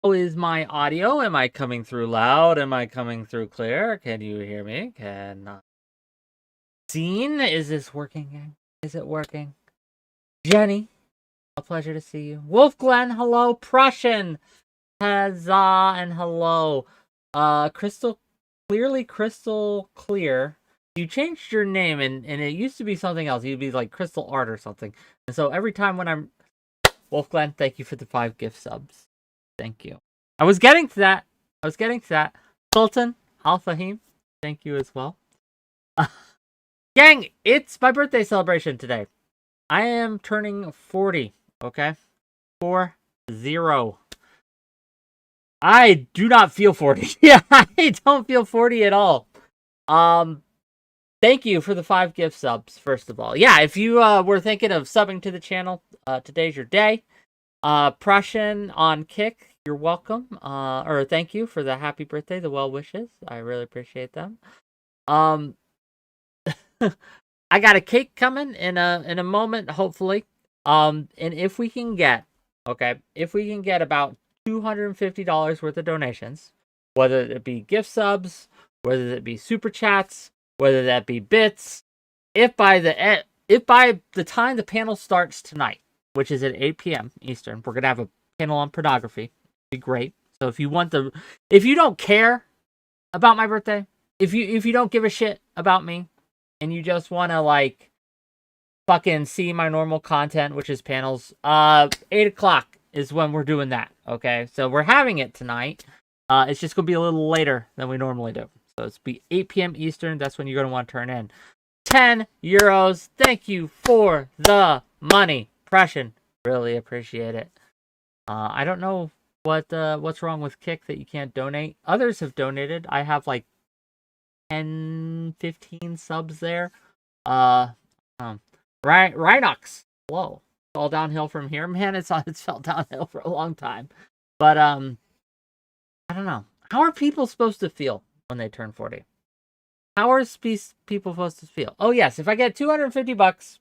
How is my audio? Am I coming through loud? Am I coming through clear? Can you hear me? Scene? Is this working? Is it working? Jenny, a pleasure to see you. Wolf Glenn, hello. Prussian, huzzah, and hello. Crystal clear. You changed your name, and it used to be something else. You'd be like Crystal Art or something. And so every time when I'm Wolf Glenn, thank you for the 5 gift subs. Thank you. I was getting to that. Sultan 𝕾𝖍𝖎𝖙, thank you as well. Gang, it's my birthday celebration today. I am turning 40, okay? 40. I do not feel 40. Yeah, I don't feel 40 at all. Thank you for the 5 gift subs, first of all. Yeah, if you were thinking of subbing to the channel, today's your day. Prussian on Kick, you're welcome. Or thank you for the happy birthday, the well wishes. I really appreciate them. I got a cake coming in a moment, hopefully. And if we can get about $250 worth of donations, whether it be gift subs, whether it be super chats, whether that be bits, if by the time the panel starts tonight, which is at 8 p.m. Eastern, we're gonna have a panel on pornography. It'd be great. So if you don't care about my birthday, if you don't give a shit about me, and you just want to like fucking see my normal content, which is panels, 8 o'clock is when we're doing that. Okay, so we're having it tonight. It's just gonna be a little later than we normally do. So it's be 8 p.m. Eastern. That's when you're gonna want to turn in. 10 euros. Thank you for the money. Prussian, really appreciate it. I don't know what's wrong with Kick that you can't donate. Others have donated. I have like 10, 15 subs there. Rhinox, whoa, it's all downhill from here, man. It's felt downhill for a long time. But I don't know. How are people supposed to feel when they turn 40? How are people supposed to feel? Oh yes, if I get $250,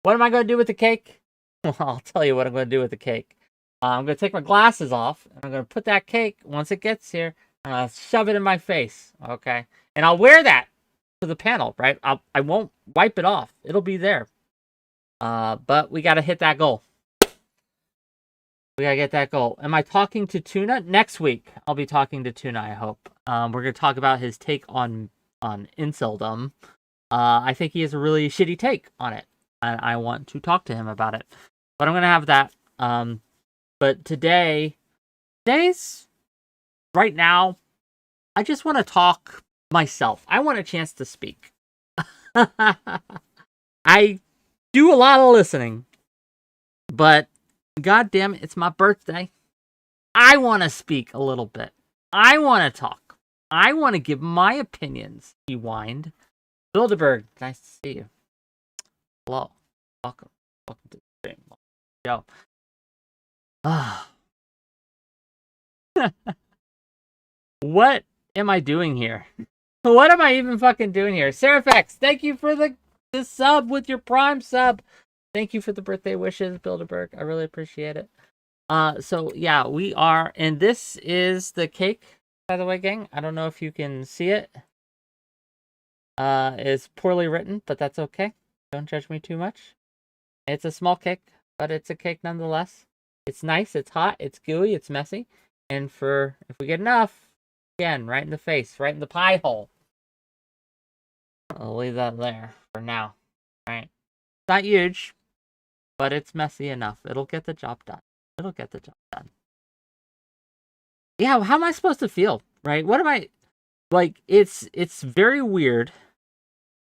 what am I going to do with the cake? Well, I'll tell you what I'm going to do with the cake. I'm going to take my glasses off, and I'm going to put that cake, once it gets here, and I'll shove it in my face, okay? And I'll wear that to the panel, right? I won't wipe it off. It'll be there. But we got to hit that goal. We got to get that goal. Am I talking to Tuna? Next week, I'll be talking to Tuna, I hope. We're going to talk about his take on inceldom. I think he has a really shitty take on it. And I want to talk to him about it. But I'm going to have that. But today's right now, I just want to talk myself. I want a chance to speak. I do a lot of listening, but goddamn, it's my birthday. I want to speak a little bit. I want to talk. I want to give my opinions. He whined. 𝕵𝖎𝖎𝖙, nice to see you. Hello. Welcome to the stream. Yo. What am I doing here? What am I even fucking doing here? Seraphex, thank you for the sub with your Prime sub. Thank you for the birthday wishes, 𝕵𝖎𝖎𝖙. I really appreciate it. So yeah, we are, and this is the cake, by the way, gang. I don't know if you can see it. It's poorly written, but that's okay. Don't judge me too much. It's a small cake, but it's a cake nonetheless. It's nice, it's hot, it's gooey, it's messy. And if we get enough, again, right in the face, right in the pie hole. I'll leave that there for now. Right? It's not huge, but it's messy enough. It'll get the job done. Yeah, how am I supposed to feel? Right? What am I like? It's very weird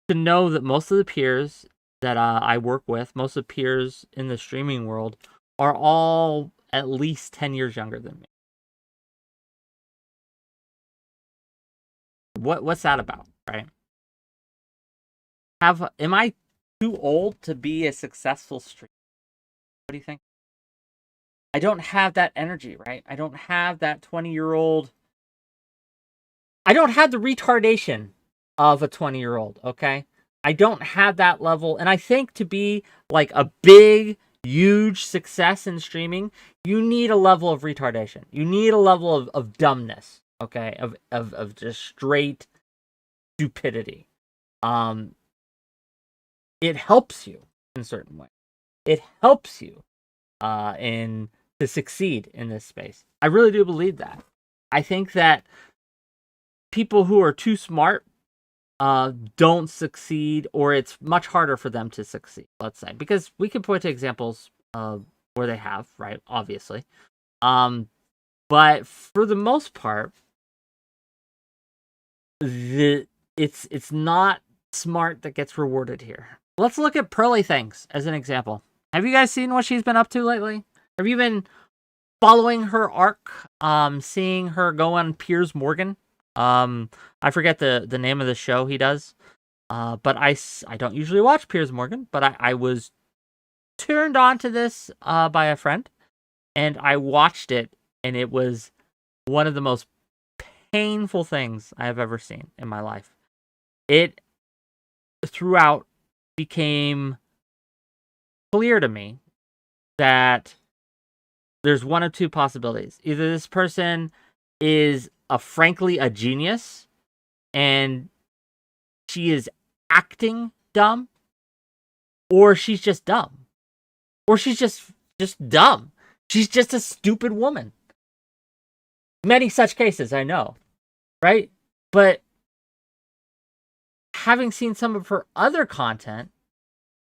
to know that most of the peers that I work with, most of the peers in the streaming world, are all at least 10 years younger than me. What's that about, right? Am I too old to be a successful streamer? What do you think? I don't have that energy, right? I don't have that 20-year-old. I don't have the retardation of a 20-year-old, okay? I don't have that level. And I think to be like a big huge success in streaming, you need a level of retardation. You need a level of dumbness, okay? Of just straight stupidity. It helps you in a certain way. It helps you to succeed in this space. I really do believe that. I think that people who are too smart don't succeed, or it's much harder for them to succeed, let's say, because we can point to examples where they have, right? Obviously. But for the most part, it's not smart that gets rewarded here. Let's look at 𝕵𝖎𝖎 as an example. Have you guys seen what she's been up to lately? Have you been following her arc? Seeing her go on Piers Morgan? I forget the name of the show he does. But I don't usually watch Piers Morgan, but I was turned on to this by a friend, and I watched it, and it was one of the most painful things I have ever seen in my life. It throughout became clear to me that there's one of two possibilities. Either this person is frankly a genius and she is acting dumb, or she's just dumb, or she's just dumb. She's just a stupid woman. Many such cases, I know, right? But having seen some of her other content,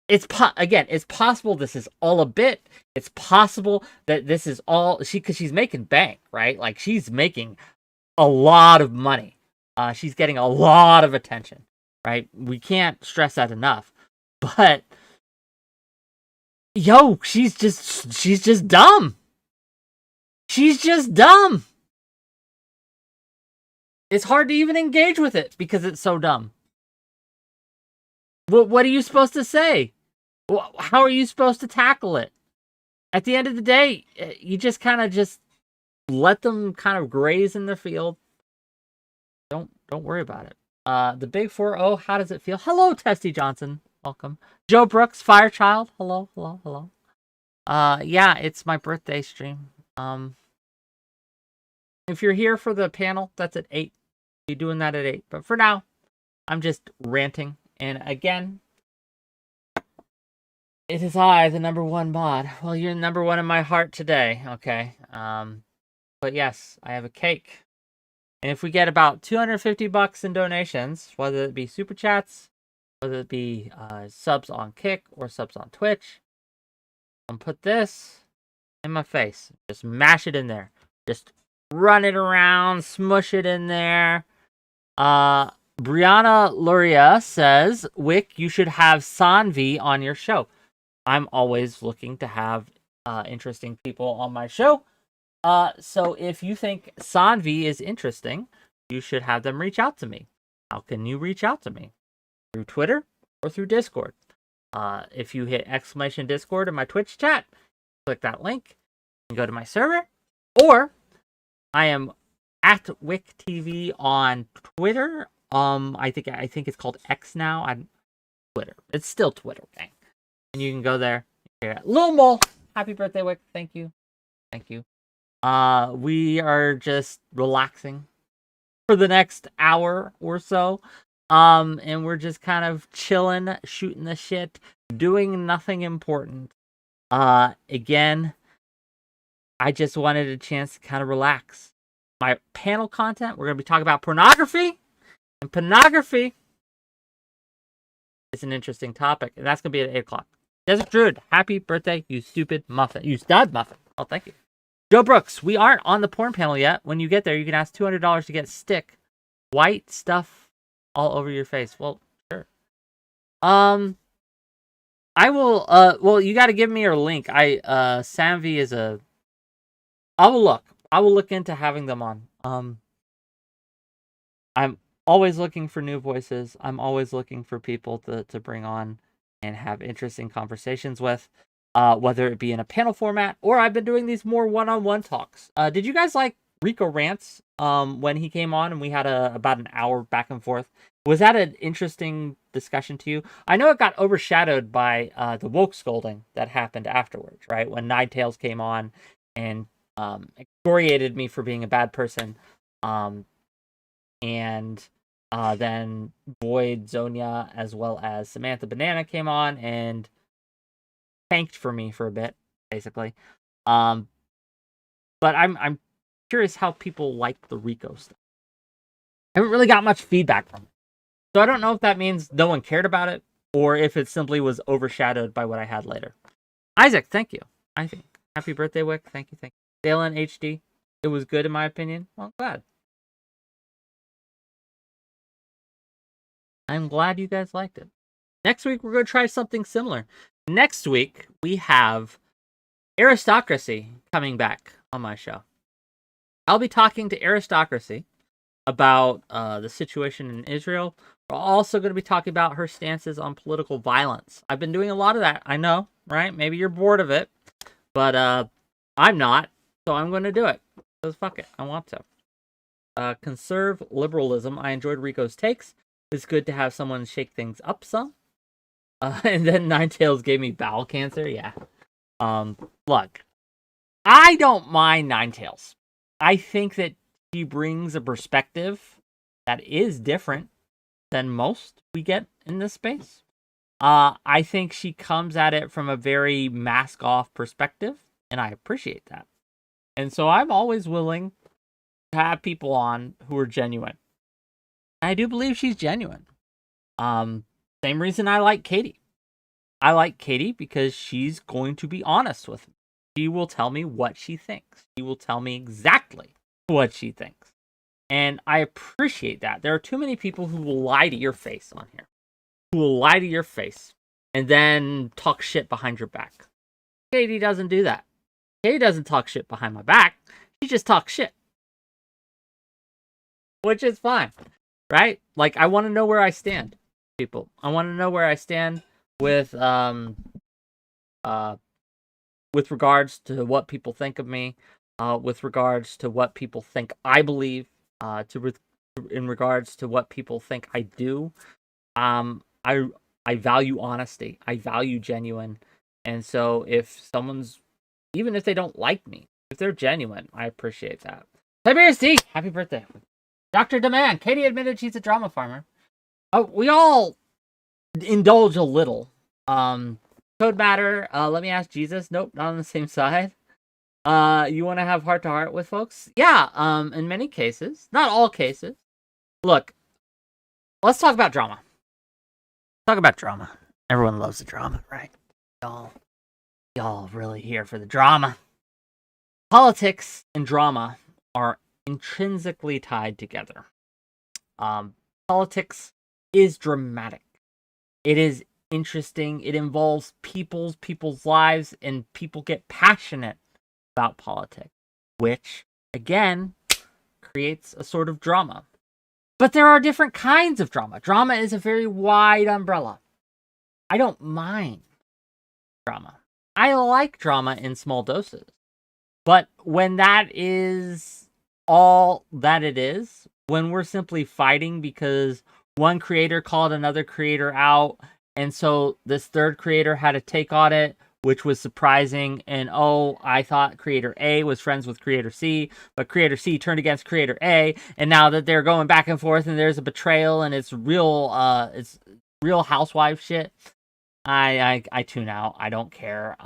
it's possible this is all a bit. It's possible that this is all because she's making bank, right? Like, she's making a lot of money. She's getting a lot of attention, right? We can't stress that enough. But yo, she's just dumb. She's just dumb. It's hard to even engage with it because it's so dumb. What are you supposed to say? How are you supposed to tackle it? At the end of the day, you just kind of let them kind of graze in the field. Don't worry about it. The Big 4-0, how does it feel? Hello, Testy Johnson. Welcome. Joe Brooks, Firechild. Hello. Yeah, it's my birthday stream. If you're here for the panel, that's at 8. Be doing that at 8. But for now, I'm just ranting. And again, it is I, the #1 mod. Well, you're #1 in my heart today, okay? But yes, I have a cake. And if we get about $250 in donations, whether it be super chats, whether it be subs on Kick or subs on Twitch, I'm gonna put this in my face. Just mash it in there. Just run it around, smush it in there. 𝕵𝖎𝖎 says, Wick, you should have 𝕲𝖎 on your show. I'm always looking to have interesting people on my show. So if you think 𝕲𝖎 is interesting, you should have them reach out to me. How can you reach out to me? Through Twitter or through Discord. If you hit !Discord in my Twitch chat, click that link and go to my server. Or I am at WhickTV on Twitter. I think it's called X now. I'm Twitter. It's still Twitter, gang. And you can go there. Lil Mole, happy birthday, Wick. Thank you. We are just relaxing for the next hour or so. And we're just kind of chilling, shooting the shit, doing nothing important. Again, I just wanted a chance to kind of relax. My panel content, we're going to be talking about pornography. And pornography is an interesting topic. And that's going to be at 8 o'clock. Desert Druid, happy birthday, you stupid muffin. You stud muffin. Oh, thank you. Joe Brooks, we aren't on the porn panel yet. When you get there, you can ask $200 to get stick. White stuff all over your face. Well, sure. I will, well, you got to give me your link. 𝕲𝖎 is a... I will look into having them on. I'm always looking for new voices. I'm always looking for people to bring on and have interesting conversations with, whether it be in a panel format or I've been doing these more one-on-one talks. Did you guys like Rico Rants when he came on and we had about an hour back and forth? Was that an interesting discussion to you? I know it got overshadowed by the woke scolding that happened afterwards, right? When 𝕾𝖍𝖎𝖙 came on and excoriated me for being a bad person. And then 𝕵𝖎𝖎 as well as Samantha Banana came on and tanked for me for a bit, basically. But I'm curious how people like the Rico stuff. I haven't really got much feedback from it. So I don't know if that means no one cared about it or if it simply was overshadowed by what I had later. Isaac, thank you. I think. Happy birthday, Wick. Thank you. Dale in HD. It was good in my opinion. Well, glad. I'm glad you guys liked it. Next week, we're going to try something similar. Next week, we have Aristocracy coming back on my show. I'll be talking to Aristocracy about the situation in Israel. We're also going to be talking about her stances on political violence. I've been doing a lot of that. I know, right? Maybe you're bored of it, but I'm not, so I'm going to do it. Because fuck it, I want to. Conserve liberalism. I enjoyed Rico's takes. It's good to have someone shake things up some. And then 𝕾𝖍𝖎𝖙 gave me bowel cancer. Yeah. Look, I don't mind 𝕾𝖍𝖎𝖙. I think that she brings a perspective that is different than most we get in this space. I think she comes at it from a very mask-off perspective, and I appreciate that. And so I'm always willing to have people on who are genuine. I do believe she's genuine. Same reason I like Katie. I like Katie because she's going to be honest with me. She will tell me what she thinks. She will tell me exactly what she thinks. And I appreciate that. There are too many people who will lie to your face on here. Who will lie to your face and then talk shit behind your back. Katie doesn't do that. Katie doesn't talk shit behind my back. She just talks shit. Which is fine. Right? Like, I want to know where I stand, people. I want to know where I stand with regards to what people think of me, with regards to what people think I believe, in regards to what people think I do. I value honesty. I value genuine. And so if someone's, even if they don't like me, if they're genuine, I appreciate that. Tiberius D, happy birthday. Dr. Demand, Katie admitted she's a drama farmer. We all indulge a little. Code Matter, let me ask Jesus. Nope, not on the same side. You want to have heart-to-heart with folks? Yeah, in many cases. Not all cases. Look, let's talk about drama. Talk about drama. Everyone loves the drama, right? Y'all really here for the drama. Politics and drama are intrinsically tied together. Politics is dramatic. It is interesting. It involves people's lives, and people get passionate about politics, which, again, creates a sort of drama. But there are different kinds of drama. Drama is a very wide umbrella. I don't mind drama. I like drama in small doses. But when that is all that it is, when we're simply fighting because one creator called another creator out, and so this third creator had a take on it, which was surprising, and I thought creator A was friends with creator C, but creator C turned against creator A, and now that they're going back and forth and there's a betrayal and it's real housewife shit, I tune out. I don't care.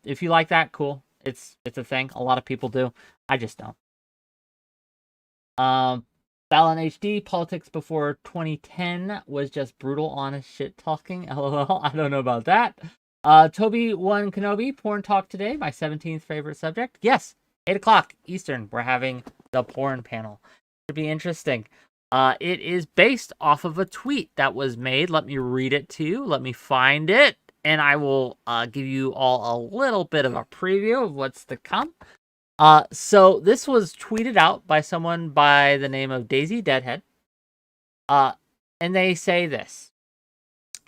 If you like that, cool. It's a thing. A lot of people do. I just don't. Fallon HD, politics before 2010 was just brutal, honest shit talking. LOL. I don't know about that. Toby One Kenobi, porn talk today, my 17th favorite subject. Yes, 8 o'clock Eastern, we're having the porn panel. Should be interesting. It is based off of a tweet that was made. Let me read it to you. Let me find it, and I will give you all a little bit of a preview of what's to come. So this was tweeted out by someone by the name of 𝕾𝖎𝖎𝖙. And they say this.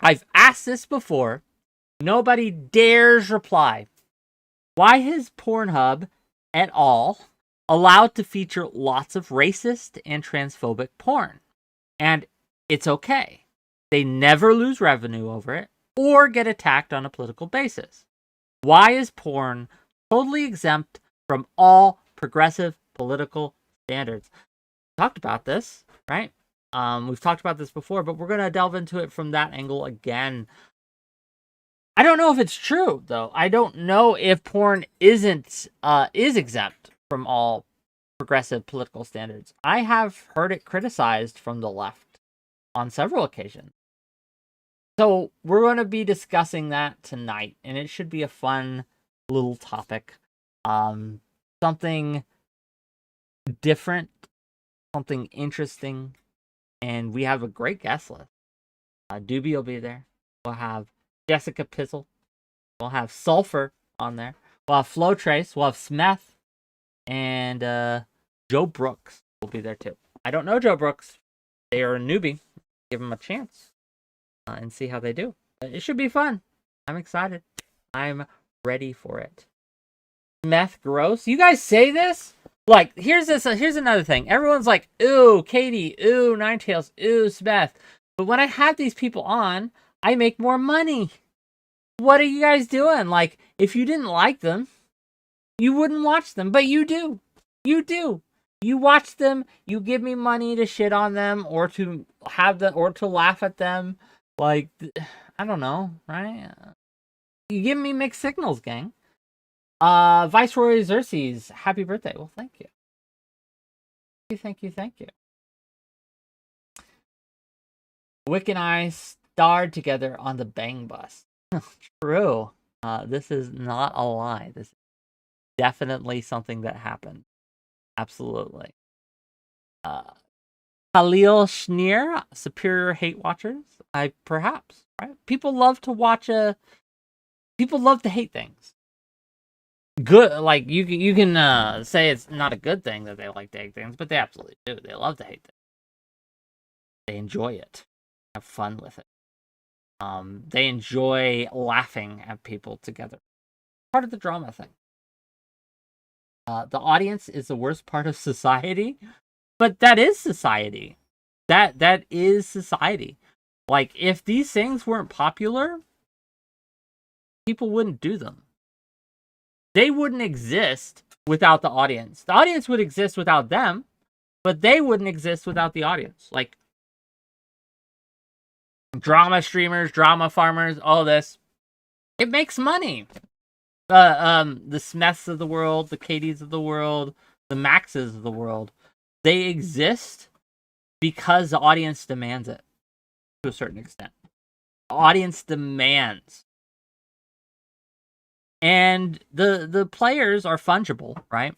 I've asked this before. Nobody dares reply. Why is Pornhub et al. Allowed to feature lots of racist and transphobic porn? And it's okay. They never lose revenue over it or get attacked on a political basis. Why is porn totally exempt from all progressive political standards? We talked about this, right? We've talked about this before, but we're going to delve into it from that angle again. I don't know if it's true, though. I don't know if porn is exempt from all progressive political standards. I have heard it criticized from the left on several occasions. So we're going to be discussing that tonight, and it should be a fun little topic. Something different, something interesting, and we have a great guest list. 𝕵𝖎𝖎 will be there. We'll have Jessica Pizzle. We'll have Sulfur on there. We'll have Flow Trace. We'll have Smeth. And Joe Brooks will be there too. I don't know Joe Brooks. They are a newbie. Give them a chance and see how they do. It should be fun. I'm excited. I'm ready for it. Meth gross. You guys say this? Like, here's another thing. Everyone's like, ooh, Katie, ooh, Ninetales, ooh, Smith. But when I have these people on, I make more money. What are you guys doing? Like, if you didn't like them, you wouldn't watch them. But you do. You do. You watch them, you give me money to shit on them or to have them or to laugh at them. Like, I don't know, right? You give me mixed signals, gang. Viceroy Xerxes, happy birthday. Well, thank you. Thank you. Wick and I starred together on the Bang Bus. True. This is not a lie. This is definitely something that happened. Absolutely. 𝕾𝖍𝖎, Superior Hate Watchers. Perhaps, right? People love to watch people love to hate things. Good, like you can say it's not a good thing that they like to hate things, but they absolutely do. They love to hate things. They enjoy it. Have fun with it. They enjoy laughing at people together. Part of the drama thing. The audience is the worst part of society, but that is society. That is society. Like, if these things weren't popular, people wouldn't do them. They wouldn't exist without the audience. The audience would exist without them, but they wouldn't exist without the audience. Like, drama streamers, drama farmers, all this. It makes money. The Smeths of the world, the Katies of the world, the Maxes of the world, they exist because the audience demands it to a certain extent. The audience demands. And the players are fungible, right?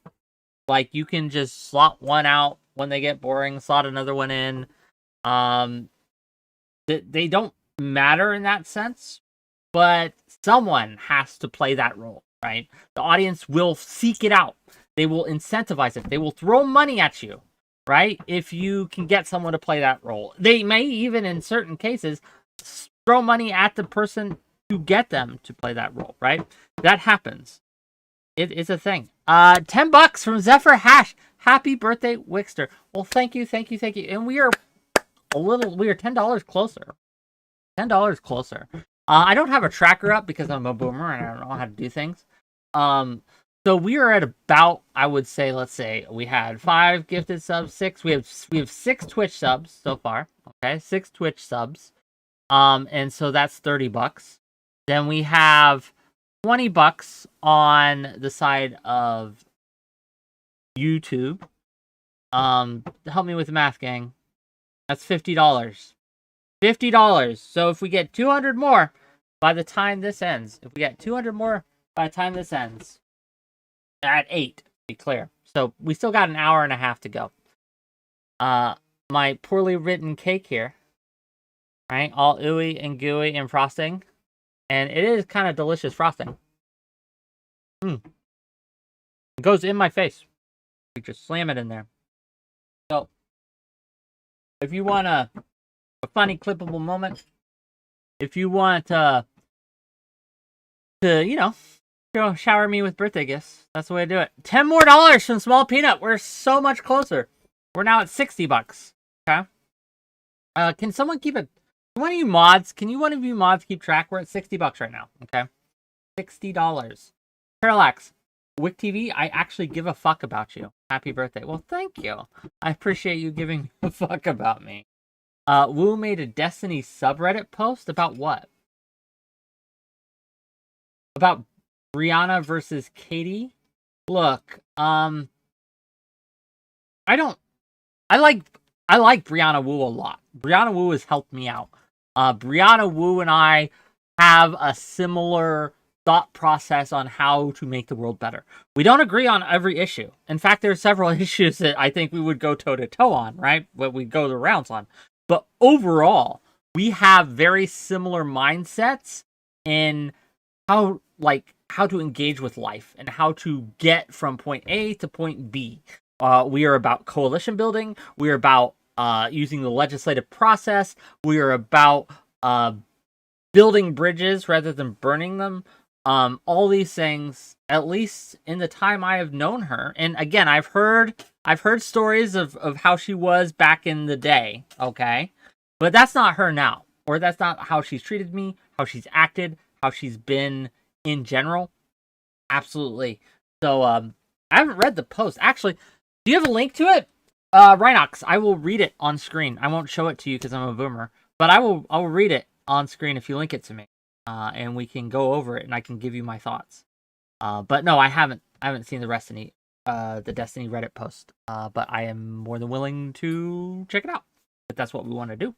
Like, you can just slot one out when they get boring, slot another one in. They don't matter in that sense, but someone has to play that role, right? The audience will seek it out. They will incentivize it. They will throw money at you, right? If you can get someone to play that role. They may even, in certain cases, throw money at the person to get them to play that role, right? That happens. It's a thing. $10 from 𝕍𝖎. Happy birthday, WhickTV. Well, thank you. And we are $10 closer. $10 closer. I don't have a tracker up because I'm a boomer and I don't know how to do things. So we are at about, I would say, let's say we had 5 gifted subs, 6. We have 6 Twitch subs so far. Okay, 6 Twitch subs. And so that's $30. Then we have $20 on the side of YouTube. Help me with the math, gang. That's $50. $50. So if we get 200 more by the time this ends, at 8, to be clear. So we still got an hour and a half to go. My poorly written cake here, right? All ooey and gooey and frosting. And it is kind of delicious frosting. It goes in my face. You just slam it in there. So, if you want a funny, clippable moment, if you want to shower me with birthday gifts, that's the way to do it. $10 more from Small Peanut. We're so much closer. We're now at $60. Okay. Can someone keep it? One of you mods, one of you mods keep track? We're at $60 right now. Okay, $60. Parallax, WhickTV, I actually give a fuck about you. Happy birthday. Well, thank you. I appreciate you giving a fuck about me. Wu made a Destiny subreddit post about what? About Brianna versus Katie. Look, I like Brianna Wu a lot. Brianna Wu has helped me out. Brianna Wu and I have a similar thought process on how to make the world better. We don't agree on every issue. In fact, there are several issues that I think we would go toe to toe on, right? What we go the rounds on. But overall, we have very similar mindsets in how to engage with life and how to get from point A to point B. We are about coalition building. We are about using the legislative process. We are about building bridges rather than burning them. All these things, at least in the time I have known her. And again, I've heard stories of how she was back in the day, okay? But that's not her now. Or that's not how she's treated me, how she's acted, how she's been in general. Absolutely. So, I haven't read the post. Actually, do you have a link to it? Rhinox, I will read it on screen. I won't show it to you because I'm a boomer. But I will read it on screen if you link it to me. And we can go over it and I can give you my thoughts. But no, I haven't seen the Destiny Reddit post. But I am more than willing to check it out if that's what we want to do.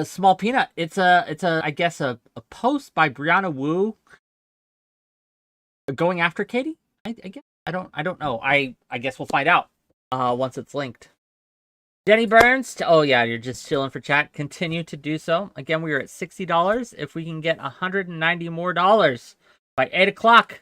Small Peanut. It's a I guess a post by Brianna Wu going after Katie. I guess I don't know. I guess we'll find out once it's linked. Denny Burns, oh yeah, you're just chilling for chat. Continue to do so. Again, we are at $60. If we can get $190 more by 8 o'clock,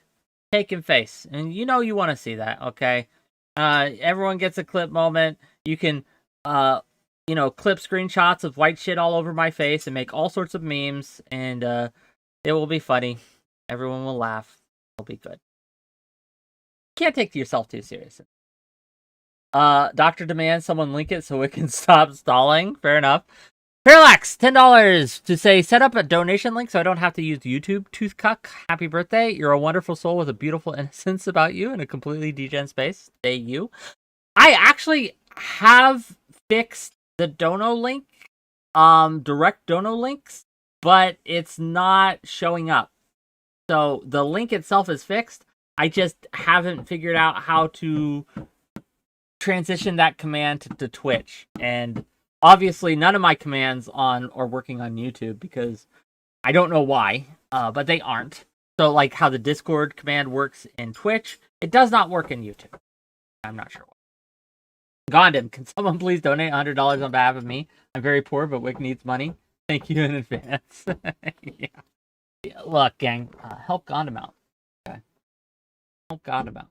taking face. And you know you want to see that, okay? Everyone gets a clip moment. You can, clip screenshots of white shit all over my face and make all sorts of memes. And it will be funny. Everyone will laugh. It'll be good. Can't take yourself too seriously. Dr. Demand, someone link it so it can stop stalling. Fair enough. Parallax, $10 to say, set up a donation link so I don't have to use YouTube. Toothcuck, happy birthday. You're a wonderful soul with a beautiful innocence about you in a completely degen space. Stay you. I actually have fixed the dono link, direct dono links, but it's not showing up. So the link itself is fixed. I just haven't figured out how to transition that command to Twitch, and obviously none of my commands are working on YouTube because I don't know why, but they aren't. So like how the Discord command works in Twitch, it does not work in YouTube. I'm not sure why. Gondim, can someone please donate $100 on behalf of me? I'm very poor, but Wick needs money. Thank you in advance. Yeah. Look, gang, help Gondim out. Okay. Help Gondim out.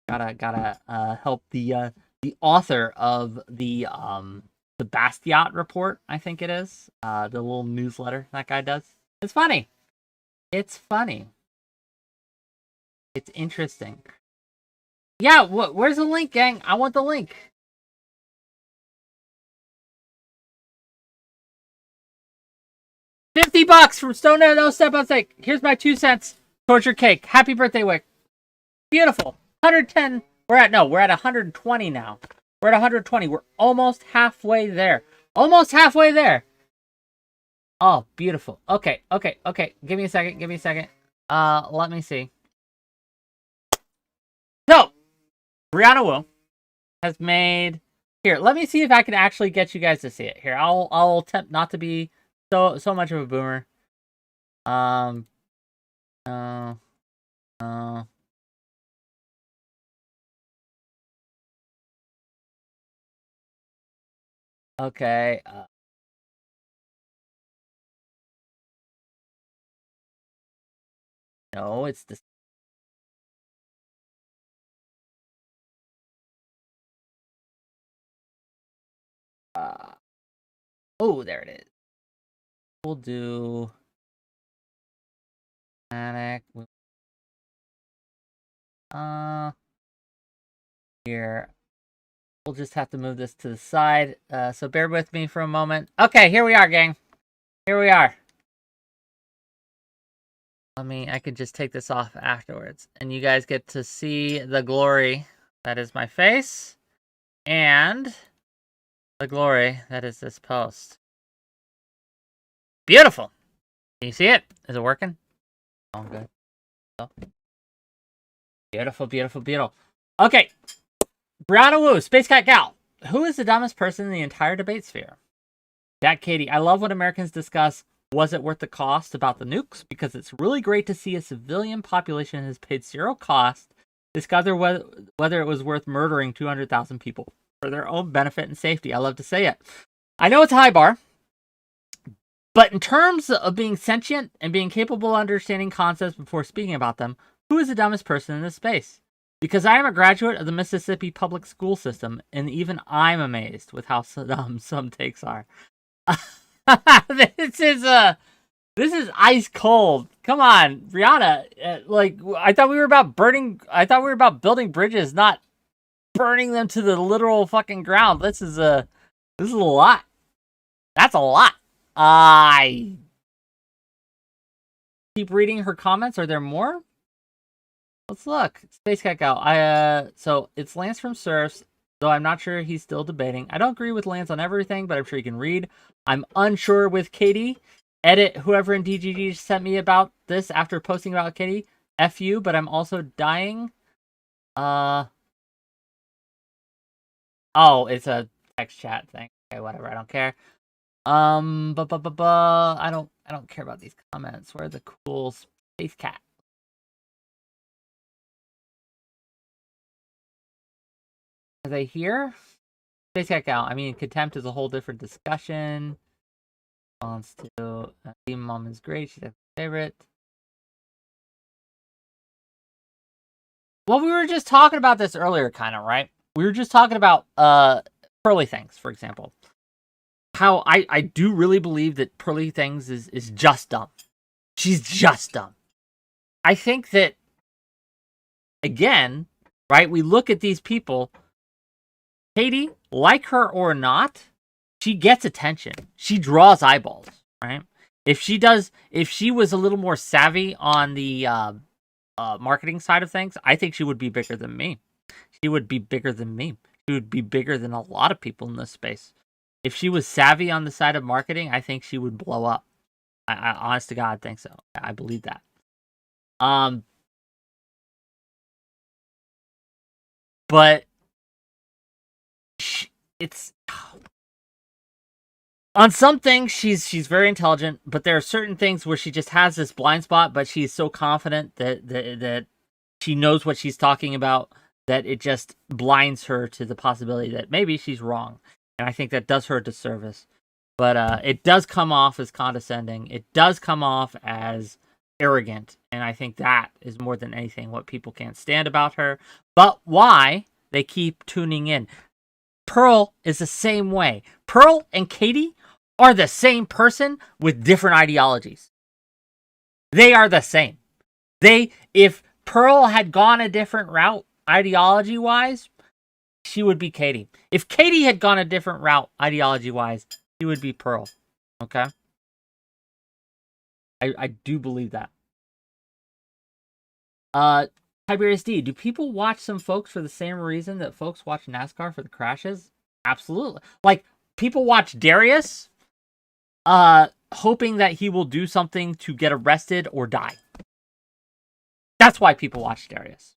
Gotta help the author of the 𝕵𝖎𝖏 report, I think it is. The little newsletter that guy does. It's funny. It's funny. It's interesting. Yeah, where's the link, gang? I want the link. $50 from Stone No Step on Sake. Here's my 2 cents towards your cake. Happy birthday, Wick. Beautiful. 110. We're at 120 now. We're at 120. We're almost halfway there. Almost halfway there. Oh, beautiful. Okay. Give me a second. Let me see. So, Brianna Wu has made... Here, let me see if I can actually get you guys to see it. Here, I'll attempt not to be so much of a boomer. Okay. No, it's the... oh, there it is. We'll do... Panic. Here. We'll just have to move this to the side. So bear with me for a moment. Okay, here we are, gang. Here we are. I could just take this off afterwards. And you guys get to see the glory that is my face. And the glory that is this post. Beautiful. Can you see it? Is it working? Oh, good. Oh. Beautiful, beautiful, beautiful. Okay. Brianna Wu, Space Cat Gal. Who is the dumbest person in the entire debate sphere? Jack Katie. I love when Americans discuss, was it worth the cost about the nukes? Because it's really great to see a civilian population has paid zero cost discover whether it was worth murdering 200,000 people for their own benefit and safety. I love to say it. I know it's a high bar, but in terms of being sentient and being capable of understanding concepts before speaking about them, who is the dumbest person in this space? Because I am a graduate of the Mississippi public school system, and even I'm amazed with how dumb some takes are. This is ice cold. Come on, Brianna. I thought we were about building bridges, not burning them to the literal fucking ground. This is a lot. That's a lot. I keep reading her comments. Are there more? Let's look. Space Cat Gal. So it's Lance from Surfs, though I'm not sure he's still debating. I don't agree with Lance on everything, but I'm sure he can read. I'm unsure with Katie. Edit whoever in DGG sent me about this after posting about Katie. F you, but I'm also dying. Oh, it's a text chat thing. Okay, whatever. I don't care. I don't care about these comments. Where are the cool Space Cat? Are they here? Space Cat Gal. I mean, contempt is a whole different discussion. Wants to. Demon Mom is great. She's my favorite. Well, we were just talking about this earlier, kind of, right? We were just talking about Pearly Things, for example. How I do really believe that Pearly Things is just dumb. She's just dumb. I think that, again, right, we look at these people. Katie, like her or not, she gets attention. She draws eyeballs, right? If she was a little more savvy on the marketing side of things, I think she would be bigger than me. She would be bigger than me. She would be bigger than a lot of people in this space. If she was savvy on the side of marketing, I think she would blow up. I honest to God, think so. I believe that. But it's on some things she's very intelligent, but there are certain things where she just has this blind spot, but she's so confident that she knows what she's talking about that it just blinds her to the possibility that maybe she's wrong. And I think that does her a disservice. But it does come off as condescending. It does come off as arrogant. And I think that is more than anything what people can't stand about her. But why they keep tuning in. Pearl is the same way. Pearl and Katie are the same person with different ideologies. They are the same. If Pearl had gone a different route ideology-wise, she would be Katie. If Katie had gone a different route ideology-wise, she would be Pearl. Okay? I do believe that. Tiberius D, do people watch some folks for the same reason that folks watch NASCAR for the crashes? Absolutely. Like, people watch Darius hoping that he will do something to get arrested or die. That's why people watch Darius.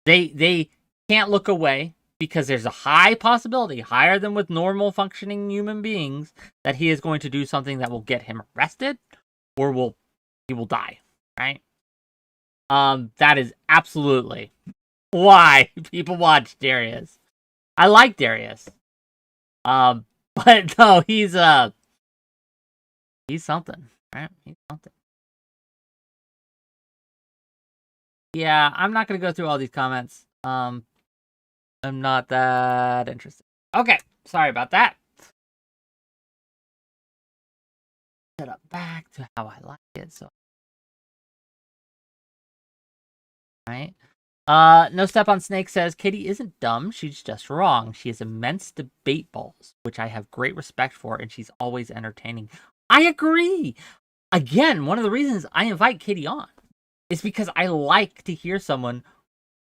They can't look away because there's a high possibility, higher than with normal functioning human beings, that he is going to do something that will get him arrested or he will die, right? That is absolutely why people watch Darius. I like Darius. But no, he's something, right? He's something. Yeah, I'm not gonna go through all these comments. I'm not that interested. Okay, sorry about that. Set up back to how I like it. So, right. No Step on Snake says, Katie isn't dumb, she's just wrong. She has immense debate balls, which I have great respect for, and she's always entertaining. I agree. Again, one of the reasons I invite Katie on is because I like to hear someone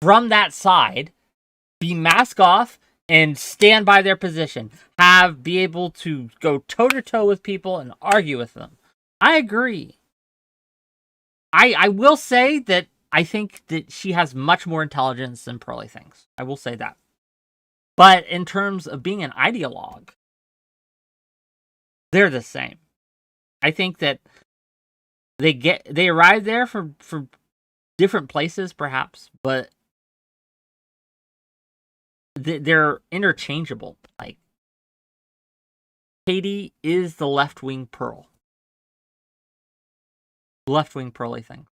from that side be mask off and stand by their position. Be able to go toe-to-toe with people and argue with them. I agree. I will say that I think that she has much more intelligence than Pearly thinks. I will say that. But in terms of being an ideologue, they're the same. I think that they arrive there for different places, perhaps, but they're interchangeable. Like, Katie is the left-wing Pearl. Left-wing Pearly thing.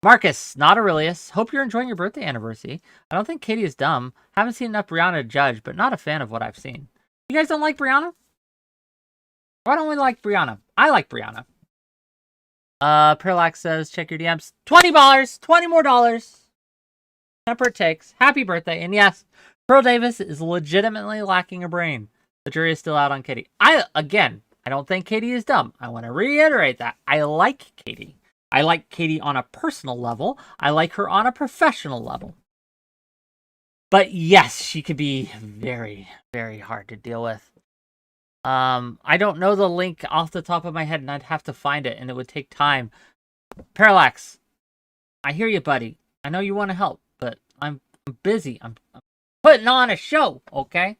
Marcus, not Aurelius. Hope you're enjoying your birthday anniversary. I don't think Katie is dumb. Haven't seen enough Brianna to judge, but not a fan of what I've seen. You guys don't like Brianna? Why don't we like Brianna? I like Brianna. Parallax says, check your DMs. $20! 20 more dollars. Number it takes. Happy birthday. And yes, Pearl Davis is legitimately lacking a brain. The jury is still out on Katie. I don't think Katie is dumb. I want to reiterate that. I like Katie. I like Katie on a personal level. I like her on a professional level. But yes, she could be very, very hard to deal with. I don't know the link off the top of my head, and I'd have to find it, and it would take time. Parallax, I hear you, buddy. I know you want to help, but I'm busy. I'm putting on a show, okay?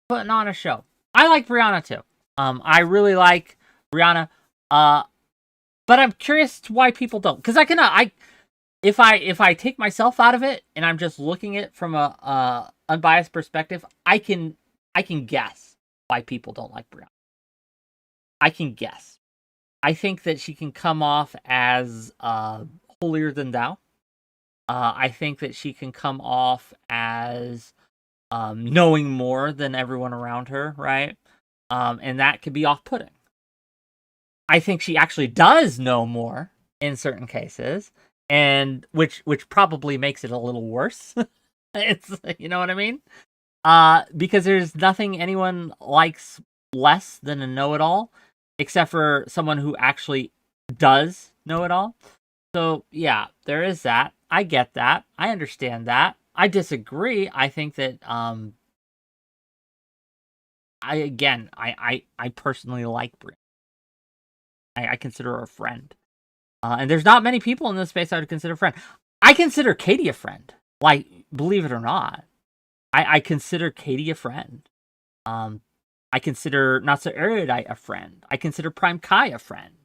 Putting on a show. I like Brianna, too. I really like Brianna. But I'm curious why people don't. Because if I take myself out of it, and I'm just looking at it from a unbiased perspective, I can guess why people don't like Brianna. I can guess. I think that she can come off as holier than thou. I think that she can come off as knowing more than everyone around her, right? And that could be off-putting. I think she actually does know more in certain cases, and which probably makes it a little worse. It's, you know what I mean? Because there's nothing anyone likes less than a know-it-all, except for someone who actually does know it all. So yeah, there is that. I get that. I understand that. I disagree. I think that I personally like Brie. I consider her a friend. And there's not many people in this space I would consider a friend. I consider Katie a friend. Like, believe it or not. I consider Katie a friend. I consider Not So Erudite a friend. I consider Prime Kai a friend.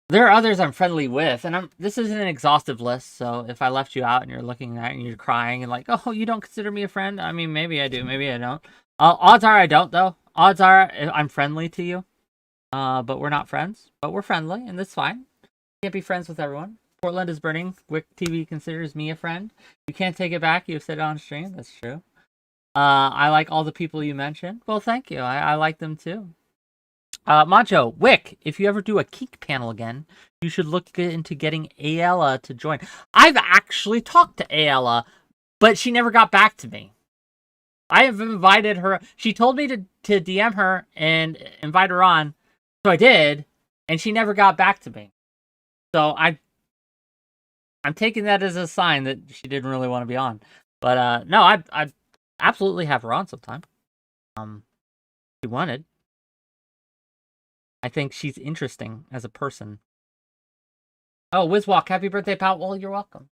There are others I'm friendly with, and this isn't an exhaustive list, so if I left you out and you're looking at it and you're crying and like, oh, you don't consider me a friend? I mean, maybe I do, maybe I don't. Odds are I don't, though. Odds are I'm friendly to you. But we're not friends. But we're friendly, and that's fine. Can't be friends with everyone. Portland is burning. WhickTV considers me a friend. You can't take it back. You've said it on stream. That's true. I like all the people you mentioned. Well, thank you. I like them too. Macho, Wick, if you ever do a Keek panel again, you should look into getting Ayala to join. I've actually talked to Ayala, but she never got back to me. I have invited her. She told me to DM her and invite her on. So I did, and she never got back to me. So I'm taking that as a sign that she didn't really want to be on. But no, I'd absolutely have her on sometime. She wanted. I think she's interesting as a person. Oh, Wizwalk, happy birthday, pal. Well, you're welcome.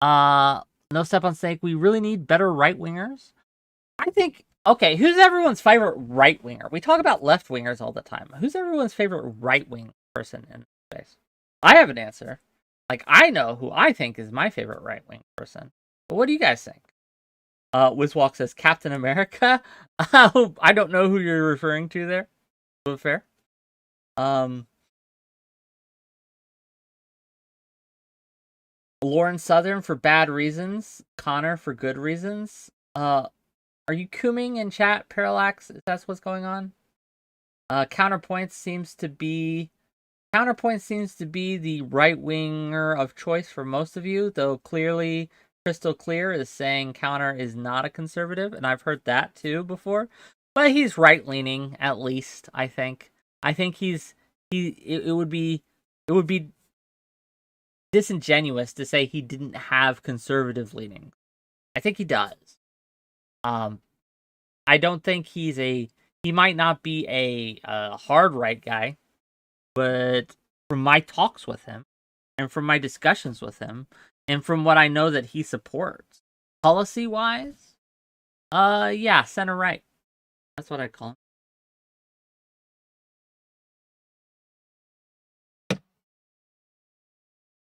No Step on Snake. We really need better right-wingers. I think, okay, who's everyone's favorite right-winger? We talk about left-wingers all the time. Who's everyone's favorite right-wing person in space? I have an answer. Like, I know who I think is my favorite right-wing person. But what do you guys think? Wizwalk says Captain America. I don't know who you're referring to there. Fair. Lauren Southern for bad reasons. Connor for good reasons. Are you cooming in chat, Parallax? If that's what's going on. Counterpoint seems to be Counterpoint seems to be the right-winger of choice for most of you, though clearly Crystal Clear is saying Counter is not a conservative, and I've heard that too before. But he's right-leaning, at least, I think. I think it would be disingenuous to say he didn't have conservative leaning. I think he does. I don't think he might not be a hard right guy, but from my talks with him and from my discussions with him and from what I know that he supports policy wise, yeah, center right. That's what I call him.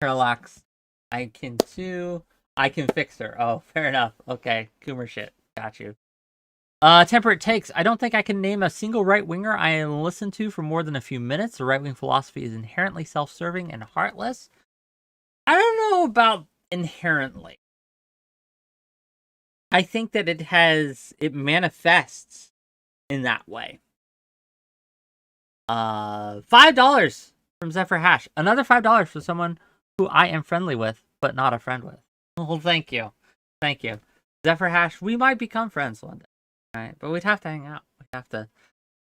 Parallax. I can too. I can fix her. Oh, fair enough. Okay. Coomer shit. Got you. Temperate Takes. I don't think I can name a single right-winger I listen to for more than a few minutes. The right-wing philosophy is inherently self-serving and heartless. I don't know about inherently. I think that it manifests in that way. $5 from 𝕍𝖎. Another $5 for someone who I am friendly with, but not a friend with. Well, thank you. Thank you. 𝕍𝖎, we might become friends one day. Right, but we'd have to hang out. We'd have to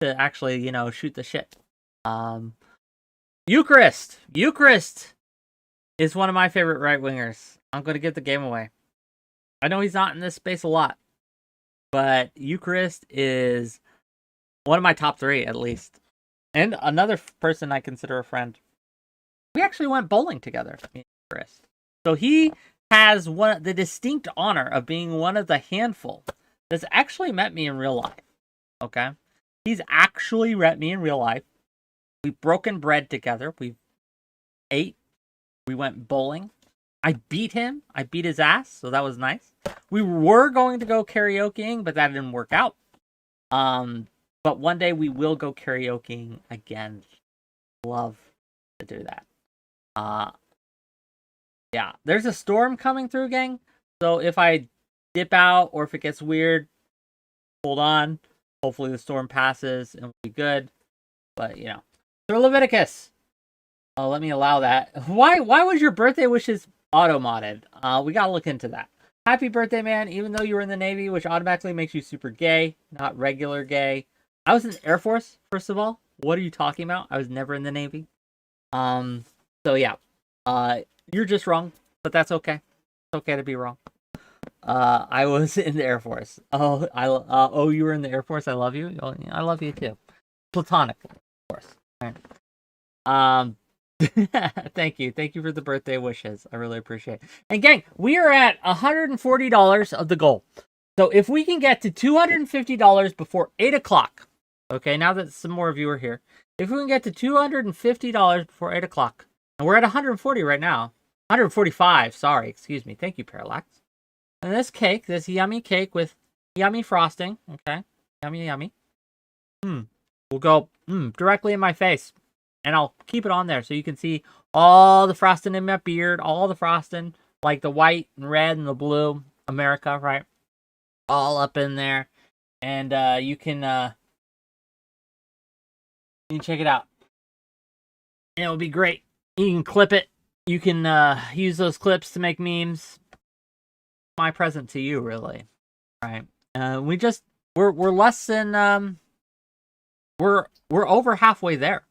actually, shoot the shit. Eucharist is one of my favorite right wingers. I'm going to give the game away. I know he's not in this space a lot, but Eucharist is one of my top 3 at least, and another person I consider a friend. We actually went bowling together, Eucharist. So he has the distinct honor of being one of the handful that's actually met me in real life. Okay? He's actually met me in real life. We've broken bread together. We ate. We went bowling. I beat him. I beat his ass, so that was nice. We were going to go karaokeing, but that didn't work out. But one day we will go karaokeing again. Love to do that. Yeah. There's a storm coming through, gang. So if I dip out or if it gets weird, hold on. Hopefully the storm passes and we'll be good. But Sir Leviticus. Oh, let me allow that. Why was your birthday wishes auto-modded? We gotta look into that. Happy birthday, man. Even though you were in the Navy, which automatically makes you super gay, not regular gay. I was in the Air Force, first of all. What are you talking about? I was never in the Navy. So yeah. You're just wrong, but that's okay. It's okay to be wrong. I was in the Air Force. Oh, you were in the Air Force. I love you. Oh, I love you too, platonically, of course. All right. Thank you for the birthday wishes. I really appreciate it. And gang, we are at $140 of the goal. So if we can get to $250 before 8 o'clock, okay. Now that some more of you are here, if we can get to $250 before 8 o'clock, and we're at 140 right now, 145. Sorry, excuse me. Thank you, Parallax. And this cake, this yummy cake with yummy frosting, okay, yummy. Will go directly in my face, and I'll keep it on there so you can see all the frosting in my beard, all the frosting, like the white and red and the blue, America, right? All up in there, and you can check it out. And it'll be great. You can clip it. You can use those clips to make memes. My present to you, really, right? We're less than we're over halfway there.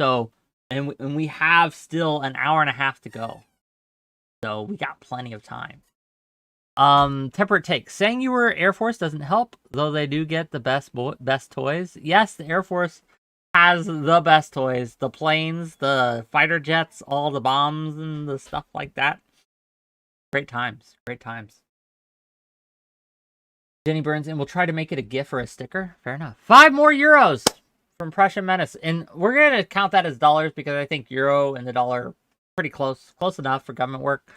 So and we have still an hour and a half to go. So we got plenty of time. Temperate Take. Saying you were Air Force doesn't help, though they do get the best toys. Yes, the Air Force has the best toys. The planes, the fighter jets, all the bombs and the stuff like that. Great times. Jenny Burns, and we'll try to make it a GIF or a sticker. Fair enough. 5 more euros from Prussian Menace. And we're going to count that as dollars because I think euro and the dollar are pretty close. Close enough for government work.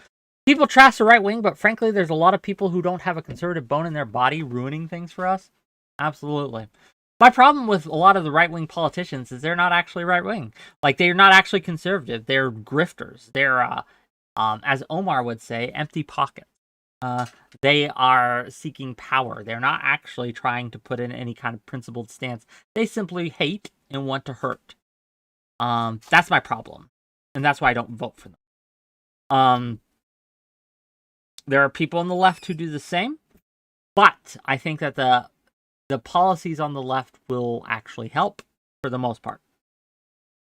People trash the right wing, but frankly, there's a lot of people who don't have a conservative bone in their body ruining things for us. Absolutely. My problem with a lot of the right-wing politicians is they're not actually right-wing. Like, they're not actually conservative. They're grifters. They're, as Omar would say, empty pockets. They are seeking power. They're not actually trying to put in any kind of principled stance. They simply hate and want to hurt. That's my problem. And that's why I don't vote for them. There are people on the left who do the same, but I think that the policies on the left will actually help for the most part.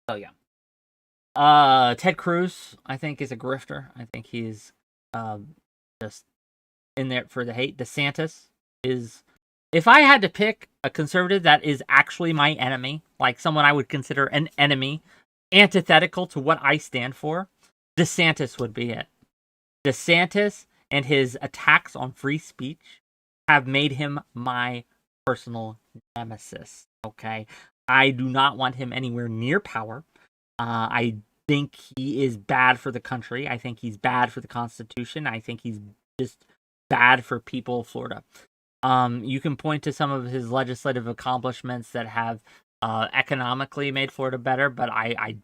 So yeah. Ted Cruz, I think, is a grifter. I think he's just in there for the hate. DeSantis is, if I had to pick a conservative that is actually my enemy, like someone I would consider an enemy, antithetical to what I stand for, DeSantis would be it. DeSantis and his attacks on free speech have made him my personal nemesis. Okay, I do not want him anywhere near power. I think he is bad for the country. I think he's bad for the Constitution. I think he's just bad for people of Florida. You can point to some of his legislative accomplishments that have economically made Florida better, but I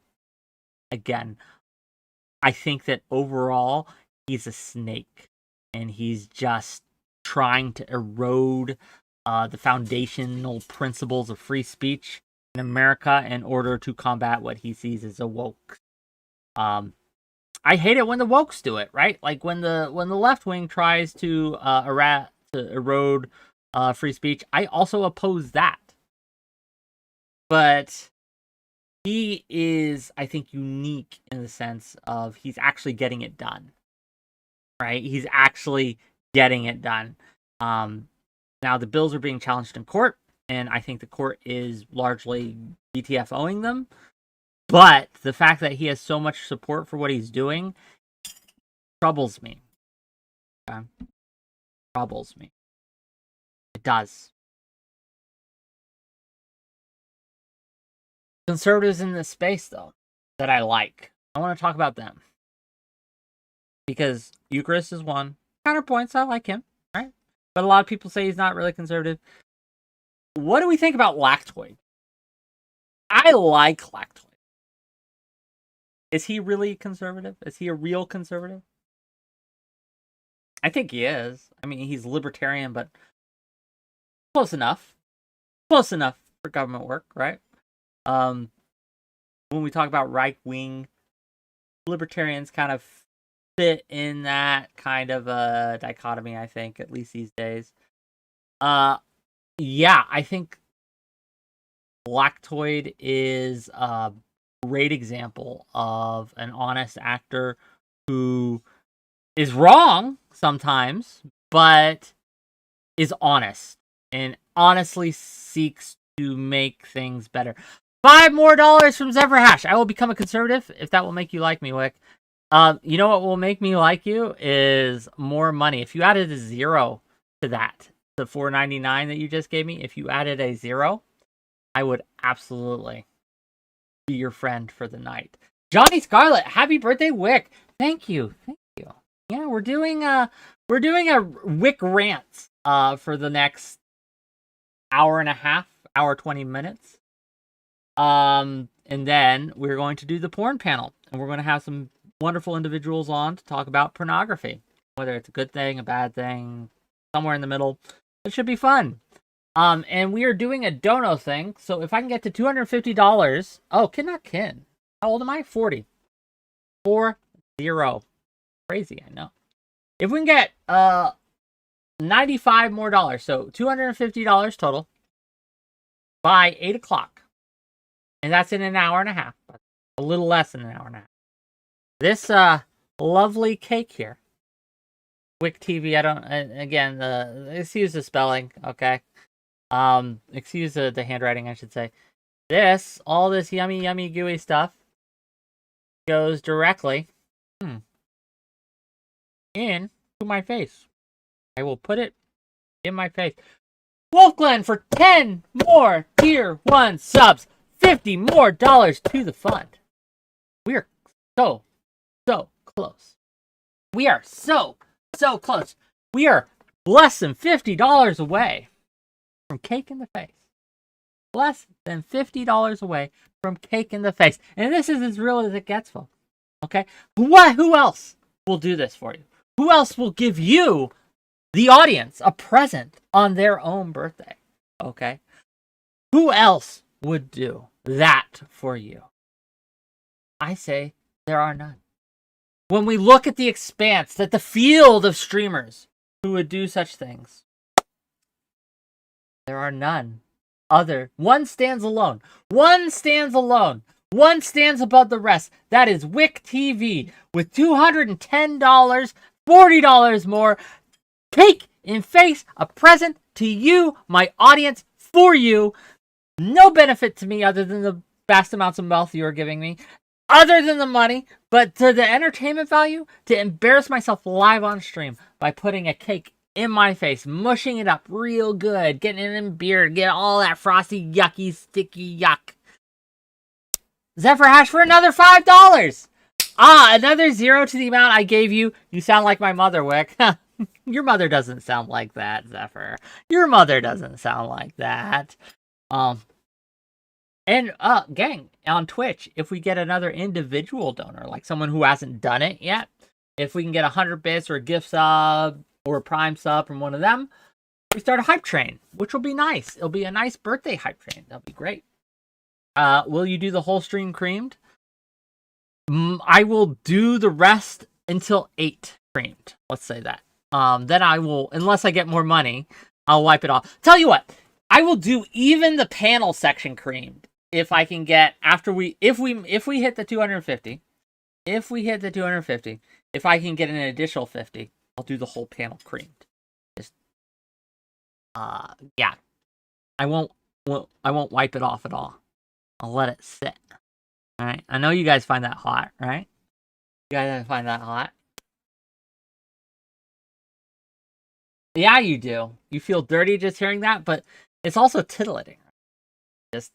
think that overall he's a snake, and he's just trying to erode the foundational principles of free speech in America in order to combat what he sees as a woke. I hate it when the wokes do it, right? Like when the left wing tries to erode free speech. I also oppose that. But he is, I think, unique in the sense of he's actually getting it done. Right? He's actually getting it done. Now, the bills are being challenged in court, and I think the court is largely BTFOing them. But the fact that he has so much support for what he's doing troubles me. Okay? Troubles me. It does. Conservatives in this space, though, that I like. I want to talk about them. Because Eucharist is one. Counterpoints, I like him, right? But a lot of people say he's not really conservative. What do we think about 𝕾𝖏? I like 𝕾𝖏. Is he really conservative? Is he a real conservative? I think he is. I mean, he's libertarian, but close enough. Close enough for government work, right? When we talk about right-wing, libertarians kind of fit in that kind of a dichotomy, I think, at least these days. Yeah, I think 𝕾𝖏 is a great example of an honest actor who is wrong sometimes, but is honest and honestly seeks to make things better. $5 more from 𝕍𝖏. I will become a conservative if that will make you like me, Wick. You know what will make me like you is more money. If you added a 0 to that, the $4.99 that you just gave me, if you added a 0, I would absolutely be your friend for the night. Johnny Scarlett, happy birthday, Wick. Thank you. Thank you. Yeah, we're doing a Wick rant for the next hour and a half, hour 20 minutes. And then we're going to do the porn panel, and we're going to have some wonderful individuals on to talk about pornography, whether it's a good thing, a bad thing, somewhere in the middle. It should be fun. And we are doing a dono thing, so if I can get to $250, not Kin. How old am I? 40. 40. Crazy, I know. If we can get $95 more, so $250 total by 8 o'clock, and that's in an hour and a half, a little less than an hour and a half. This lovely cake here, WhickTV. I don't. Again, excuse the spelling, okay. Excuse the handwriting, I should say. All this yummy, yummy, gooey stuff goes directly into my face. I will put it in my face. Wolfglen for 10 more tier 1 subs, $50 more to the fund. We are so close. We are so close. We are less than $50 away from cake in the face. Less than $50 away from cake in the face. And this is as real as it gets, folks. Okay? Who else will do this for you? Who else will give you, the audience, a present on their own birthday? Okay? Who else would do that for you? I say there are none. When we look at the expanse, at the field of streamers who would do such things, there are none other. One stands alone. One stands alone. One stands above the rest. That is WhickTV with $210, $40 more. Cake in face, a present to you, my audience, for you. No benefit to me other than the vast amounts of wealth you're giving me, other than the money, but to the entertainment value, to embarrass myself live on stream by putting a cake in my face, mushing it up real good, getting it in beard, get all that frosty, yucky, sticky yuck. 𝕍𝖎 for another $5. Another 0 to the amount I gave you. You sound like my mother, Wick. Your mother doesn't sound like that, 𝕍𝖎. Your mother doesn't sound like that. And gang, on Twitch, if we get another individual donor, like someone who hasn't done it yet, if we can get 100 bits or a gift sub or a prime sub from one of them, we start a hype train, which will be nice. It'll be a nice birthday hype train. That'll be great. Will you do the whole stream creamed? I will do the rest until 8 creamed. Let's say that. Then I will, unless I get more money, I'll wipe it off. Tell you what, I will do even the panel section creamed if I can get if we hit the 250. If we hit the 250, if I can get an additional 50, I'll do the whole panel creamed. Just yeah. I won't wipe it off at all. I'll let it sit. All right. I know you guys find that hot, right? You guys find that hot? Yeah, you do. You feel dirty just hearing that, but it's also titillating. Just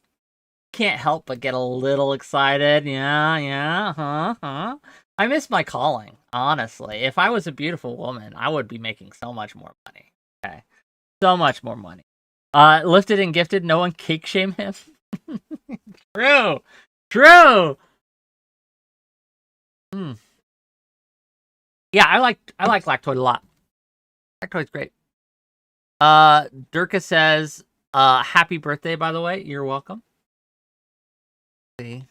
can't help but get a little excited. Yeah, huh. I miss my calling, honestly. If I was a beautiful woman, I would be making so much more money. Okay. So much more money. Lifted and gifted, no one cake shame him. True. Yeah, I like Lactoid a lot. Lactoid's great. Durka says, happy birthday, by the way. You're welcome. See.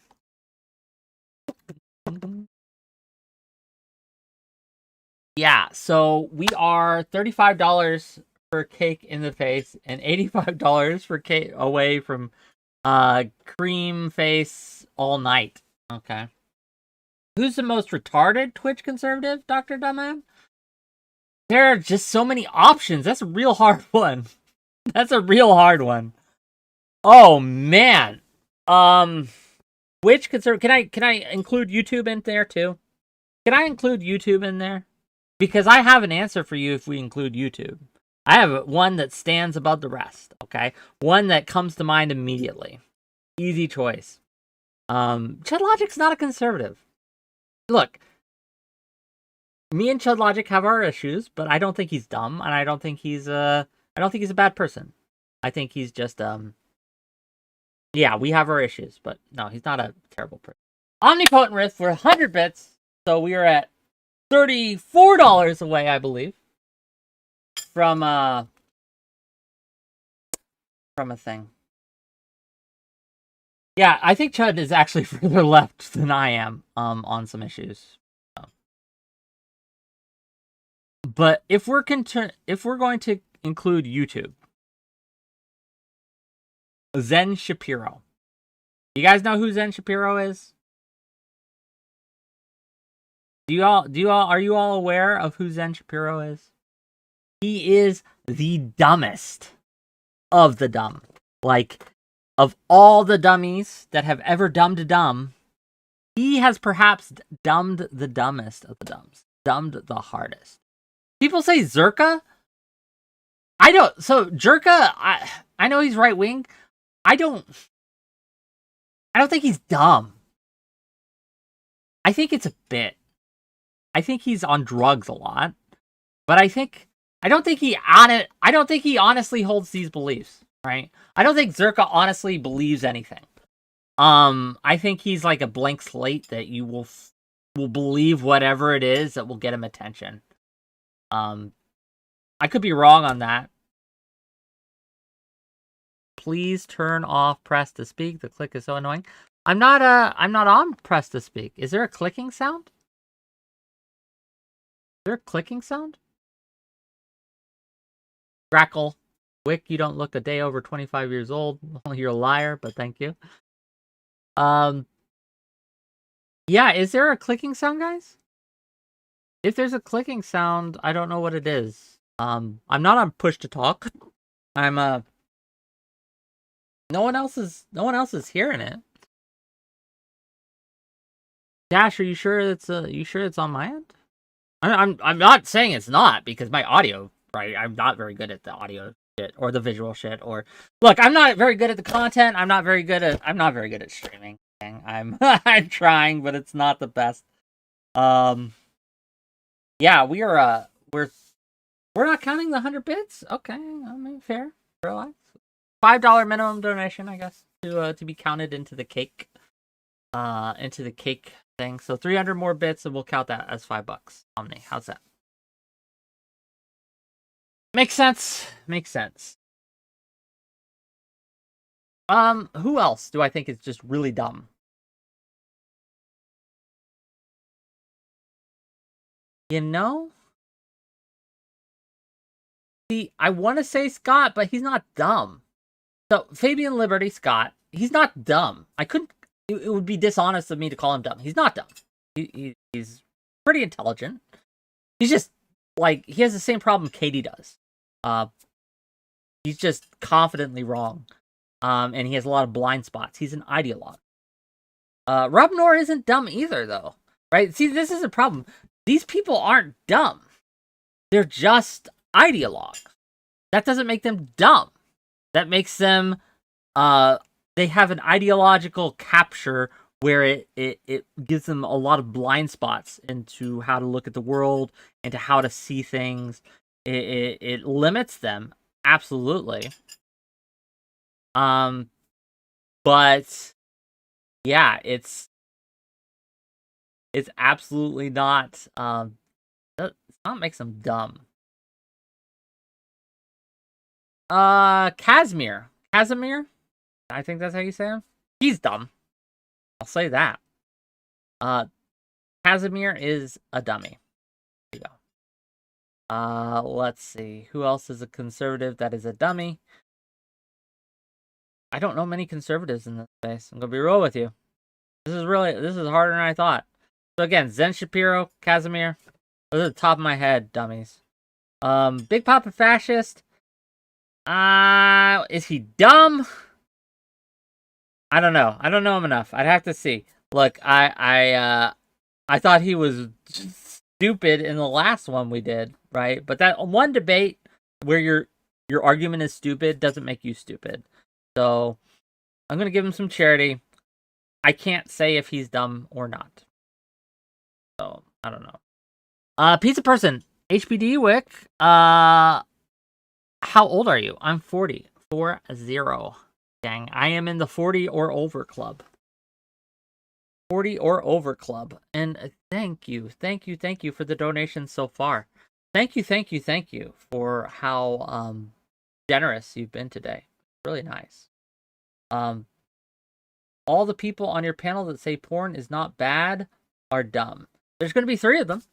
Yeah, so we are $35 for cake in the face and $85 for cake away from cream face all night. Okay. Who's the most retarded Twitch conservative, Dr. Dumbman? There are just so many options. That's a real hard one. That's a real hard one. Oh man. Which conservative? Can I include YouTube in there too? Can I include YouTube in there? Because I have an answer for you if we include YouTube. I have one that stands above the rest, okay? One that comes to mind immediately. Easy choice. ChudLogic's not a conservative. Look, me and ChudLogic have our issues, but I don't think he's dumb, and I don't think he's a bad person. I think he's just yeah, we have our issues, but no, he's not a terrible person. Omnipotent Rift for 100 bits, so we are at $34 away, I believe, from a thing. Yeah, I think Chud is actually further left than I am on some issues. But if we're going to include YouTube, Zen Shapiro. You guys know who Zen Shapiro is? Are you all aware of who Zen Shapiro is? He is the dumbest of the dumb. Like, of all the dummies that have ever dumbed a dumb, he has perhaps dumbed the dumbest of the dumbs. Dumbed the hardest. People say 𝕍𝖎. I don't. So 𝕍𝖎, I know he's right wing. I don't think he's dumb. I think it's a bit. I think he's on drugs a lot, but I don't think he honestly holds these beliefs, right? I don't think 𝕍𝖎 honestly believes anything. I think he's like a blank slate that you will believe whatever it is that will get him attention. I could be wrong on that. Please turn off press to speak. The click is so annoying. I'm not on press to speak. Is there a clicking sound? Is there a clicking sound? Grackle. Wick, you don't look a day over 25 years old. You're a liar, but thank you. Yeah, is there a clicking sound, guys? If there's a clicking sound, I don't know what it is. I'm not on push to talk. I'm no one else is hearing it. Dash, are you sure it's on my end? I'm not saying it's not, because my audio, right? I'm not very good at the audio shit or the visual shit, or look, I'm not very good at the content. I'm not very good at streaming. I'm I'm trying, but it's not the best. Yeah, we're not counting the 100 bits. Okay, I mean, fair, relax. $5 minimum donation, I guess, to be counted into the cake, thing. So 300 more bits, and we'll count that as $5. Omni, how's that? Makes sense. Makes sense. Who else do I think is just really dumb? You know? See, I want to say Scott, but he's not dumb. So, Fabian Liberty Scott, he's not dumb. It would be dishonest of me to call him dumb. He's not dumb. He's pretty intelligent. He's just, like, he has the same problem Katie does. He's just confidently wrong. And he has a lot of blind spots. He's an ideologue. Rob Noor isn't dumb either, though. Right? See, this is a problem. These people aren't dumb. They're just ideologues. That doesn't make them dumb. That makes them, they have an ideological capture where it gives them a lot of blind spots into how to look at the world, into how to see things. It limits them, absolutely. But yeah, it's absolutely not, it's not makes them dumb. Casimir, I think that's how you say him. He's dumb. I'll say that. Casimir is a dummy. There you go. Let's see. Who else is a conservative that is a dummy? I don't know many conservatives in this space. I'm gonna be real with you. This is harder than I thought. So again, Zen Shapiro, Casimir. Those are the top of my head, dummies. Big Papa Fascist. Is he dumb? I don't know. I don't know him enough. I'd have to see. Look, I thought he was stupid in the last one we did, right? But that one debate where your argument is stupid doesn't make you stupid. So I'm gonna give him some charity. I can't say if he's dumb or not. So I don't know. Pizza person, HBD Wick. How old are you? I'm 40. 40. Dang, I am in the 40 or over club. 40 or over club. And thank you for the donation so far. Thank you for how generous you've been today. Really nice. All the people on your panel that say porn is not bad are dumb. There's going to be 3 of them.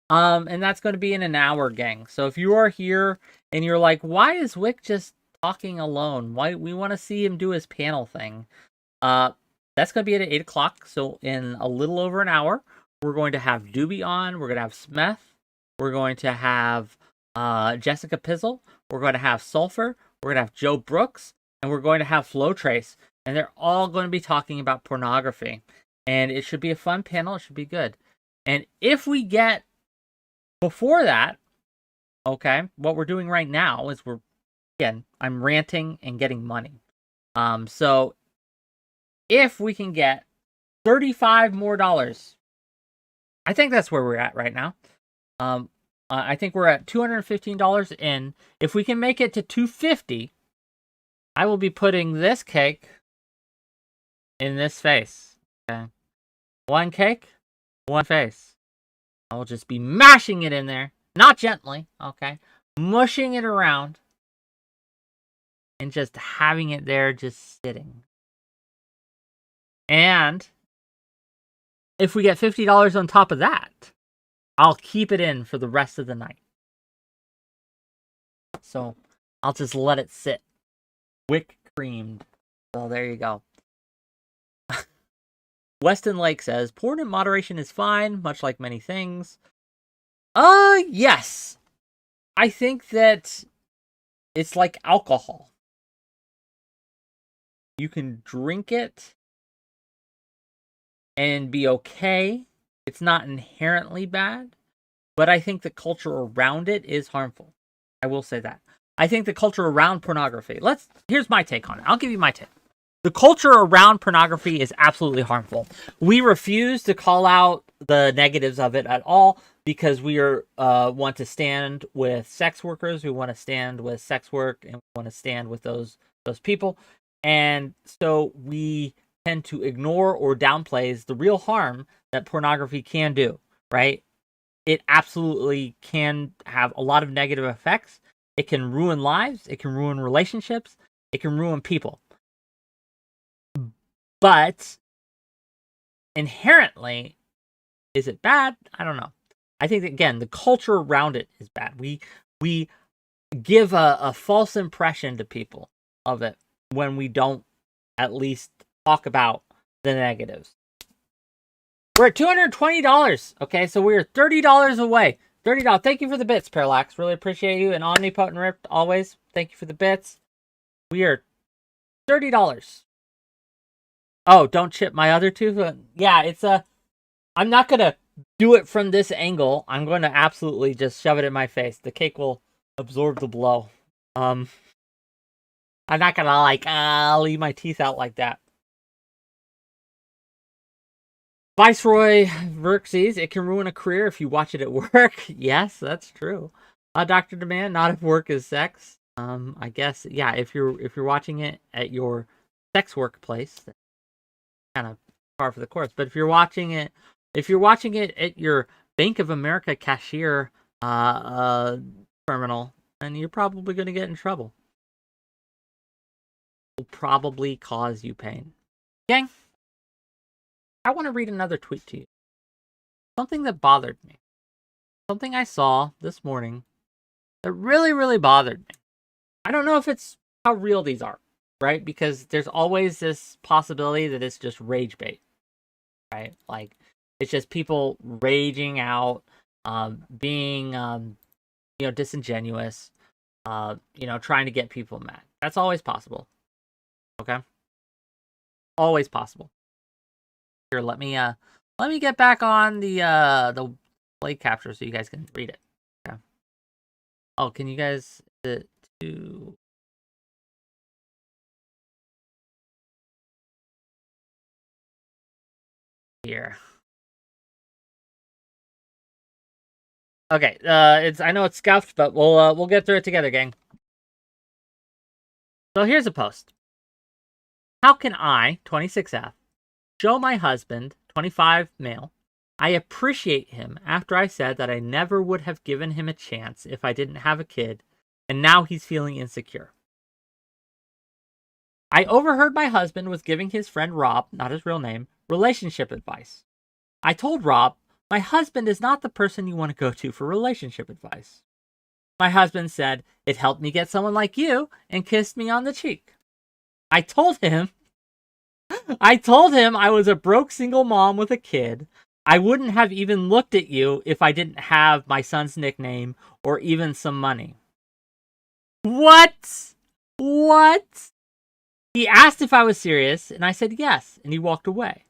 And that's going to be in an hour, gang. So if you are here and you're like, why is Wick just talking alone? Why we want to see him do his panel thing? That's going to be at 8 o'clock. So in a little over an hour, we're going to have Doobie on. We're going to have Smith. We're going to have Jessica Pizzle. We're going to have Sulfur. We're going to have Joe Brooks. And we're going to have Flow Trace. And they're all going to be talking about pornography. And it should be a fun panel. It should be good. And if we get before that, okay, what we're doing right now is I'm ranting and getting money. So if we can get $35 more, I think that's where we're at right now. I think we're at $215 in. If we can make it to $250, I will be putting this cake in this face. Okay, one cake, one face. I will just be mashing it in there, not gently, okay, mushing it around, and just having it there, just sitting. And if we get $50 on top of that, I'll keep it in for the rest of the night. So I'll just let it sit. Wick creamed. So there you go. Weston Lake says, porn in moderation is fine, much like many things. Yes. I think that it's like alcohol. You can drink it and be okay. It's not inherently bad, but I think the culture around it is harmful. I will say that. I think the culture around pornography. Here's my take on it. I'll give you my take. The culture around pornography is absolutely harmful. We refuse to call out the negatives of it at all because we want to stand with sex workers. We want to stand with sex work, and we want to stand with those people. And so we tend to ignore or downplays the real harm that pornography can do, right? It absolutely can have a lot of negative effects. It can ruin lives. It can ruin relationships. It can ruin people. But inherently, is it bad? I don't know. I think that, again, the culture around it is bad. We give a false impression to people of it when we don't at least talk about the negatives. We're at $220. Okay, so we're $30 away. $30. Thank you for the bits, Parallax. Really appreciate you. And Omnipotent Ripped, always. Thank you for the bits. We are $30. Oh, don't chip my other two? Yeah, it's I'm not going to do it from this angle. I'm going to absolutely just shove it in my face. The cake will absorb the blow. I'm not going to, leave my teeth out like that. 𝕵𝖎𝖎𝖙𝖘𝖍𝖔𝖜, it can ruin a career if you watch it at work. Yes, that's true. Dr. Demand, not if work is sex. I guess, yeah, if you're watching it at your sex workplace, that's kind of par for the course. But if you're watching it at your Bank of America cashier terminal, then you're probably going to get in trouble. It will probably cause you pain. Gang, I want to read another tweet to you. Something that bothered me. Something I saw this morning that really, really bothered me. I don't know if it's how real these are, right? Because there's always this possibility that it's just rage bait, right? Like, it's just people raging out, being, disingenuous, trying to get people mad. That's always possible. Okay? Always possible. Here, let me get back on the play capture so you guys can read it. Okay. Oh, can you guys to here? Okay, I know it's scuffed, but we'll get through it together, gang. So here's a post. How can I, 26F, show my husband, 25 male, I appreciate him after I said that I never would have given him a chance if I didn't have a kid, and now he's feeling insecure. I overheard my husband was giving his friend Rob, not his real name, relationship advice. I told Rob, my husband is not the person you want to go to for relationship advice. My husband said, it helped me get someone like you, and kissed me on the cheek. I told him I was a broke single mom with a kid. I wouldn't have even looked at you if I didn't have my son's nickname or even some money. What? He asked if I was serious, and I said yes, and he walked away.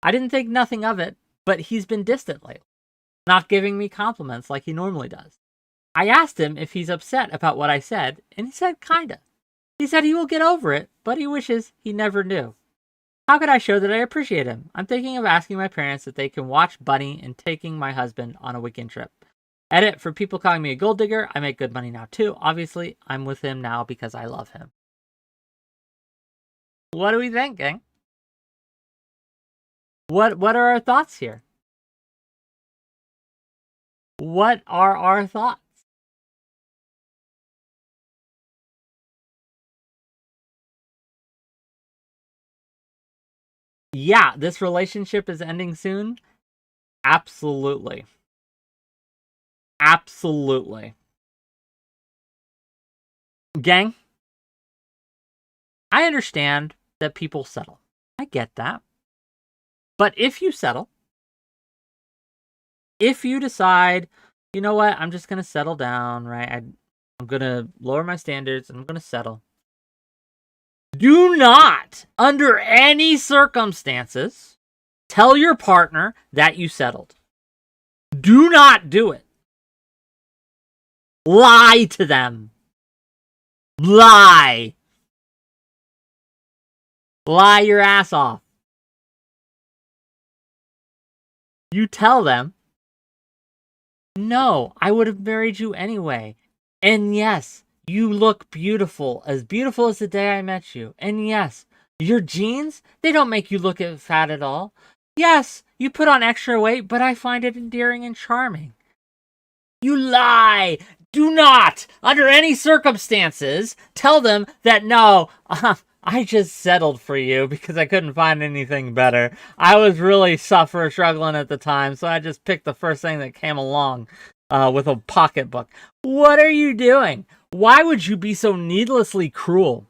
I didn't think nothing of it, but he's been distant lately, not giving me compliments like he normally does. I asked him if he's upset about what I said, and he said kinda. He said he will get over it, but he wishes he never knew. How could I show that I appreciate him? I'm thinking of asking my parents if they can watch Bunny and taking my husband on a weekend trip. Edit, for people calling me a gold digger, I make good money now too. Obviously, I'm with him now because I love him. What do we think, gang? What are our thoughts here? What are our thoughts? Yeah, this relationship is ending soon. Absolutely. Absolutely. Gang, I understand that people settle. I get that. But if you settle, if you decide, you know what, I'm just going to settle down, right? I'm going to lower my standards and I'm going to settle. Do not, under any circumstances, tell your partner that you settled. Do not do it. Lie to them. Lie. Lie your ass off. You tell them, no, I would have married you anyway. And yes, you look beautiful as the day I met you. And yes, your jeans, they don't make you look fat at all. Yes, you put on extra weight, but I find it endearing and charming. You lie. Do not, under any circumstances, tell them that no, I just settled for you because I couldn't find anything better. I was really struggling at the time, so I just picked the first thing that came along with a pocketbook. What are you doing? Why would you be so needlessly cruel?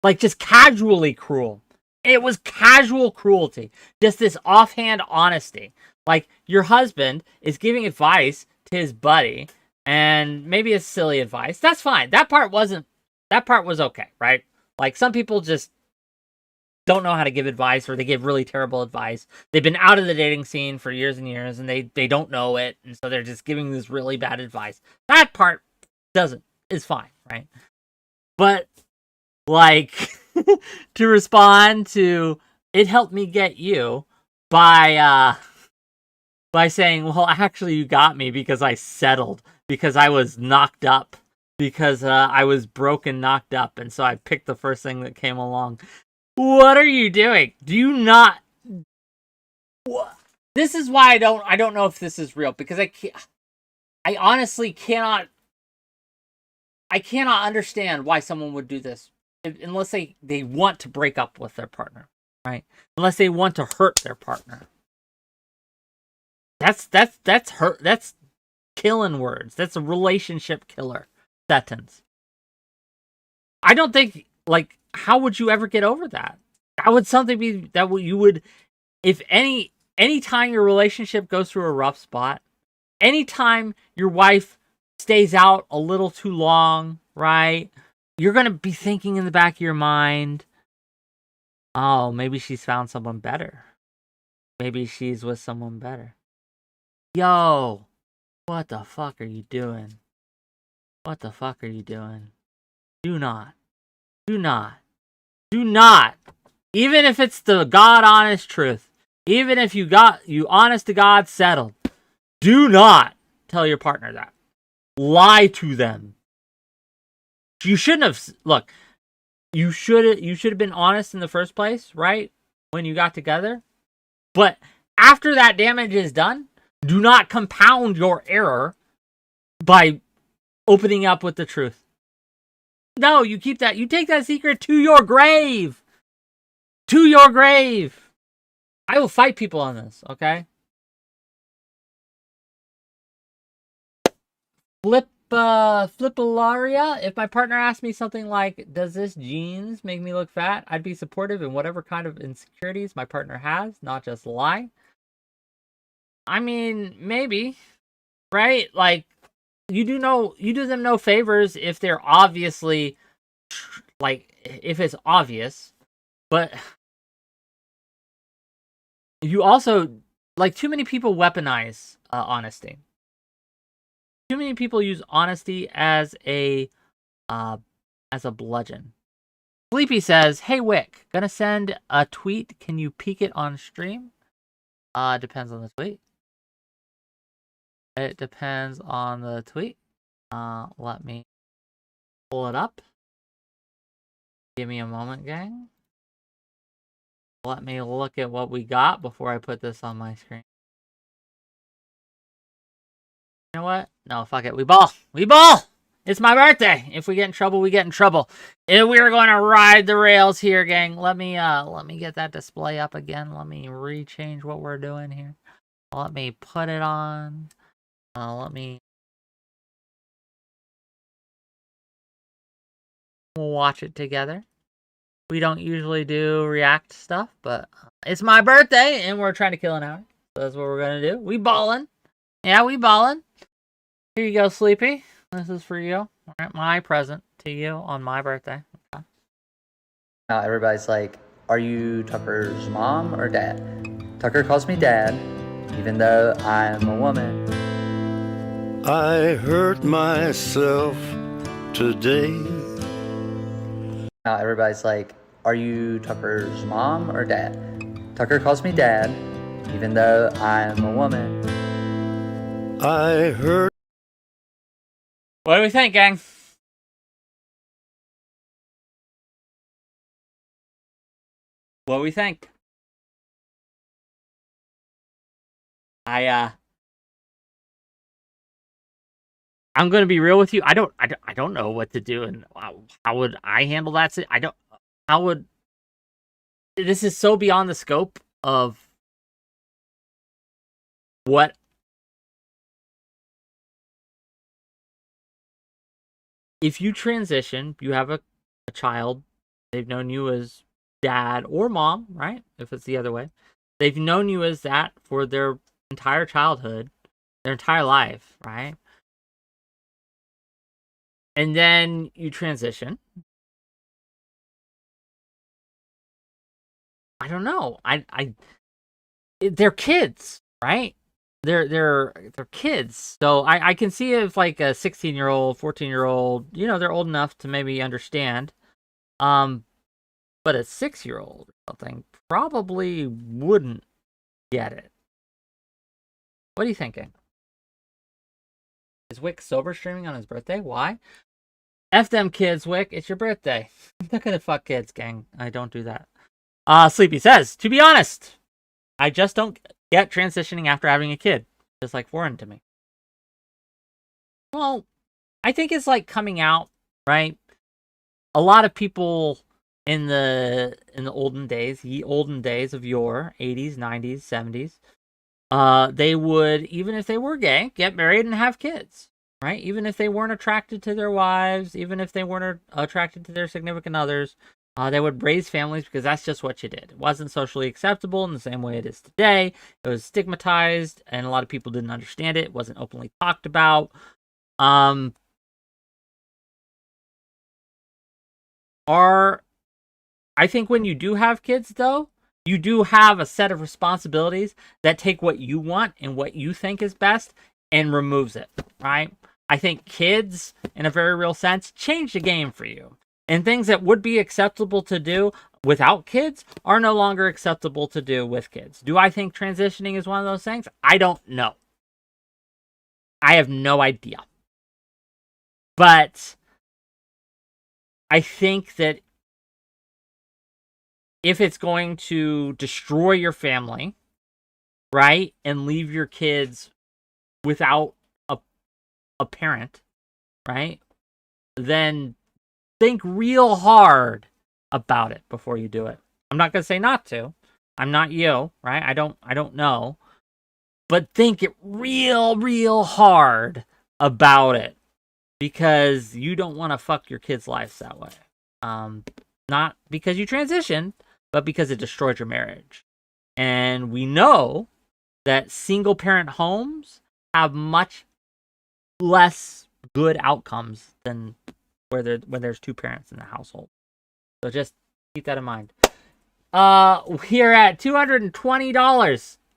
Like, just casually cruel. It was casual cruelty. Just this offhand honesty. Like, your husband is giving advice to his buddy, and maybe it's silly advice. That's fine. That part was okay, right? Like, some people just don't know how to give advice, or they give really terrible advice. They've been out of the dating scene for years and years, and they don't know it, and so they're just giving this really bad advice. That part is fine, right? But, like, to respond to, it helped me get you by saying, well, actually you got me because I settled, because I was knocked up, because I was broken, knocked up, and so I picked the first thing that came along. What are you doing? Do you not? What? This is why I don't know if this is real, because I honestly cannot understand why someone would do this unless they want to break up with their partner, right? Unless they want to hurt their partner. That's hurt. That's killing words. That's a relationship killer sentence. I don't think, like, how would you ever get over that? That would something be that you would, if any time your relationship goes through a rough spot, anytime your wife stays out a little too long, right? You're going to be thinking in the back of your mind, oh, maybe she's found someone better. Maybe she's with someone better. Yo, what the fuck are you doing? What the fuck are you doing? Do not. Even if it's the God honest truth, even if you honest to God settled, do not tell your partner that. Lie to them. You shouldn't have. Look, you should have been honest in the first place, right? When you got together. But after that damage is done, do not compound your error by opening up with the truth. No, you keep that. You take that secret to your grave. To your grave. I will fight people on this, okay? 𝕾𝖍𝖎𝖙𝖘𝖍𝖔𝖜. If my partner asked me something like, does this jeans make me look fat? I'd be supportive in whatever kind of insecurities my partner has, not just lie. I mean, maybe, right? Like, you do them no favors if they're obviously, like, if it's obvious, but you also, like, too many people weaponize honesty. Too many people use honesty as a bludgeon. Sleepy says, hey, Wick, gonna send a tweet. Can you peek it on stream? Depends on the tweet. It depends on the tweet. Let me pull it up. Give me a moment, gang. Let me look at what we got before I put this on my screen. You know what? No, fuck it. We ball. It's my birthday. If we get in trouble, we get in trouble. And we're going to ride the rails here, gang. Let me get that display up again. Let me rechange what we're doing here. Let me put it on. We'll watch it together. We don't usually do react stuff, but it's my birthday and we're trying to kill an hour. So that's what we're going to do. We ballin'. Yeah, we ballin'. Here you go, Sleepy. This is for you. All right, my present to you on my birthday. Okay. Now everybody's like, are you Tucker's mom or dad? Tucker calls me dad, even though I'm a woman. I hurt myself today. Now everybody's like, are you Tucker's mom or dad? Tucker calls me dad, even though I'm a woman. I hurt. What do we think, gang? What do we think? I'm gonna be real with you. I don't know what to do, and how would I handle that? This is so beyond the scope of what if you transition, you have a child, they've known you as dad or mom, right? If it's the other way. They've known you as that for their entire childhood, their entire life, right? And then you transition. I don't know. They're kids, right? They're kids. So I can see if like a 16-year-old, 14-year-old, they're old enough to maybe understand. But a 6-year-old or something probably wouldn't get it. What are you thinking? Is Wick sober streaming on his birthday? Why? F them kids, Wick. It's your birthday. I'm not gonna fuck kids, gang. I don't do that. Sleepy says, to be honest, I just don't get transitioning after having a kid. It's like foreign to me. Well, I think it's like coming out, right? A lot of people in the olden days of yore, 80s, 90s, 70s, they would, even if they were gay, get married and have kids, right? Even if they weren't attracted to their wives, even if they weren't attracted to their significant others, they would raise families because that's just what you did. It wasn't socially acceptable in the same way it is today. It was stigmatized, and a lot of people didn't understand it. It wasn't openly talked about. I think when you do have kids, though, you do have a set of responsibilities that take what you want and what you think is best and removes it, right? I think kids, in a very real sense, change the game for you. And things that would be acceptable to do without kids are no longer acceptable to do with kids. Do I think transitioning is one of those things? I don't know. I have no idea. But I think that if it's going to destroy your family, right, and leave your kids without a parent, right, then think real hard about it before you do it. I'm not going to say not to. I'm not you, right? I don't know. But think it real hard about it, because you don't want to fuck your kids' lives that way. Not because you transitioned, but because it destroyed your marriage. And we know that single parent homes have much less good outcomes than when there's two parents in the household. So just keep that in mind. We're at $220.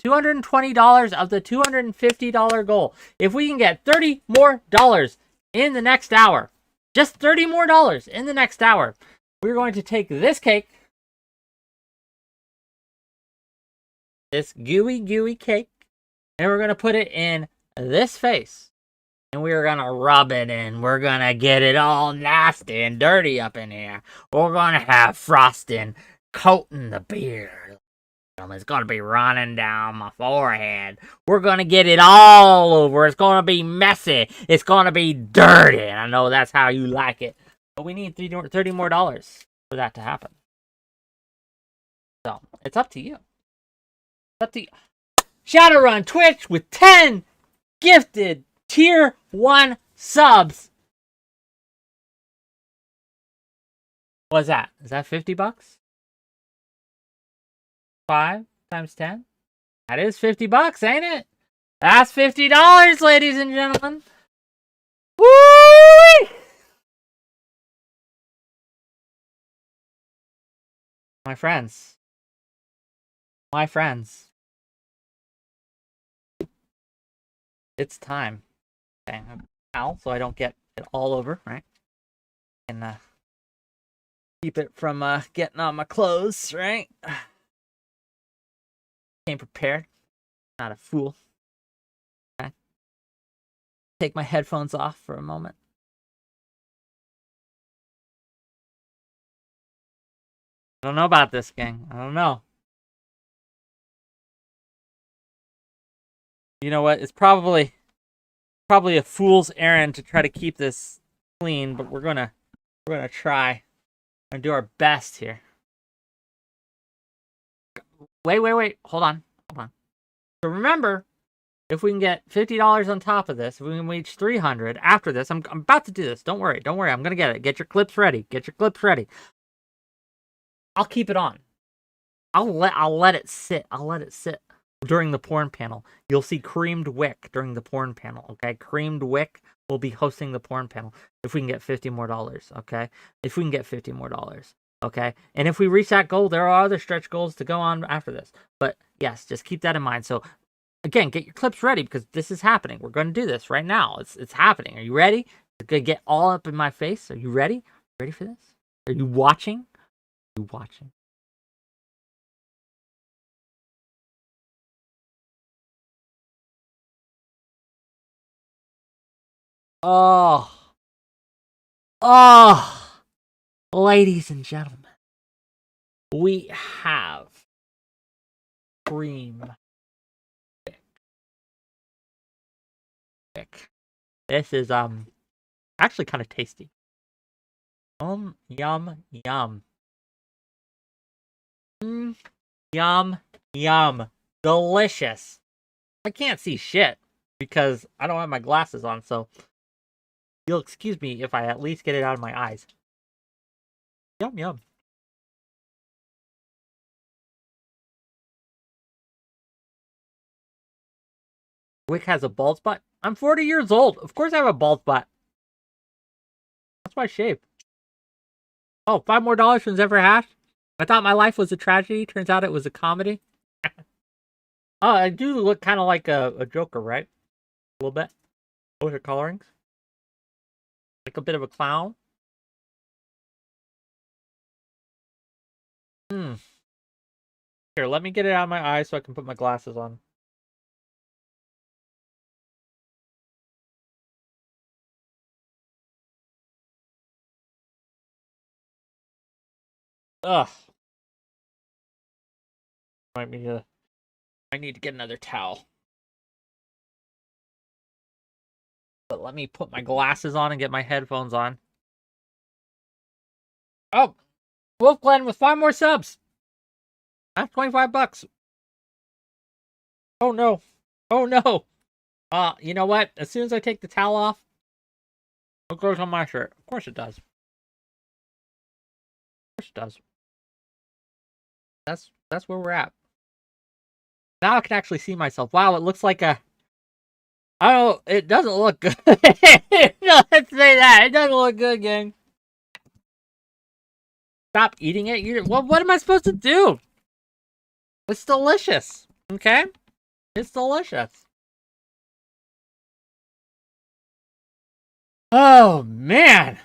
$220 of the $250 goal. If we can get $30 more in the next hour, just $30 more in the next hour, we're going to take this cake, this gooey cake, and we're going to put it in this face. And we're going to rub it in. We're going to get it all nasty and dirty up in here. We're going to have frosting coating the beer. It's gonna be running down my forehead. We're gonna get it all over. It's gonna be messy. It's gonna be dirty. And I know that's how you like it. But we need $30 more for that to happen. So, it's up to you. It's up to you. Shadowrun Twitch with 10 gifted tier 1 subs. What's that? Is that $50? 5 times 10? That is $50, ain't it? That's $50, ladies and gentlemen. Woo! My friends. My friends. It's time. Okay, towel so I don't get it all over, right? And keep it from getting on my clothes, right? Came prepared. Not a fool. Okay. Take my headphones off for a moment. I don't know about this, gang. I don't know. You know what? It's probably a fool's errand to try to keep this clean, but we're gonna try and do our best here. Wait. Hold on. So remember, if we can get $50 on top of this, if we can reach 300 after this, I'm about to do this. Don't worry. I'm gonna get it. Get your clips ready. I'll keep it on. I'll let it sit. During the porn panel. You'll see 𝕾𝖍𝖎𝖙 during the porn panel, okay? 𝕾𝖍𝖎𝖙 will be hosting the porn panel if we can get $50 more, okay? If we can get $50 more, okay? And if we reach that goal, there are other stretch goals to go on after this. But yes, just keep that in mind. So again, get your clips ready because this is happening. We're going to do this right now. It's happening. Are you ready? It's going to get all up in my face. Are you ready? Ready for this? Are you watching? Are you watching? Oh, ladies and gentlemen, we have 𝕾𝖍𝖎𝖙. This is actually kind of tasty. Yum. Yum. Delicious. I can't see shit because I don't have my glasses on, so you'll excuse me if I at least get it out of my eyes. Yum. Wick has a bald spot. I'm 40 years old. Of course I have a bald spot. That's why I shave. Oh, $5 more from 𝕍𝖎. I thought my life was a tragedy. Turns out it was a comedy. Oh, I do look kind of like a Joker, right? A little bit. With her colorings. Like a bit of a clown. Here, let me get it out of my eyes so I can put my glasses on. Ugh. I need to get another towel. But let me put my glasses on and get my headphones on. Oh, Wolf Glenn with 5 more subs. That's $25. Oh no. You know what? As soon as I take the towel off, it goes on my shirt. Of course it does. That's where we're at. Now I can actually see myself. Wow, it looks like a... Oh, it doesn't look good. No, let's say that. It doesn't look good, gang. Stop eating it. What am I supposed to do? It's delicious. Okay? It's delicious. Oh, man.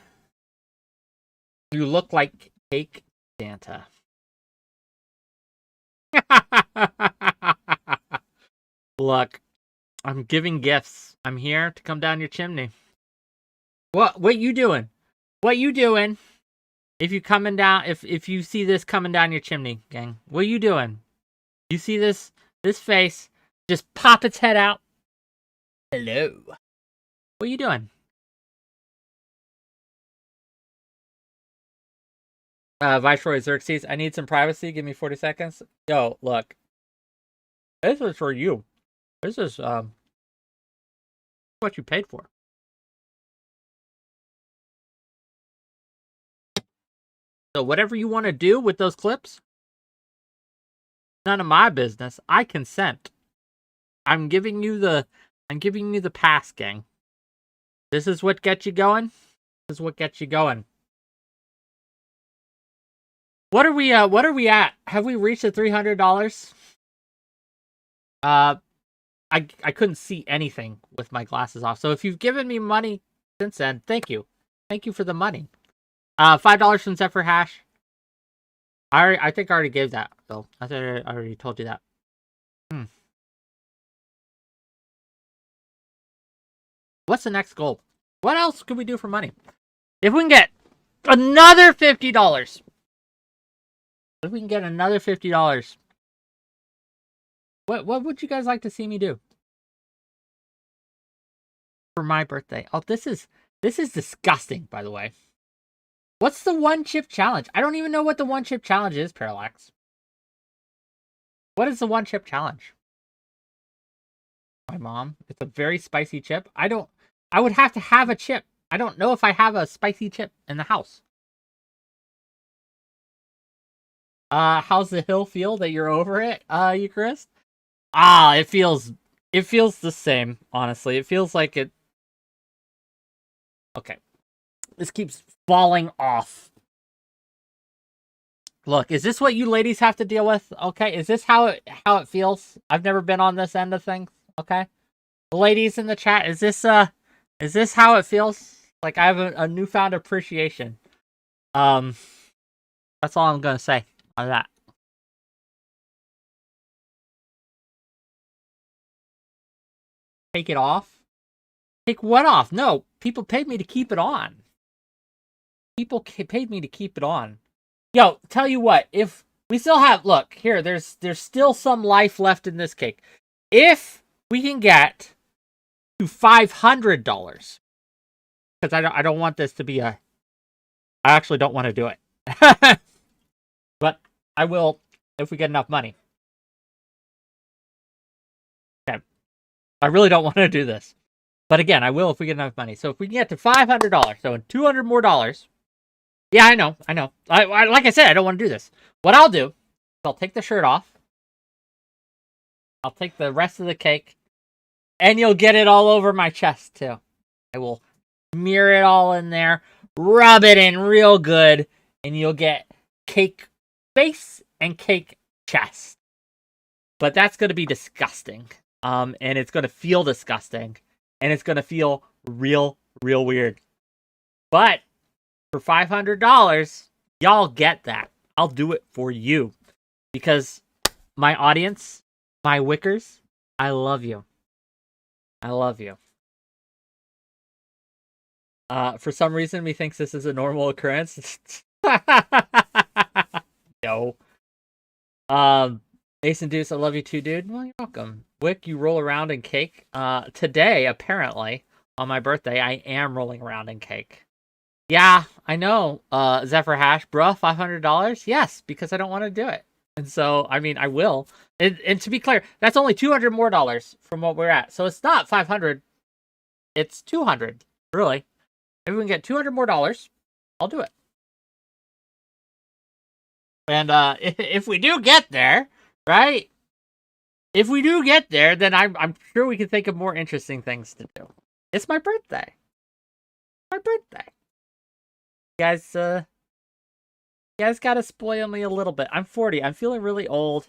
You look like Cake Santa. Look, I'm giving gifts. I'm here to come down your chimney. What you doing? If you coming down, if you see this coming down your chimney, gang, what are you doing? You see this face just pop its head out. Hello. What are you doing? Viceroy Xerxes, I need some privacy. Give me 40 seconds. Yo, look. This is for you. This is what you paid for. So whatever you want to do with those clips, none of my business. I consent. I'm giving you the pass, gang. This is what gets you going. This is what gets you going. What are we at? Have we reached the $300? I couldn't see anything with my glasses off. So if you've given me money since then, thank you. Thank you for the money. $5 from 𝕍𝖎. I think I already gave that, though. I thought I already told you that. What's the next goal? What else could we do for money? If we can get another $50. If we can get another $50. What would you guys like to see me do for my birthday? Oh, this is disgusting, by the way. What's the one chip challenge? I don't even know what the one chip challenge is, Parallax. What is the one chip challenge? My mom. It's a very spicy chip. I would have to have a chip. I don't know if I have a spicy chip in the house. How's the hill feel that you're over it, Eucharist? It feels the same, honestly. It feels like it. Okay. This keeps falling off. Look, is this what you ladies have to deal with? Okay, is this how it feels? I've never been on this end of things. Okay, the ladies in the chat, is this how it feels? Like I have a newfound appreciation. That's all I'm gonna say on that. Take it off? Take what off? No, people paid me to keep it on. People paid me to keep it on. Yo, tell you what, if we still have, look, here, there's still some life left in this cake. If we can get to $500, because I don't want this to be I actually don't want to do it. But I will if we get enough money. Okay. I really don't want to do this. But again, I will if we get enough money. So if we can get to $500, so $200 more. Yeah, I know. Like I said, I don't want to do this. What I'll do is I'll take the shirt off. I'll take the rest of the cake. And you'll get it all over my chest, too. I will smear it all in there. Rub it in real good. And you'll get cake face and cake chest. But that's going to be disgusting. And it's going to feel disgusting. And it's going to feel real weird. But for $500, y'all get that. I'll do it for you. Because my audience, my wickers, I love you. I love you. For some reason, he thinks this is a normal occurrence. No. Ace and Deuce, I love you too, dude. Well, you're welcome. Wick, you roll around in cake. Today, apparently, on my birthday, I am rolling around in cake. Yeah, I know. 𝕍𝖎, bruh, $500? Yes, because I don't want to do it. And so, I mean, I will. And to be clear, that's only $200 more from what we're at. So it's not 500. It's 200, really. If we can get $200 more, I'll do it. And if we do get there, right? If we do get there, then I'm sure we can think of more interesting things to do. It's my birthday. My birthday. You guys gotta spoil me a little bit. I'm 40. I'm feeling really old.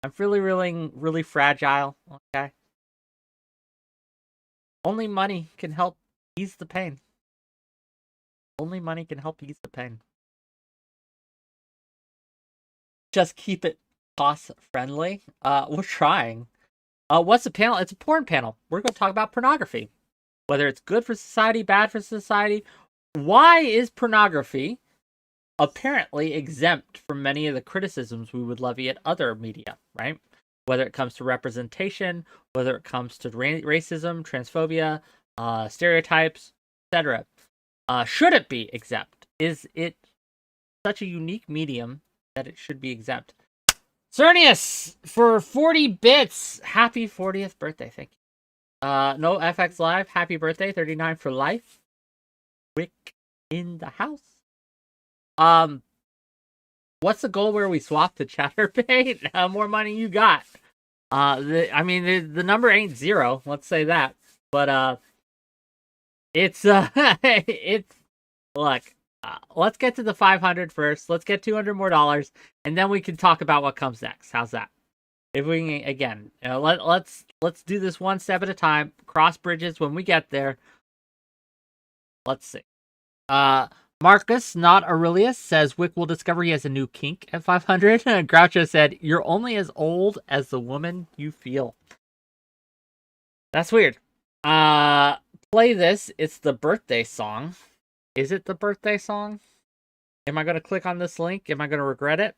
I'm feeling really fragile. Okay. Only money can help ease the pain. Only money can help ease the pain. Just keep it cost friendly. We're trying. What's the panel? It's a porn panel. We're going to talk about pornography. Whether it's good for society, bad for society. Why is pornography apparently exempt from many of the criticisms we would levy at other media, right? whether it comes to representation, whether it comes to racism, transphobia, stereotypes, etc. Should it be exempt? Is it such a unique medium that it should be exempt? Cernius for 40 bits. Happy 40th birthday. Thank you. No FX Live. Happy birthday. 39 for life. Wick in the house. What's the goal where we swap the ChatterBait? More money you got. The number ain't 0. Let's say that. But it's look. Let's get to the 500 first. Let's get $200 more, and then we can talk about what comes next. How's that? If we can, again, let's do this one step at a time. Cross bridges when we get there. Let's see. Marcus, not Aurelius, says Wick will discover he has a new kink at 500. Groucho said, "You're only as old as the woman you feel." That's weird. Play this. It's the birthday song. Is it the birthday song? Am I going to click on this link? Am I going to regret it?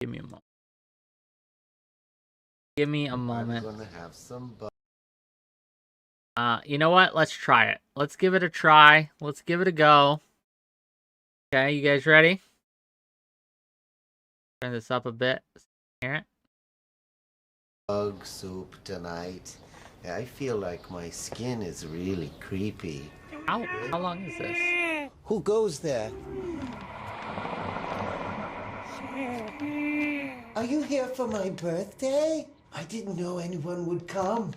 Give me a moment. Give me a moment. I'm gonna have some. You know what? Let's try it. Let's give it a try. Let's give it a go. Okay, you guys ready? Turn this up a bit. Hear it? Bug soup tonight. I feel like my skin is really creepy. How long is this? Who goes there? Are you here for my birthday? I didn't know anyone would come.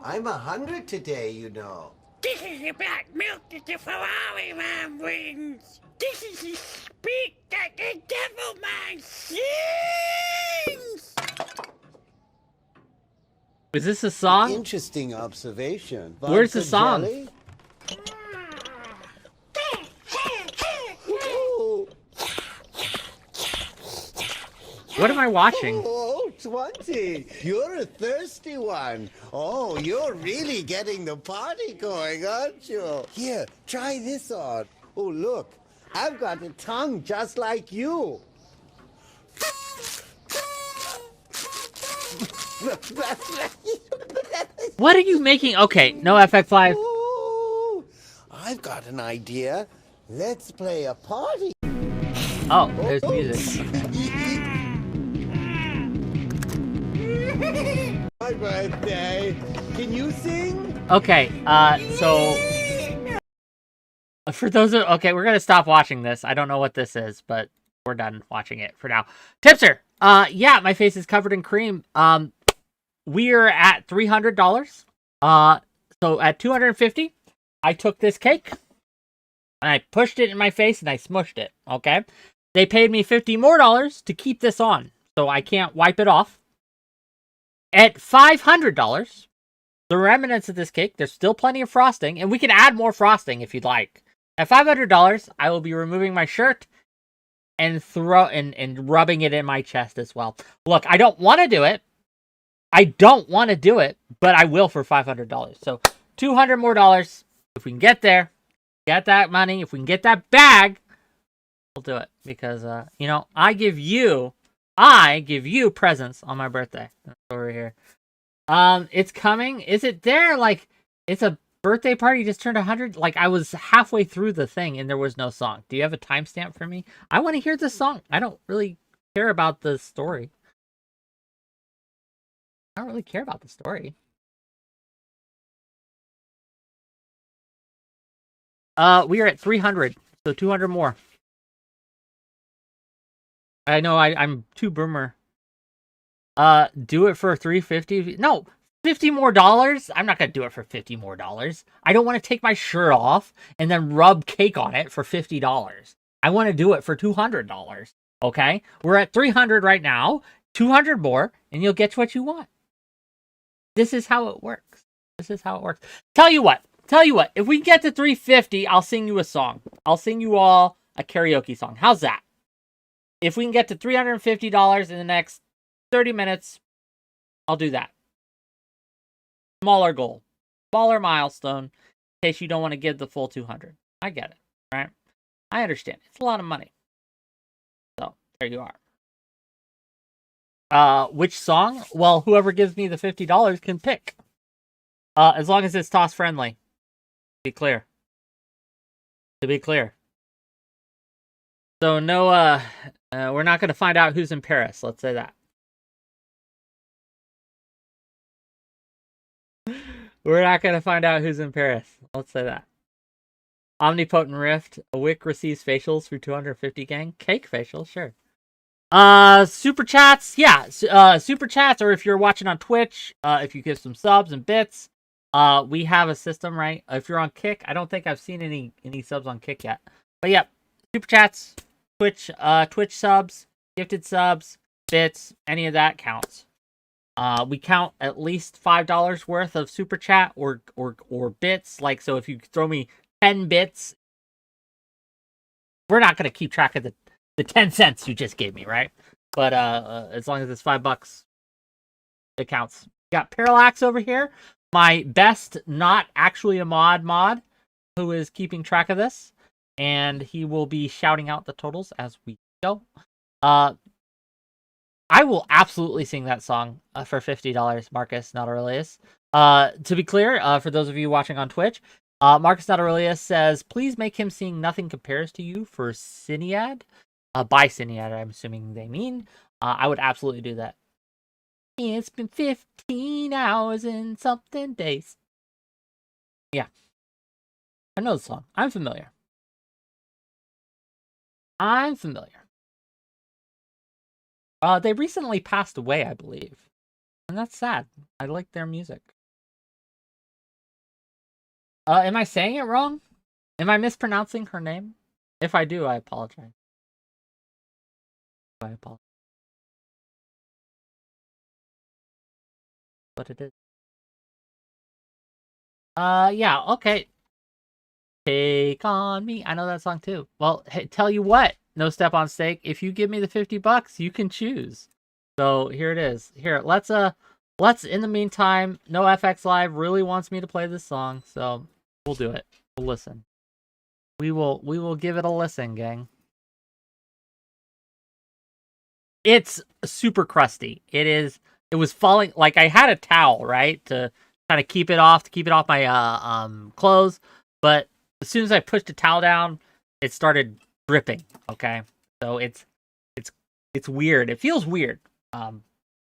I'm 100 today, you know. This is the black milk that the Ferrari man brings. This is the speak that the devil man sings. Is this a song? Interesting observation. Where's the Vodka song? jelly? Ooh. What am I watching? Oh, 20. You're a thirsty one. Oh, you're really getting the party going, aren't you? Here, try this on. Oh, look. I've got a tongue just like you. What are you making? Okay, no FX Live. Ooh, I've got an idea. Let's play a party. Oh, there's music. My birthday. Can you sing? Okay, so for those okay, we're gonna stop watching this. I don't know what this is, but we're done watching it for now. Tipster, yeah, my face is covered in cream. We're at $300. So at $250, I took this cake and I pushed it in my face and I smushed it. Okay, they paid me $50 more to keep this on, so I can't wipe it off. At $500, the remnants of this cake, there's still plenty of frosting, and we can add more frosting if you'd like. At $500, I will be removing my shirt and rubbing it in my chest as well. Look, I don't want to do it. But I will for $500. So $200 more. If we can get there, get that money, if we can get that bag, we'll do it. Because, I give you presents on my birthday. That's over here. It's coming. Is it there? Like, it's a birthday party just turned 100. Like, I was halfway through the thing and there was no song. Do you have a timestamp for me? I want to hear the song. I don't really care about the story. I don't really care about the story. We are at 300, so 200 more. I know I'm too boomer. Do it for $350. No, $50 more. I'm not gonna do it for $50 more. I don't want to take my shirt off and then rub cake on it for $50. I want to do it for $200. Okay, we're at 300 right now. 200 more, and you'll get what you want. This is how it works. Tell you what. If we get to 350, I'll sing you a song. I'll sing you all a karaoke song. How's that? If we can get to $350 in the next 30 minutes, I'll do that. Smaller goal. Smaller milestone. In case you don't want to give the full 200. I get it. Right? I understand. It's a lot of money. So, there you are. Which song? Well, whoever gives me the $50 can pick. As long as it's toss friendly. To be clear. To be clear. So, no, we're not going to find out who's in Paris. Let's say that. We're not going to find out who's in Paris. Let's say that. Omnipotent Rift. WhickTV receives facials for 250 gang. Cake facial, sure. Super chats. Yeah, super chats. Or if you're watching on Twitch, if you give some subs and bits, we have a system, right? If you're on Kick, I don't think I've seen any subs on Kick yet. But yeah, super chats, Twitch subs, gifted subs, bits, any of that counts. We count at least $5 worth of super chat or bits. Like, so if you throw me 10 bits, we're not gonna keep track of the 10 cents you just gave me, right? But as long as it's $5, it counts. Got Parallax over here, my best not actually a mod, who is keeping track of this, and he will be shouting out the totals as we go. I will absolutely sing that song for $50, Marcus Not Aurelius. To be clear, for those of you watching on Twitch, Marcus Not Aurelius says, please make him sing Nothing Compares to You for 𝕾𝖎𝖎. By 𝕾𝖎𝖎, I'm assuming they mean. I would absolutely do that. It's been 15 hours and something days. Yeah. I know the song. I'm familiar. They recently passed away, I believe. And that's sad. I like their music. Am I saying it wrong? Am I mispronouncing her name? If I do, I apologize. But it is. Yeah, okay. Take on me. I know that song too. Well, hey, tell you what, No Step on Steak, if you give me the $50, you can choose. So here it is. Here, let's in the meantime, NoFX Live really wants me to play this song, so we'll do it. We'll listen. We will give it a listen, gang. It's super crusty. It was falling, like I had a towel, right, to kind of keep it off my clothes, but as soon as I pushed the towel down, it started dripping. Okay, so it's weird. It feels weird. I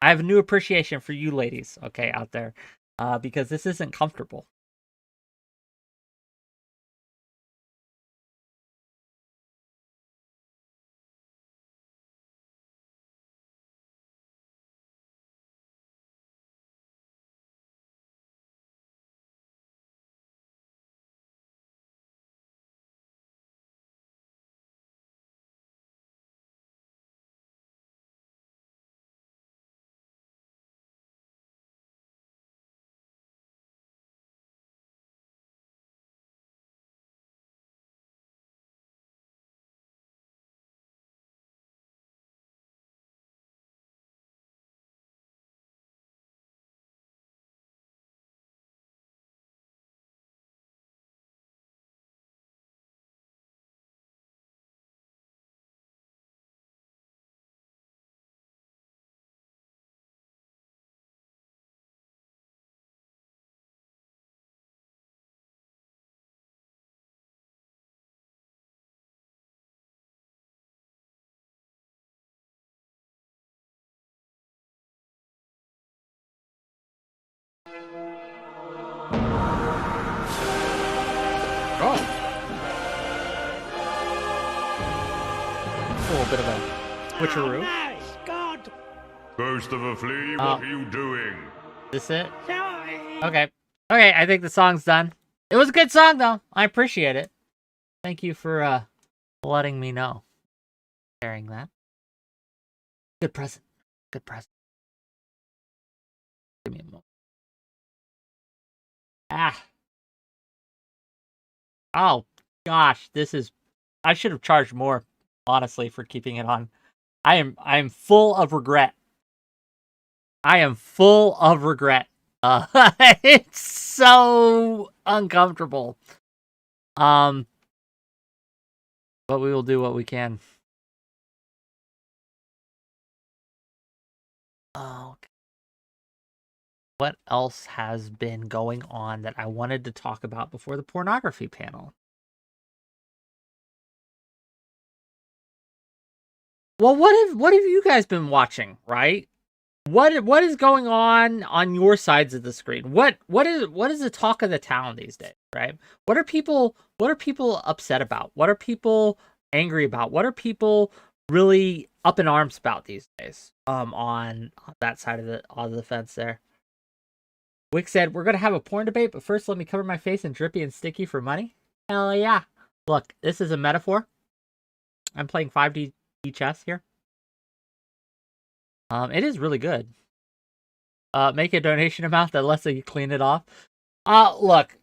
have a new appreciation for you ladies, okay, out there, because this isn't comfortable. Oh. A little bit of a switcheroo. Nice, God. Ghost of a flea, what are you doing? This it? Sorry. Okay. Okay, I think the song's done. It was a good song, though. I appreciate it. Thank you for letting me know. Sharing that. Good present. Good present. Give me a moment. Ah. Oh, gosh. This is... I should have charged more, honestly, for keeping it on. I am full of regret. I am full of regret. It's so uncomfortable. But we will do what we can. Oh, okay. What else has been going on that I wanted to talk about before the pornography panel? Well, what have you guys been watching, right? What is going on your sides of the screen? What is the talk of the town these days, right? What are people upset about? What are people angry about? What are people really up in arms about these days? On that side of the fence there. Wick said, "We're gonna have a porn debate, but first let me cover my face in drippy and sticky for money." Hell yeah! Look, this is a metaphor. I'm playing 5D chess here. It is really good. Make a donation amount that lets you clean it off. Look.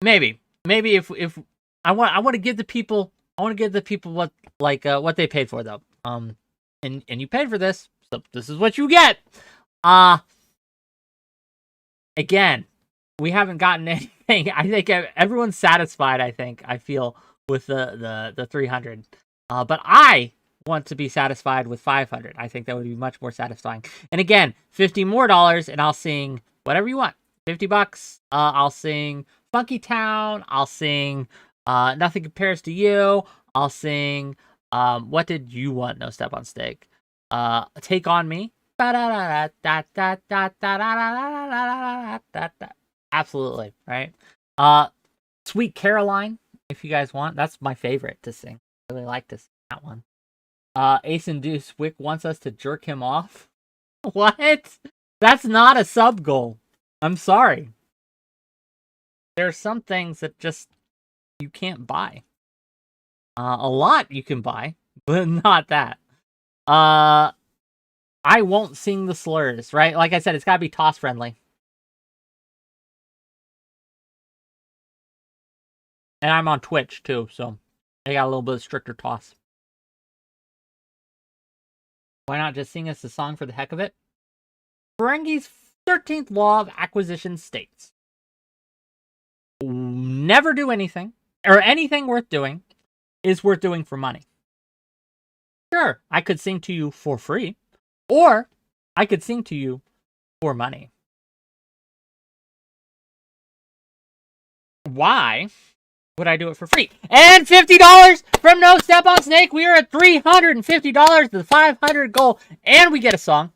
Maybe if I want to give the people what what they paid for though. And you paid for this, so this is what you get. Again, we haven't gotten anything. I think everyone's satisfied. I feel with the 300. But I want to be satisfied with 500. I think that would be much more satisfying. And again, $50 more, and I'll sing whatever you want. $50. I'll sing Funky Town. I'll sing Nothing Compares to You. I'll sing what did you want? No Step on Steak. Take on Me. Absolutely, right? Sweet Caroline, if you guys want. That's my favorite to sing. I really like to sing that one. Ace and Deuce, Wick wants us to jerk him off. What? That's not a sub goal. I'm sorry. There are some things that just you can't buy. A lot you can buy, but not that. I won't sing the slurs, right? Like I said, it's got to be toss friendly. And I'm on Twitch too, so I got a little bit of stricter toss. Why not just sing us a song for the heck of it? Ferengi's 13th law of acquisition states, never do anything, or anything worth doing is worth doing for money. Sure, I could sing to you for free, or I could sing to you for money. Why would I do it for free? And $50 from No Step on Snake. We are at $350, the 500 goal, and we get a song.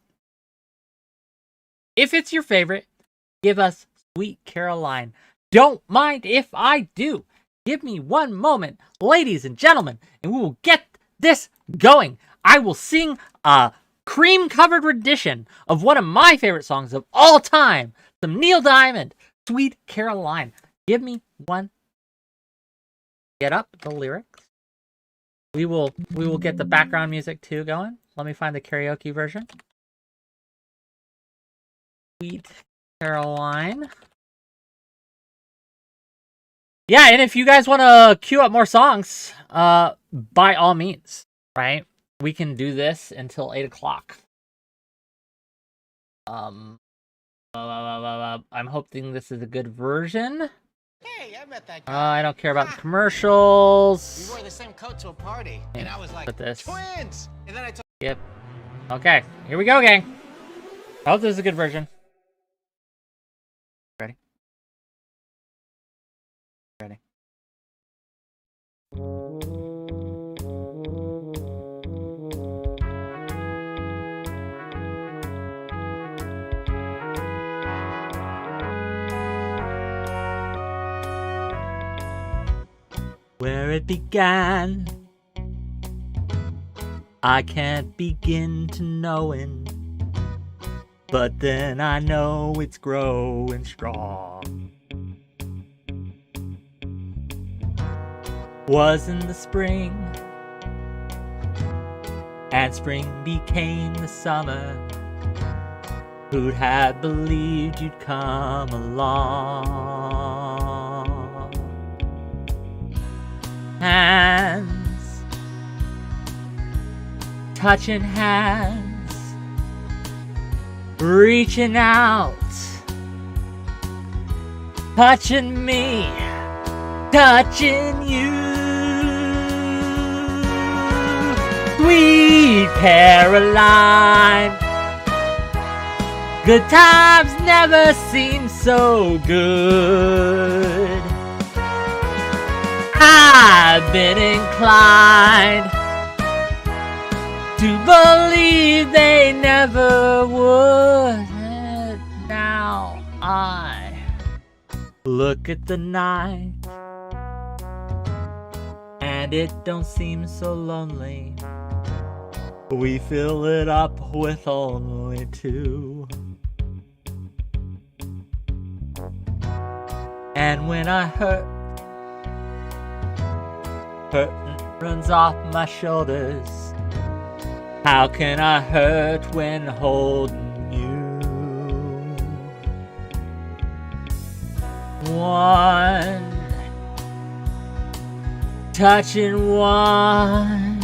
If it's your favorite, give us Sweet Caroline. Don't mind if I do. Give me one moment, ladies and gentlemen, and we will get this going. I will sing a cream-covered rendition of one of my favorite songs of all time, some Neil Diamond, Sweet Caroline. Give me one. Get up the lyrics. We will get the background music too going. Let me find the karaoke version. Sweet Caroline. Yeah, and if you guys want to queue up more songs, by all means, right? We can do this until 8 o'clock. I'm hoping this is a good version. Hey, I met that guy. I don't care about the commercials. We wore the same coat to a party, and I was like, Put this. twins! And then I told Yep. Okay, here we go, gang. I hope this is a good version. Ready? Ready. Where it began, I can't begin to knowing, but then I know it's growing strong. Was in the spring, and spring became the summer. Who'd have believed you'd come along? Hands, touching hands, reaching out, touching me, touching you. Sweet Caroline, good times never seem so good. I've been inclined to believe they never would. And now I look at the night, and it don't seem so lonely. We fill it up with only two. And when I hurt runs off my shoulders, how can I hurt when holding you? One, touching one,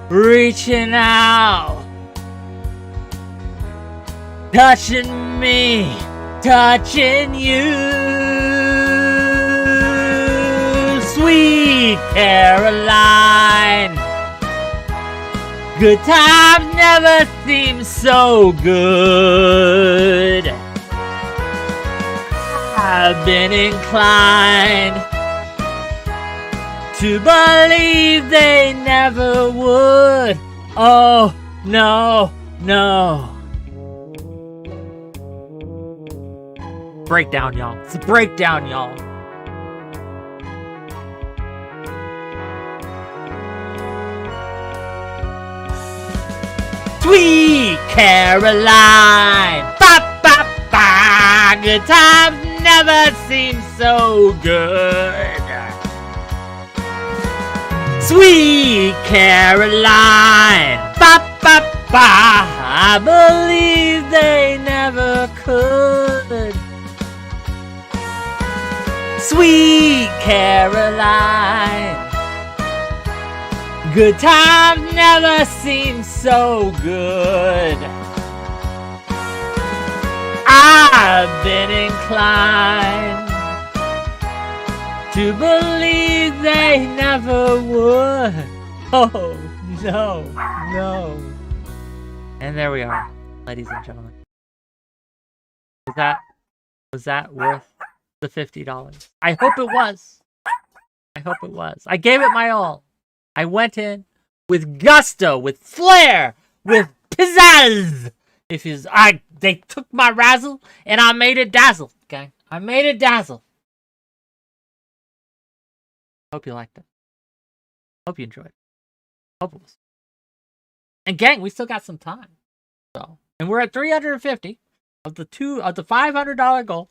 reaching out, touching me, touching you. Sweet Caroline, good times never seem so good. I've been inclined to believe they never would. Oh, no, no. Breakdown, y'all. It's a breakdown, y'all. Sweet Caroline, ba ba ba. Good times never seem so good. Sweet Caroline, ba ba ba. I believe they never could. Sweet Caroline, good times never seem so good. I've been inclined to believe they never would. Oh, no, no. And there we are, ladies and gentlemen. Was that worth the $50? I hope it was. I hope it was. I gave it my all. I went in with gusto, with flair, with pizzazz. They took my razzle and I made it dazzle. Okay, I made it dazzle. Hope you liked it. Hope you enjoyed it. Hope it was. And gang, we still got some time. So, and we're at 350 of the $500 goal.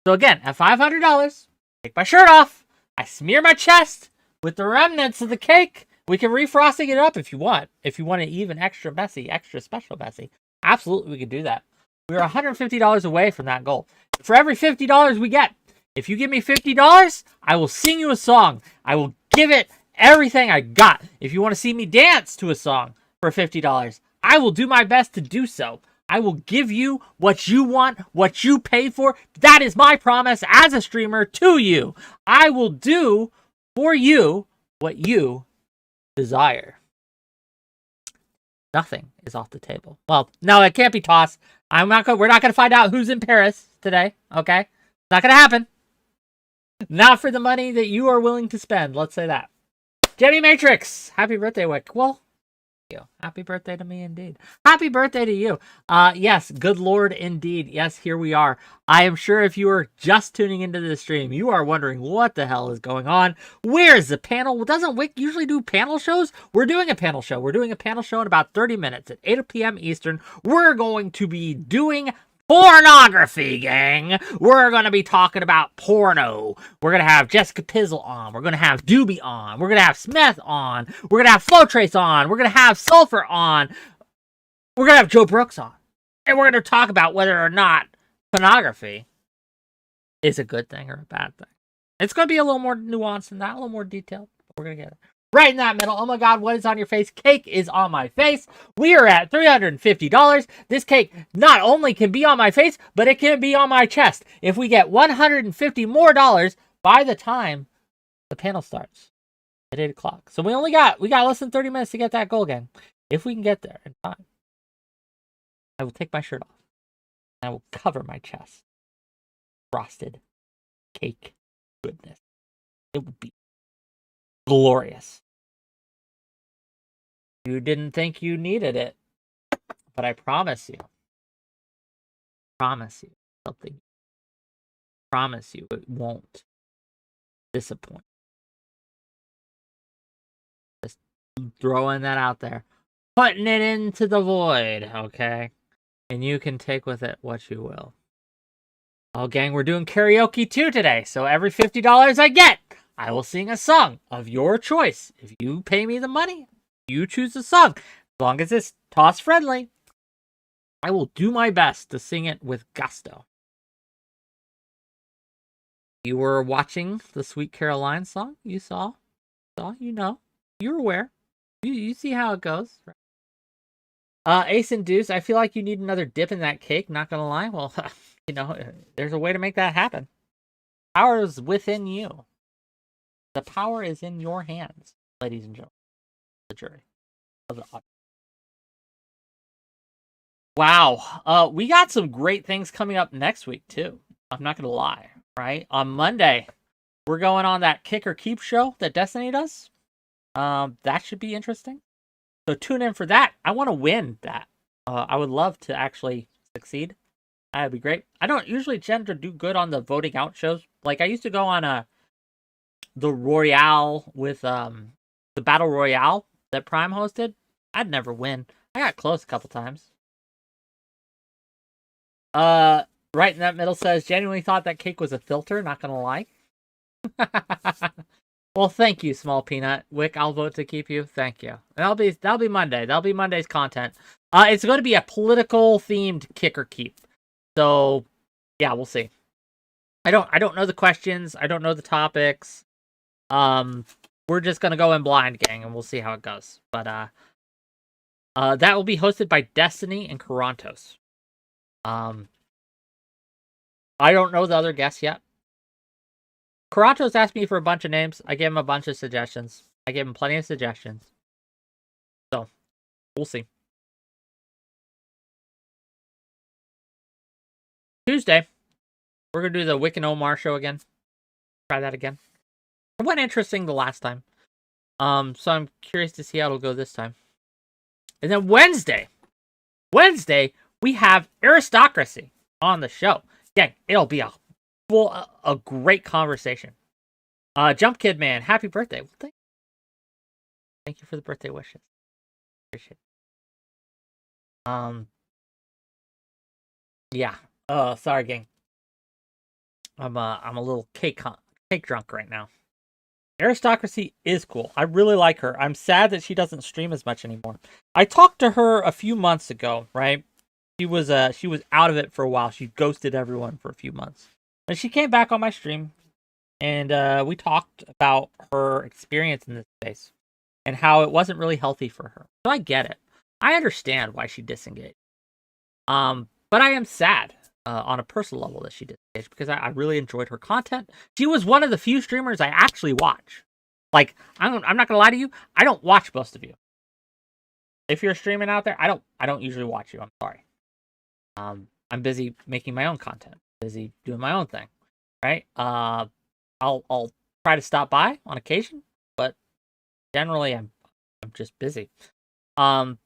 So again, at $500, take my shirt off. I smear my chest with the remnants of the cake. We can refrosting it up if you want. If you want it even extra messy, extra special messy, absolutely we can do that. We're $150 away from that goal. For every $50 we get, if you give me $50, I will sing you a song. I will give it everything I got. If you want to see me dance to a song for $50, I will do my best to do so. I will give you what you want, what you pay for. That is my promise as a streamer to you. I will do for you what you desire. Nothing is off the table. Well, no, it can't be tossed. We're not going to find out who's in Paris today, okay? Not going to happen. Not for the money that you are willing to spend, let's say that. Jenny Matrix, happy birthday, Wick. Well, you. Happy birthday to me indeed. Happy birthday to you. Yes, good Lord indeed. Yes, here we are. I am sure if you are just tuning into the stream, you are wondering what the hell is going on. Where's the panel? Doesn't Wick usually do panel shows? We're doing a panel show. We're doing a panel show in about 30 minutes at 8 p.m. Eastern. We're going to be doing pornography, gang. We're going to be talking about porno. We're going to have Jessica Pizzle on. We're going to have Doobie on. We're going to have Smith on. We're going to have Flowtrace on. We're going to have Sulfur on. We're going to have Joe Brooks on. And we're going to talk about whether or not pornography is a good thing or a bad thing. It's going to be a little more nuanced than that, a little more detailed. We're going to get it. Right in that middle. Oh my God, what is on your face? Cake is on my face. We are at $350. This cake not only can be on my face, but it can be on my chest. If we get $150 more, by the time the panel starts at 8 o'clock. So we got less than 30 minutes to get that goal, gang. If we can get there in time, I will take my shirt off. And I will cover my chest. Frosted cake goodness. It would be glorious. You didn't think you needed it, but I promise you something. Promise you it won't disappoint. Just throwing that out there. Putting it into the void, okay? And you can take with it what you will. Oh, gang, we're doing karaoke too today. So every $50 I get, I will sing a song of your choice. If you pay me the money, you choose a song. As long as it's toss friendly, I will do my best to sing it with gusto. You were watching the Sweet Caroline song. You saw, you know, you're aware. You see how it goes. Ace and Deuce, I feel like you need another dip in that cake. Not gonna lie. Well, you know, there's a way to make that happen. Power is within you. The power is in your hands, ladies and gentlemen. The jury of the audience. Wow. We got some great things coming up next week too. I'm not gonna lie. Right on Monday, we're going on that Kick or Keep show that Destiny does. That should be interesting. So tune in for that. I want to win that. I would love to actually succeed. That'd be great. I don't usually tend to do good on the voting out shows. Like I used to go on the Royale with the Battle Royale that Prime hosted. I'd never win. I got close a couple times. Right in that middle says, genuinely thought that cake was a filter, not gonna lie. Well, thank you, Small Peanut. Wick, I'll vote to keep you. Thank you. That'll be Monday. That'll be Monday's content. It's going to be a political themed kick or keep. So, yeah, we'll see. I don't know the questions. I don't know the topics. We're just gonna go in blind, gang, and we'll see how it goes. But that will be hosted by Destiny and Karantos. I don't know the other guests yet. Karatos asked me for a bunch of names. I gave him a bunch of suggestions. I gave him plenty of suggestions. So, we'll see. Tuesday, we're going to do the Wick and Omar show again. Try that again. It went interesting the last time. So I'm curious to see how it'll go this time. And then Wednesday, we have Aristocracy on the show. Yeah, it'll be a great conversation. Jump Kid Man, happy birthday. Well, thank you for the birthday wishes. Appreciate it. Yeah. Sorry, gang. I'm a little cake drunk right now. Aristocracy is cool. I really like her. I'm sad that she doesn't stream as much anymore. I talked to her a few months ago, right? She was out of it for a while. She ghosted everyone for a few months. And she came back on my stream, and we talked about her experience in this space and how it wasn't really healthy for her. So I get it. I understand why she disengaged. But I am sad on a personal level that she disengaged because I really enjoyed her content. She was one of the few streamers I actually watch. Like, I'm not gonna lie to you, I don't watch most of you. If you're streaming out there, I don't usually watch you. I'm sorry. I'm busy making my own content, busy doing my own thing, right? I'll try to stop by on occasion, but generally I'm just busy. But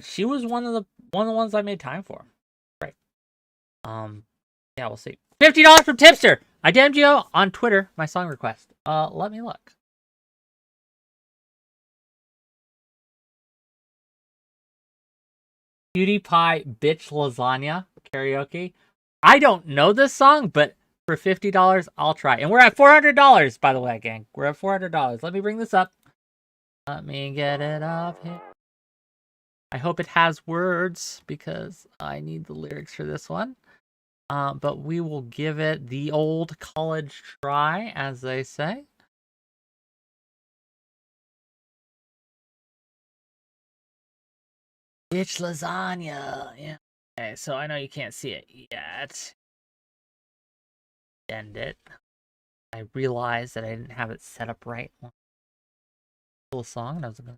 she was one of the ones I made time for. Right. Yeah, we'll see. $50 from Tipster. I DM'd you on Twitter my song request. Let me look. PewDiePie Bitch Lasagna karaoke. I don't know this song, but for $50, I'll try. And we're at $400, by the way, gang. We're at $400. Let me bring this up. Let me get it up here. I hope it has words because I need the lyrics for this one. But we will give it the old college try, as they say. Bitch lasagna. Yeah. Okay, so I know you can't see it yet. End it. I realized that I didn't have it set up right. Little song, and I was gonna.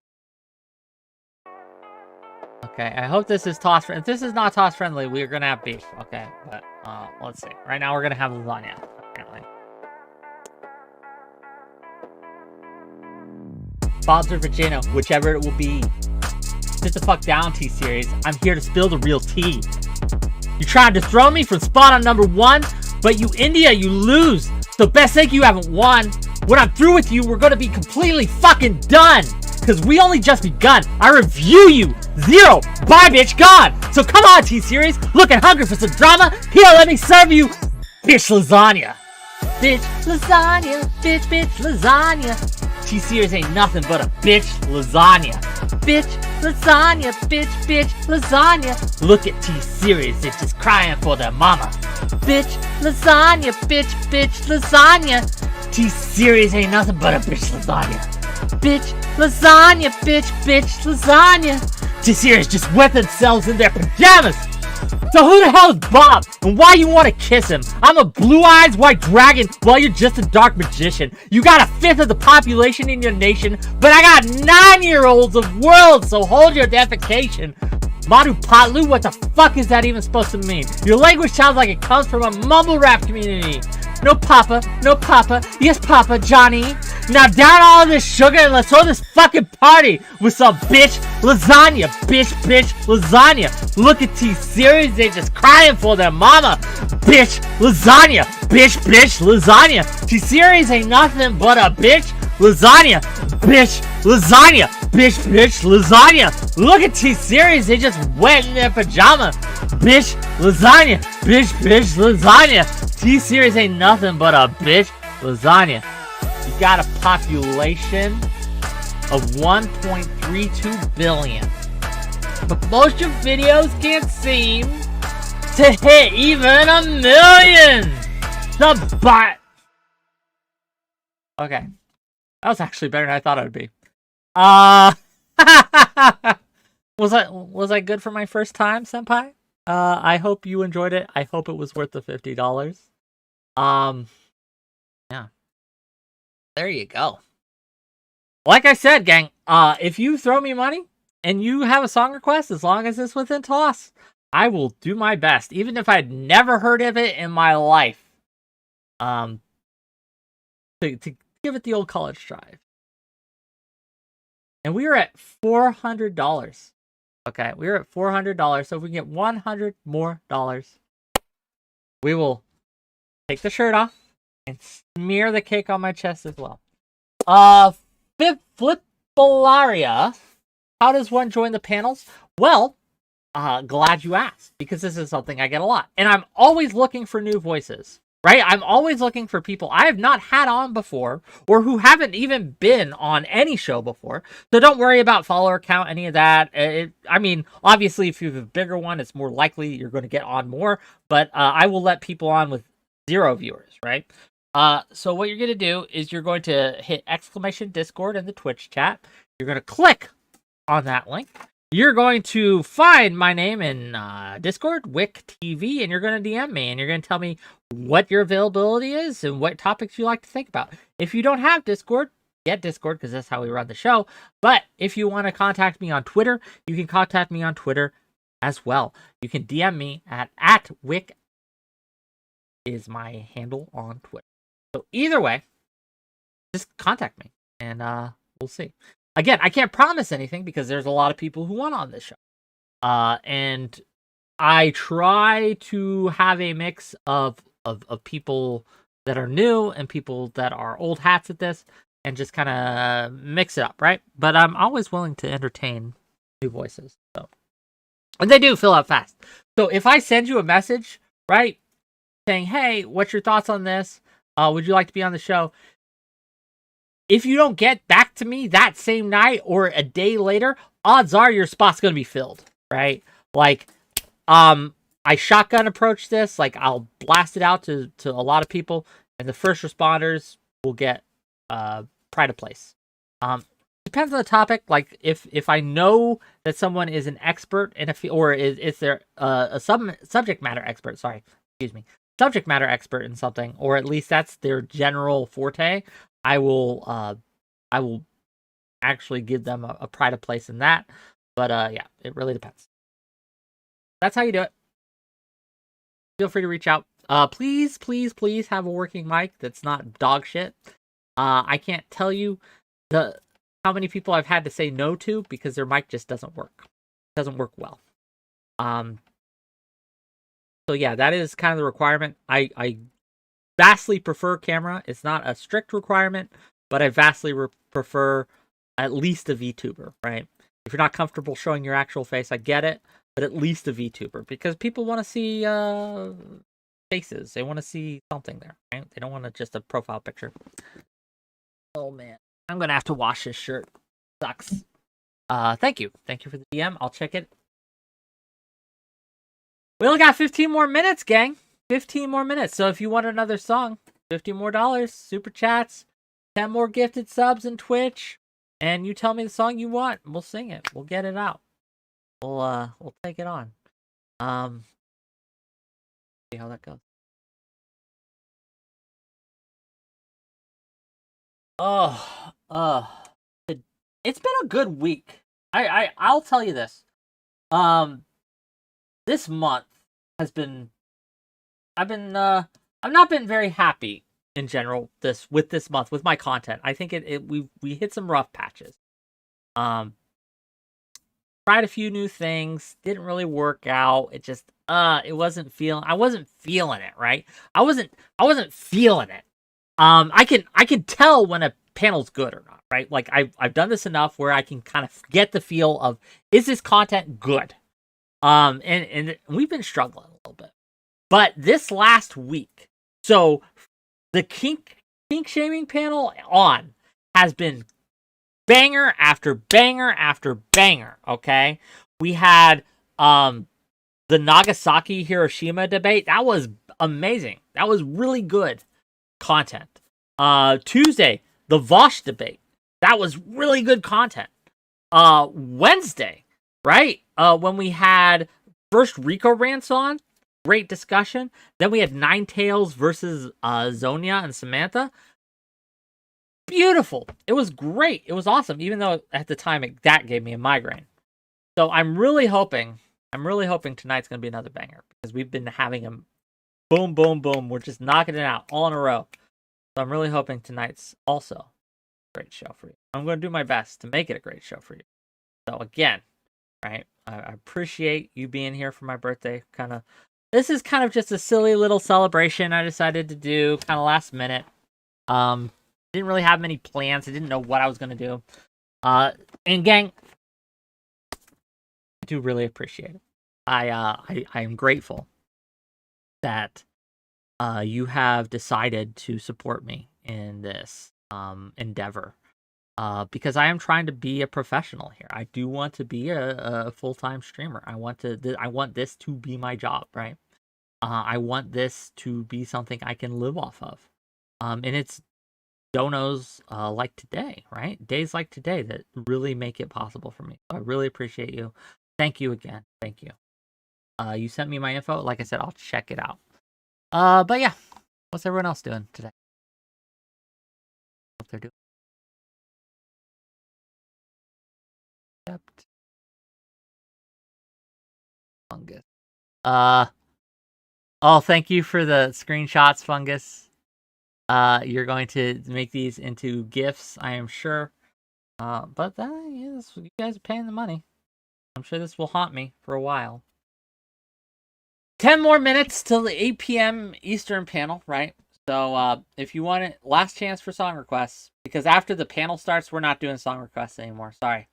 Okay, I hope this is toss friendly. If this is not toss friendly, we're gonna have beef. Okay, but let's see. Right now, we're gonna have lasagna. Apparently. 𝕵𝖔𝖎𝖙, whichever it will be. Sit the fuck down, T-Series. I'm here to spill the real tea. You tried to throw me from spot on number 1, but you India, you lose. So best think you haven't won. When I'm through with you, we're gonna be completely fucking done. Cause we only just begun. I review you. 0. Bye, bitch, gone. So come on, T-Series. Looking hungry for some drama? Here, let me serve you. Bitch lasagna. Bitch lasagna. Bitch lasagna. T-Series ain't nothing but a bitch lasagna. Bitch lasagna. Bitch lasagna. Look at T-Series. They're just crying for their mama. Bitch lasagna. Bitch lasagna. T-Series ain't nothing but a bitch lasagna. Bitch lasagna. Bitch lasagna. T-Series just wet themselves in their pajamas. So who the hell is Bob? And why you want to kiss him? I'm a blue-eyed white dragon while you're just a dark magician. You got 1/5 of the population in your nation, but I got 9-year-olds of worlds, so hold your defecation. Madu Patlu, what the fuck is that even supposed to mean? Your language sounds like it comes from a mumble rap community. No papa, yes papa, Johnny. Now down all this sugar and let's throw this fucking party with some bitch lasagna. Bitch lasagna. Look at T-Series, they just crying for their mama. Bitch lasagna. Bitch lasagna. T-Series ain't nothing but a bitch lasagna. Bitch lasagna. Bitch lasagna. Look at T-Series, they just wet in their pajama. Bitch lasagna. Bitch lasagna. T-Series ain't nothing but a bitch lasagna. You got a population of 1.32 billion. But most of your videos can't seem to hit even 1 million. Okay. That was actually better than I thought it would be. Was I good for my first time, Senpai? I hope you enjoyed it. I hope it was worth the $50. Yeah. There you go. Like I said, gang, if you throw me money and you have a song request, as long as it's within toss, I will do my best, even if I'd never heard of it in my life. To give it the old college drive. And we are at $400. Okay, we're at $400. So if we can get $100 more, we will take the shirt off and smear the cake on my chest as well. 𝕵𝖎𝖙, how does one join the panels? Well, glad you asked, because this is something I get a lot. And I'm always looking for new voices, right? I'm always looking for people I have not had on before, or who haven't even been on any show before. So don't worry about follower count, any of that. I mean, obviously, if you have a bigger one, it's more likely you're going to get on more. But I will let people on with 0 viewers, right? So what you're going to do is you're going to hit !Discord in the Twitch chat. You're going to click on that link. You're going to find my name in Discord, WhickTV, and you're going to DM me, and you're going to tell me what your availability is and what topics you like to think about. If you don't have Discord, get Discord, because that's how we run the show. But if you want to contact me on Twitter, you can contact me on Twitter as well. You can DM me at @Wick is my handle on Twitter. So either way, just contact me, and we'll see. Again, I can't promise anything because there's a lot of people who want on this show. And I try to have a mix of people that are new and people that are old hats at this, and just kind of mix it up, right? But I'm always willing to entertain new voices. So, and they do fill out fast. So if I send you a message, right, saying, hey, what's your thoughts on this? Would you like to be on the show? If you don't get back to me that same night or a day later, odds are your spot's going to be filled, right? Like, I shotgun approach this. Like, I'll blast it out to a lot of people, and the first responders will get pride of place. Depends on the topic. Like, if I know that someone is an expert in a field, or is there a subject matter expert, sorry, excuse me, subject matter expert in something, or at least that's their general forte, I will actually give them a pride of place in that. But yeah, it really depends. That's how you do it. Feel free to reach out. Please, please, please have a working mic that's not dog shit. I can't tell you how many people I've had to say no to because their mic just doesn't work. It doesn't work well. So yeah, that is kind of the requirement. I vastly prefer camera. It's not a strict requirement, but I vastly prefer at least a VTuber, right? If you're not comfortable showing your actual face, I get it, but at least a VTuber, because people want to see faces. They want to see something there, right? They don't want just a profile picture. Oh man, I'm gonna have to wash this shirt. Sucks. Thank you for the DM. I'll check it. We only got 15 more minutes, gang. 15 more minutes. So if you want another song, $50 more, super chats, 10 more gifted subs in Twitch, and you tell me the song you want, we'll sing it. We'll get it out. We'll take it on. See how that goes. It's been a good week. I'll tell you this. This month has been I've not been very happy in general with this month with my content. I think we hit some rough patches. Tried a few new things, didn't really work out. It just I wasn't feeling it, right? I wasn't feeling it. I can tell when a panel's good or not, right? Like I've done this enough where I can kind of get the feel of, is this content good? And we've been struggling a little bit. But this last week, so the kink shaming panel has been banger after banger after banger, okay? We had the Nagasaki Hiroshima debate. That was amazing. That was really good content. Tuesday, the Vosh debate. That was really good content. Wednesday, right? When we had first Rico rants on, great discussion. Then we had Ninetales versus Zonia and Samantha. Beautiful. It was great. It was awesome, even though at the time that gave me a migraine. So I'm really hoping tonight's going to be another banger, because we've been having them boom, boom, boom. We're just knocking it out all in a row. So I'm really hoping tonight's also a great show for you. I'm going to do my best to make it a great show for you. So again, right, I appreciate you being here for my birthday. This is kind of just a silly little celebration I decided to do kind of last minute. Didn't really have many plans. I didn't know what I was going to do. And gang, I do really appreciate it. I am grateful that you have decided to support me in this endeavor. Because I am trying to be a professional here. I do want to be a full-time streamer. I want this to be my job, right? I want this to be something I can live off of. And it's donos like today, right? Days like today that really make it possible for me. I really appreciate you. Thank you again. Thank you. You sent me my info. Like I said, I'll check it out. But yeah, what's everyone else doing today? What they're doing. Fungus. Oh, thank you for the screenshots, Fungus. You're going to make these into GIFs, I am sure. But yes, you guys are paying the money. I'm sure this will haunt me for a while. 10 more minutes till the 8 p.m. Eastern panel, right? So if you want it, last chance for song requests, because after the panel starts, we're not doing song requests anymore. Sorry.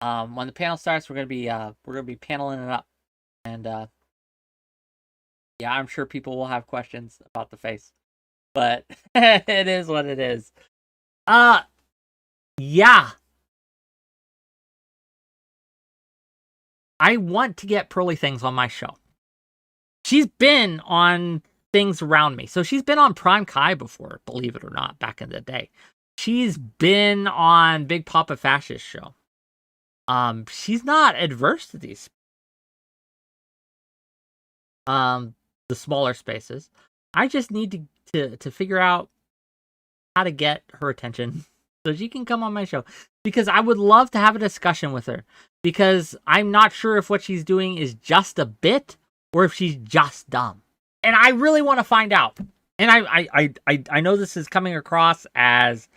When the panel starts, we're gonna be paneling it up, and yeah, I'm sure people will have questions about the face, but it is what it is. Yeah, I want to get Pearly Things on my show. She's been on things around me, so she's been on Prime Kai before, believe it or not, back in the day. She's been on Big Papa Fascist show. She's not adverse to these. the smaller spaces. I just need to figure out how to get her attention so she can come on my show, because I would love to have a discussion with her, because I'm not sure if what she's doing is just a bit or if she's just dumb. And I really want to find out. And I know this is coming across as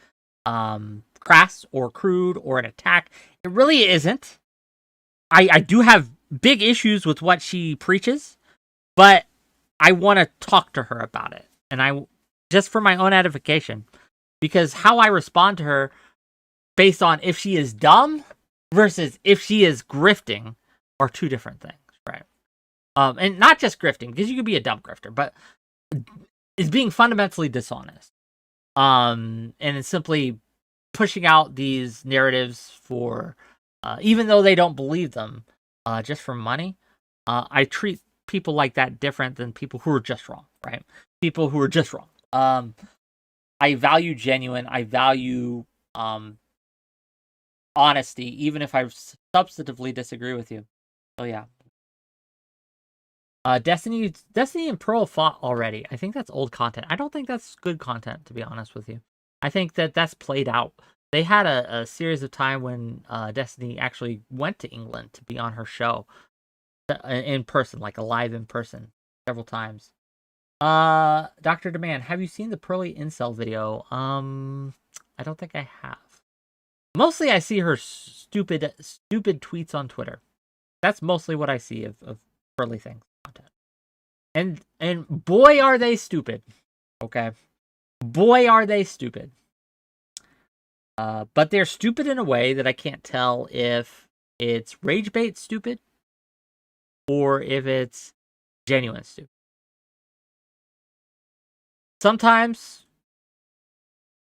crass or crude or an attack. It really isn't. I do have big issues with what she preaches, but I want to talk to her about it. And I just for my own edification, because how I respond to her based on if she is dumb versus if she is grifting are two different things, right? And not just grifting, because you could be a dumb grifter, but is being fundamentally dishonest. And it's simply pushing out these narratives for, even though they don't believe them, just for money. I treat people like that different than people who are just wrong, right? People who are just wrong. I value genuine. I value honesty, even if I substantively disagree with you. So yeah. Destiny and Pearl fought already. I think that's old content. I don't think that's good content, to be honest with you. I think that's played out. They had a series of time when Destiny actually went to England to be on her show in person, like live in person, several times. Dr. Demand, have you seen the Pearly Incel video? I don't think I have. Mostly I see her stupid tweets on Twitter. That's mostly what I see of Pearly things content. And boy are they stupid. Okay. Boy are they stupid. But they're stupid in a way that I can't tell if it's rage bait stupid or if it's genuine stupid. Sometimes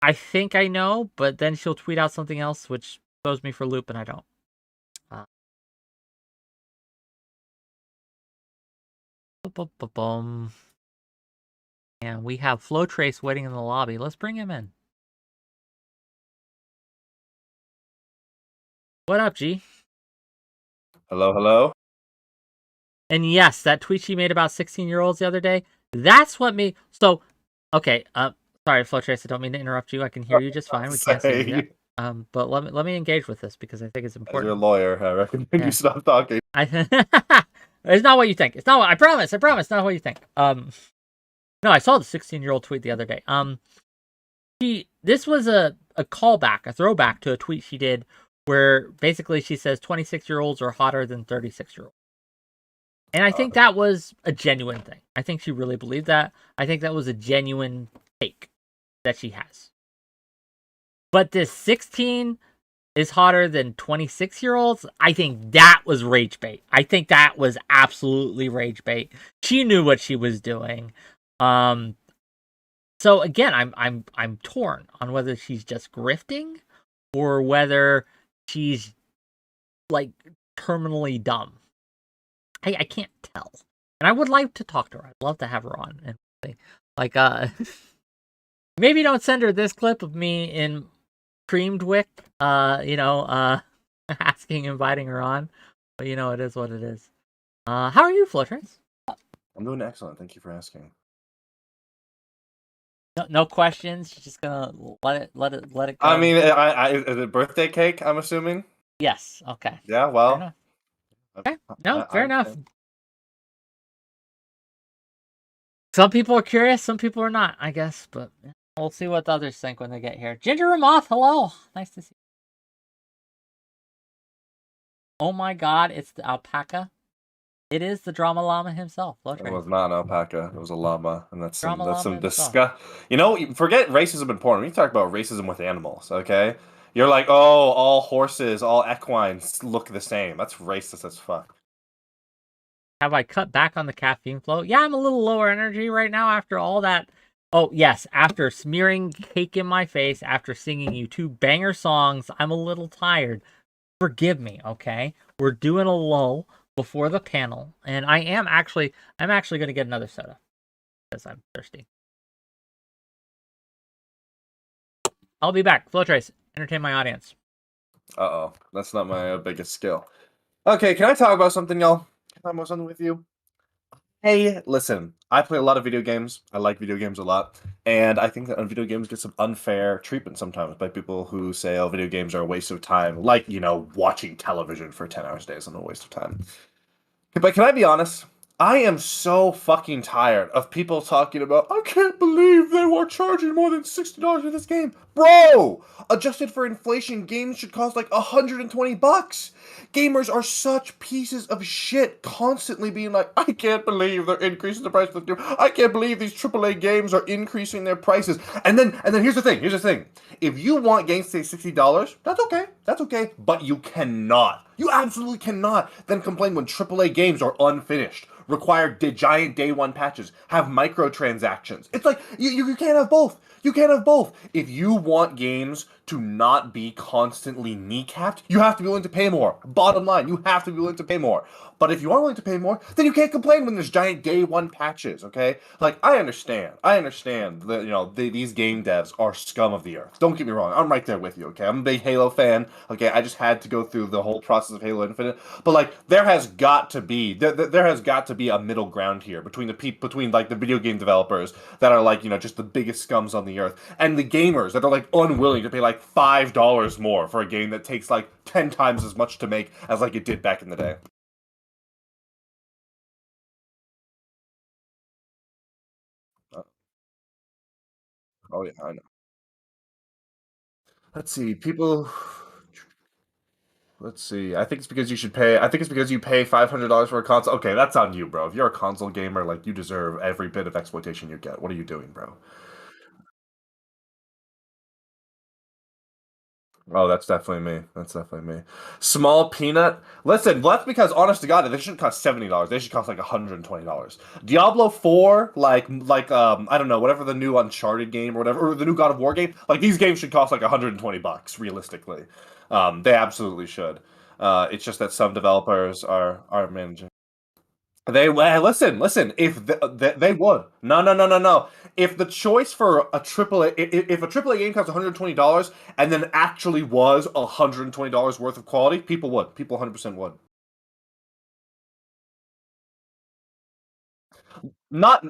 I think I know, but then she'll tweet out something else which throws me for a loop and I don't. And we have Flow Trace waiting in the lobby. Let's bring him in. What up, G? Hello, hello. And yes, that tweet she made about 16-year-olds the other day, that's what made... So, okay, sorry, Flow Trace, I don't mean to interrupt you. I can hear you just fine. We can't see you yet. But let me engage with this because I think it's important. As your lawyer, I recommend you stop talking. It's not what you think. It's not what... I promise, not what you think. No, I saw the 16-year-old tweet the other day. This was a callback, a throwback to a tweet she did where basically she says 26-year-olds are hotter than 36-year-olds. And I think that was a genuine thing. I think she really believed that. I think that was a genuine take that she has. But this 16 is hotter than 26-year-olds, I think that was rage bait. I think that was absolutely rage bait. She knew what she was doing. So again, I'm torn on whether she's just grifting or whether she's like terminally dumb. I can't tell. And I would like to talk to her. I'd love to have her on and like maybe don't send her this clip of me in creamed wick, asking, inviting her on. But it is what it is. How are you, Flutterance? I'm doing excellent. Thank you for asking. No questions. You're just gonna let it go. I mean, is it birthday cake? I'm assuming. Yes. Okay. Yeah. Well. Okay. No, fair enough. Some people are curious. Some people are not. I guess, but we'll see what the others think when they get here. Ginger Moth, hello. Nice to see you. Oh my God! It's the alpaca. It is the drama llama himself. It was not an alpaca. It was a llama, and that's some disgust. Forget racism in porn. We talk about racism with animals. Okay, you're like, oh, all horses, all equines look the same. That's racist as fuck. Have I cut back on the caffeine flow? Yeah, I'm a little lower energy right now after all that. Oh yes, after smearing cake in my face, after singing you 2 banger songs, I'm a little tired. Forgive me, okay? We're doing a lull before the panel, and I'm actually going to get another soda because I'm thirsty. I'll be back. Flow Trace, entertain my audience. Uh-oh, that's not my biggest skill. Okay, can I talk about something, y'all? Can I talk about something with you? Hey, listen, I play a lot of video games. I like video games a lot. And I think that video games get some unfair treatment sometimes by people who say, oh, video games are a waste of time. Like, watching television for 10 hours a day isn't a waste of time. But can I be honest? I am so fucking tired of people talking about, I can't believe they were charging more than $60 for this game. Bro! Adjusted for inflation, games should cost like $120. Gamers are such pieces of shit, constantly being like, I can't believe they're increasing the price of the game. I can't believe these AAA games are increasing their prices. And then here's the thing. If you want games to say $60, that's okay. But you cannot. You absolutely cannot then complain when AAA games are unfinished, require giant day one patches, have microtransactions. It's like, you can't have both. You can't have both. If you want games to not be constantly kneecapped, you have to be willing to pay more. Bottom line, you have to be willing to pay more. But if you aren't willing to pay more, then you can't complain when there's giant day one patches, okay? Like, I understand that, these game devs are scum of the earth. Don't get me wrong, I'm right there with you, okay? I'm a big Halo fan, okay? I just had to go through the whole process of Halo Infinite. But, like, there has got to be a middle ground here between the video game developers that are, like, just the biggest scums on the earth, and the gamers that are, like, unwilling to pay, like, $5 more for a game that takes, like, 10 times as much to make as, like, it did back in the day. Oh yeah, I know. Let's see, people. Let's see. I think it's because you should pay. I think it's because you pay $500 for a console. Okay, that's on you, bro. If you're a console gamer, like, you deserve every bit of exploitation you get. What are you doing, bro? Oh, that's definitely me. That's definitely me. Small peanut. Listen, well, that's because, honest to God, they shouldn't cost $70. They should cost like $120. Diablo 4, I don't know, whatever the new Uncharted game or whatever, or the new God of War game. Like, these games should cost like $120, realistically. They absolutely should. It's just that some developers are managing. Listen. If they would, no. If the choice for a AAA, if a AAA game costs $120 and then actually was $120 worth of quality, people would. People 100% would. Not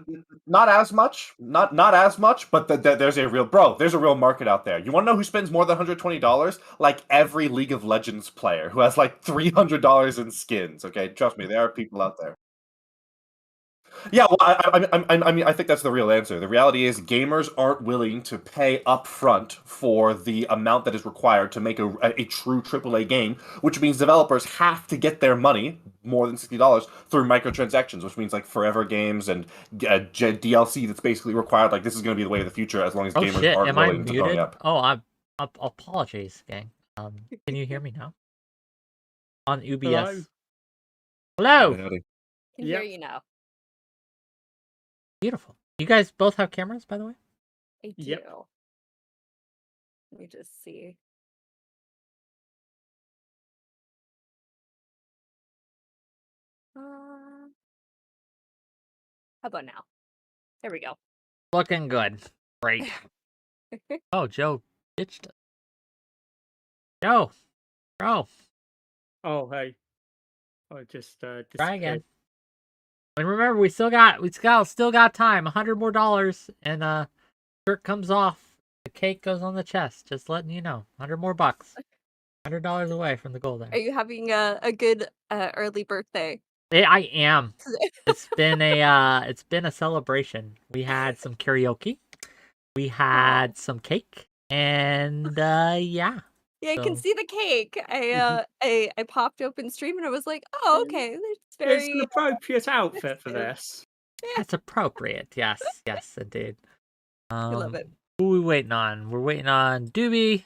not as much, not as much, but there's a real There's a real market out there. You want to know who spends more than $120? Like every League of Legends player who has like $300 in skins. Okay, trust me, there are people out there. Yeah, well, I mean, I think that's the real answer. The reality is, gamers aren't willing to pay upfront for the amount that is required to make a true AAA game, which means developers have to get their money, more than $60, through microtransactions, which means like forever games and DLC that's basically required. Like, this is going to be the way of the future as long as Oh gamers shit, aren't am I willing to pony muted? up. Oh, apologies, gang. Can you hear me now? On UBS. Hello. Howdy. Can hear you now. Beautiful. You guys both have cameras, by the way? I do. Yep. Let me just see. How about now? There we go. Looking good. Great. Oh, Joe ditched us. Joe. Bro. Oh, hey. I just Try again. And remember, we still got time. $100 more, and shirt comes off. The cake goes on the chest. Just letting you know. $100 more. $100 away from the goal there. Are you having a good early birthday? I am. It's been a celebration. We had some karaoke. We had some cake, and yeah. Yeah, I can see the cake. I popped open stream and I was like, oh, okay. It's an appropriate outfit for this. Yeah. It's appropriate. Yes, indeed. I love it. Who are we waiting on? We're waiting on Doobie.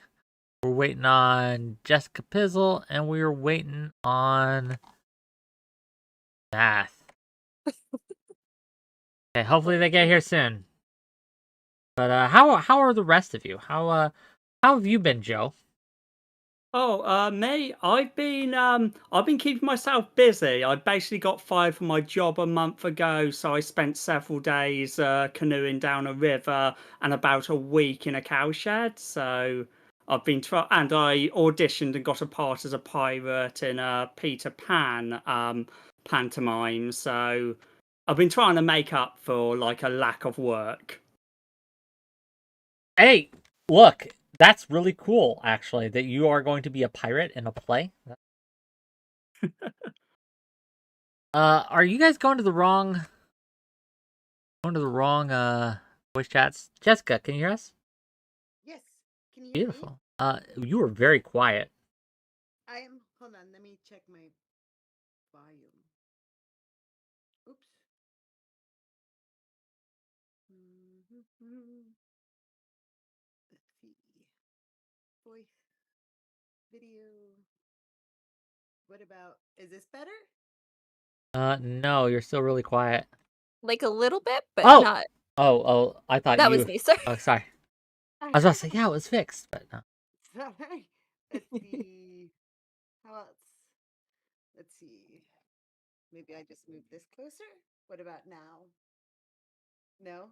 We're waiting on Jessica Pizzle, and we're waiting on Math. Okay, hopefully they get here soon. But how are the rest of you? How have you been, Joe? Oh, me, I've been keeping myself busy. I basically got fired from my job a month ago, so I spent several days canoeing down a river and about a week in a cowshed. So I've been and I auditioned and got a part as a pirate in a Peter Pan pantomime. So I've been trying to make up for like a lack of work. Hey, look, that's really cool, actually, that you are going to be a pirate in a play. Are you guys going to the wrong voice chats? Jessica, can you hear us? Yes. Can you hear me? Beautiful. You were very quiet. I am. Hold on. Let me check my volume. Oops. Let's see. Voice, video. What about? Is this better? No, you're still really quiet. Like a little bit, but Oh! not. Oh, I thought That you... was me, sorry. Oh, sorry. I was about to say, yeah, it was fixed, but no. Sorry. Let's see. How else? Let's see. Maybe I just move this closer. What about now? No.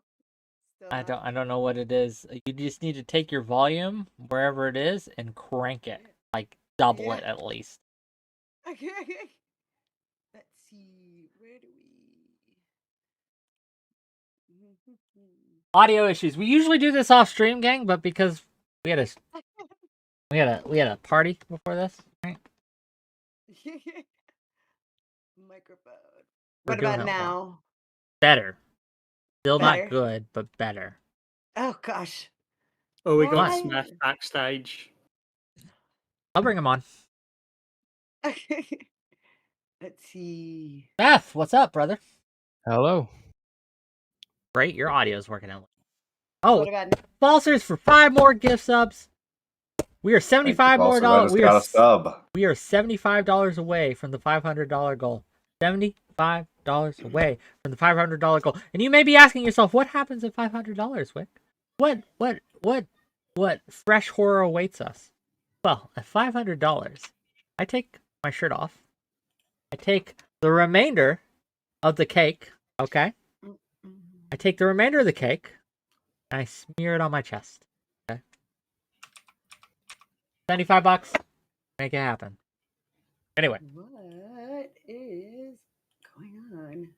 Still I not? don't know what it is. You just need to take your volume wherever it is and crank it, like double it at least. Okay. Let's see. Where do we? Audio issues. We usually do this off stream, gang, but because we had a party before this, right? Microphone. We're What doing about it now? better. Still Better. not good, but better. Oh gosh. Oh, we got Why? Smith backstage. I'll bring him on. Let's see. Beth, what's up, brother? Hello. Great, your audio's working out. Oh, What about sponsors for 5 more gift subs. We are $75 more dollars. We are $75 away from the $500 goal. $75 away from the $500 goal. And you may be asking yourself, what happens at $500, Wick? What fresh horror awaits us? Well, at $500, I take my shirt off. I take the remainder of the cake, okay? I take the remainder of the cake and I smear it on my chest. Okay. $75. Make it happen. Anyway. What is going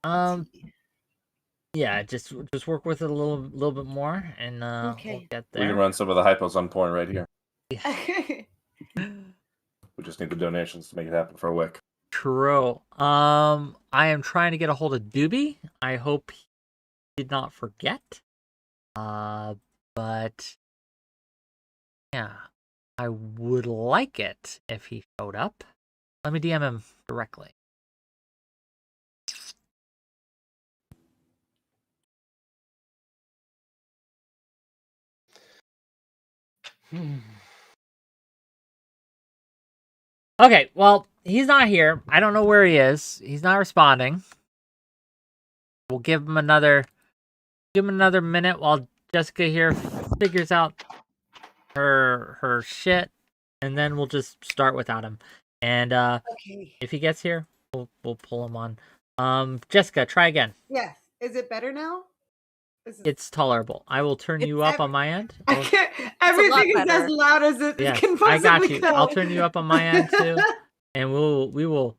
on? Yeah, just work with it a little bit more and we'll get there. We can run some of the hypos on porn right here. We just need the donations to make it happen for a Wick. True. I am trying to get a hold of Doobie. I hope he did not forget. But yeah, I would like it if he showed up. Let me DM him directly. Okay, well, he's not here. I don't know where he is. He's not responding. We'll give him another minute while Jessica here figures out her shit, and then we'll just start without him. And if he gets here, we'll pull him on. Jessica, try again. Yes. Is it better now? It's tolerable. I will turn you up on my end. Everything is as loud as it can possibly I got you. go. I'll turn you up on my end too, and we will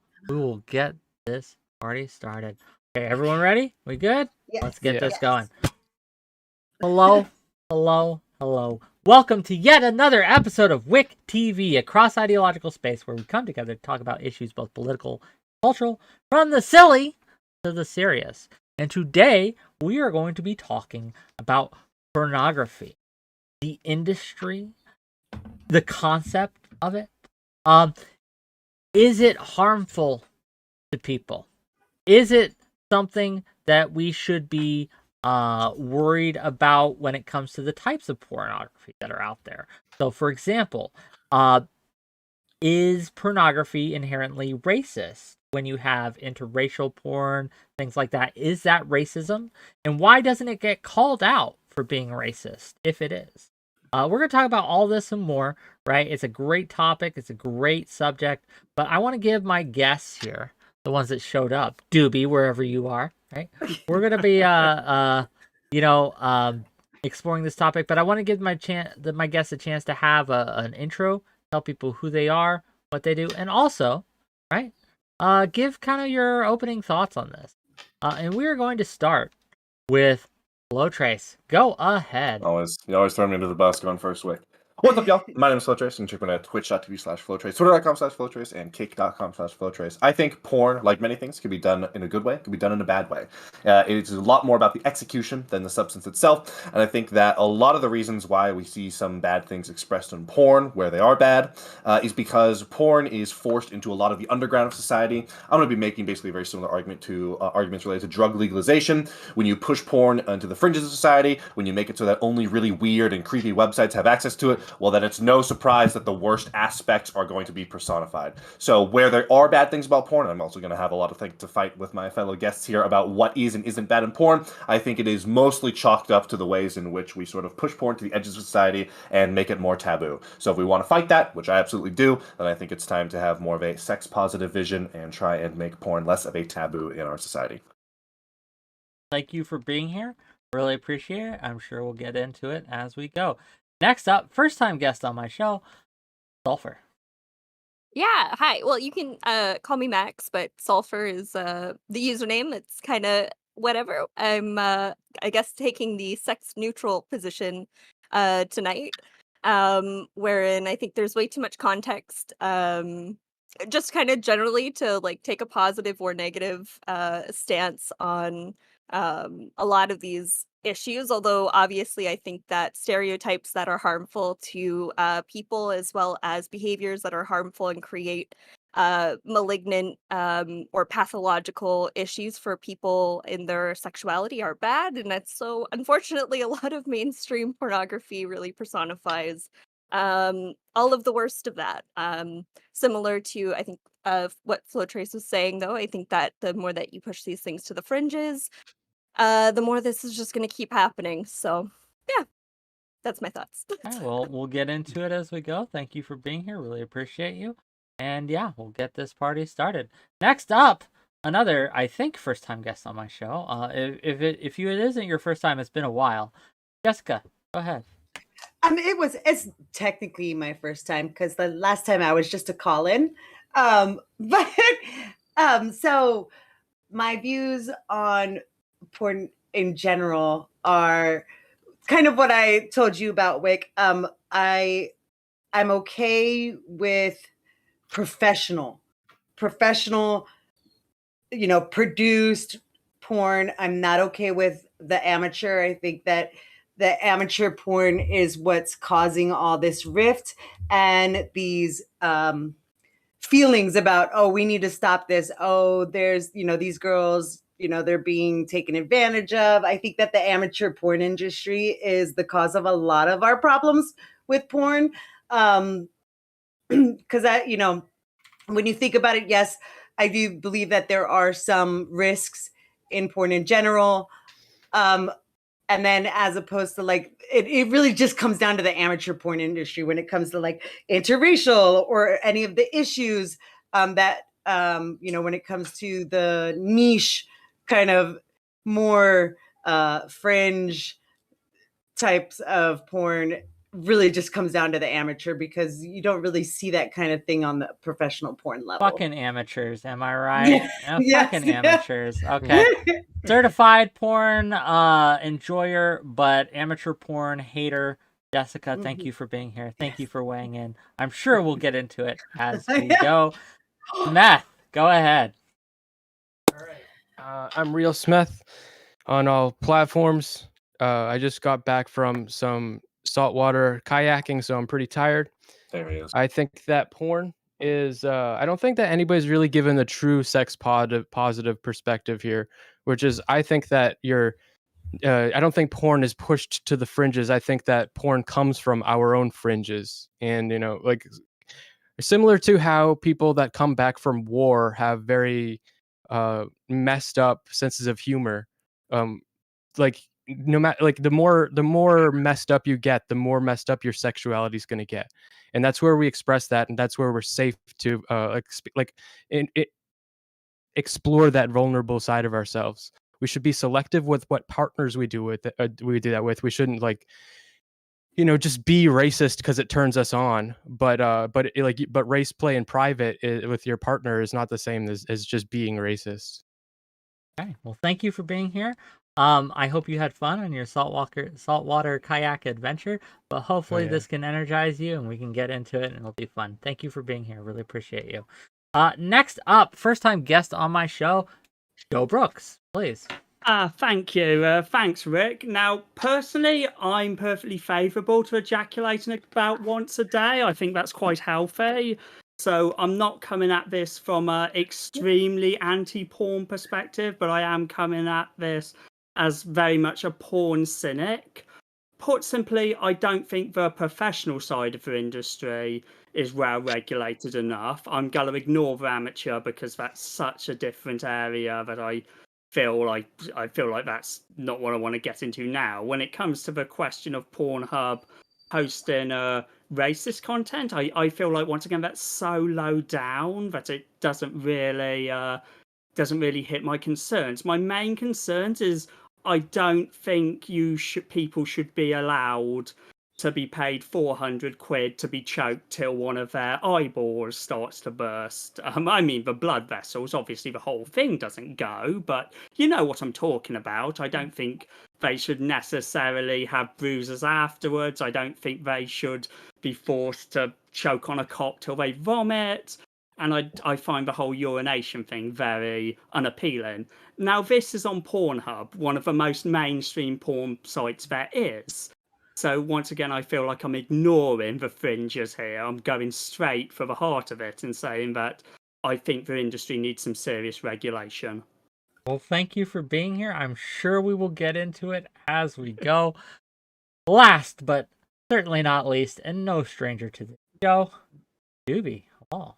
get this party started. Okay, everyone ready? We good? Yes. Let's get this going. Hello. Welcome to yet another episode of WhickTV, a cross-ideological space where we come together to talk about issues both political and cultural, from the silly to the serious. And today, we are going to be talking about pornography, the industry, the concept of it. Is it harmful to people? Is it something that we should be worried about when it comes to the types of pornography that are out there? So, for example, is pornography inherently racist? When you have interracial porn, things like that, is that racism? And why doesn't it get called out for being racist if it is? We're going to talk about all this and more, right? It's a great topic. It's a great subject. But I want to give my guests here, the ones that showed up, Doobie, wherever you are, right? We're going to be, exploring this topic. But I want to give my guests a chance to have an intro, tell people who they are, what they do, and also, right? Give kind of your opening thoughts on this. And we are going to start with 𝕵𝖎. Go ahead. You always throw me into the bus going first, Wick. What's up, y'all? My name is 𝕵𝖎. You can check me out at twitch.tv/𝕵𝖎, twitter.com/𝕵𝖎, and kick.com/𝕵𝖎. I think porn, like many things, can be done in a good way, can be done in a bad way. It's a lot more about the execution than the substance itself, and I think that a lot of the reasons why we see some bad things expressed in porn, where they are bad, is because porn is forced into a lot of the underground of society. I'm going to be making basically a very similar argument to arguments related to drug legalization. When you push porn into the fringes of society, when you make it so that only really weird and creepy websites have access to it, well, then it's no surprise that the worst aspects are going to be personified. So where there are bad things about porn, I'm also going to have a lot of things to fight with my fellow guests here about what is and isn't bad in porn. I think it is mostly chalked up to the ways in which we sort of push porn to the edges of society and make it more taboo. So if we want to fight that, which I absolutely do, then I think it's time to have more of a sex-positive vision and try and make porn less of a taboo in our society. Thank you for being here. Really appreciate it. I'm sure we'll get into it as we go. Next up, first time guest on my show, 𝕵𝖎. Yeah, hi. Well, you can call me Max, but 𝕵𝖎 is the username. It's kind of whatever. I'm I guess taking the sex neutral position tonight, wherein I think there's way too much context. Just kind of generally to like take a positive or negative stance on a lot of these issues, although obviously I think that stereotypes that are harmful to people, as well as behaviors that are harmful and create malignant or pathological issues for people in their sexuality, are bad. And that's so, unfortunately, a lot of mainstream pornography really personifies all of the worst of that. Similar to, I think, what 𝕵𝖎 was saying, though, I think that the more that you push these things to the fringes, the more this is just going to keep happening. So, yeah, that's my thoughts. All right, well, we'll get into it as we go. Thank you for being here. Really appreciate you. And yeah, we'll get this party started. Next up, another, I think, first time guest on my show. If it isn't your first time, it's been a while. Jessica, go ahead. It's technically my first time because the last time I was just a call-in. But so my views on porn in general are kind of what I told you about, Wick. I'm okay with professional, produced porn. I'm not okay with the amateur. I think that the amateur porn is what's causing all this rift and these feelings about, oh, we need to stop this. Oh, there's, these girls, they're being taken advantage of. I think that the amateur porn industry is the cause of a lot of our problems with porn. Because when you think about it, yes, I do believe that there are some risks in porn in general. And then as opposed to like, it really just comes down to the amateur porn industry when it comes to like interracial or any of the issues that, when it comes to the niche kind of more fringe types of porn, really just comes down to the amateur because you don't really see that kind of thing on the professional porn level. Fucking amateurs, am I right? Fucking amateurs. Okay. Certified porn enjoyer, but amateur porn hater. Jessica, thank you for being here. Thank you for weighing in. I'm sure we'll get into it as we go. 𝕬𝖎, go ahead. All right. I'm resurrecting on all platforms. I just got back from some saltwater kayaking, so I'm pretty tired. There he is. I think that porn is I don't think that anybody's really given the true sex positive perspective here, which is I think that I don't think porn is pushed to the fringes. I think that porn comes from our own fringes, and like similar to how people that come back from war have very messed up senses of humor. Like no matter, like the more messed up you get, the more messed up your sexuality is going to get, and that's where we express that, and that's where we're safe to explore that vulnerable side of ourselves. We should be selective with what partners we do that with. We shouldn't just be racist because it turns us on. But race play in private with your partner is not the same as just being racist. Okay. Well, thank you for being here. I hope you had fun on your saltwater kayak adventure, but hopefully this can energize you and we can get into it and it'll be fun. Thank you for being here. Really appreciate you. Next up, first time guest on my show, Joe Brooks, please. Thank you. Thanks, Rick. Now, personally, I'm perfectly favourable to ejaculating about once a day. I think that's quite healthy. So I'm not coming at this from an extremely anti-porn perspective, but I am coming at this as very much a porn cynic. Put simply, I don't think the professional side of the industry is well regulated enough. I'm going to ignore the amateur because that's such a different area that I feel like that's not what I want to get into now. When it comes to the question of Pornhub hosting racist content, I feel like once again that's so low down that it doesn't really hit my concerns. My main concerns is I don't think people should be allowed to be paid 400 quid to be choked till one of their eyeballs starts to burst. I mean, the blood vessels, obviously the whole thing doesn't go, but you know what I'm talking about. I don't think they should necessarily have bruises afterwards. I don't think they should be forced to choke on a cock till they vomit. And I find the whole urination thing very unappealing. Now, this is on Pornhub, one of the most mainstream porn sites there is. So once again, I feel like I'm ignoring the fringes here. I'm going straight for the heart of it and saying that I think the industry needs some serious regulation. Well, thank you for being here. I'm sure we will get into it as we go. Last, but certainly not least, and no stranger to the show, Doobie. Oh.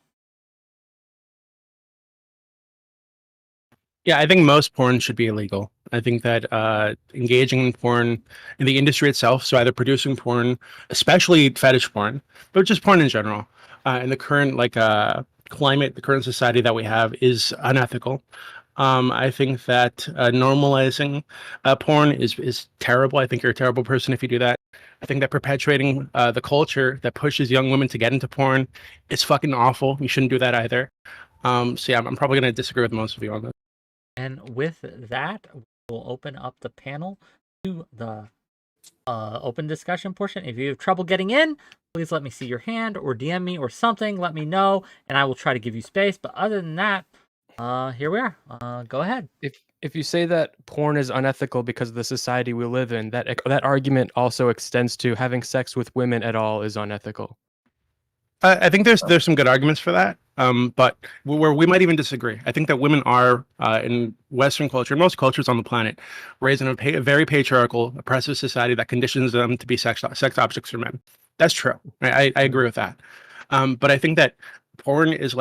Yeah, I think most porn should be illegal. I think that engaging in porn in the industry itself, so either producing porn, especially fetish porn, but just porn in general, in the current climate, the current society that we have is unethical. I think that normalizing porn is terrible. I think you're a terrible person if you do that. I think that perpetuating the culture that pushes young women to get into porn is fucking awful. You shouldn't do that either. So yeah, I'm probably going to disagree with most of you on this. And with that, we'll open up the panel to the open discussion portion. If you have trouble getting in, please let me see your hand or DM me or something. Let me know, and I will try to give you space. But other than that, here we are. Go ahead. If you say that porn is unethical because of the society we live in, that argument also extends to having sex with women at all is unethical. I think there's some good arguments for that, but where we might even disagree. I think that women are in Western culture, most cultures on the planet, raised in a very patriarchal, oppressive society that conditions them to be sex objects for men. That's true. I agree with that. But I think that porn is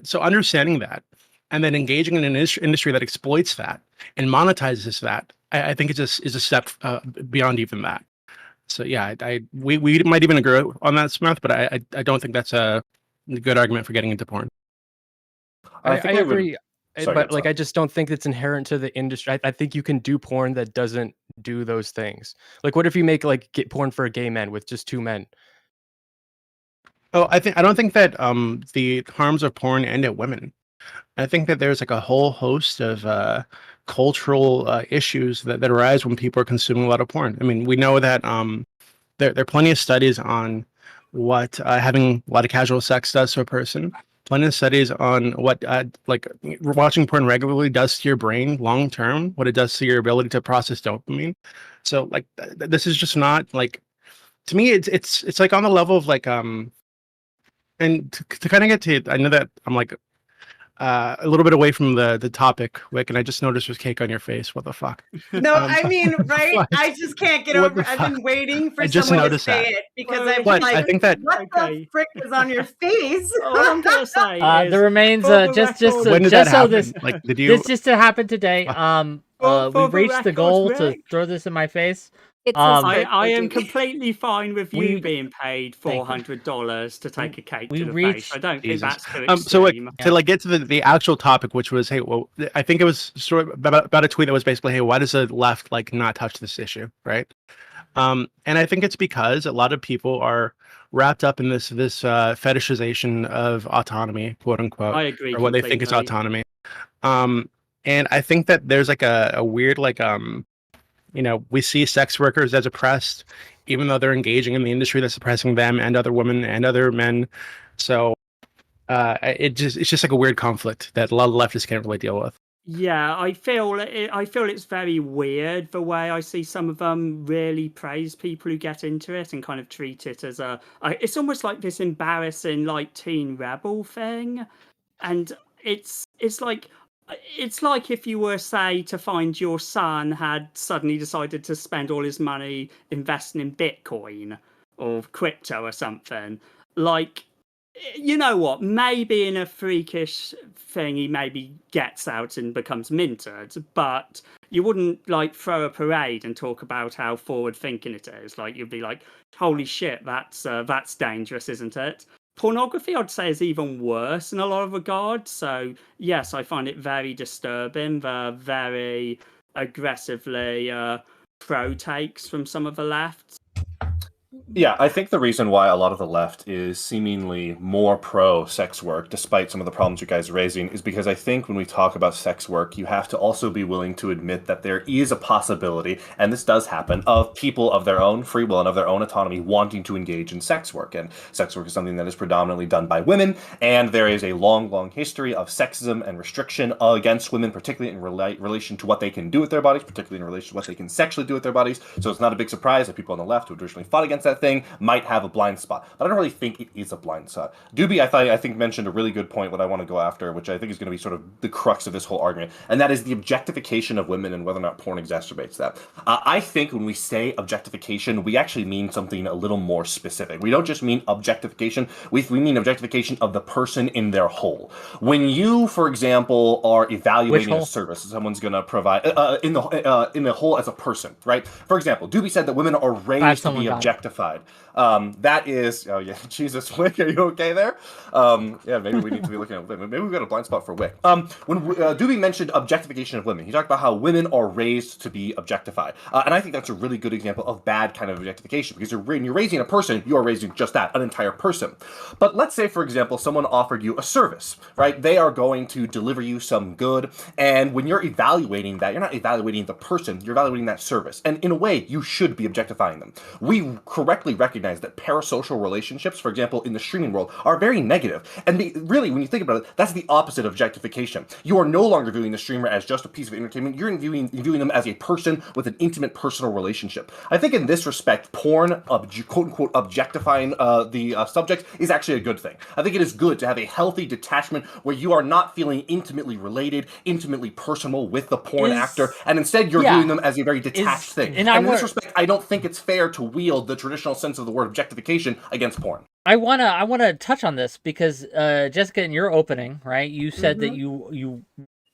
so understanding that and then engaging in an industry that exploits that and monetizes that, I think is a step beyond even that. So yeah, we might even agree on that, Smith, but I don't think that's a good argument for getting into porn. I agree, but I just don't think it's inherent to the industry. I think you can do porn that doesn't do those things. Like, what if you make get porn for gay men with just 2 men? Oh, I don't think that the harms of porn end at women. I think that there's a whole host of cultural issues that arise when people are consuming a lot of porn. I mean, we know that there are plenty of studies on what having a lot of casual sex does to a person. Plenty of studies on what watching porn regularly does to your brain long term, what it does to your ability to process dopamine. So this is just not to me. It's on the level of and to kind of get to, I know that I'm a little bit away from the topic, Wick, and I just noticed there's cake on your face. What the fuck? No, I mean, right? I just can't get over. I've been waiting for someone to say it because I'm like, I think that what the frick is on your face? All I'm gonna say is the remains just when did that so happen? this Did you? This just happened today. We reached the goal to throw this in my face. I am completely fine with you being paid $400 to take a cake to the face. I don't think that's too extreme. So to get to the actual topic, which was, hey, well, I think it was sort of about a tweet that was basically, hey, why does the left not touch this issue, right? And I think it's because a lot of people are wrapped up in this fetishization of autonomy, quote unquote, I agree, or what they think is autonomy. And I think that there's like a weird like we see sex workers as oppressed, even though they're engaging in the industry that's oppressing them and other women and other men. So it's just like a weird conflict that a lot of leftists can't really deal with. Yeah, I feel it's very weird the way I see some of them really praise people who get into it and kind of treat it as it's almost like this embarrassing like teen rebel thing, and it's like if you were, say, to find your son had suddenly decided to spend all his money investing in Bitcoin or crypto or something. Like, you know what? Maybe in a freakish thing, he maybe gets out and becomes minted, but you wouldn't like throw a parade and talk about how forward thinking it is. Like, you'd be like, holy shit, that's dangerous, isn't it? Pornography, I'd say, is even worse in a lot of regards. So yes, I find it very disturbing, the very aggressively pro takes from some of the left. Yeah, I think the reason why a lot of the left is seemingly more pro sex work, despite some of the problems you guys are raising, is because I think when we talk about sex work, you have to also be willing to admit that there is a possibility, and this does happen, of people of their own free will and of their own autonomy wanting to engage in sex work. And sex work is something that is predominantly done by women, and there is a long, long history of sexism and restriction against women, particularly in relation to what they can do with their bodies, particularly in relation to what they can sexually do with their bodies. So it's not a big surprise that people on the left who traditionally fought against that thing might have a blind spot, but I don't really think it is a blind spot. Doobie, I think mentioned a really good point. What I want to go after, which I think is going to be sort of the crux of this whole argument, and that is the objectification of women and whether or not porn exacerbates that. I think when we say objectification, we actually mean something a little more specific. We don't just mean objectification. We mean objectification of the person in their whole. When you, for example, are evaluating a service someone's going to provide in the whole as a person, right? For example, Doobie said that women are raised to be objectified. That is, oh yeah, Jesus, Wick, are you okay there? Yeah, maybe we need to be looking at, maybe we've got a blind spot for Wick. When Doobie mentioned objectification of women, he talked about how women are raised to be objectified. And I think that's a really good example of bad kind of objectification, because when you're raising a person, you are raising just that, an entire person. But let's say, for example, someone offered you a service, right? They are going to deliver you some good, and when you're evaluating that, you're not evaluating the person, you're evaluating that service. And in a way, you should be objectifying them. We correctly recognize that parasocial relationships, for example, in the streaming world, are very negative. And really, when you think about it, that's the opposite of objectification. You are no longer viewing the streamer as just a piece of entertainment. You're viewing them as a person with an intimate personal relationship. I think in this respect, porn, quote-unquote, objectifying the subject is actually a good thing. I think it is good to have a healthy detachment where you are not feeling intimately related, intimately personal with the porn actor, and instead you're viewing them as a very detached thing. And in this respect, I don't think it's fair to wield the traditional sense of the word objectification against porn. I wanna touch on this because Jessica, in your opening, right, you said that you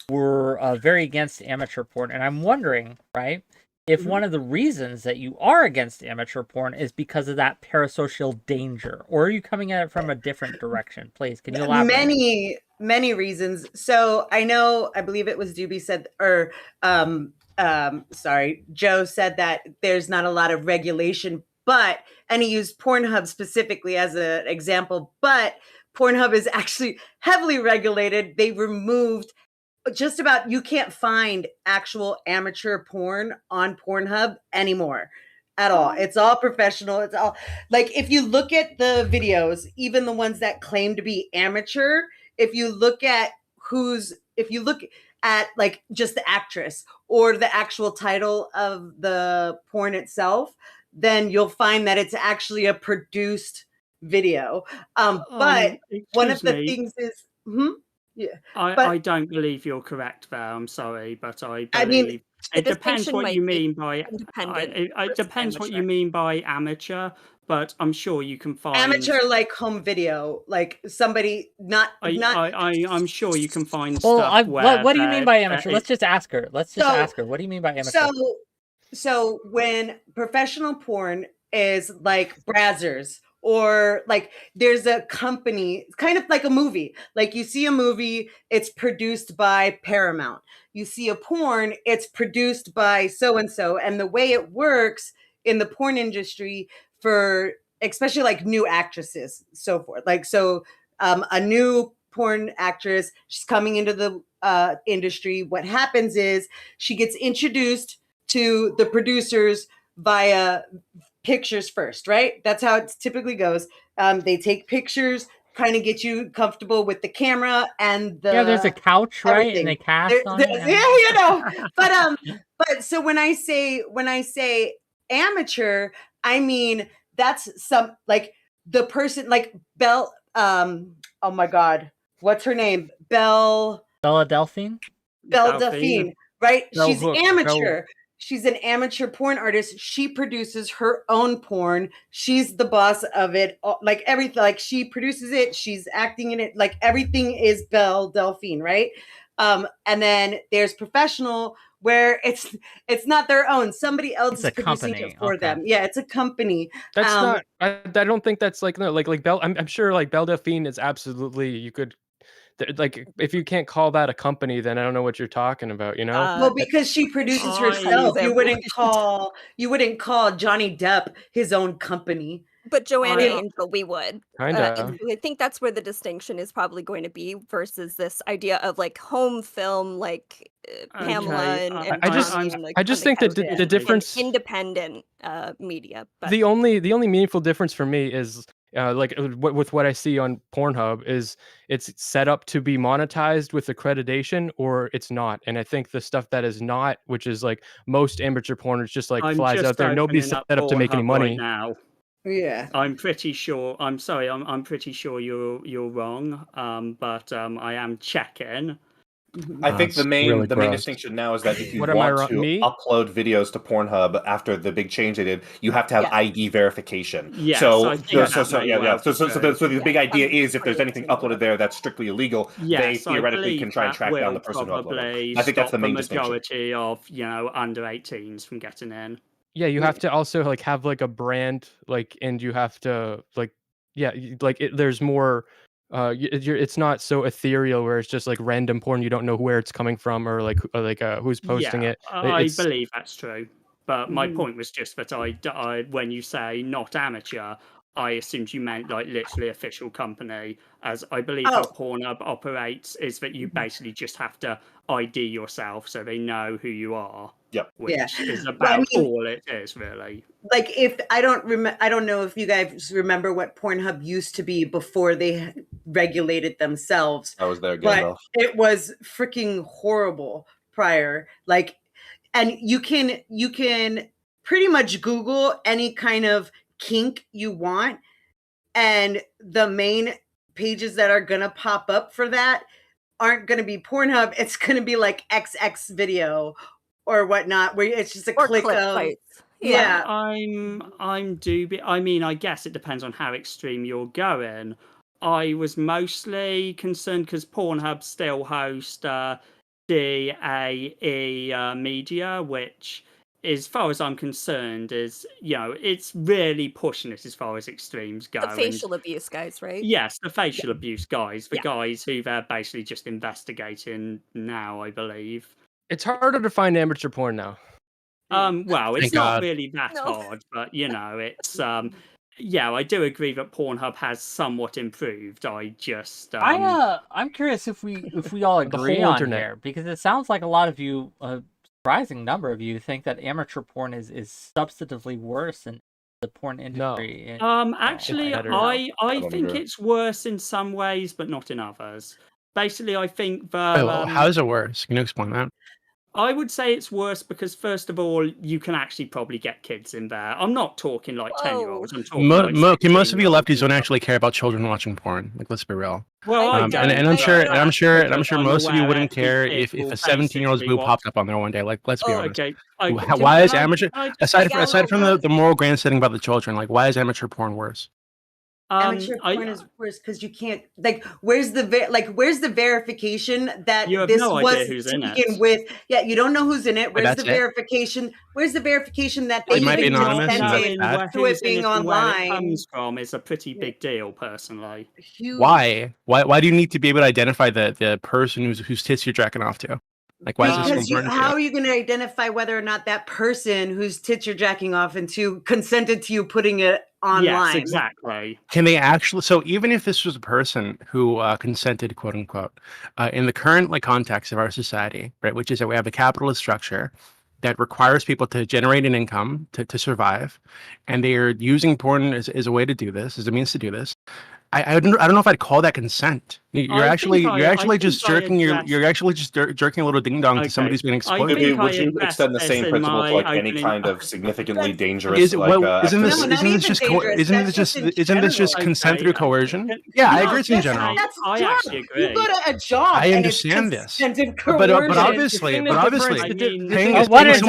were very against amateur porn, and I'm wondering, right, if one of the reasons that you are against amateur porn is because of that parasocial danger, or are you coming at it from a different direction? Please, can you elaborate? Many reasons. So I believe it was Doobie said, or sorry, Joe said that there's not a lot of regulation, and he used Pornhub specifically as an example, but Pornhub is actually heavily regulated. They removed just about, you can't find actual amateur porn on Pornhub anymore at all. It's all professional. It's all like, if you look at the videos, even the ones that claim to be amateur, if you look at like just the actress or the actual title of the porn itself, then you'll find that it's actually a produced video. But one of the things is, yeah. I don't believe you're correct there. I'm sorry, but I believe it depends what you mean by it depends what you mean by amateur. But I'm sure you can find amateur, like home video, like somebody I'm sure you can find Well, stuff where what do you mean by amateur? Let's just ask her. Ask her. What do you mean by amateur? So when professional porn is like Brazzers, or like there's a company, kind of like a movie, like you see a movie, it's produced by Paramount. You see a porn, it's produced by so-and-so. And the way it works in the porn industry for especially like new actresses, so forth. Like, so a new porn actress. She's coming into the industry. What happens is she gets introduced to the producers via pictures first, right? That's how it typically goes. They take pictures, kind of get you comfortable with the camera and the there's a couch, right? everything. And they cast on it. Yeah, but so when I say amateur, I mean that's some like the person like Belle. Oh my God, what's her name? 𝕵𝖎𝖎, Delphine, right? Bell She's Hook, amateur. She's an amateur porn artist. She produces her own porn. She's the boss of it. Like everything, like she produces it. She's acting in it. Like everything is Delphine, right? And then there's professional where it's not their own. Somebody else is producing it for them. Yeah, it's a company. That's not. I don't think that's like no like Belle. I'm sure like Belle Delphine is absolutely you could. Like if you can't call that a company, then I don't know what you're talking about. You know. Well, because she produces herself, you wouldn't call Johnny Depp his own company. But Joanna Angel, we would. Kinda. I think that's where the distinction is probably going to be versus this idea of like home film, like Pamela and I just think that the difference independent media. But the only meaningful difference for me is like with what I see on Pornhub is it's set up to be monetized with accreditation or it's not. And I think the stuff that is not, which is like most amateur porn, is just like flies out there. Nobody's set up to make any money. Right now. Yeah, I'm pretty sure. I'm sorry. I'm pretty sure you're wrong. But I am checking. I think the main distinction now is that if you want to upload videos to Pornhub after the big change they did, you have to have ID verification. Yeah. So the big idea is if there's anything uploaded there that's strictly illegal, they theoretically can try and track down the person who uploaded it. I think that's the main distinction. Majority of under 18s from getting in. Yeah, you have to also like have like a brand, like, and you have to like, yeah, like there's more. It's not so ethereal where it's just like random porn. You don't know where it's coming from or who's posting it. I believe that's true. But my point was just that I when you say not amateur, I assumed you meant like literally official company, as I believe how Pornhub operates is that you basically just have to ID yourself so they know who you are. Yep. Which is about all it is, really. Like if I don't know if you guys remember what Pornhub used to be before they regulated themselves. I was there, but it was freaking horrible prior. Like, and you can pretty much Google any kind of kink you want, and the main pages that are gonna pop up for that aren't gonna be Pornhub. It's gonna be like XX video or whatnot, where it's just a click of. Yeah, I'm dubious. I mean, I guess it depends on how extreme you're going. I was mostly concerned because Pornhub still hosts 𝕾𝖎𝖎 media, which, as far as I'm concerned, is it's really pushing it as far as extremes go. The facial abuse guys, right? Yes, the facial abuse guys, the guys who they're basically just investigating now, I believe. It's harder to find amateur porn now. Well, it's not really that hard, but it's I do agree that Pornhub has somewhat improved. I just I'm curious if we all agree on here, because it sounds like a lot of you, a surprising number of you, think that amateur porn is substantively worse than the porn industry. Actually, I think it's worse in some ways, but not in others. Basically, I think that. How is it worse? Can you explain that? I would say it's worse because, first of all, you can actually probably get kids in there. I'm not talking like 10-year-olds. I'm talking most of you lefties don't actually care about children watching porn. Like, let's be real. Well, I'm sure most of you wouldn't care if a 17-year-old's boob popped up on there one day. Like, let's be honest. Okay. Why is amateur aside from the moral grandstanding about the children? Like, why is amateur porn worse? Amateur porn is worse because you can't where's the verification that you have this no was idea who's in it. with? Yeah, you don't know who's in it. Where's the verification? Where's the verification that they might be anonymous to it being online? Where it comes from is a pretty big deal, personally. Huge. Why do you need to be able to identify the person whose tits you're jacking off to? Like, why is this so Because important to how you? are you going to identify whether or not that person whose tits you're jacking off into consented to you putting it online? Yes, exactly. Can they actually? So even if this was a person who consented, quote unquote, in the current like context of our society, right, which is that we have a capitalist structure that requires people to generate an income to survive, and they are using porn as a way to do this, as a means to do this. I don't know if I'd call that consent. You're actually just jerking jerking a little ding dong to somebody who's being exploited. Would you extend the same principle to like any kind of significantly dangerous? Isn't this just consent through coercion? Yeah, I agree. It's in general. I actually agree. You go to a job. I understand this, but obviously, paying one at a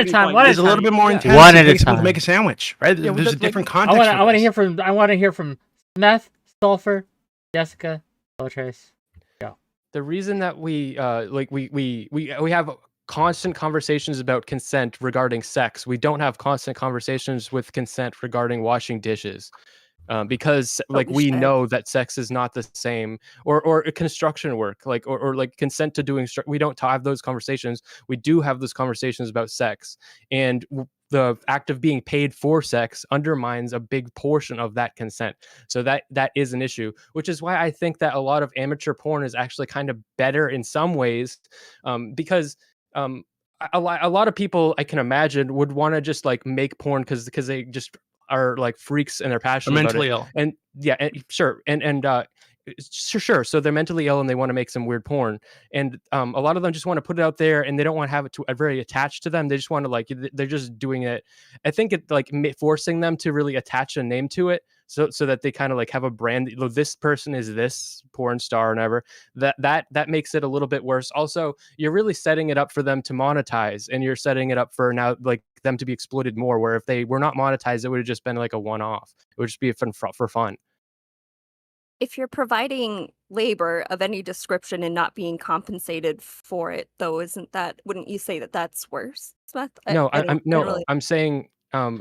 time. Is a little bit more intense. One at a time. time. Make a sandwich, right? There's a different context. I want to hear from Meth, Sulfur, Jessica, Bellatrix. Go. The reason that we we have constant conversations about consent regarding sex, we don't have constant conversations with consent regarding washing dishes. Because we know that sex is not the same, or construction work, or like consent to doing. We don't have those conversations. We do have those conversations about sex, and the act of being paid for sex undermines a big portion of that consent. So that is an issue, which is why I think that a lot of amateur porn is actually kind of better in some ways, because a lot of people, I can imagine, would want to just like make porn because they just are like freaks and they're passionate mentally about it. ill. And yeah, sure. Sure. So they're mentally ill and they want to make some weird porn. And a lot of them just want to put it out there and they don't want to have it very attached to them. They just want to they're just doing it. I think it forcing them to really attach a name to it. So that they kind of have a brand. This person is this porn star or whatever. That makes it a little bit worse. Also, you're really setting it up for them to monetize, and you're setting it up for now them to be exploited more. Where if they were not monetized, it would have just been like a one-off. It would just be for fun. If you're providing labor of any description and not being compensated for it, though, wouldn't you say that that's worse, Smith? I'm saying.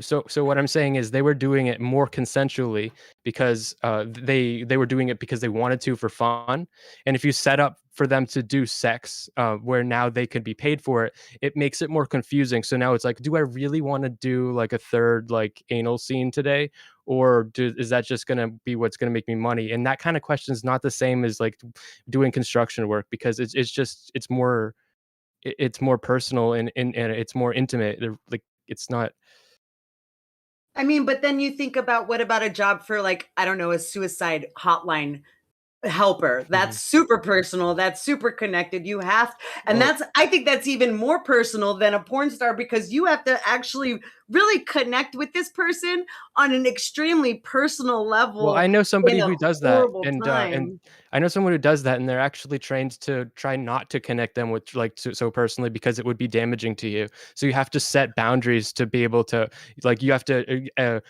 So what I'm saying is they were doing it more consensually because they were doing it because they wanted to for fun. And if you set up for them to do sex where now they could be paid for it, it makes it more confusing. So now it's like, do I really want to do like a third anal scene today? Or is that just going to be what's going to make me money? And that kind of question is not the same as doing construction work, because it's more personal and it's more intimate. It's not. I mean, but then you think about, what about a job for I don't know, a suicide hotline helper? That's super personal. That's super connected. You have, and I think that's even more personal than a porn star, because you have to actually really connect with this person on an extremely personal level. Well, I know somebody who does that, and I know someone who does that, and they're actually trained to try not to connect them with so personally, because it would be damaging to you. So you have to set boundaries to be able to you have to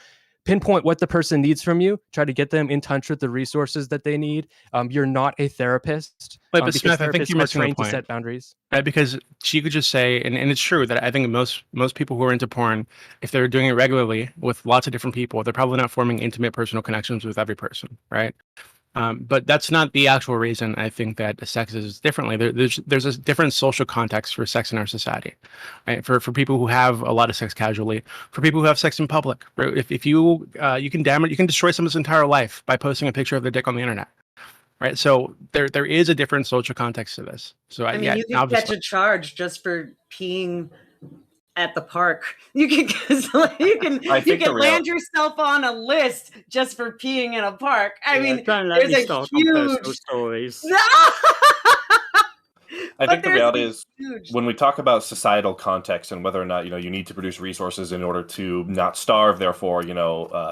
pinpoint what the person needs from you, try to get them in touch with the resources that they need. You're not a therapist. But Smith, I think you're missing the point. To set boundaries. Right, because she could just say, and it's true that I think most people who are into porn, if they're doing it regularly with lots of different people, they're probably not forming intimate personal connections with every person, right? But that's not the actual reason I think that sex is differently. There's a different social context for sex in our society, right? For people who have a lot of sex casually, for people who have sex in public. Right? If you can destroy someone's entire life by posting a picture of their dick on the internet, right? So there is a different social context to this. So I mean, you can catch a charge just for peeing at the park. You can land yourself on a list just for peeing in a park. I mean, there's a huge stories. I think the reality is, when we talk about societal context and whether or not you need to produce resources in order to not starve, therefore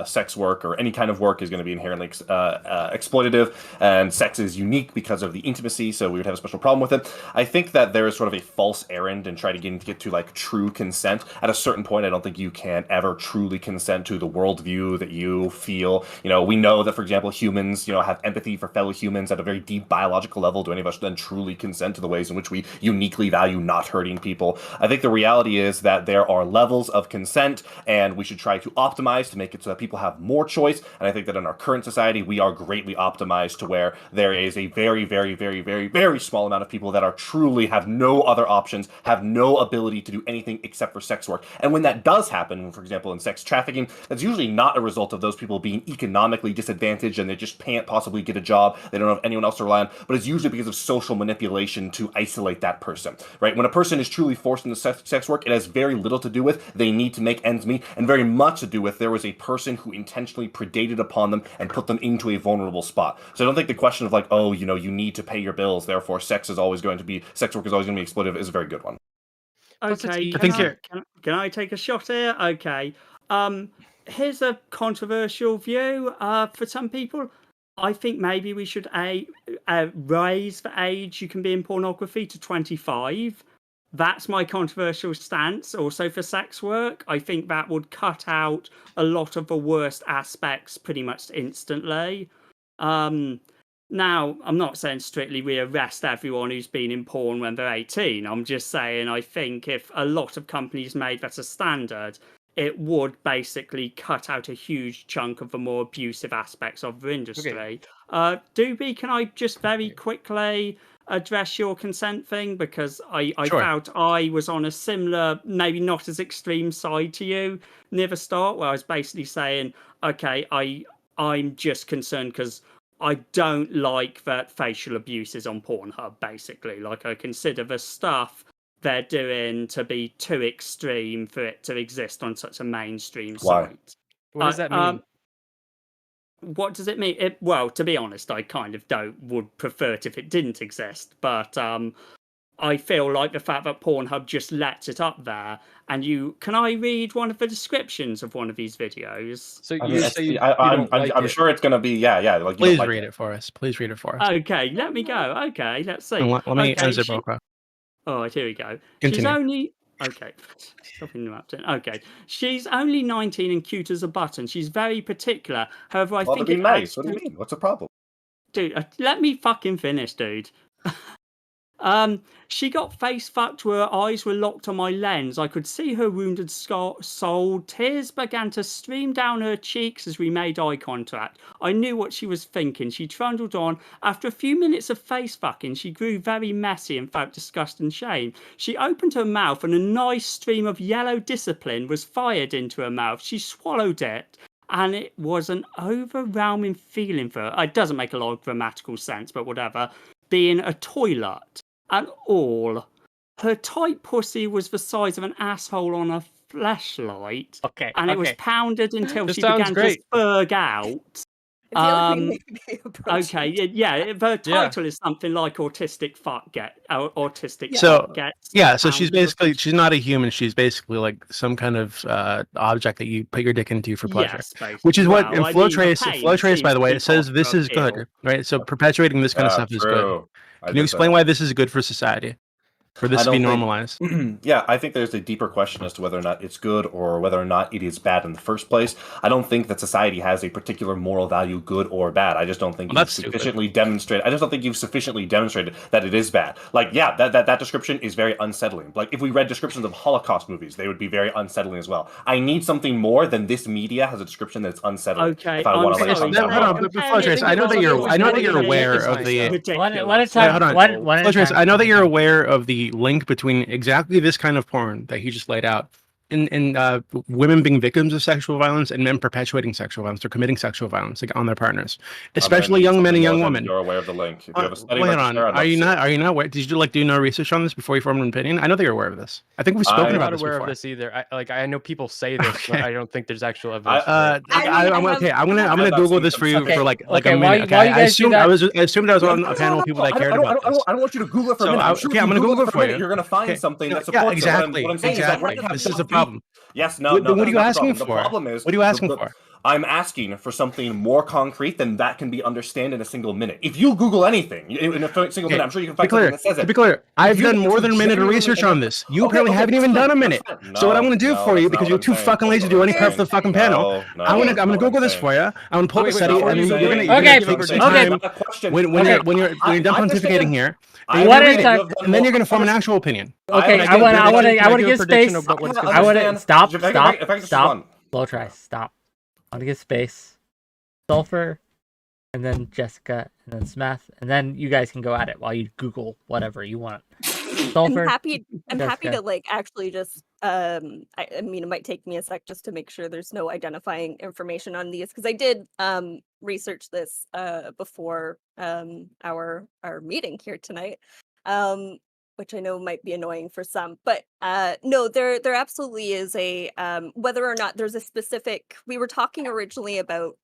sex work or any kind of work is going to be inherently exploitative, and sex is unique because of the intimacy, so we would have a special problem with it. I think that there is sort of a false errand in trying to get to true consent. At a certain point, I don't think you can ever truly consent to the worldview that you feel. We know that, for example, humans have empathy for fellow humans at a very deep biological level. Do any of us then truly consent to the ways in in which we uniquely value not hurting people. I think the reality is that there are levels of consent, and we should try to optimize to make it so that people have more choice. And I think that in our current society, we are greatly optimized to where there is a very, very, very, very, very small amount of people that are truly have no other options, have no ability to do anything except for sex work. And when that does happen, for example, in sex trafficking, that's usually not a result of those people being economically disadvantaged and they just can't possibly get a job. They don't have anyone else to rely on, but it's usually because of social manipulation to isolate that person, right? When a person is truly forced into sex work, it has very little to do with they need to make ends meet and very much to do with there was a person who intentionally predated upon them and put them into a vulnerable spot. So I don't think the question of like, oh, you know, you need to pay your bills, therefore sex work is always going to be exploitative is a very good one. Okay, can I take a shot here? Okay. Here's a controversial view. For some people, I think maybe we should raise the age you can be in pornography to 25. That's my controversial stance. Also for sex work, I think that would cut out a lot of the worst aspects pretty much instantly. Now, I'm not saying strictly we arrest everyone who's been in porn when they're 18. I'm just saying I think if a lot of companies made that a standard, it would basically cut out a huge chunk of the more abusive aspects of the industry. Doobie, can I just very quickly address your consent thing? Because I felt I was on a similar, maybe not as extreme side to you near the start, where I was basically saying, okay, I'm just concerned because I don't like that facial abuse is on Pornhub, basically. Like, I consider the stuff they're doing to be too extreme for it to exist on such a mainstream site. What does that mean? What does it mean? Well, to be honest, I kind of would prefer it if it didn't exist, but I feel like the fact that Pornhub just lets it up there, and can I read one of the descriptions of one of these videos? So I'm sure it's going to be, yeah. Like, please read it for us. Please read it for us. Okay, let me go. Okay, let's see. Let me answer real quick. All right, here we go. Continue. She's only... Okay, stop interrupting. Okay, she's only 19 and cute as a button. She's very particular. However, I think it's nice. What do you mean? What's the problem? Dude, let me fucking finish, dude. She got face fucked where her eyes were locked on my lens. I could see her wounded soul. Tears began to stream down her cheeks as we made eye contact. I knew what she was thinking. She trundled on. After a few minutes of face fucking, she grew very messy and felt disgust and shame. She opened her mouth and a nice stream of yellow discipline was fired into her mouth. She swallowed it. And it was an overwhelming feeling for her. It doesn't make a lot of grammatical sense, but whatever. Being a toilet. And all. Her tight pussy was the size of an asshole on a fleshlight. Okay. And it was pounded until This she sounds began great. to spurg out. Okay, yeah. The title is something like autistic fuck get. Autistic fuck gets. Yeah, so she's not a human. She's basically like some kind of object that you put your dick into for pleasure. Yes, which is what in Well, I Flow mean, Trace, the pain Flow Trace, by the way, it seems says to this is appeal. good, right? So perpetuating this kind of stuff is good. Can you explain why this is good for society? For this to be normalized? Yeah, I think there's a deeper question as to whether or not it's good or whether or not it is bad in the first place. I don't think that society has a particular moral value, good or bad. I just don't think you've sufficiently demonstrated. I just don't think you've sufficiently demonstrated that it is bad. Like, yeah, that description is very unsettling. Like, if we read descriptions of Holocaust movies, they would be very unsettling as well. I need something more than this media has a description that's unsettling. Okay, if I want to let something down. Flow Trace, I know that you're aware of the. One at a time. Flow Trace, I know that you're aware of the link between exactly this kind of porn that he just laid out in women being victims of sexual violence and men perpetuating sexual violence or committing sexual violence on their partners, especially young men and young women. You're aware of the link. If you have a study Wait on. Are you not aware? Did you do no research on this before you formed an opinion? I know that you're aware of this. I think we've spoken about this before. I'm not aware of this either. I know people say this, but I don't think there's actual evidence. I'm gonna Google this for you for like a minute. Okay, I assumed I was on a panel of people that cared about this. I don't want you to Google it for a minute. Okay, I'm gonna Google it for you. You're gonna find something that supports it. Exactly. What I'm saying is that This is the problem. Yes, no. What are you asking for? The problem is, what are you asking for? I'm asking for something more concrete than that can be understood in a single minute. If you Google anything in a single minute, I'm sure you can find something that says it. To be clear, I've done more than a minute of research on this. You apparently haven't even done a minute. So what I'm going to do for you, because you're too fucking lazy to do any part of the fucking panel, I'm gonna Google this for you. I'm gonna pull the study, and you're gonna take some time when you're done pontificating here. Then One you're at a gonna read time. it, and then you're going to form an actual opinion. Okay, I want to give space. I want to stop. Slow try. Stop. I want to give space. Sulfur, and then Jessica, and then Smith, and then you guys can go at it while you Google whatever you want. Sulfur. I'm happy Jessica. to like actually just I mean it might take me a sec just to make sure there's no identifying information on these because I did research this before our meeting here tonight. Which I know might be annoying for some, but no, there absolutely is a whether or not there's a specific. We were talking originally about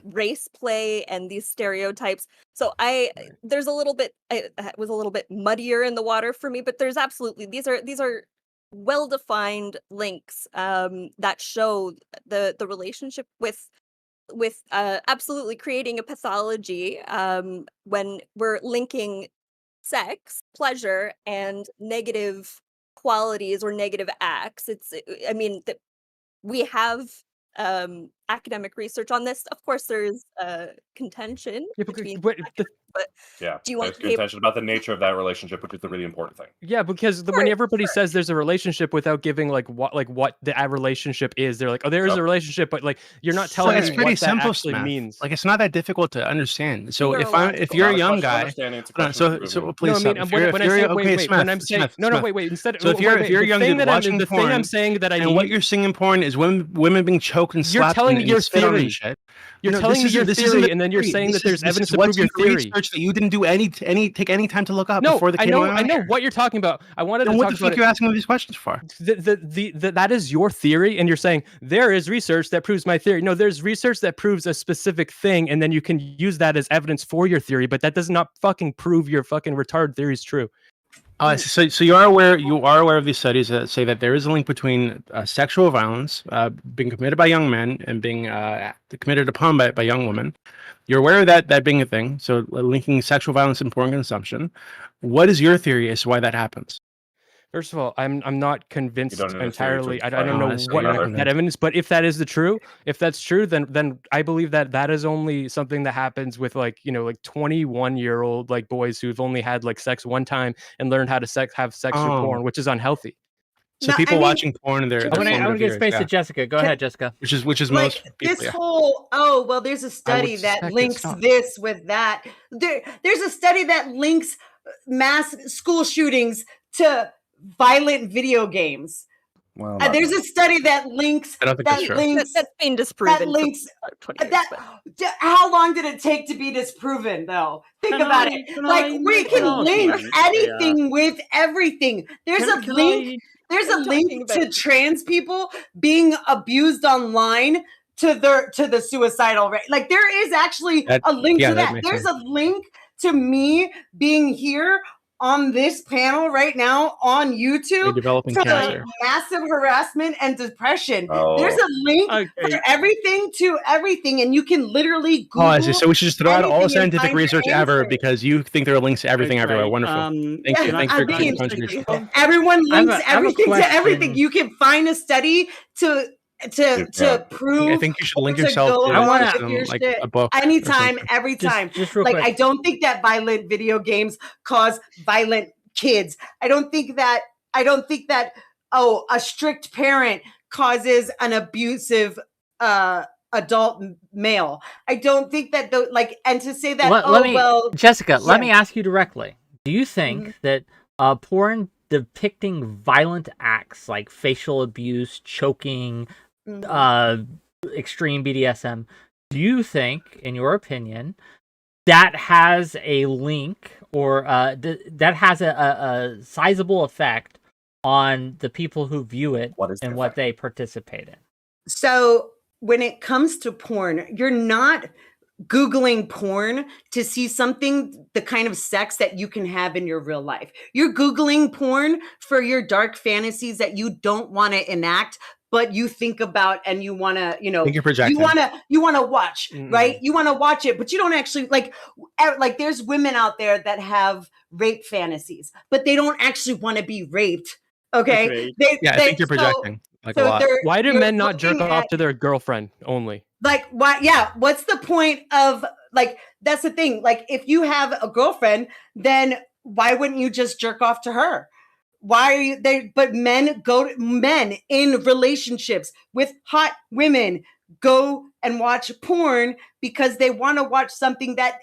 race play and these stereotypes, so there's a little bit. It was a little bit muddier in the water for me, but there's absolutely these are well-defined links that show the relationship with absolutely creating a pathology when we're linking sex, pleasure, and negative qualities or negative acts. I mean, we have academic research on this. Of course, there's contention between but do you want there's contention about the nature of that relationship, which is the really important thing. Yeah, because when everybody says there's a relationship without giving what the relationship is, they're like, oh, there is a relationship, but like you're not telling me what that actually means. Like it's not that difficult to understand. So if you're a young guy, so please, no, I mean, when I'm saying instead, so if you're a young dude watching porn, I'm saying that and what you're seeing in porn is women being choked and slapped. You're telling me your theory. You're telling me your theory, and then you're saying that there's evidence to prove your theory. Research that you didn't do take any time to look up before the camera. I know what you're talking about. I wanted to talk about. What the fuck are you asking me these questions for? That is your theory, and you're saying there is research that proves my theory. No, there's research that proves a specific thing, and then you can use that as evidence for your theory, but that does not fucking prove your fucking retarded theory is true. So you are aware of these studies that say that there is a link between sexual violence being committed by young men and being committed upon by young women. You're aware of that being a thing. So linking sexual violence and porn consumption. What is your theory as to why that happens? First of all, I'm not convinced entirely. I don't know what that evidence, but if that's true, then I believe that is only something that happens with like 21-year-old like boys who've only had like sex one time and learned how to have sex through porn, which is unhealthy. So people watching porn and I want to get space to Jessica. Go ahead, Jessica. Which is like most people, this whole there's a study that links this with that. There's a study that links mass school shootings to violent video games. Well, there's a study that links. I don't think that's true. That's been disproven. That links. How long did it take to be disproven, though? Think about it. We can link anything with everything. There's a link. There's a link to trans people being abused online to the suicidal rate. Like there is actually a link to that. There's a link to me being here on this panel right now on YouTube to massive harassment and depression. There's a link for everything to everything, and you can literally Google. So we should just throw out all the scientific research ever because you think there are links to everything everywhere. Wonderful. Thank you. Thanks for your contribution. Everyone links everything to everything. You can find a study to prove. I think you should link yourself to like a book anytime, every time. Just real quick. quick. I don't think that violent video games cause violent kids. I don't think that a strict parent causes an abusive adult male. I don't think that and to say that Jessica, let me ask you directly. Do you think that porn depicting violent acts like facial abuse, choking, extreme BDSM, do you think, in your opinion, that has a link or that has a sizable effect on the people who view it and what they participate in? So when it comes to porn, you're not Googling porn to see the kind of sex that you can have in your real life. You're Googling porn for your dark fantasies that you don't want to enact, but you think about and you want to, you want to watch, right? You want to watch it, but you don't actually like there's women out there that have rape fantasies, but they don't actually want to be raped. Okay. I think you're projecting a lot. Why do men not jerk off to their girlfriend only? Like, why? Yeah. What's the point of that's the thing. Like, if you have a girlfriend, then why wouldn't you just jerk off to her? Why are you they? But men in relationships with hot women go and watch porn because they want to watch something that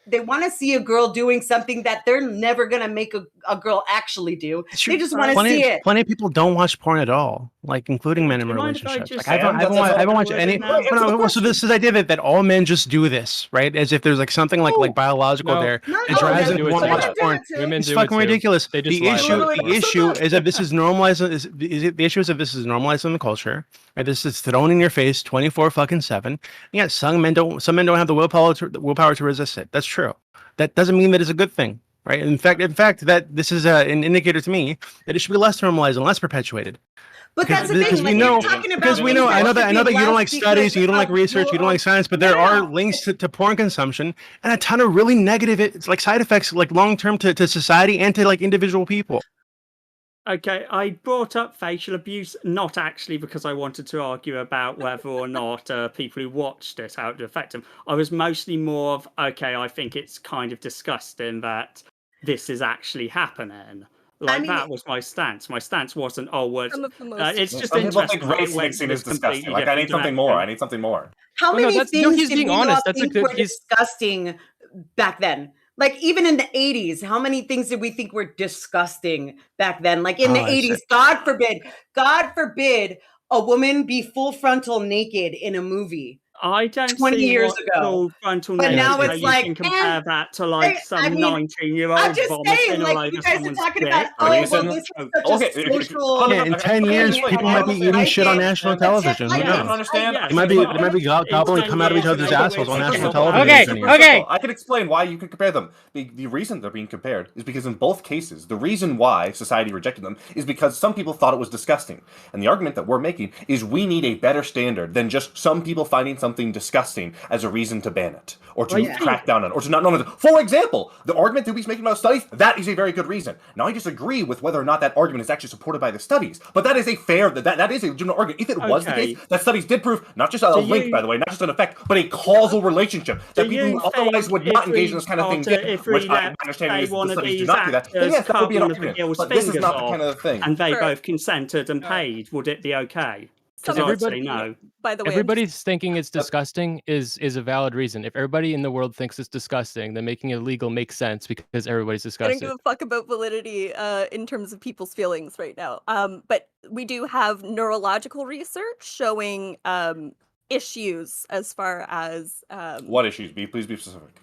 they want to see a girl doing something that they're never going to make a girl actually do. They just want to see it. Plenty of people don't watch porn at all, like including men in relationships. Like I haven't watched any. So this is the idea that all men just do this, right? As if there's like something like biological there. It drives them to want to watch porn. It's fucking ridiculous. The issue is that this is normalized. The issue is that this is normalized in the culture. Right? This is thrown in your face 24/7. Yeah, some men don't have the willpower to resist it. That's true. That doesn't mean that it's a good thing, right? In fact, that this is an indicator to me that it should be less normalized and less perpetuated. But that's the thing. Because we know. I know that you don't like studies, you don't like research, you don't like science, but there are links to porn consumption and a ton of really negative side effects, like long term to society and to like individual people. Okay, I brought up facial abuse not actually because I wanted to argue about whether or not people who watched it, how it would affect them. I was mostly more of, okay, I think it's kind of disgusting that this is actually happening. That was my stance. My stance wasn't, it's just interesting. Some people think race mixing is disgusting. Like, I need something more. How many things he's did being we honest. not think were disgusting back then? Like, even in the 80s, how many things did we think were disgusting back then? Like, in the 80s, God forbid a woman be full frontal naked in a movie. I don't 20 see years what ago. frontal But now nudity, it's how like, you can compare that to like some 19-year-old I'm just saying, vomiting all like, over you guys are someone's talking dick. about, this is such a social... Yeah, in 10 years, people might be eating shit on national television. Who knows? They might be gobbling come out of each other's assholes on national television. Okay. I can explain why you could compare them. The reason they're being compared is because in both cases, the reason why society rejected them is because some people thought it was disgusting. And the argument that we're making is we need a better standard than just some people finding something disgusting as a reason to ban it, or to crack down on it, or to not know it. For example, the argument that he's making about studies, that is a very good reason. Now, I disagree with whether or not that argument is actually supported by the studies, but that is a fair, that is a legitimate argument. If it was the case, that studies did prove not just a link, by the way, not just an effect, but a causal relationship, that people who otherwise would not engage in this kind of thing did, which my understanding is the studies do not do that, then yes, that would be an argument, but this is not the kind of thing. And they both consented and paid, would it be okay? Everybody, no. By the way, everybody's thinking it's disgusting is a valid reason. If everybody in the world thinks it's disgusting, then making it illegal makes sense because everybody's I disgusted. don't give a fuck about validity in terms of people's feelings right now. But we do have neurological research showing issues as far as what issues? Please be specific.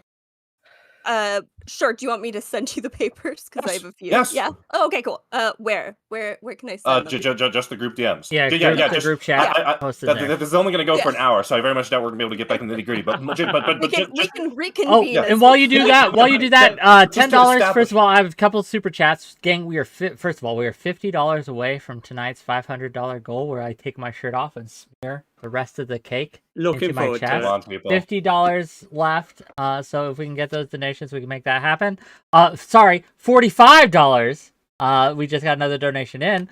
Sure. Do you want me to send you the papers? Because I have a few. Yes. Yeah. Oh, okay, cool. Where can I send them? Just the group DMs. Yeah, just group chat. This is only going to go for an hour, so I very much doubt we're going to be able to get back in the nitty gritty. But we can reconvene. Oh, and while you do that, $10. First of all, I have a couple of super chats, gang. We are first of all, we are $50 away from tonight's $500 goal, where I take my shirt off and smear the rest of the cake into my chest. $50 left. So if we can get those donations, we can make that happen. Sorry, $45. We just got another donation in.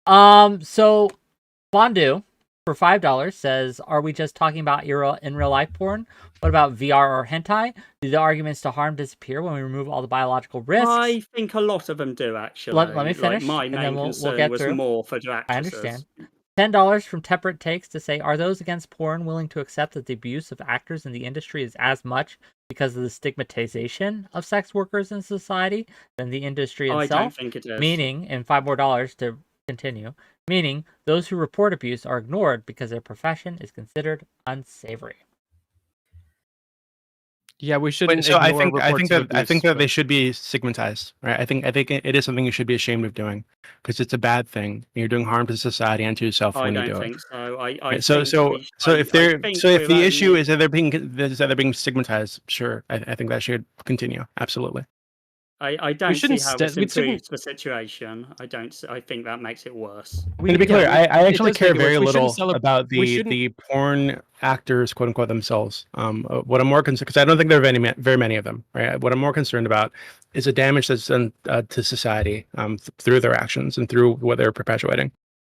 So Fondue for $5 says, "Are we just talking about in real life porn? What about VR or hentai? Do the arguments to harm disappear when we remove all the biological risks?" I think a lot of them do, actually. Let me finish, my main concern was more for the actresses. I understand. $10 from Temperate Takes to say, "Are those against porn willing to accept that the abuse of actors in the industry is as much because of the stigmatization of sex workers in society than the industry itself?" I don't think it is. Meaning, and $5 more to continue, meaning those who report abuse are ignored because their profession is considered unsavory. Yeah, we shouldn't. So I think that they should be stigmatized, right? I think it is something you should be ashamed of doing because it's a bad thing. You're doing harm to society and to yourself when you do it. I don't think so. If the issue is that they're being stigmatized, sure, I think that should continue. Absolutely. I don't see how this improves the situation. I think that makes it worse. To be clear, I actually care very little about the porn actors, quote unquote, themselves. What I'm more concerned, because I don't think there are very many of them, right? What I'm more concerned about is the damage that's done to society through their actions and through what they're perpetuating.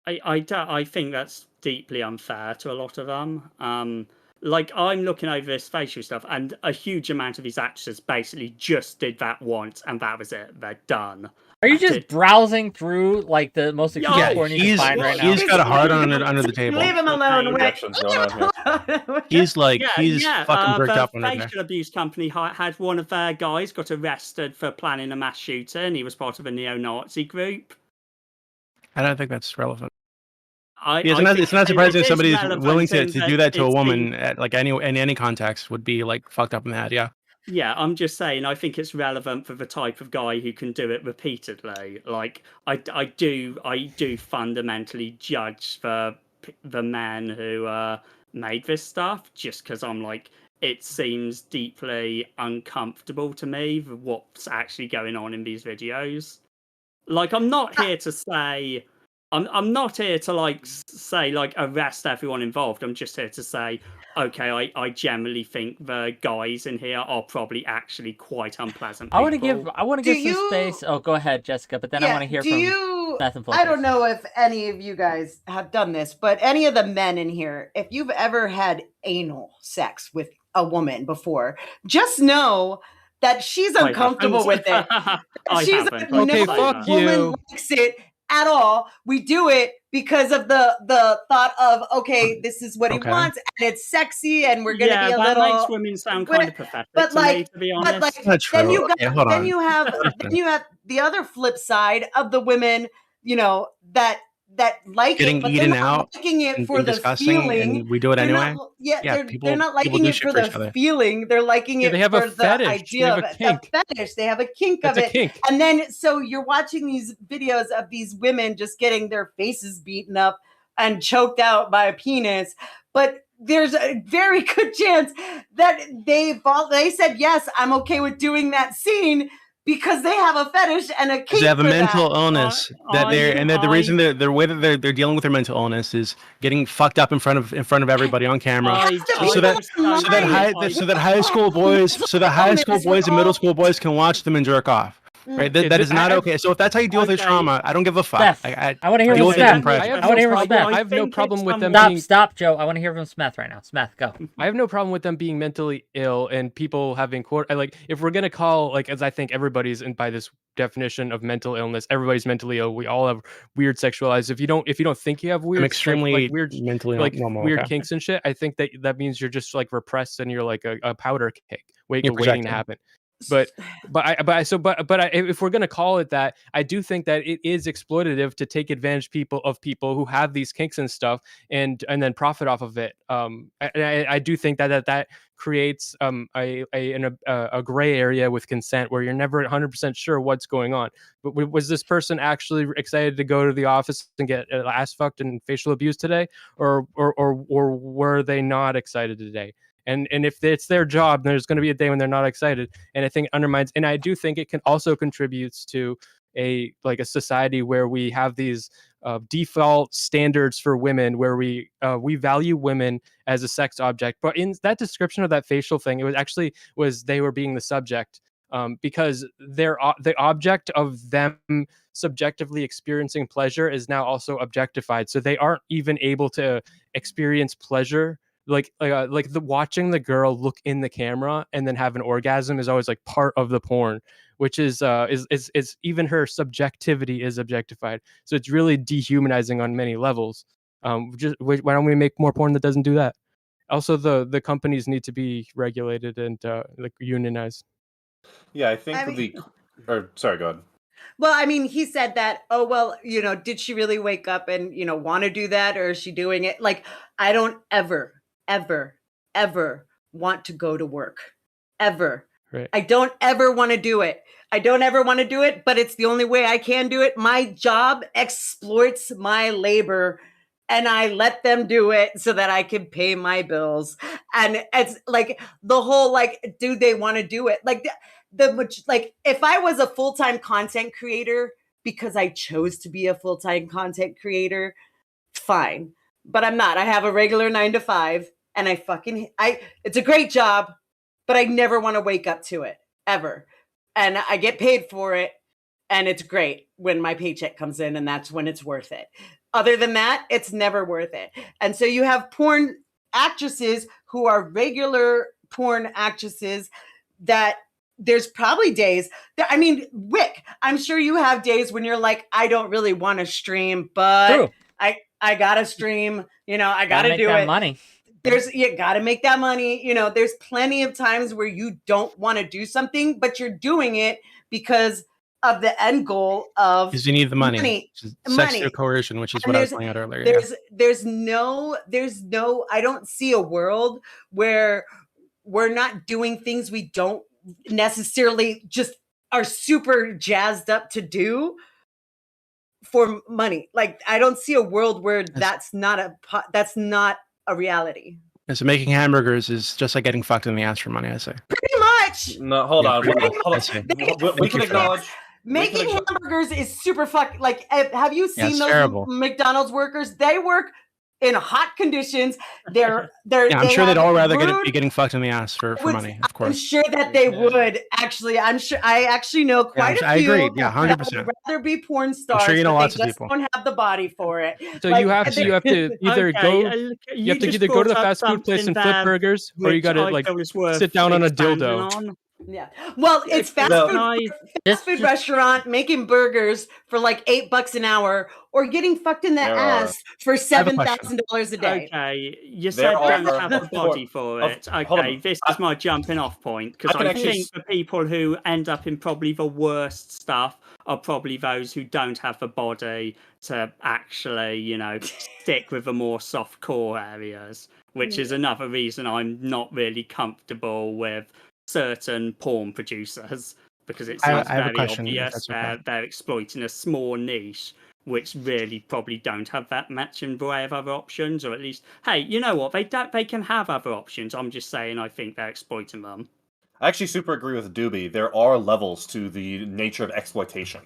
I think that's deeply unfair to a lot of them. like I'm looking over this facial stuff, and a huge amount of these actors basically just did that once, and that was it. They're done. Are you just browsing through like the most extreme porn you can find right now? He's got a heart under the table. Leave him alone. Injections going on here. He's like he's fucking bricked the up under there. facial abuse company had one of their guys got arrested for planning a mass shooting. He was part of a neo-Nazi group. I don't think that's relevant. It's not surprising if somebody's willing to do that to a woman at like in any context would be like fucked up in the head. Yeah. Yeah, I'm just saying. I think it's relevant for the type of guy who can do it repeatedly. Like I do fundamentally judge the men who made this stuff, just because I'm like, it seems deeply uncomfortable to me with what's actually going on in these videos. Like, I'm not here to say. I'm not here to like say like arrest everyone involved. I'm just here to say, okay, I generally think the guys in here are probably actually quite unpleasant people. I want to give some space. Oh, go ahead, Jessica. But then I want to hear from Beth and Focus. I don't know if any of you guys have done this, but any of the men in here, if you've ever had anal sex with a woman before, just know that she's uncomfortable with it. She's like, okay, no fuck woman you. likes it at all. We do it because of the thought of, okay, this is what he wants, and it's sexy, and we're gonna be a little. That makes women sound kind of pathetic. But like, to be honest, but like, then you have the other flip side of the women, you know, that like getting it, but eaten they're not out liking it for and the disgusting, feeling. and we do it anyway. They're not liking it for the feeling. They're liking it they have for a fetish. the idea of it. The fetish. They have a kink of it. Kink. And then so you're watching these videos of these women just getting their faces beaten up and choked out by a penis, but there's a very good chance that they said, yes, I'm okay with doing that scene, because they have a fetish and a kink. They have a for mental that. illness the reason the way that they're dealing with their mental illness is getting fucked up in front of everybody on camera, so that high school boys and middle school boys can watch them and jerk off. Right, that is not okay. So if that's how you deal with your trauma, I don't give a fuck. I want to hear from Smith. I want to hear from Smith. I have no problem with them. Stop, Joe. I want to hear from Smith right now. Smith, go. I have no problem with them being mentally ill and people having like, if we're gonna call, like, as I think everybody's in by this definition of mental illness, everybody's mentally ill. We all have weird sexualized. If you don't think you have weird, I'm extremely like weird mentally like normal, weird okay. kinks and shit, I think that means you're just like repressed and you're like a powder keg waiting to happen. But if we're gonna call it that, I do think that it is exploitative to take advantage of people who have these kinks and stuff, and then profit off of it. I do think that creates a gray area with consent where you're never 100% sure what's going on. But was this person actually excited to go to the office and get ass fucked and facial abuse today, or were they not excited today? And if it's their job, there's going to be a day when they're not excited. And I think it undermines, and I do think it can also contributes to a society where we have these default standards for women, where we value women as a sex object. But in that description of that facial thing, it was they were being the subject, because the object of them subjectively experiencing pleasure is now also objectified. So they aren't even able to experience pleasure. Like watching the girl look in the camera and then have an orgasm is always like part of the porn, which is even her subjectivity is objectified. So it's really dehumanizing on many levels. Why don't we make more porn that doesn't do that? Also, the companies need to be regulated and like unionized. Yeah, I think sorry, go ahead. Well, I mean, he said that, oh, well, you know, did she really wake up and, you know, want to do that, or is she doing it? Like, I don't ever want to go to work. Ever. Right. I don't ever want to do it. But it's the only way I can do it. My job exploits my labor, and I let them do it so that I can pay my bills. And it's like the whole, like, do they want to do it? Like like if I was a full-time content creator because I chose to be a full-time content creator, fine. But I'm not. I have a regular 9 to 5. And it's a great job, but I never want to wake up to it, ever. And I get paid for it, and it's great when my paycheck comes in, and that's when it's worth it. Other than that, it's never worth it. And so you have porn actresses who are regular porn actresses that there's probably days that, I mean, Wick, I'm sure you have days when you're like, I don't really want to stream, but True. I gotta stream, you know, I gotta make do that it. money. You gotta make that money. You know, there's plenty of times where you don't want to do something, but you're doing it because of the end goal of Because you need the money. Sex through coercion, which is what I was pointing out earlier. There's no, I don't see a world where we're not doing things we don't necessarily just are super jazzed up to do for money. Like, I don't see a world where that's not a reality. And so making hamburgers is just like getting fucked in the ass for money, I say. Pretty much. No, hold on. We can acknowledge. Making hamburgers is super like, have you seen those terrible. McDonald's workers? They work in hot conditions. Yeah, I'm sure they'd all rather be getting fucked in the ass for money, of course. I'm sure that they would actually. I actually know quite a few. I agree. Yeah, that 100%. would rather be porn stars. I'm sure you know but lots they of just people. don't have the body for it. So you have to either you have to either go to the fast food place and flip burgers, or you got to like sit down on a dildo. Yeah. Well, it's fast food restaurant making burgers for like $8 an hour, or getting fucked in the ass for $7,000 a day. Okay, you said don't have a body for it. Okay, this is my jumping off point, because I think the people who end up in probably the worst stuff are probably those who don't have the body to actually, you know, stick with the more soft core areas, which is another reason I'm not really comfortable with certain porn producers, because it seems very obvious they're exploiting a small niche which really probably don't have that much in the way of other options, or at least, hey, you know what, they can have other options. I'm just saying I think they're exploiting them. I actually super agree with Doobie. There are levels to the nature of exploitation.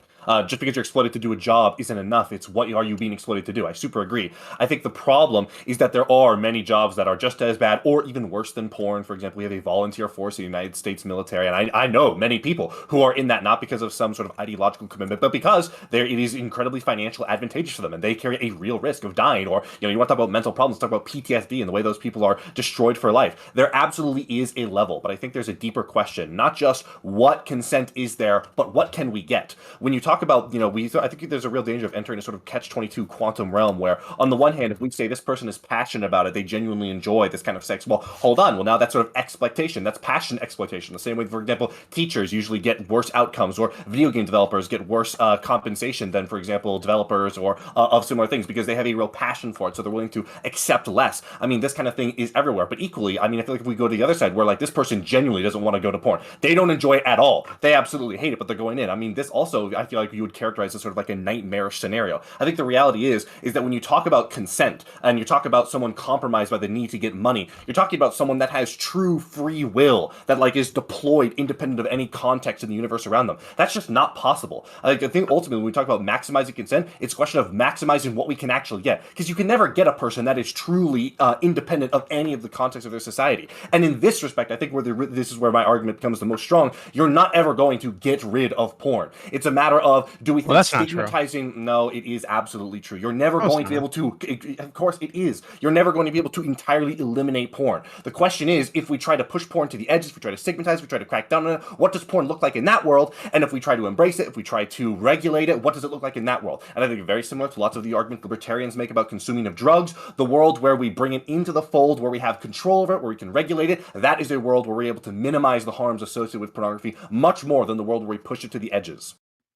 Just because you're exploited to do a job isn't enough. It's what are you being exploited to do. I super agree. I think the problem is that there are many jobs that are just as bad or even worse than porn. For example, we have a volunteer force of the United States military, and I know many people who are in that not because of some sort of ideological commitment, but because it is incredibly financially advantageous for them, and they carry a real risk of dying. Or, you want to talk about mental problems, talk about PTSD and the way those people are destroyed for life. There absolutely is a level, but I think there's a deeper question. Not just what consent is there, but what can we get? When you talk about, I think there's a real danger of entering a sort of catch-22 quantum realm where, on the one hand, if we say this person is passionate about it, they genuinely enjoy this kind of sex, well, hold on, well, now that's sort of exploitation. That's passion exploitation. The same way, for example, teachers usually get worse outcomes, or video game developers get worse compensation than, for example, developers or of similar things, because they have a real passion for it, so they're willing to accept less. I mean, this kind of thing is everywhere, but equally, I mean, I feel like if we go to the other side, where, like, this person genuinely doesn't want to go to porn. They don't enjoy it at all. They absolutely hate it, but they're going in. I mean, this also, I feel like you would characterize as sort of like a nightmarish scenario. I think the reality is that when you talk about consent, and you talk about someone compromised by the need to get money, you're talking about someone that has true free will, that, like, is deployed independent of any context in the universe around them. That's just not possible. I think ultimately, when we talk about maximizing consent, it's a question of maximizing what we can actually get, because you can never get a person that is truly independent of any of the context of their society. And in this respect, I think this is where my argument becomes the most strong. You're not ever going to get rid of porn. It's a matter of, do we think stigmatizing? No, it is absolutely true. You're never going to be able to, of course it is. You're never going to be able to entirely eliminate porn. The question is, if we try to push porn to the edges, if we try to stigmatize, if we try to crack down on it, what does porn look like in that world? And if we try to embrace it, if we try to regulate it, what does it look like in that world? And I think very similar to lots of the arguments libertarians make about consuming of drugs, the world where we bring it into the fold, where we have control over it, where we can regulate it, that is a world where we're able to minimize the harms associated with pornography much more than the world where we push it to the edges.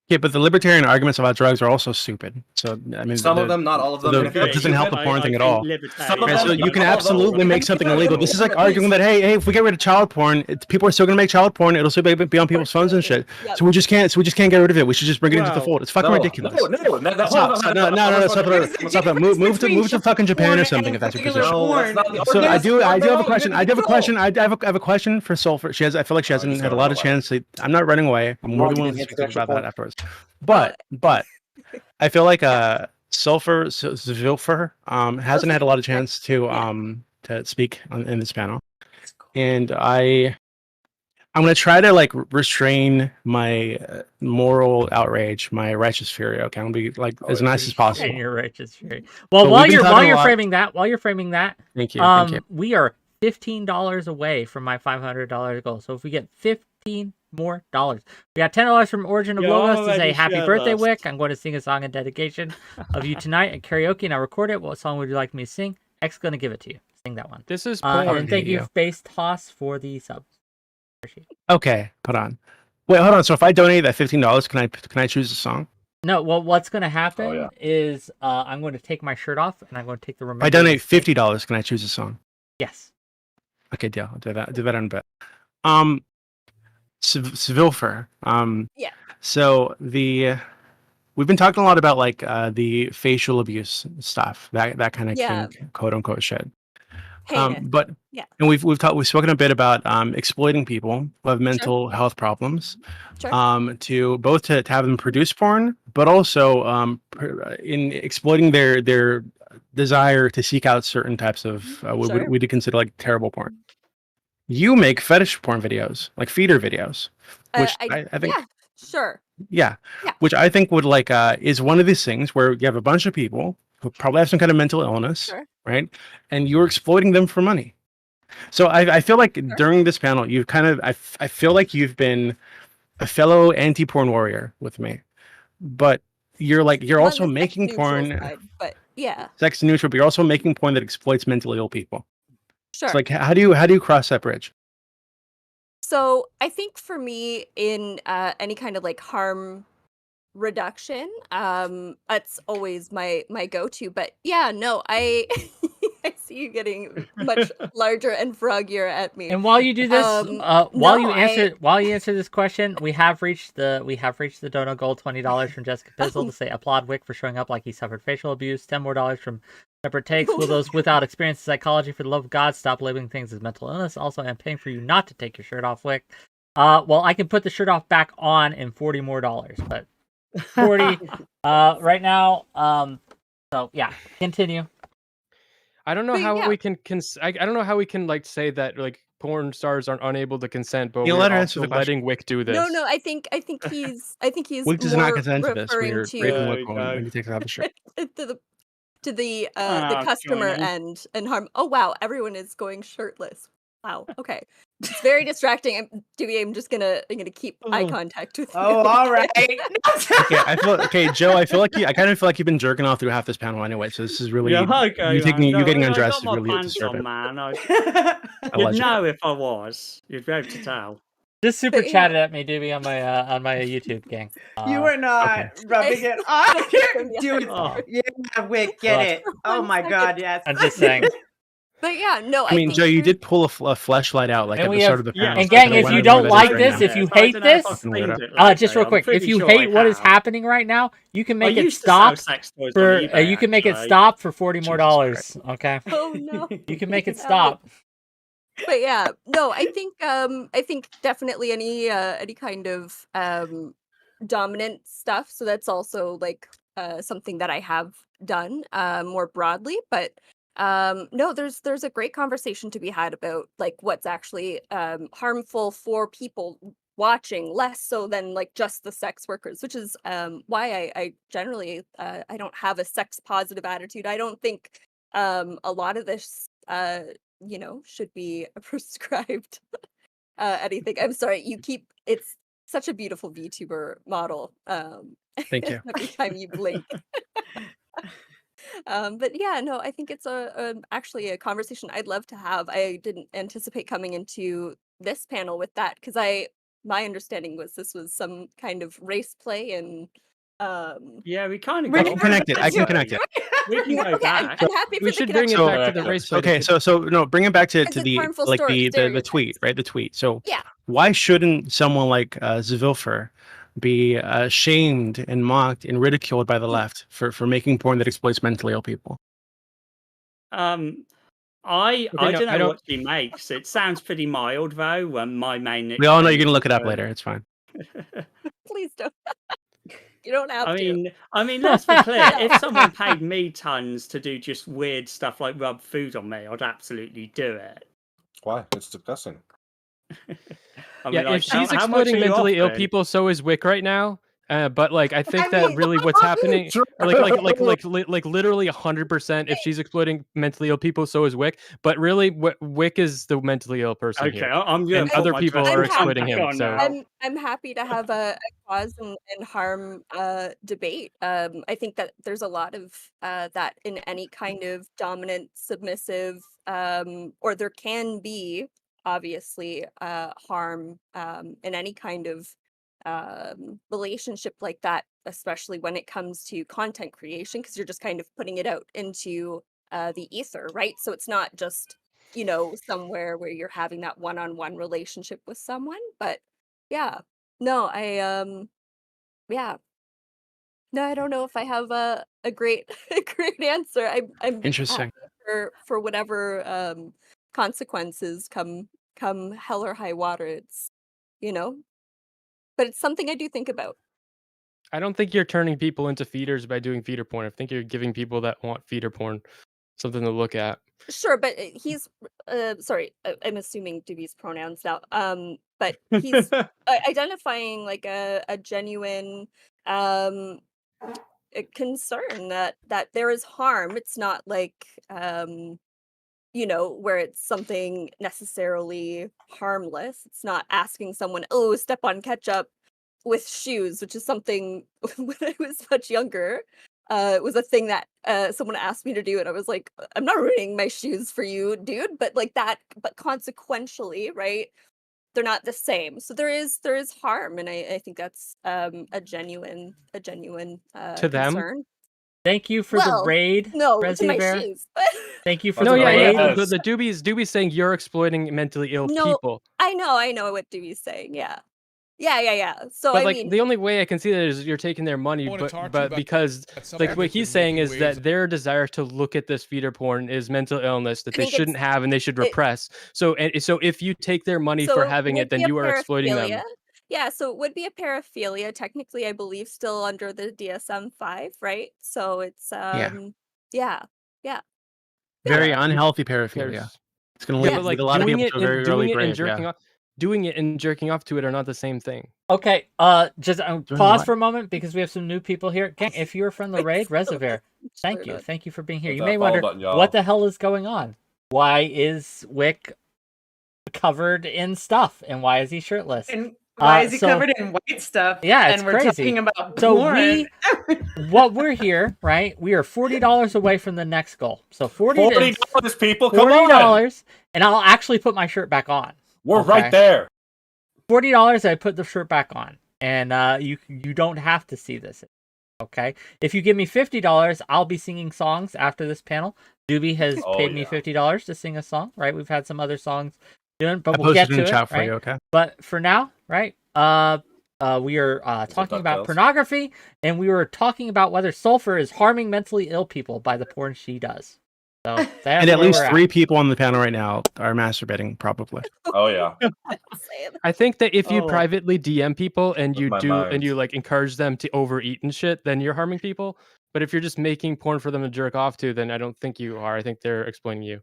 Yeah, but the libertarian arguments about drugs are also stupid. So, I mean, some of them, not all of them. It doesn't help the porn thing at all. So you can absolutely make something illegal. This is like arguing that, hey, if we get rid of child porn, people are still going to make child porn. It'll still be on people's phones and shit. So we just can't get rid of it. We should just bring it into the fold. It's fucking ridiculous. Stop. Move to fucking Japan or something if that's your position. So I do have a question. I have a question for Sulfur. I feel like she hasn't had a lot of chance. I'm not running away. I'm more than willing to speak about that afterwards. But I feel like Sulfur hasn't had a lot of chance to speak in this panel, and I I'm gonna try to like restrain my moral outrage, my righteous fury. Okay, I'm gonna be like as nice as possible. And your righteous fury. Well, But while we've been you're talking a lot- framing that, Thank you. Thank you. we are $15 away from my $500 goal. So if we get 15 more dollars, we got $10 from Origin of You're Logos to say already happy birthday, shirtless. Wick. I'm going to sing a song in dedication of you tonight at karaoke, and I'll record it. What song would you like me to sing? X going to give it to you. Sing that one. This is and porn. then thank you, Space Toss, for the subs. Appreciate it. Okay, hold on. Wait, hold on. So if I donate that $15, can I choose a song? No, well, what's going to happen is I'm going to take my shirt off, and I'm going to take the remainder. If I donate $50, can I choose a song? Yes. Okay, deal. I'll do that. Do that on bet. 𝕶𝖓. Yeah. So we've been talking a lot about like the facial abuse stuff, that kind of kink, quote unquote shit. But and we've spoken a bit about exploiting people who have mental health problems, to both to have them produce porn, but also in exploiting their desire to seek out certain types of what we'd consider like terrible porn. You make fetish porn videos, like feeder videos, which I think which I think would like is one of these things where you have a bunch of people who probably have some kind of mental illness, right? And you're exploiting them for money. So I feel like during this panel, you've kind of I feel like you've been a fellow anti-porn warrior with me, but you're also making porn, but sex neutral, but you're also making porn that exploits mentally ill people. Sure. It's like how do you cross that bridge? So I think for me, in any kind of like harm reduction, that's always my go-to. But yeah, no, I I see you getting much larger and froggier at me. And while you do this, while you answer this question, we have reached the dono goal, $20 from Jessica Pizzle to say applaud Wick for showing up like he suffered facial abuse. $10 more from Separate Takes. Will those without experience in psychology, for the love of God, stop labeling things as mental illness? Also, I'm paying for you not to take your shirt off, Wick. Well, I can put the shirt off back on in $40 more, but 40 right now. So yeah, continue. I don't know how we can I don't know how we can like say that like porn stars are unable to consent, but we're also letting Wick do this. No, I think he's Wick does not consent to this. referring We're to raping Wick when he takes off his shirt. to the customer and harm. Oh wow, everyone is going shirtless. Wow. Okay. It's very distracting. I'm just gonna keep eye contact with you. Oh, all right. Joe, I kind of feel like you've been jerking off through half this panel anyway. So this is really you getting undressed is really disturbing. Man. You'd know if I was. You'd be able to tell. Just super chatted at me, Doobie, on my YouTube gang. You were not rubbing it on. Yeah, Wick, get it. Oh my God, yes. I'm just saying. But yeah, no. I mean, Joe, you did pull a fleshlight out like at the start of the panel. And gang, if you don't like this, if you hate this, just real quick, if you hate what is happening right now, you can make it stop for you can make it stop for $40 more. Okay. Oh no. You can make it stop. But yeah, no, I think definitely any kind of dominant stuff. So that's also like something that I have done more broadly, but no, there's a great conversation to be had about like what's actually harmful for people watching, less so than like just the sex workers, which is why I generally I don't have a sex positive attitude. I don't think a lot of this should be prescribed anything. I'm sorry, it's such a beautiful VTuber model. Thank you. Every time you blink. But yeah, no, I think it's actually a conversation I'd love to have. I didn't anticipate coming into this panel with that because my understanding was this was some kind of race play and yeah, we kind of I can connect it. We can go back. I'm happy we should bring it back to the race play. Okay, so no, bring it back to the tweet, right? The tweet. So why shouldn't someone like 𝕍𝖎 be shamed and mocked and ridiculed by the left for making porn that exploits mentally ill people? I don't know what she makes. It sounds pretty mild though. My main we all know you're gonna look it up later. It's fine. Please don't. You don't have to. I mean, let's be clear. If someone paid me tons to do just weird stuff like rub food on me, I'd absolutely do it. Why? It's disgusting. I Yeah, mean, like, if she's how much exploiting are you mentally ill offering? people, so is Wick right now. But like, I think I that mean, really what's happening, like literally 100%. If Hey. she's exploiting mentally ill people, so is Wick. But really, Wick is the mentally ill person Okay, here, I'm gonna and put other my people dressing are I'm gown exploiting back him. on So now. I'm happy to have a cause and harm debate. I think that there's a lot of that in any kind of dominant, submissive, or there can be obviously harm in any kind of relationship like that, especially when it comes to content creation, because you're just kind of putting it out into the ether, right? So it's not just, you know, somewhere where you're having that one-on-one relationship with someone. But yeah, no, yeah, no, I don't know if I have a great a great answer. I'm Interesting. happy for whatever consequences come hell or high water. It's, you know, but it's something I do think about. I don't think you're turning people into feeders by doing feeder porn. I think you're giving people that want feeder porn something to look at. Sure, but he's sorry, I'm assuming Dewey's pronouns now. But he's identifying like a genuine a concern that there is harm. It's not like you know, where it's something necessarily harmless. It's not asking someone, "Oh, step on ketchup with shoes," which is something when I was much younger. It was a thing that someone asked me to do, and I was like, "I'm not ruining my shoes for you, dude." But like that, but consequentially, right? They're not the same. So there is harm, and I think that's a genuine To them, concern. Thank you for the Well, raid, no, to my 𝕵𝖎𝖎. shoes. Thank you for no, the yeah, raid. The Doobie's saying you're exploiting mentally ill No, people. I know what Dewey's saying. Yeah. Yeah. So But I like mean, the only way I can see that is you're taking their money, but because like what he's saying is that their desire to look at this feeder porn is mental illness that I they think it's shouldn't have and they should it repress. So if you take their money for so it having would it, then be a you are exploiting paraphilia. them. Yeah, so it would be a paraphilia, technically, I believe, still under the DSM-5, right? So it's Yeah. yeah. Yeah. Very Yeah, unhealthy paraphilia. There's It's gonna yeah, lead but like a lot of doing people it to a very and early doing it and grave. jerking Yeah. off, doing it and jerking off to it are not the same thing. Okay, just Doing pause what? for a moment because we have some new people here. Gang, if you're from the raid, 𝕍𝖎, thank you for being here. Hit You that may follow wonder button, y'all. what the hell is going on. Why is Wick covered in stuff, and why is he shirtless? And why is he so- covered in white stuff? Yeah, it's and we're crazy. talking about So porn. what we're here, right? We are $40 away from the next goal. So $40, people, come on. $40, and I'll actually put my shirt back on. We're Okay? right there. $40, I put the shirt back on, and you don't have to see this. Okay, if you give me $50, I'll be singing songs after this panel. Doobie has paid me $50 to sing a song, right? We've had some other songs doing, but I we'll get posted to in it, chat for right? you, okay? But for now, right? We are talking about DuckTales? pornography, and we were talking about whether sulfur is harming mentally ill people by the porn she does. So that's And at where least we're 3 people on the panel right now are masturbating, probably. Oh yeah. I think that if you Oh. privately DM people and you my do and mind. you like encourage them to overeat and shit, then you're harming people. But if you're just making porn for them to jerk off to, then I don't think you are. I think they're exploiting you.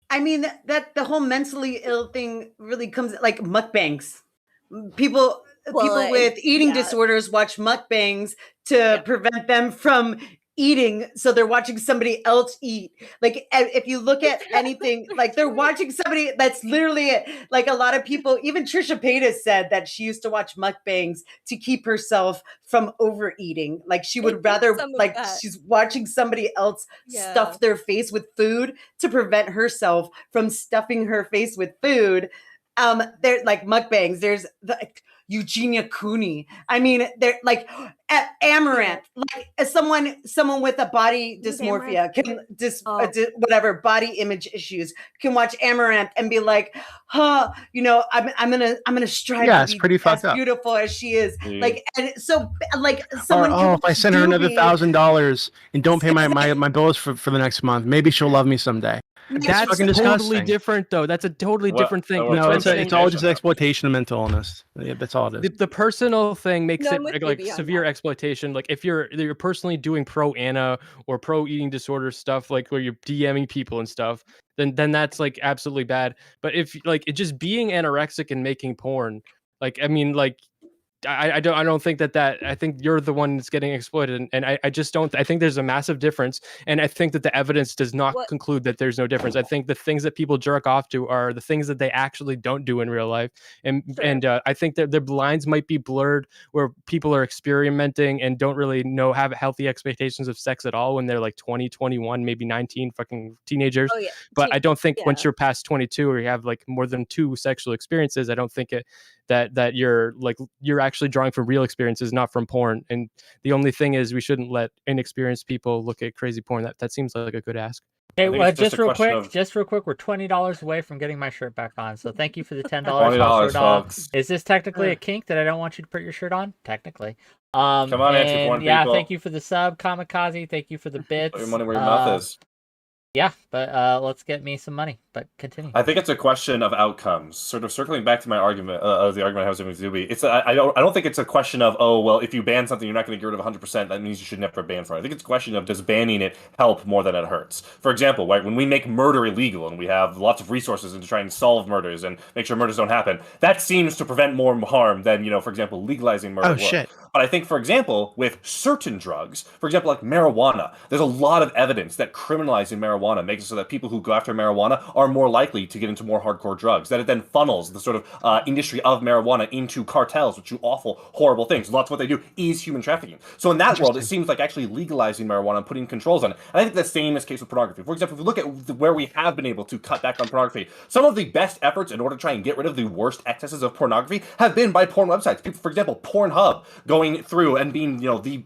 I mean, that the whole mentally ill thing really comes like mukbangs. People Well, with eating yeah. disorders watch mukbangs to prevent them from eating, so they're watching somebody else eat. Like if you look at anything, like they're watching somebody, that's literally it. Like a lot of people, even Trisha Paytas said that she used to watch mukbangs to keep herself from overeating. Like she would rather, some of like that. she's watching somebody else Yeah. stuff their face with food to prevent herself from stuffing her face with food. There's like mukbangs. There's Eugenia Cooney. I mean, they're like Amaranth. Like someone with a body dysmorphia can whatever body image issues can watch Amaranth and be like, huh, you know, I'm gonna strive Yeah, to it's be pretty as fucked up. beautiful as she is. Mm. Like, and so like Or, someone can if I watch send her another Doobie. $1,000 and don't pay my bills for the next month, maybe she'll love me someday. That's fucking totally disgusting. different, though. That's a totally different thing. what No, terms it's all just exploitation of mental illness. Yeah, that's all it is. The personal thing makes No, it I'm with like Doobie on severe that. exploitation. Like if you're personally doing pro Anna or pro eating disorder stuff, like where you're DMing people and stuff, then that's like absolutely bad. But if like it just being anorexic and making porn, Like, I mean, like, I don't think that I think you're the one that's getting exploited, and I just don't. I think there's a massive difference, and I think that the evidence does not conclude that there's no difference. I think the things that people jerk off to are the things that they actually don't do in real life, and I think that the lines might be blurred where people are experimenting and don't really have healthy expectations of sex at all when they're like 20, 21, maybe 19, fucking teenagers. Oh, yeah. But I don't think once yeah. you're past 22 or you have like more than 2 sexual experiences, I don't think that you're actually drawing from real experiences, not from porn. And the only thing is, we shouldn't let inexperienced people look at crazy porn. That seems like a good ask. Okay, well, just real quick, we're $20 away from getting my shirt back on. So thank you for the $10 $20, folks. Is this technically a kink that I don't want you to put your shirt on? Technically. Come on, anti-porn yeah, people. thank you for the sub, Kamikaze. Thank you for the bits. Put your money where your mouth is. Yeah, but let's get me some money. But continue. I think it's a question of outcomes. Sort of circling back to my argument, the argument I was having with Zuby. It's I don't think it's a question of, oh well, if you ban something, you're not going to get rid of 100%. That means you should never ban for it. I think it's a question of, does banning it help more than it hurts? For example, right, when we make murder illegal and we have lots of resources to try and solve murders and make sure murders don't happen, that seems to prevent more harm than, for example, legalizing murder. Oh shit. But I think, for example, with certain drugs, for example, like marijuana, there's a lot of evidence that criminalizing marijuana makes it so that people who go after marijuana are more likely to get into more hardcore drugs, that it then funnels the sort of industry of marijuana into cartels, which do awful, horrible things. Lots of what they do is human trafficking. So in that world, it seems like actually legalizing marijuana and putting controls on it. And I think the same is the case with pornography. For example, if we look at where we have been able to cut back on pornography, some of the best efforts in order to try and get rid of the worst excesses of pornography have been by porn websites. People, for example, Pornhub going through and being,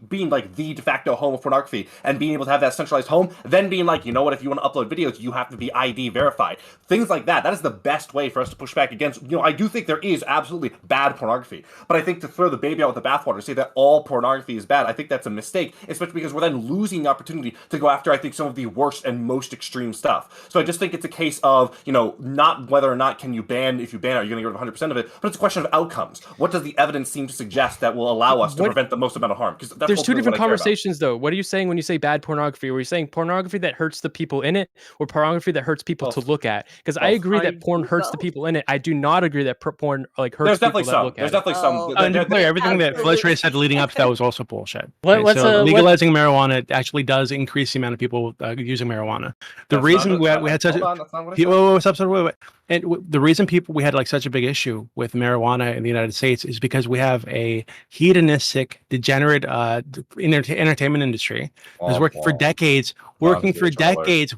being like the de facto home of pornography and being able to have that centralized home, then being like, you know what, if you want to upload videos, you have to be ID verified. Things like that. That is the best way for us to push back against, I do think there is absolutely bad pornography, but I think to throw the baby out with the bathwater, say that all pornography is bad, I think that's a mistake, especially because we're then losing the opportunity to go after, I think, some of the worst and most extreme stuff. So I just think it's a case of, not whether or not can you ban, if you ban it, are you going to get rid of 100% of it, but it's a question of outcomes. What does the evidence seem to suggest that will allow us to prevent the most amount of harm? Because there's two different conversations, though. What are you saying when you say bad pornography? Are you saying pornography that hurts the people in it, or pornography that hurts people to look at? Because I agree that porn hurts the people in it. I do not agree that porn hurts people that look at it. There's definitely some. And to be clear, everything that Fletcher said leading up to that was also bullshit. So legalizing marijuana actually does increase the amount of people using marijuana. The reason we had such the reason we had like such a big issue with marijuana in the United States is because we have a hedonistic, degenerate entertainment industry that's working for decades, working for decades to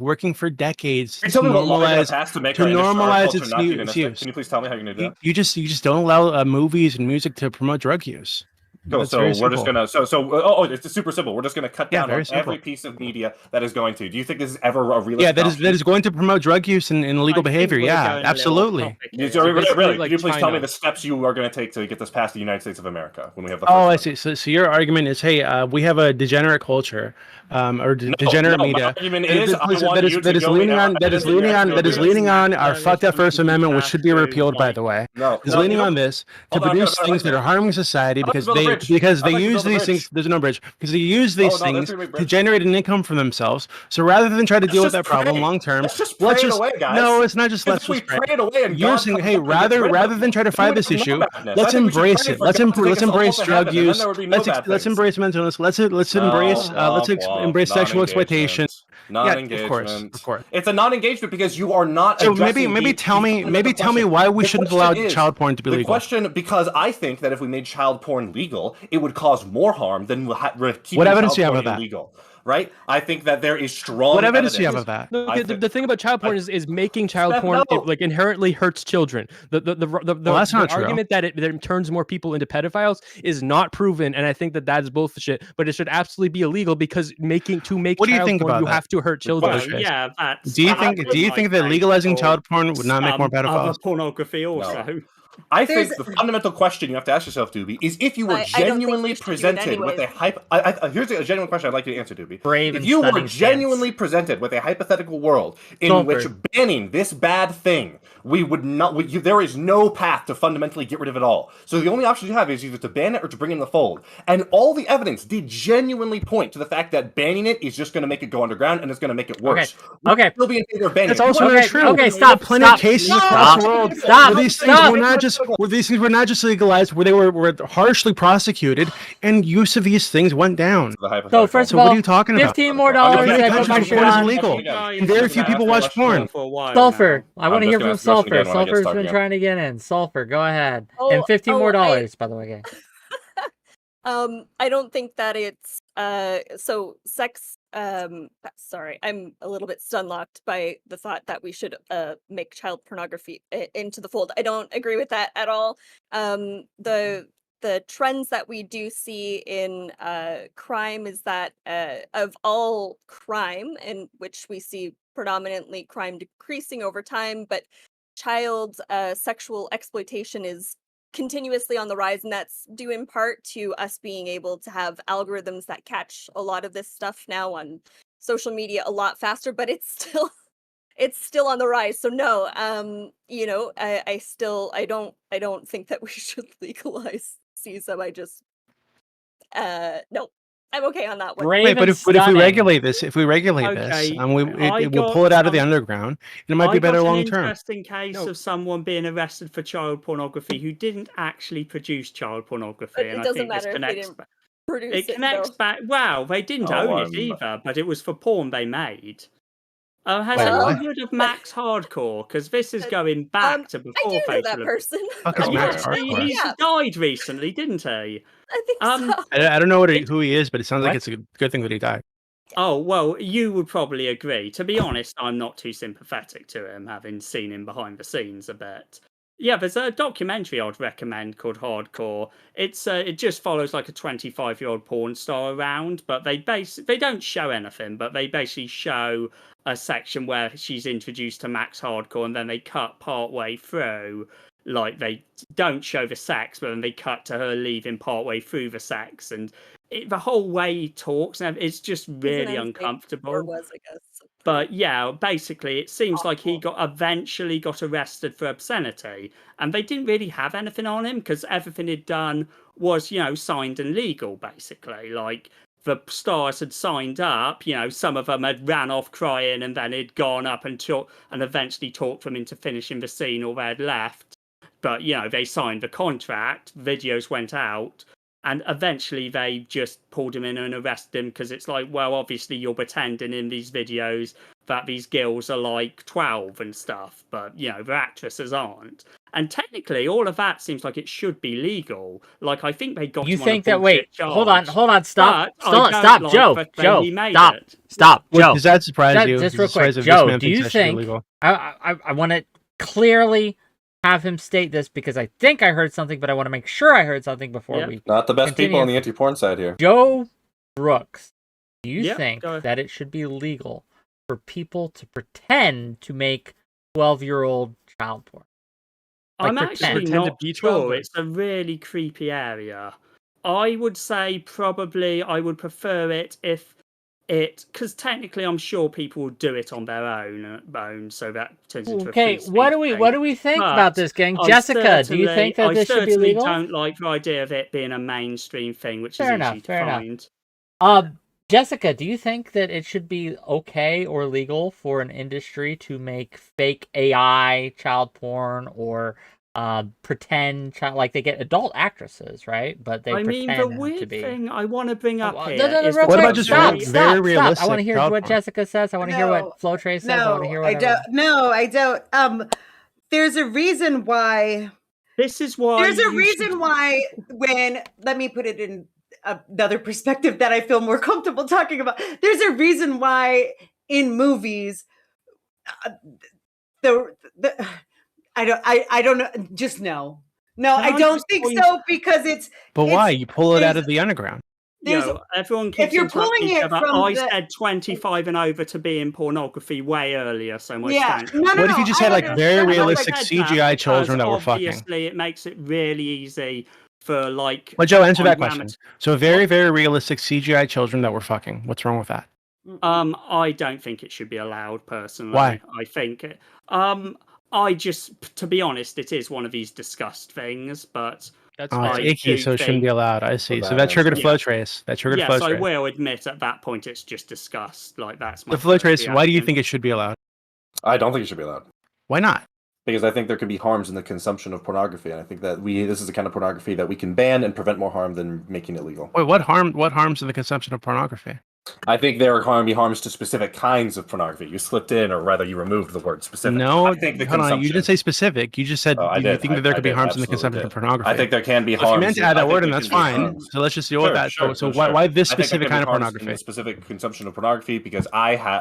normalize its use. Can you please tell me how you're going to do that? You just don't allow movies and music to promote drug use. So we're just gonna it's super simple. We're just gonna cut down on every piece of media that is going to. Do you think this is ever a realistic? Yeah, that is going to promote drug use and illegal behavior. Yeah, absolutely. Really? Could you please tell me the steps you are going to take to get this past the United States of America when we have the? I see. So your argument is, hey, we have a degenerate culture, or degenerate media that is leaning on our fucked up First Amendment, which should be repealed, by the way. Is leaning on this to produce things that are harming society because they use these things. There's no bridge because they use these things to generate an income for themselves. So rather than try to deal with that problem long term, let's just no, it's not just let's just pray it away. You're saying, hey, rather than try to fight this issue, let's embrace it. Let's embrace drug use. Let's embrace mental illness. Let's embrace sexual exploitation. Non-engagement. Yeah, of course. It's a non-engagement because you are not. So maybe tell me why we shouldn't allow child porn to be legal. The question, because I think that if we made child porn legal, it would cause more harm than keeping what evidence do you have porn of that? Illegal. Right? I think that there is strong. What evidence do you have of that? No, the thing about child porn is making child porn it, inherently hurts children. The argument that it turns more people into pedophiles is not proven, and I think that is bullshit. But it should absolutely be illegal because what do you think porn, you have to hurt children. Well, yeah, do you think that legalizing child porn would not make more pedophiles? Pornography also. No. I think the fundamental question you have to ask yourself, Doobie, is if you were genuinely presented with a here's a genuine question I'd like you to answer, Doobie. If you were genuinely presented with a hypothetical world in which banning this bad thing, we would not. There is no path to fundamentally get rid of it all. So the only option you have is either to ban it or to bring it in the fold. And all the evidence did genuinely point to the fact that banning it is just going to make it go underground and it's going to make it worse. Okay. We'll still be in favor of banning. That's also not true. Okay, stop. Plenty of cases across the world. Stop. These things were not just where these things were not just legalized, where they were harshly prosecuted, and use of these things went down. So first of what all, are you talking about? $15 more. In many I put countries, my where shit porn is on. illegal, and very few people watch porn. Sulfur. I want to I'm hear just from gonna ask the question Sulfur. again when I get Sulfur's started been again. trying to get in. Sulfur, go ahead. Oh, And $15 oh, more, I- by the way, gang. I don't think that it's so sex sorry, I'm a little bit stunlocked by the thought that we should make child pornography into the fold. I don't agree with that at all. The trends that we do see in crime is that of all crime, in which we see predominantly crime decreasing over time, but child sexual exploitation is continuously on the rise, and that's due in part to us being able to have algorithms that catch a lot of this stuff now on social media a lot faster, but it's still on the rise. So no, I don't think that we should legalize CSUB. I just no, I'm okay on that one. Wait, but if we regulate this, and we'll pull it out of the underground, and it might be better long term. An interesting case of someone being arrested for child pornography who didn't actually produce child pornography, But and it I doesn't think this matter if they connects. didn't produce It it, connects though. back. Wow, they didn't own it either, but it was for porn they made. Has Wait, anyone what? heard of Max Hardcore? Because this is going back to I before do know facial. that person. Fuck is Max Hardcore? He's died recently, didn't he? I think so. I don't know who he is, but it sounds like it's a good thing that he died. Oh, well, you would probably agree. To be honest, I'm not too sympathetic to him, having seen him behind the scenes a bit. Yeah, there's a documentary I'd recommend called Hardcore. It just follows like a 25-year-old porn star around, but they don't show anything, but they basically show a section where she's introduced to Max Hardcore, and then they cut part way through. Like, they don't show the sex, but then they cut to her leaving part way through the sex, and the whole way he talks, it's just really uncomfortable. Or was, I guess. But yeah, basically, it seems like he eventually got arrested for obscenity, and they didn't really have anything on him because everything he'd done was, signed and legal, basically. Like, the stars had signed up, some of them had ran off crying, and then he'd gone up and eventually talked them into finishing the scene, or they'd left. But, they signed the contract, videos went out, and eventually they just pulled him in and arrested him because it's like, well, obviously you're pretending in these videos that these girls are like 12 and stuff, but, the actresses aren't. And technically, all of that seems like it should be legal. Like, I think they got You him think on a that? Wait, bullshit hold on, charge, stop, but I don't stop, like Joe, that Joe, he made stop, it. Joe. Does that surprise you? Just Does real it surprise quick, you this Joe. man Do thinks you that should be think? legal? I want to clearly have him state this because I think I heard something, but I want to make sure I heard something before we. Not the best continue. people on the anti-porn side here. Joe Brooks, do you Yep, think go ahead. that it should be legal for people to pretend to make 12-year-old child porn? Like, I'm actually pretend to not be 12, sure. or- It's a really creepy area. I would say probably I would prefer it if because technically I'm sure people will do it on their own, so that turns into Okay, a free what speech do we think But about this, gang? I Jessica, do you think that I this should be certainly legal? don't like the idea of it being a mainstream thing, which Fair is easy enough, to fair enough. find. Jessica, do you think that it should be okay or legal for an industry to make fake AI child porn or pretend child, like they get adult actresses, right? But they I mean, the pretend to weird be. thing I want to bring up here No, is real that What quick, about just stop, very stop. I realistic want to hear child what porn? Jessica says. I want to hear what Flowtray says. I want to hear what I don't. No, I don't. There's a reason why. This is why. There's a reason why. When let me put it in another perspective that I feel more comfortable talking about. There's a reason why in movies, I don't know. Just no. I don't think so because it's. But why? You pull it out of the underground. Everyone keeps if you're pulling interrupting each it other. from I the- said 25 and over to be in pornography way earlier, so my Yeah. stance. No, What if you just had like very And I realistic said CGI because children that were fucking? Obviously, it makes it really easy for like. Well, Joe, answer that on question. Ramit- So very, very realistic CGI children that were fucking. What's wrong with that? I don't think it should be allowed personally. Why? I think I just, to be honest, it is one of these disgust things, but That's Oh, it's I icky, do so it shouldn't be think- allowed. I see. So that triggered a flow trace. That triggered a Yes, flow I trace. will admit at that point it's just disgust. Like that's my The flow first trace. Why do you reaction. think it should be allowed? I don't think it should be allowed. Why not? Because I think there could be harms in the consumption of pornography, and I think that this is the kind of pornography that we can ban and prevent more harm than making it legal. Wait, what harms in the consumption of pornography? I think there are be harms to specific kinds of pornography. You slipped in, or rather, you removed the word specific. No, I think hold on. You didn't say specific. You just said you think that there could be harms in the consumption of pornography. I think there can be harms. If you meant to add that word, and that's fine. So let's just deal with that. So why this specific kind of pornography? The specific consumption of pornography, because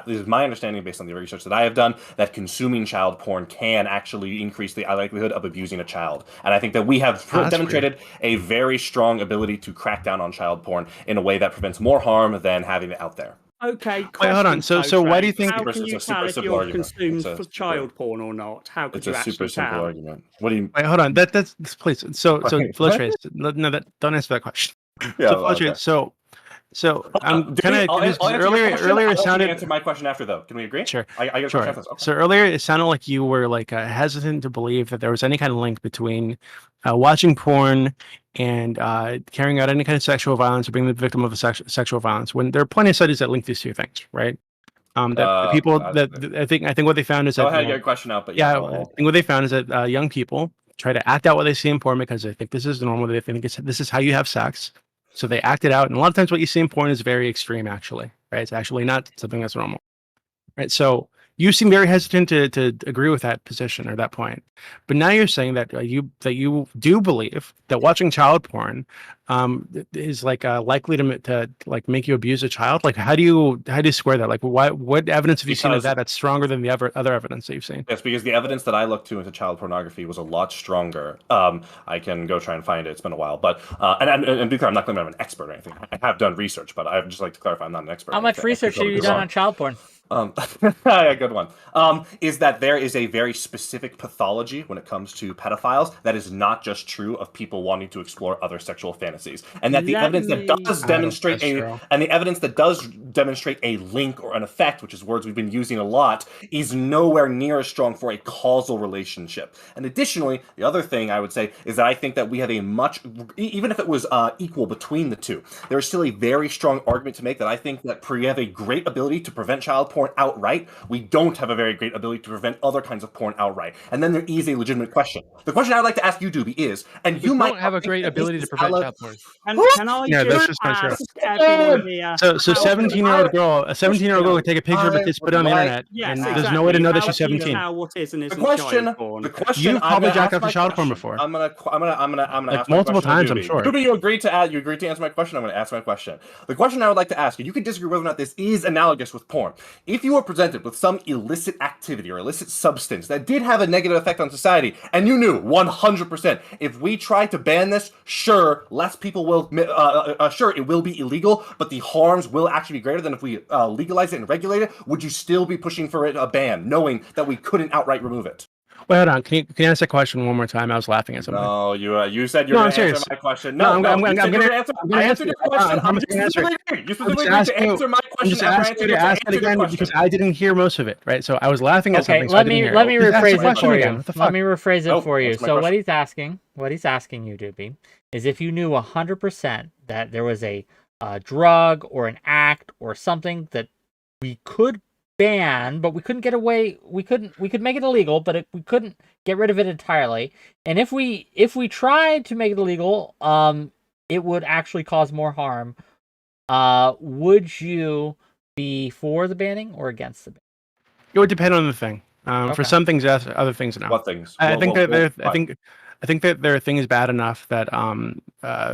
this is my understanding based on the research that I have done, that consuming child porn can actually increase the likelihood of abusing a child. And I think that we have demonstrated a very strong ability to crack down on child porn in a way that prevents more harm than having it out there. Okay. Wait, hold on. So why do you think? How can you tell if you're consumed for child porn or not? How could you actually tell? It's a super simple argument. What do you? Wait, hold on. That's please. So Fletcher, no, don't answer that question. Yeah. So Fletcher, so I'm kind of earlier it sounded. Answer my question after though. Can we agree? Sure. I got a question after this. Okay. So earlier it sounded like you were like hesitant to believe that there was any kind of link between watching porn and carrying out any kind of sexual violence or being the victim of a sexual violence. When there are plenty of studies that link these two things, right? That people I think what they found is that. Go ahead, get your question out. But yeah, I think what they found is that young people try to act out what they see in porn because they think this is normal. They think this is how you have sex. So they act it out, and a lot of times what you see in porn is very extreme, actually, right? It's actually not something that's normal, right? So you seem very hesitant to agree with that position or that point, but now you're saying that you do believe that watching child porn is like likely to like make you abuse a child. Like how do you square that? Like what evidence have you seen of that that's stronger than the other evidence that you've seen? Yes, because the evidence that I looked to into child pornography was a lot stronger. I can go try and find it. It's been a while, but and be clear, I'm not claiming I'm an expert or anything. I have done research, but I'd just like to clarify I'm not an expert. How much research have you done on child porn? Yeah, good one. Is that there is a very specific pathology when it comes to pedophiles that is not just true of people wanting to explore other sexual fantasies, and that the evidence that does demonstrate the evidence that does demonstrate a link or an effect, which is words we've been using a lot, is nowhere near as strong for a causal relationship. And additionally, the other thing I would say is that I think that we have a much, even if it was equal between the two, there is still a very strong argument to make that I think that we have a great ability to prevent child porn outright. We don't have a very great ability to prevent other kinds of porn outright. And then there is a legitimate question. The question I would like to ask you, Doobie, is, and you might have a great ability to prevent child porn. And can I that's just just ask everyone here? So 17-year-old girl, a 17-year-old girl would take a picture of it, put it on the internet, and there's no way to know that she's 17. The question. You've probably jacked off to child porn before. I'm gonna like ask multiple times, Doobie. I'm sure. Doobie, you agreed to answer my question. I'm gonna ask my question. The question I would like to ask you can disagree whether or not this is analogous with porn. If you were presented with some illicit activity or illicit substance that did have a negative effect on society, and you knew 100%, if we tried to ban this, sure, less people will, sure, it will be illegal, but the harms will actually be greater than if we legalize it and regulate it, would you still be pushing for it a ban, knowing that we couldn't outright remove it? Wait, hold on. Can you answer the question one more time? I was laughing at something. No, you said you were going to answer my question. No, I'm going to answer. I answered your question. You specifically agreed to answer my question. I'm just asking you to ask it again because I didn't hear most of it, right? So I was laughing at something. Let me rephrase it for you. Let me rephrase it for you. So what he's asking you, Doobie, is if you knew 100% that there was a drug or an act or something that we could ban, but we couldn't get away. We could make it illegal, but we couldn't get rid of it entirely. And if we tried to make it illegal, it would actually cause more harm. Would you be for the banning or against the banning? It would depend on the thing. For some things, yes. Other things, no. What things? I think that there are things bad enough that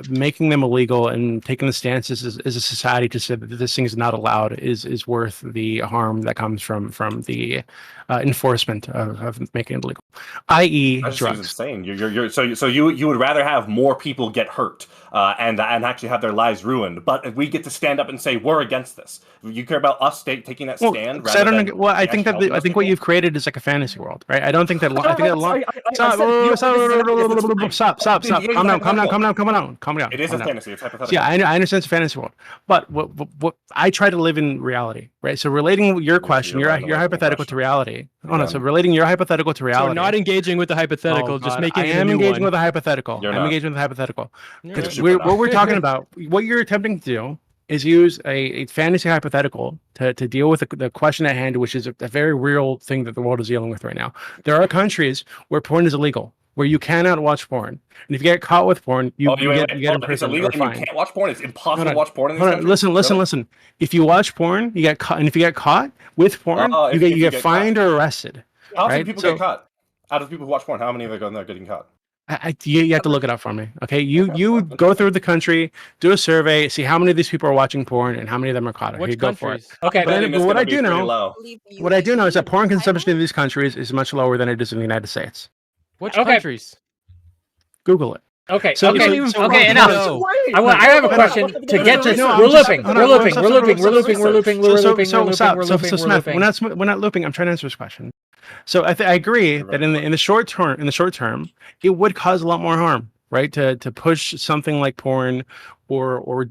making them illegal and taking the stance as a society to say that this thing is not allowed is worth the harm that comes from the enforcement of making it illegal, i.e. drugs. Insane. So you would rather have more people get hurt and actually have their lives ruined, but we get to stand up and say we're against this. You care about us taking that stand? I think what you've created is like a fantasy world, right? I don't think that. Stop. Calm down. It is a fantasy. It's hypothetical. Yeah, I understand it's a fantasy world, but what I try to live in reality, right? So relating your question, your hypothetical to reality. Oh no, so relating your hypothetical to reality. So not engaging with the hypothetical, just making. I am engaging with a hypothetical. I'm engaging with a hypothetical because what we're talking about, what you're attempting to do is use a fantasy hypothetical to deal with the question at hand, which is a very real thing that the world is dealing with right now. There are countries where porn is illegal, where you cannot watch porn, and if you get caught with porn, you get It's imprisoned illegal or and you fined. can't watch porn. It's impossible Hold to watch porn in these on. countries. Listen. If you watch porn, you get caught, and if you get caught with porn, you get fined or arrested. How many right? people So- get caught? Out of the people who watch porn, how many of them are getting caught? You have to look it up for me. Okay, you go through the country, do a survey, see how many of these people are watching porn and how many of them are caught. Which Here, go for it. countries? Okay, But what I do know, what I do know is that porn China? consumption in these countries is much lower than it is in the United States. Which Okay. countries? Google it. Okay, So- okay, so- so- okay, no, enough. no. I have a question to get to. No, We're I'm just- looping. hold We're on, looping. stop, We're stop, looping. stop, We're stop, looping. stop. We're looping. We're So- looping. so We're looping. stop. We're So looping. We're Smith, looping. we're not looping. I'm trying to answer this question. So I agree that in the short term, it would cause a lot more harm, right? To push something like porn, or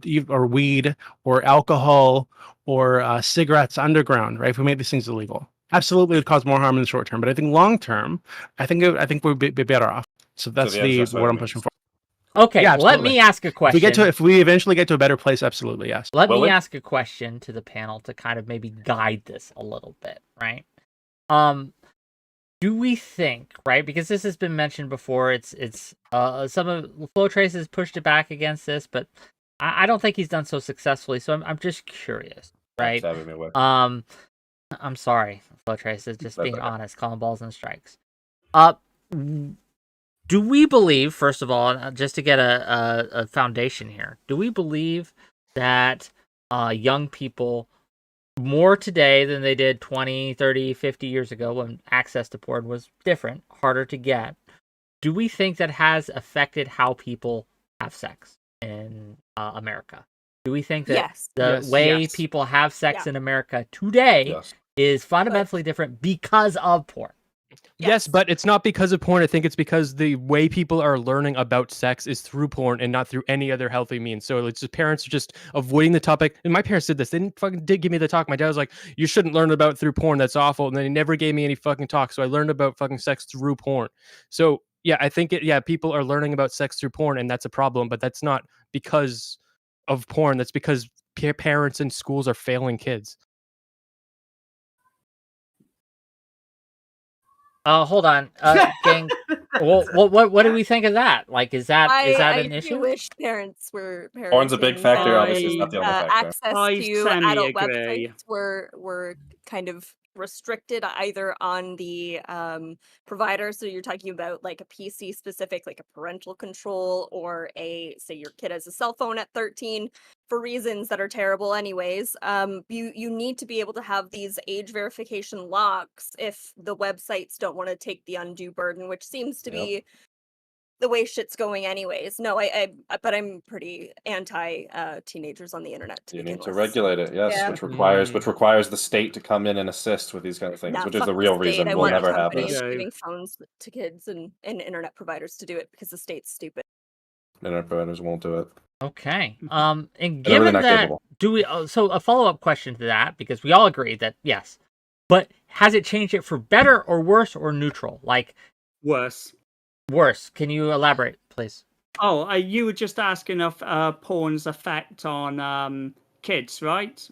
weed, or alcohol, or cigarettes underground, right? If we made these things illegal, absolutely, it would cause more harm in the short term. But I think long term, I think we'd be better off. So that's the answer is what what I'm it pushing means. for. Okay, Yeah, let absolutely. me ask a question. If we eventually get to a better place, absolutely, yes. Let Will me we? ask a question to the panel to kind of maybe guide this a little bit, right? Do we think, right? Because this has been mentioned before. It's some of Flow Trace has pushed it back against this, but I don't think he's done so successfully. So I'm just curious, right? Stabbing me away. I'm sorry, Flow Trace is just That's being okay. honest, calling balls and strikes. Do we believe, first of all, just to get a foundation here, do we believe that young people more today than they did 20, 30, 50 years ago when access to porn was different, harder to get, do we think that has affected how people have sex in America? Do we think that Yes. the way Yes. people have sex Yeah. in America today Yes. is fundamentally different because of porn? Yes, but it's not because of porn. I think it's because the way people are learning about sex is through porn and not through any other healthy means. So it's just parents are just avoiding the topic. And my parents did this. They did give me the talk. My dad was like, "You shouldn't learn about it through porn. That's awful." And then he never gave me any fucking talk. So I learned about fucking sex through porn. So yeah, I think people are learning about sex through porn, and that's a problem. But that's not because of porn. That's because parents and schools are failing kids. Hold on, gang. Well, what do we think of that? Like, is that I an do issue? wish parents were Porn's a big parenting factor. and, Obviously, it's not the only factor. access I to adult semi-agree. websites were kind of restricted either on the provider. So you're talking about like a PC specific, like a parental control, or say your kid has a cell phone at 13 for reasons that are terrible anyways. You need to be able to have these age verification locks if the websites don't want to take the undue burden, which seems to be the way shit's going anyways. No, but I'm pretty anti teenagers on the internet to You begin need to with. regulate it, yes, Yeah. which requires the state to come in and assist with these kind of things, Nah, which is fuck the real state. reason I we'll want never have companies this. Yeah. giving phones to kids and internet providers to do it because the state's stupid. Internet providers won't do it. Okay. And And they're given not that, capable. do we? So a follow up question to that, because we all agree that yes, but has it changed it for better or worse or neutral? Like Worse. worse? Can you elaborate, please? Oh, you were just asking of porn's effect on kids, right?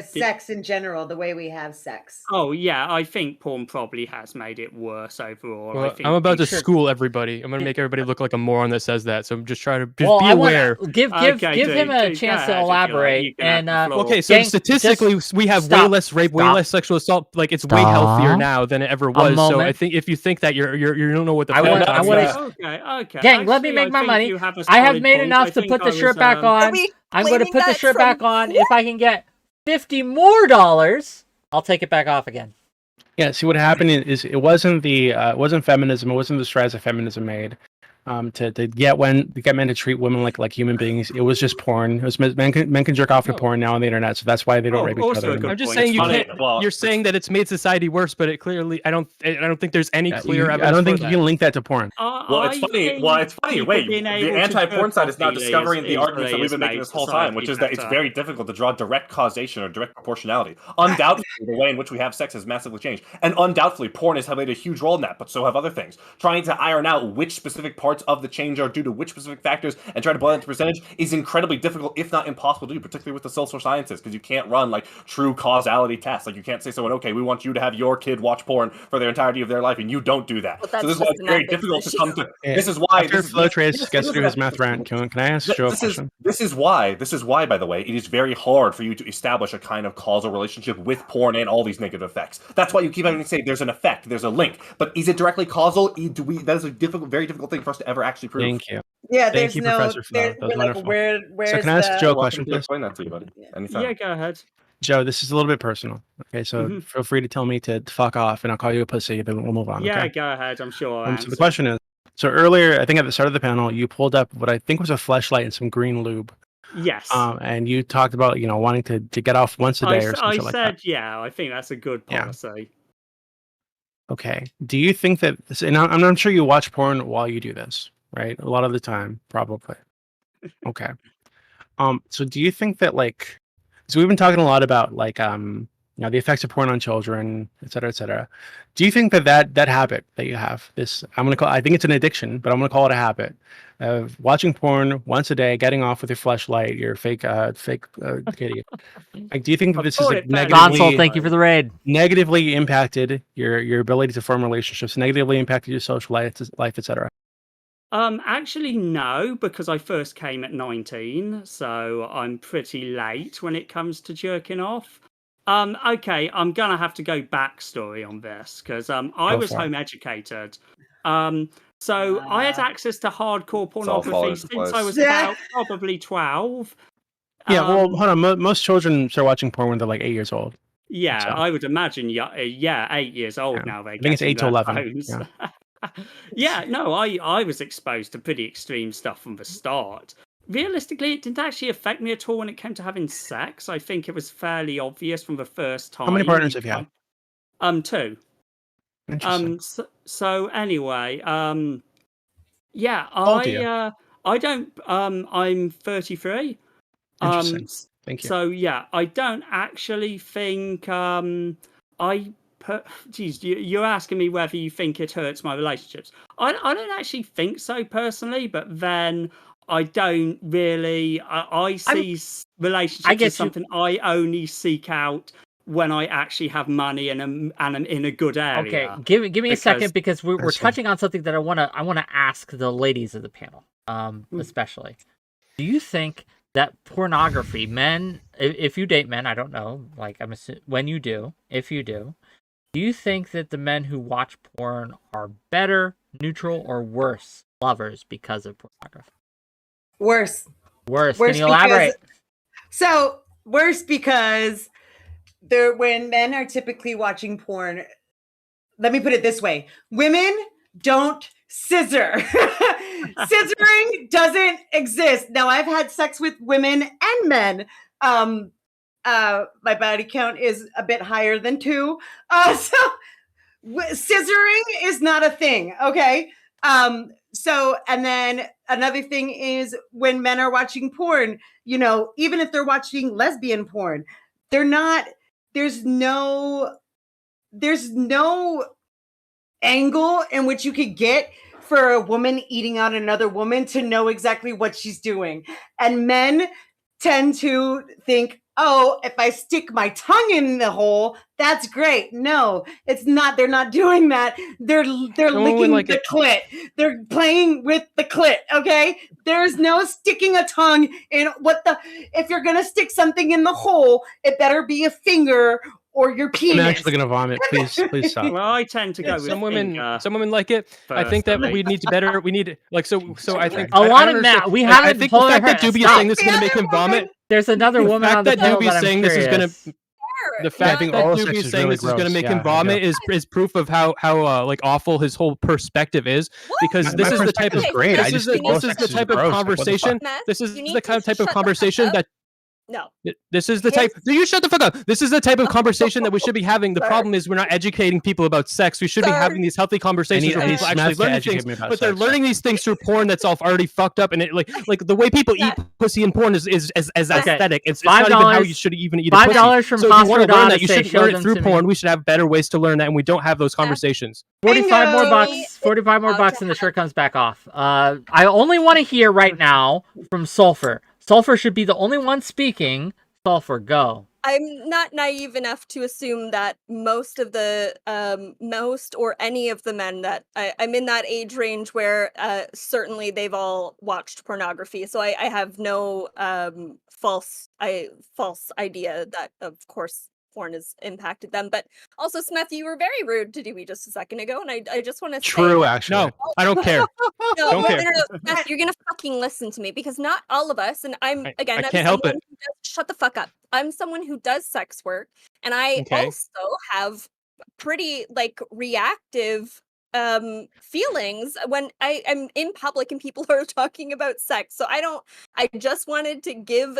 Sex in general, the way we have sex. Oh yeah, I think porn probably has made it worse overall. Well, I think I'm about to people- school everybody. I'm going to make everybody look like a moron that says that. So just try to be Well, I aware. want give Okay, him a go chance ahead, to if you like. elaborate. You can have And the floor. Okay, so gang, statistically, just we have way stop. less rape, way Stop. less sexual assault. Like it's way healthier Stop. now than it ever was. So I moment. think if you think that you don't know what the I fuck want- you're I talking wanna- about. Okay. Gang, let me Actually, make I my think money. you have a I have solid made point. enough I to think put I the was, shirt back Are on. we I'm going to claiming put the that shirt from back on. If I can get $50 more, I'll take it back off again. Yeah, see what happened is it wasn't feminism, it wasn't the strides that feminism made to get men to treat women like human beings. It was just porn. It was men can jerk off to porn now on the internet, so that's why they don't rape each also other a anymore. good I'm just point. saying It's you funny. can't. Well, You're saying that it's made society worse, but it clearly I don't think there's any clear I evidence. don't think for you that. can link that to porn. Well, it's funny. Wait, the anti-porn side is now discovering the arguments that we've been making this whole time, which is that it's very difficult to draw direct causation or direct proportionality. Undoubtedly, the way in which we have sex has massively changed, and undoubtedly, porn has played a huge role in that. But so have other things. Trying to iron out which specific part parts of the change are due to which specific factors and try to boil it into percentage is incredibly difficult, if not impossible to do, particularly with the social sciences, because you can't run like true causality tests. Like you can't say to someone, okay, we want you to have your kid watch porn for their entirety of their life, and you don't do that. So this is why it's very difficult to come to. This is why. After Flotrace gets through his math rant, can I ask Joe a question? This is why, by the way, it is very hard for you to establish a kind of causal relationship with porn and all these negative effects. That's why you keep having to say there's an effect, there's a link. But is it directly causal? That is a very difficult thing for us to ever actually prove. Thank you. Yeah, Thank you, Professor Flo. That was wonderful. Where's so can I ask Joe a question, please? Explain that to you, buddy. Anytime. Yeah, go ahead. Joe, this is a little bit personal. Okay, so feel free to tell me to fuck off, and I'll call you a pussy, then we'll move on. Yeah, okay? go ahead. I'm sure I'll So the question is, so earlier, I think at the start of the panel, you pulled up what I think was a fleshlight and some green lube. Yes. And you talked about, wanting to get off once a day or something like that. I said, yeah, I think that's a good policy. Yeah. Okay. Do you think that, and I'm sure you watch porn while you do this, right? A lot of the time, probably. Okay. So do you think that so we've been talking a lot about the effects of porn on children, et cetera, et cetera. Do you think that habit that you have, I think it's an addiction, but I'm going to call it a habit of watching porn once a day, getting off with your fleshlight, your fake kitty. Do you think that this is Gonzalo, thank you for the raid. Negatively impacted your ability to form relationships, negatively impacted your social life, et cetera? Actually, no, because I first came at 19, so I'm pretty late when it comes to jerking off. Okay, I'm gonna have to go backstory on this because I was home educated. So I had access to hardcore pornography since I was about probably 12. Yeah, well, hold on. Most children start watching porn when they're like 8 years old. Yeah, so. I would imagine. Yeah, 8 years old now. I think it's 8 to 11. Yeah, no, I was exposed to pretty extreme stuff from the start. Realistically, it didn't actually affect me at all when it came to having sex. I think it was fairly obvious from the first time. How many partners have you had? 2. Interesting. So anyway, yeah, I don't. I'm 33. Interesting. Thank you. So yeah, I don't actually think geez, you're asking me whether you think it hurts my relationships. I don't actually think so personally, but then I don't really. I see relationships as something I only seek out when I actually have money and I'm in a good area. Okay, give me a second because we're touching on something that I wanna ask the ladies of the panel, especially. Do you think that pornography, men, if you date men, I don't know, I'm assuming when you do, if you do you think that the men who watch porn are better, neutral, or worse lovers because of pornography? Worse. Can you elaborate? Worse because when men are typically watching porn, let me put it this way. Women don't scissor. Scissoring doesn't exist. Now, I've had sex with women and men. My body count is a bit higher than 2. So scissoring is not a thing. Okay. And then another thing is when men are watching porn, even if they're watching lesbian porn, there's no angle in which you could get for a woman eating on another woman to know exactly what she's doing. And men tend to think, oh, if I stick my tongue in the hole, that's great. No, it's not. They're not doing that. They're licking the clit. They're playing with the clit. Okay. There's no sticking a tongue in if you're going to stick something in the hole, it better be a finger or your penis. I'm actually going to vomit. Please stop. Well, I tend to go with some women like it. I think that we need so I think a lot of men. We haven't. I think the fact that Doobie is saying this is going to make him vomit. There's another woman on the panel that I'm this is curious. going to. The fact that Doobie is saying this is going to make him vomit is proof of how awful his whole perspective is. Because this is the type of conversation. This is the type of conversation that No. This is the type. Do you shut the fuck up? This is the type of conversation that we should be having. The problem is we're not educating people about sex. We should be having these healthy conversations where people actually learn things, but they're learning these things through porn that's all already fucked up. And it like the way people eat pussy in porn is aesthetic. It's not even how you should even eat a pussy. $5 from so if you want to learn that, you Phosphor should learn it through porn. We should have better ways to learn that, and we don't have those conversations. 45 more bucks. 45 more bucks, and the shirt comes back off. I only want to hear right now from Sulfur. Sulfur should be the only one speaking. Sulfur, go. I'm not naive enough to assume that most of the most or any of the men that I'm in that age range where certainly they've all watched pornography. So I have no false idea that of course porn has impacted them. But also, Smith, you were very rude to Dewey just a second ago, and I just want to say true. Actually, no, I don't care. No, Smith, you're gonna fucking listen to me because not all of us, and I'm I can't help it. Shut the fuck up. I'm someone who does sex work, and I also have pretty like reactive feelings when I am in public and people are talking about sex. So I just wanted to give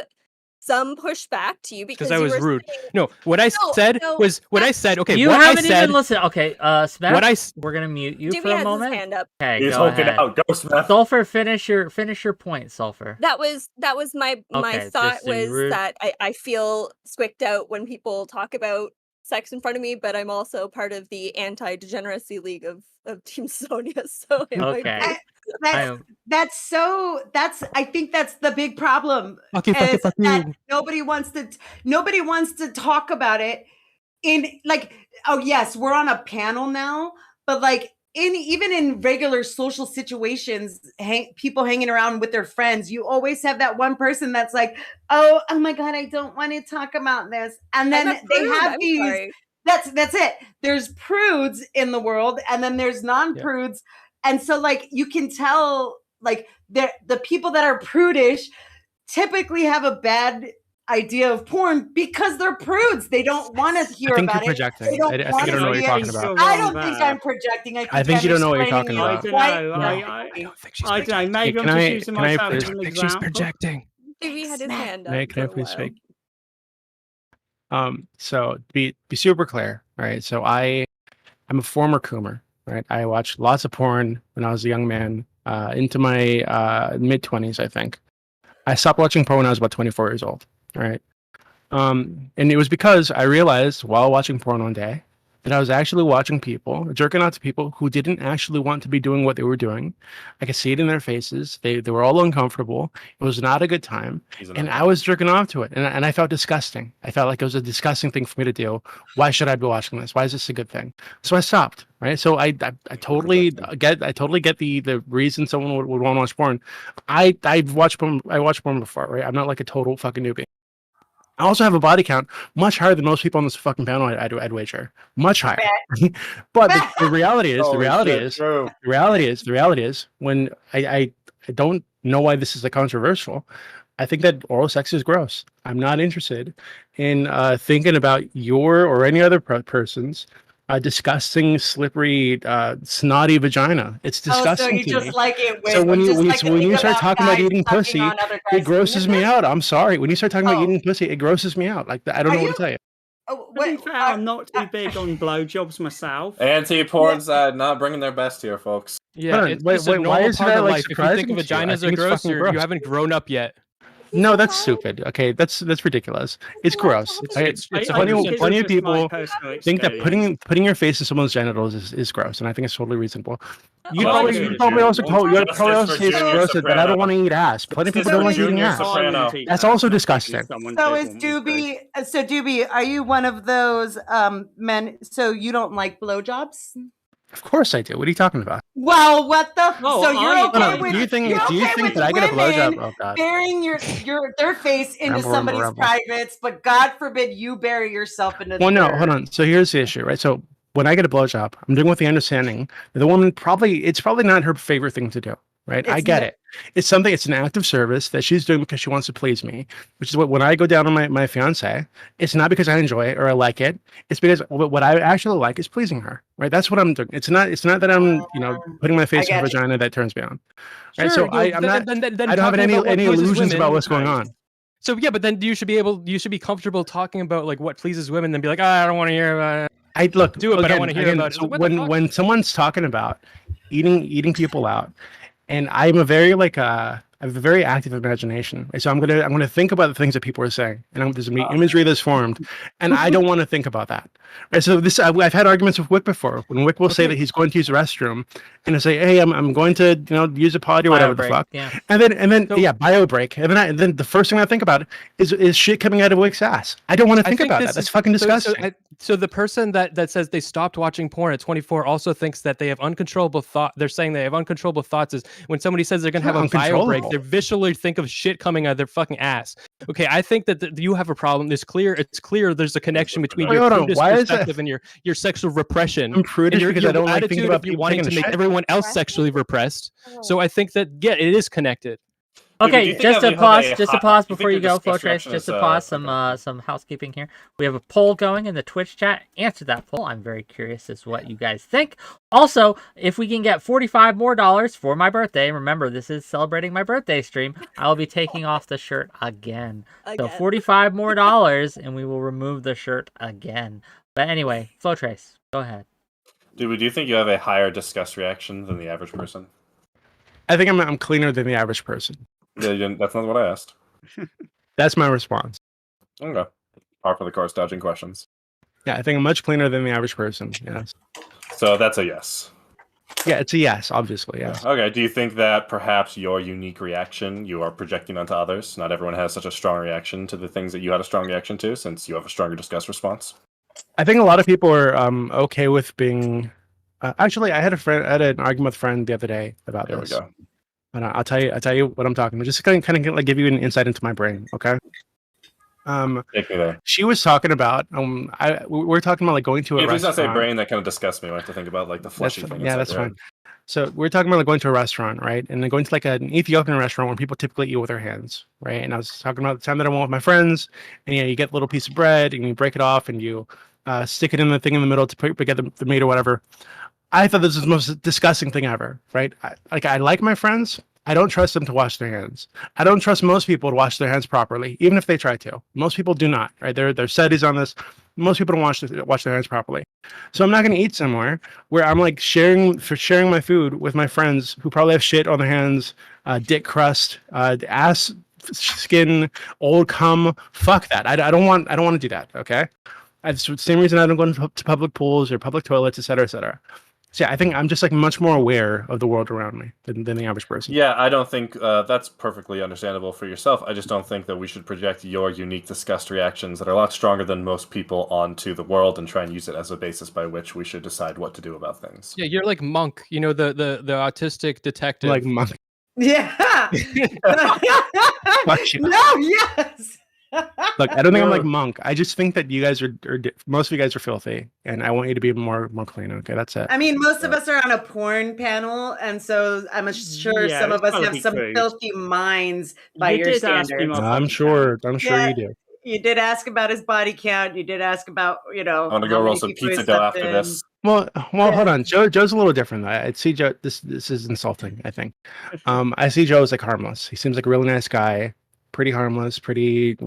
some pushback to you because I was rude. Saying, no, what I said was what I said. Okay, you what haven't I said, even listened. Okay, Smith, we're gonna mute you Dewey for a has moment. His hand up. Okay, He's go hulking ahead. out. Go, Smith. Sulfur, finish your point, Sulfur. That was my thought was that I feel squicked out when people talk about sex in front of me, but I'm also part of the anti-degeneracy league of Team Sonia. So okay. I think that's the big problem. Fuck you. Nobody wants to talk about it in like, oh yes, we're on a panel now, but like even in regular social situations, people hanging around with their friends, you always have that one person that's like, oh my god, I don't want to talk about this, and then they have these. That's it. There's prudes in the world, and then there's non-prudes, and so like you can tell, like the people that are prudish typically have a bad idea of porn because they're prudes. They don't want to hear about it. Projecting. They don't I think you don't know what you're talking about. I don't think I'm projecting. I think you don't know what you're talking about. I don't know. Maybe I'm just using myself as an example. She's projecting. Maybe had his hand up. Can I please speak? So to be super clear, right? So I'm a former coomer, right? I watched lots of porn when I was a young man, into my mid-20s, I think. I stopped watching porn when I was about 24 years old, right? And it was because I realized while watching porn one day that I was actually watching people, jerking out to people who didn't actually want to be doing what they were doing. I could see it in their faces. They were all uncomfortable. It was not a good time. And I was jerking off to it. And I felt disgusting. I felt like it was a disgusting thing for me to do. Why should I be watching this? Why is this a good thing? So I stopped, right? So I totally get the reason someone would want to watch porn. I watched porn before, right? I'm not like a total fucking newbie. I also have a body count much higher than most people on this fucking panel. I'd wager much higher. But the reality is when I don't know why this is controversial. I think that oral sex is gross. I'm not interested in thinking about your or any other person's disgusting, slippery, snotty vagina. It's disgusting. So you just like it. So when you start talking about eating pussy, it grosses me out. I'm sorry. When you start talking about eating pussy, it grosses me out. Like I don't know what to tell you. To be fair, I'm not too big on blowjobs myself. Anti-porn's not bringing their best here, folks. Yeah, it's just a normal part of life. If you think vaginas are gross, you haven't grown up yet. No, that's stupid. Okay, that's ridiculous. It's gross. It's plenty of people think that putting your face in someone's genitals is gross, and I think it's totally reasonable. You probably also say it's gross that I don't want to eat ass. Plenty of people don't like eating ass. That's also disgusting. So is Doobie? So Doobie, are you one of those men? So you don't like blowjobs? Of course I do. What are you talking about? Well, what the? So you're okay with? Do you think that I get a blowjob? Oh God! Burying their face into somebody's privates, but God forbid you bury yourself into. Well, no, hold on. So here's the issue, right? So when I get a blowjob, I'm doing with the understanding that the woman it's probably not her favorite thing to do. Right. I get it. It's an act of service that she's doing because she wants to please me, which is when I go down on my fiance, it's not because I enjoy it or I like it. It's because what I actually like is pleasing her. Right. That's what I'm doing. It's not that I'm, putting my face in her vagina that turns me on. Right. Sure, so I don't have any illusions about what's going on. So yeah, but then you should be comfortable talking about like what pleases women, then be like, I don't want to hear about it. I look Do it, but I again, want to hear again. about it. So Like, what the fuck? when someone's talking about eating people out, and I'm a very I have a very active imagination. So I'm gonna think about the things that people are saying, and there's gonna be imagery that's formed, and I don't want to think about that. Right? So I've had arguments with Wick before. When Wick will say that he's going to use the restroom, and I say, hey, I'm going to use a potty or whatever the fuck, and then bio break, and then the first thing I think about is shit coming out of Wick's ass. I don't want to think about that. That's fucking disgusting. So the person that says they stopped watching porn at 24 also thinks that they have uncontrollable thought. They're saying they have uncontrollable thoughts. Is when somebody says they're gonna have a bio break, they visually think of shit coming out of their fucking ass. Okay, I think that you have a problem. It's clear there's a connection between your prudish perspective and your sexual repression. I'm prudish because I don't like thinking about you people wanting to taking a make shit. everyone else sexually repressed. So I think that it is connected. Okay, just to pause before you go, Flowtrace, just to pause some housekeeping here. We have a poll going in the Twitch chat. Answer that poll. I'm very curious as to what you guys think. Also, if we can get $45 more for my birthday, remember this is celebrating my birthday stream, I'll be taking off the shirt again. So $45 more and we will remove the shirt again. But anyway, Flowtrace, go ahead. Do you think you have a higher disgust reaction than the average person? I think I'm cleaner than the average person. Yeah, that's not what I asked. That's my response. Okay. Par for the course, dodging questions. Yeah, I think I'm much cleaner than the average person. Yes. So that's a yes. Yeah, it's a yes, obviously, yes. Okay, do you think that perhaps your unique reaction you are projecting onto others? Not everyone has such a strong reaction to the things that you had a strong reaction to, since you have a stronger disgust response. I think a lot of people are okay with being... actually, I had an argument with a friend the other day about this. There we go. And I'll tell you what I'm talking about. Just kind of like give you an insight into my brain, okay? Take me there. She was talking about we're talking about like going to a If it's not restaurant. say brain, that kind of disgusts me. I have to think about like the fleshy thing. Yeah, that's fine. So we're talking about like going to a restaurant, right? And then going to like an Ethiopian restaurant where people typically eat with their hands, right? And I was talking about the time that I went with my friends, and you get a little piece of bread and you break it off and you stick it in the thing in the middle to get the meat or whatever. I thought this was the most disgusting thing ever, right? I like my friends. I don't trust them to wash their hands. I don't trust most people to wash their hands properly, even if they try to. Most people do not, right? There are studies on this. Most people don't wash their hands properly. So I'm not going to eat somewhere where I'm like sharing my food with my friends who probably have shit on their hands, dick crust, ass skin, old cum. Fuck that. I don't want to do that. Okay. It's the same reason I don't go to public pools or public toilets, et cetera, et cetera. So yeah, I think I'm just like much more aware of the world around me than the average person. Yeah, I don't think that's perfectly understandable for yourself. I just don't think that we should project your unique disgust reactions that are a lot stronger than most people onto the world and try and use it as a basis by which we should decide what to do about things. Yeah, you're like Monk, the autistic detective. Like Monk. Yeah. No, yes. Look, I don't think I'm like Monk. I just think that you guys are most of you guys are filthy, and I want you to be more clean. Okay, that's it. I mean, most of us are on a porn panel, and so I'm sure some of us have some filthy minds by your standards. I'm sure you do. You did ask about his body count. You did ask about, I want to go roll some pizza dough after this. Well, hold on. Joe's a little different. I see Joe. This is insulting, I think. I see Joe as like harmless. He seems like a really nice guy. Pretty harmless, pretty, Do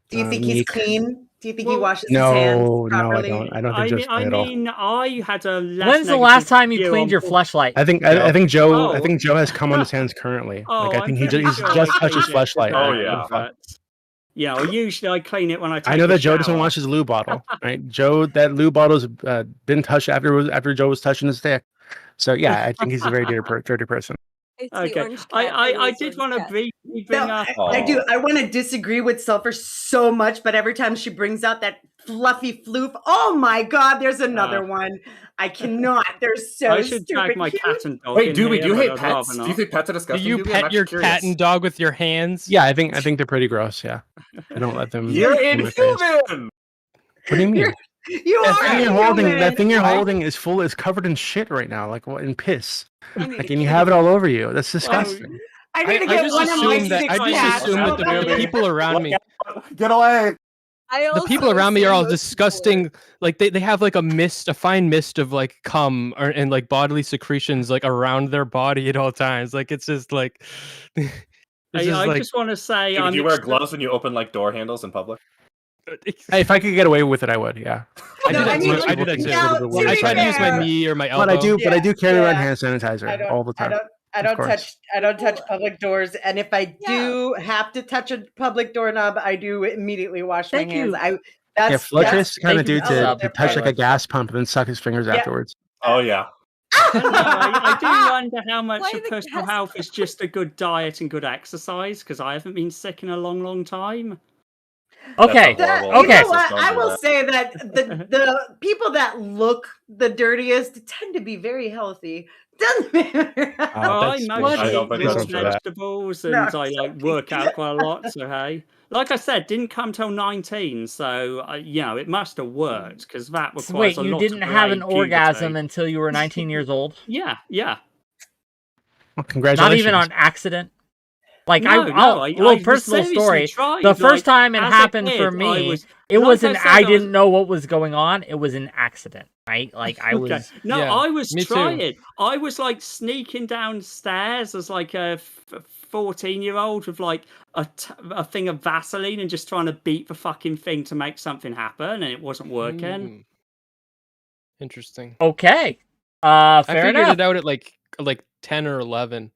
you think he's clean? Do you think he washes his hands No, properly? I don't think Joe's clean at all. I had a When's the last time you cleaned your fleshlight? I think Joe has cum on his hands currently. I think he's just touched his fleshlight. Oh yeah. Yeah, usually I clean it when I take I know a that Joe shower. doesn't wash his lube bottle, right? Joe, that lube bottle's been touched after Joe was touching his dick. So yeah, I think he's a very dirty person. Okay, I did want to briefly bring up. I do. I want to disagree with Sulfur so much, but every time she brings out that fluffy floof, oh my God, there's another one. I cannot. They're so I should stupid. drag my cat and dog. Wait, in do you here, hate but I'd pets? rather Do you not. think pets are disgusting? Do you pet your cat and dog with your hands? Yeah, I think they're pretty gross. Yeah, I don't let them. You're in my face. inhuman. What do you mean? You That thing you're holding is covered in shit right now, like in piss. Like, and you have it all over you. That's disgusting. I need to get one of my six I just assume that the people around me, Get away. the people around me are all disgusting. Like they have like a fine mist of like cum and like bodily secretions like around their body at all times. Like it's just like This is I like just want to say, Dude, I'm do you wear extra- gloves when you open like door handles in public? Hey, if I could get away with it, I would. Yeah. I do that too. I do that too. I try to use my knee or my elbow. But I do carry around Yeah. hand sanitizer all the time. I don't touch public doors, and if I do have to touch a public doorknob, I do immediately wash my hands. Fletcher's kind of dude to they're touch like a fine. gas pump and then suck his fingers afterwards. Oh yeah. I do wonder how much of personal health is just a good diet and good exercise, because I haven't been sick in a long, long time. Okay. You know what? I will say that the people that look the dirtiest tend to be very healthy. I mostly don't think eat that's true. vegetables and I like work out quite a lot. So hey, like I said, didn't come till 19, so it must have worked because that requires Wait, a you lot didn't of have an delayed orgasm puberty. until you were 19 years old? Yeah. Well, congratulations. Not even on accident. Like No, a little personal story. The first time it happened for me, it wasn't. I didn't know what was going on. It was an accident, right? Like I was. No, I was trying. I was like sneaking downstairs as like a 14-year-old with like a thing of Vaseline and just trying to beat the fucking thing to make something happen, and it wasn't working. Interesting. Okay. I Fair figured enough. it out at like 10 or 11.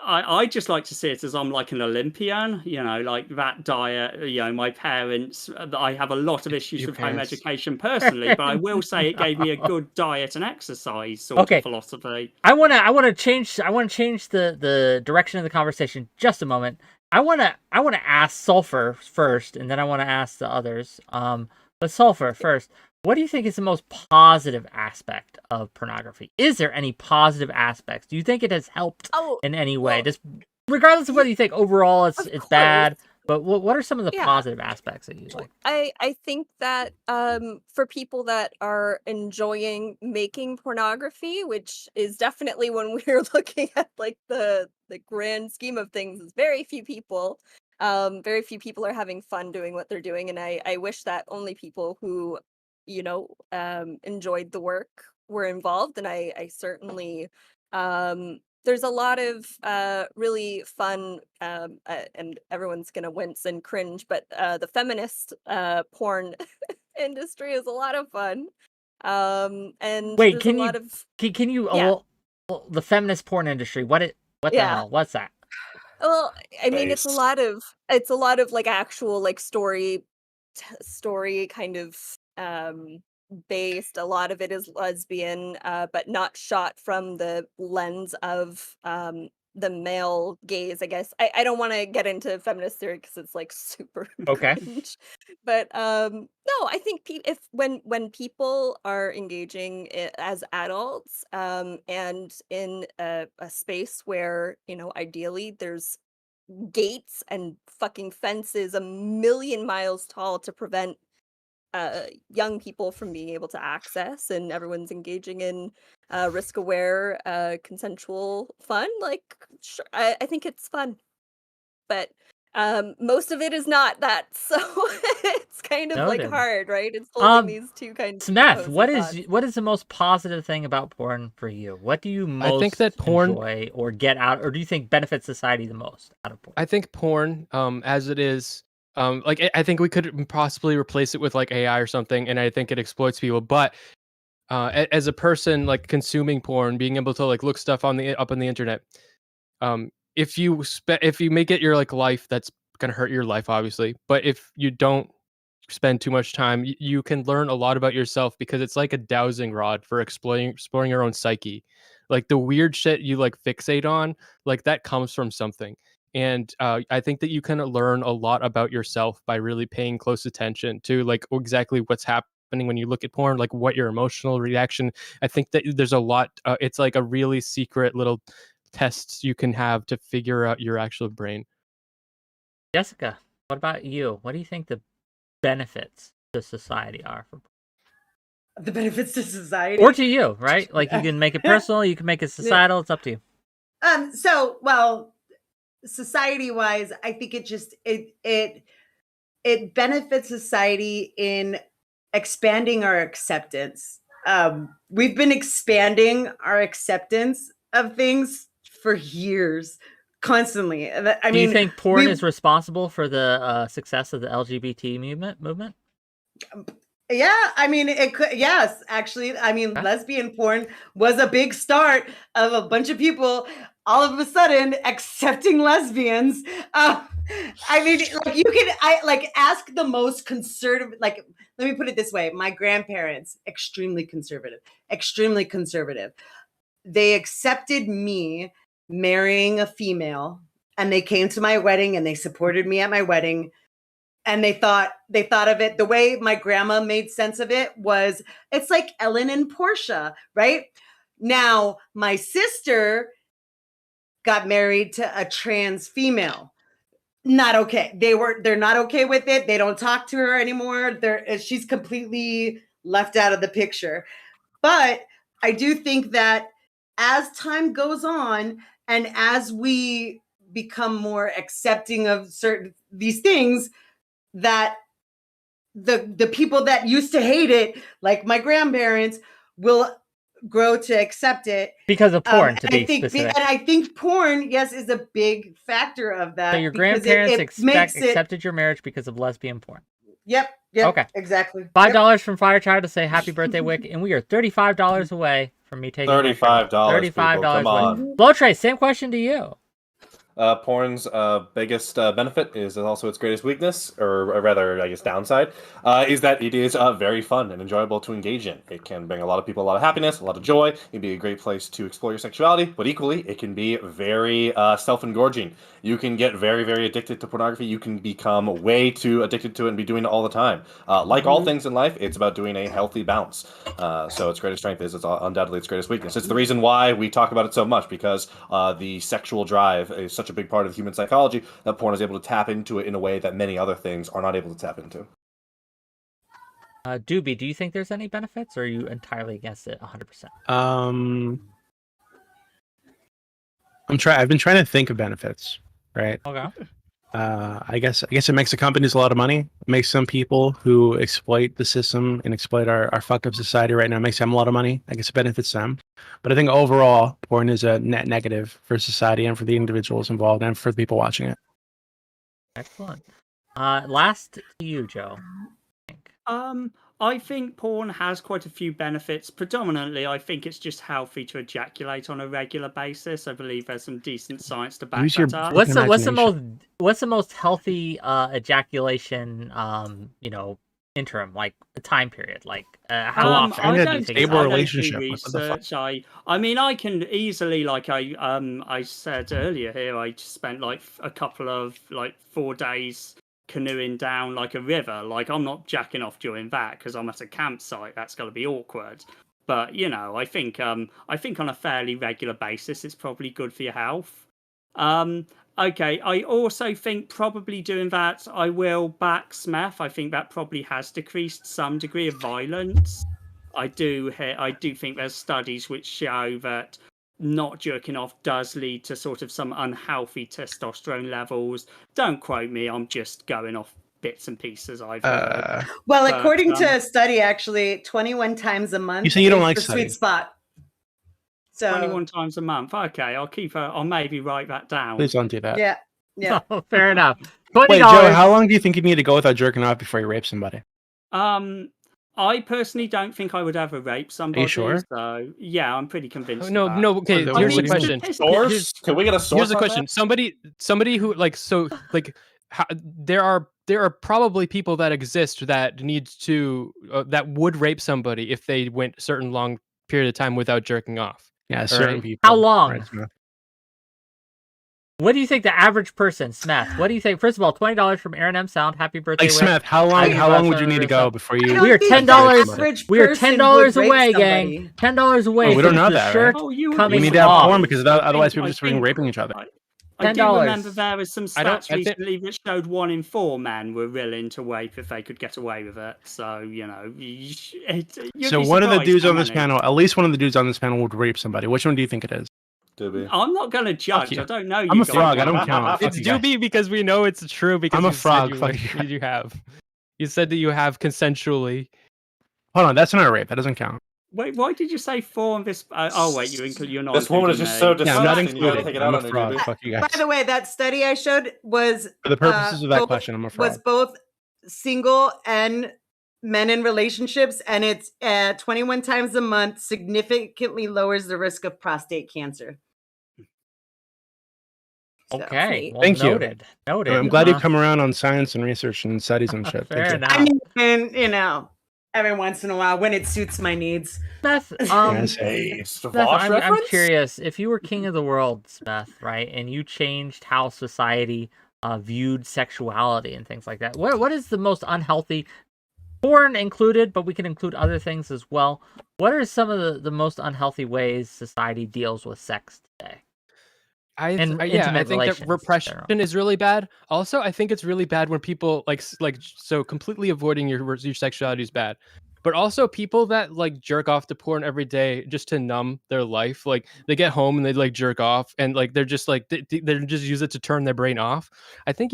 I just like to see it as I'm like an Olympian, like that diet, my parents, I have a lot of issues with home education personally, but I will say it gave me a good diet and exercise sort of philosophy. I want to change the direction of the conversation just a moment. I want to ask Sulfur first, and then I want to ask the others. But Sulfur first. What do you think is the most positive aspect of pornography? Is there any positive aspects? Do you think it has helped in any way? Just regardless of whether you think overall it's bad, but what are some of the positive aspects that you like? I think that for people that are enjoying making pornography, which is definitely when we're looking at like the grand scheme of things, is very few people. Very few people are having fun doing what they're doing, and I wish that only people who enjoyed the work were involved, and I certainly there's a lot of really fun and everyone's gonna wince and cringe, but the feminist porn industry is a lot of fun. And Wait, there's can a you lot of can you the feminist porn industry? What the hell? What's that? Well, I mean, it's a lot of like actual like story kind of based. A lot of it is lesbian, but not shot from the lens of the male gaze, I guess. I don't want to get into feminist theory because it's like super cringe. But no, I think when people are engaging as adults and in a space where ideally there's gates and fucking fences a million miles tall to prevent young people from being able to access, and everyone's engaging in risk-aware consensual fun, like sure, I think it's fun, but most of it is not that, so it's kind of like Noted. hard, right? It's holding these two kinds of Smeth, opposing what thoughts. is the most positive thing about porn for you? What do you most think that porn- enjoy or get out, or do you think benefits society the most out of porn? I think porn, as it is, like I think we could possibly replace it with like AI or something, and I think it exploits people. But as a person like consuming porn, being able to like look stuff up on the internet, if you make it your like life, that's gonna hurt your life, obviously. But if you don't spend too much time, you can learn a lot about yourself, because it's like a dowsing rod for exploring your own psyche. Like the weird shit you like fixate on, like that comes from something. And I think that you can learn a lot about yourself by really paying close attention to like exactly what's happening when you look at porn, like what your emotional reaction. I think that there's a lot. It's like a really secret little tests you can have to figure out your actual brain. Jessica, what about you? What do you think the benefits to society are for The benefits to society or to you, right? Like you can make it personal, you can make it societal. It's up to you. So well, society wise, I think it benefits society in expanding our acceptance. We've been expanding our acceptance of things for years. constantly. I Do mean, you think porn we- is responsible for the success of the LGBT movement? Yeah, I mean, it could. Yes, actually, I mean, lesbian porn was a big start of a bunch of people all of a sudden accepting lesbians. I mean, like ask the most conservative. Like, let me put it this way: my grandparents, extremely conservative, extremely conservative. They accepted me marrying a female, and they came to my wedding and they supported me at my wedding. And they thought of it the way my grandma made sense of it was it's like Ellen and Portia, right? Now, my sister got married to a trans female. Not okay. They're not okay with it. They don't talk to her anymore. She's completely left out of the picture. But I do think that as time goes on and as we become more accepting of these things, that the people that used to hate it, like my grandparents, will grow to accept it because of porn. To be specific, and I think porn, yes, is a big factor of that. So your grandparents accepted your marriage because of lesbian porn. Yep. Okay. Exactly. $5 from Firechild to say happy birthday, Wick, and we are $35 away from me taking $35. $35. Come on. 𝕵𝖎, same question to you. Porn's biggest benefit is also its greatest weakness, or rather, I guess, downside, is that it is very fun and enjoyable to engage in. It can bring a lot of people a lot of happiness, a lot of joy. It can be a great place to explore your sexuality, but equally, it can be very self-engorging. You can get very, very addicted to pornography. You can become way too addicted to it and be doing it all the time. Like all things in life, it's about doing a healthy balance. So its greatest strength is undoubtedly its greatest weakness. It's the reason why we talk about it so much, because the sexual drive is such a big part of human psychology that porn is able to tap into it in a way that many other things are not able to tap into. Doobie, do you think there's any benefits, or are you entirely against it 100%? I've been trying to think of benefits, right? Okay. I guess it makes the companies a lot of money. It makes some people who exploit the system and exploit our fucked up society right now, makes them a lot of money. I guess it benefits them. But I think overall, porn is a net negative for society and for the individuals involved and for the people watching it. Excellent. Last to you, Joe. I think porn has quite a few benefits. Predominantly, I think it's just healthy to ejaculate on a regular basis. I believe there's some decent science to back that up. What's the most healthy ejaculation interim, like a time period, like how often? I don't stable relationship. Research. I mean, I can easily, like I said earlier here, I spent like a couple of 4 days canoeing down like a river. Like, I'm not jacking off during that because I'm at a campsite. That's got to be awkward. But I think on a fairly regular basis, it's probably good for your health. Okay, I also think probably doing that, I will back 𝕲. I think that probably has decreased some degree of violence. I do think there's studies which show that not jerking off does lead to sort of some unhealthy testosterone levels. Don't quote me, I'm just going off bits and pieces I've heard. Well, according to a study, actually, 21 times a month. You say you don't like the sweet spot. So 21 times a month. Okay, I'll maybe write that down. Please don't do that. Yeah. Oh, fair enough. $20. Wait, Joe, how long do you think you need to go without jerking off before you rape somebody? I personally don't think I would ever rape somebody. Are you sure? So yeah, I'm pretty convinced. No. Okay, here's the question. Source? Can we get a source? Here's the question. Somebody who there are probably people that exist that needs to that would rape somebody if they went a certain long period of time without jerking off. Yeah, certain people. How long? Right, what do you think the average person, 𝕲? What do you think? First of all, $20 from Aaron M. Sound. Happy birthday, Wick. 𝕲, how long would you need to go before you? We are $10. We are $10 away, gang. $10 away. Oh, we don't know that, right? We need to have porn because otherwise people just raping each other. I do remember there was some stats recently which showed 1 in 4 men were willing to rape if they could get away with it. So So one of the dudes on this panel, at least one of the dudes on this panel, would rape somebody. Which one do you think it is? Doobie. I'm not going to judge. I don't know. I'm a frog. I don't count. It's Doobie because we know it's true. Because I'm a frog. You said that you have consensually. Hold on, that's not a rape. That doesn't count. Wait, why did you say 4 on this? Oh wait, you're not. This woman is just so Yeah, I'm not disgusting. You gotta included. take it I'm out a on her, fraud. JB. Fuck you By guys. the way, that study I showed was For the purposes of that both- question, I'm a was fraud. both single and men in relationships, and it's 21 times a month significantly lowers the risk of prostate cancer. Okay, well, Thank you. noted. Noted. I'm glad you've come around on science and research and studies and shit. Fair Thank you. enough. I mean, and you know, every once in a while when it suits my needs. Smith, Yes. Smith, I'm curious, if you were king of the world, Smith, right, and you changed how society viewed sexuality and things like that, what is the most unhealthy, porn included, but we can include other things as well, what are some of the most unhealthy ways society deals with sex today? I think intimate that relations in repression general. is really bad. Also, I think it's really bad when people like so completely avoiding your sexuality is bad. But also people that like jerk off to porn every day just to numb their life. Like they get home and they like jerk off and like they're just like they just use it to turn their brain off. I think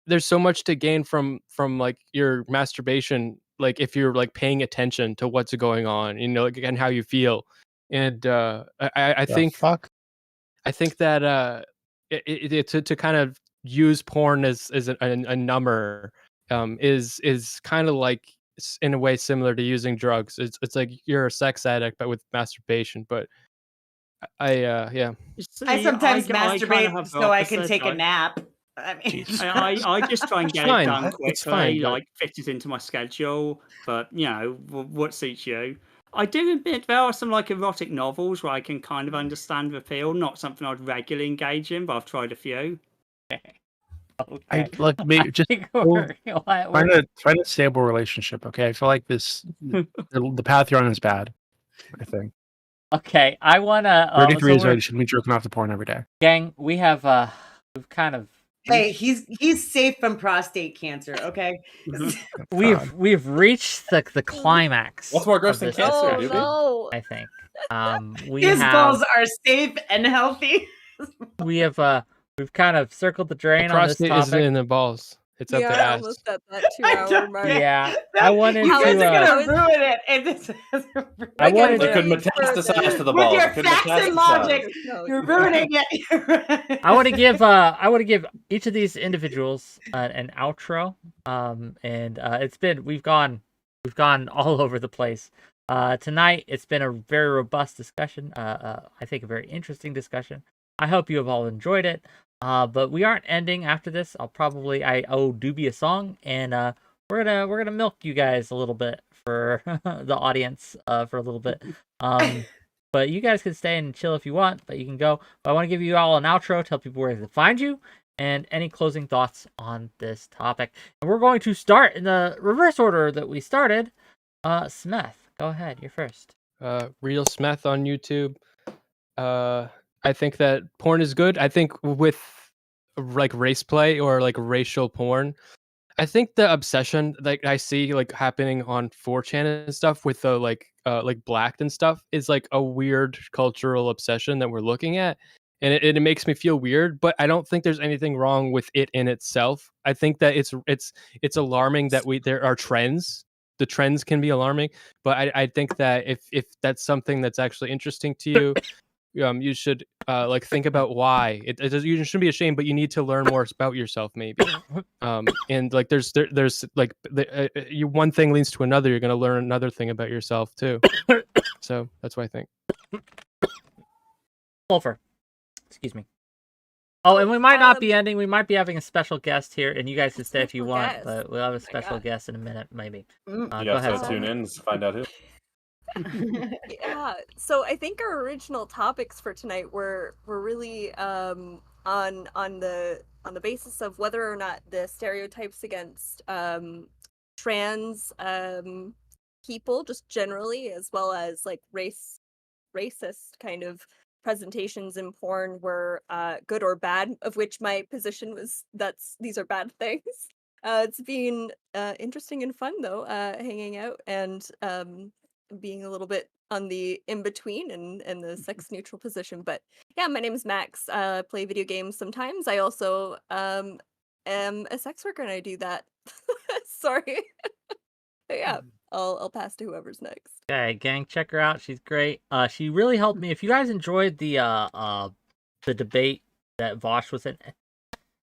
there's so much to gain from like your masturbation, like if you're like paying attention to what's going on, you know, like, and how you feel. And I think fuck. I think that to kind of use porn as a number is kind of like in a way similar to using drugs. It's like you're a sex addict but with masturbation. But yeah. I sometimes kinda masturbate have the so I can opposite, take a like- nap. I mean, I just try and It's get fine. it done It's quickly, fine, but- like fit it into my schedule. But you know, what suits you. I do admit there are some like erotic novels where I can kind of understand the appeal. Not something I'd regularly engage in, but I've tried a few. I look, maybe just find a stable relationship. Okay, I feel like the path you're on is bad. I think Okay, I wanna 33 so is right. we're- You shouldn't be jerking off to porn every day. gang, we've kind of hey, he's safe from prostate cancer. Okay, we've reached the climax. What's more gross of than this cancer, discussion, no. I think. We His have balls are safe and healthy. we've kind of circled the The drain on this prostate isn't topic. in the balls. It's up Yeah, the I ass. almost at that 2-hour mark. Yeah, I wanted You guys to. are gonna ruin it. I wanted It could to. metastasize to the With balls. your It could facts and metastasize. logic, you're ruining it. I want to give each of these individuals an outro. And we've gone all over the place. Tonight it's been a very robust discussion. I think a very interesting discussion. I hope you have all enjoyed it. But we aren't ending after this. I owe Doobie a song, and we're gonna milk you guys a little bit for the audience for a little bit. But you guys can stay and chill if you want, but you can go. But I want to give you all an outro, tell people where to find you, and any closing thoughts on this topic. And we're going to start in the reverse order that we started. Smith, go ahead. You're first. Real Smith on YouTube. I think that porn is good. I think with like race play or like racial porn, I think the obsession like I see like happening on 4chan and stuff with the like blacked and stuff is like a weird cultural obsession that we're looking at. And it makes me feel weird, but I don't think there's anything wrong with it in itself. I think that it's alarming that there are trends. The trends can be alarming, but I think that if that's something that's actually interesting to you, you should like think about why you shouldn't be ashamed, but you need to learn more about yourself maybe. And like there's like one thing leads to another. You're going to learn another thing about yourself too. So that's what I think. Sulfur. Excuse me. Oh, and we might not be ending. We might be having a special guest here, and you guys can stay if you want, guest. but we'll have a special guest in a minute, maybe. You Go guys ahead. gotta tune in to find out who. Yeah, so I think our original topics for tonight were really on the basis of whether or not the stereotypes against trans people just generally, as well as like racist kind of presentations in porn were good or bad, of which my position was these are bad things. It's been interesting and fun though, hanging out and being a little bit on the in-between and the sex neutral position. But yeah, my name is Max. I play video games sometimes. I also am a sex worker and I do that. Sorry. But yeah, I'll pass to whoever's next. Okay, gang, check her out. She's great. She really helped me. If you guys enjoyed the debate that Vosh was in,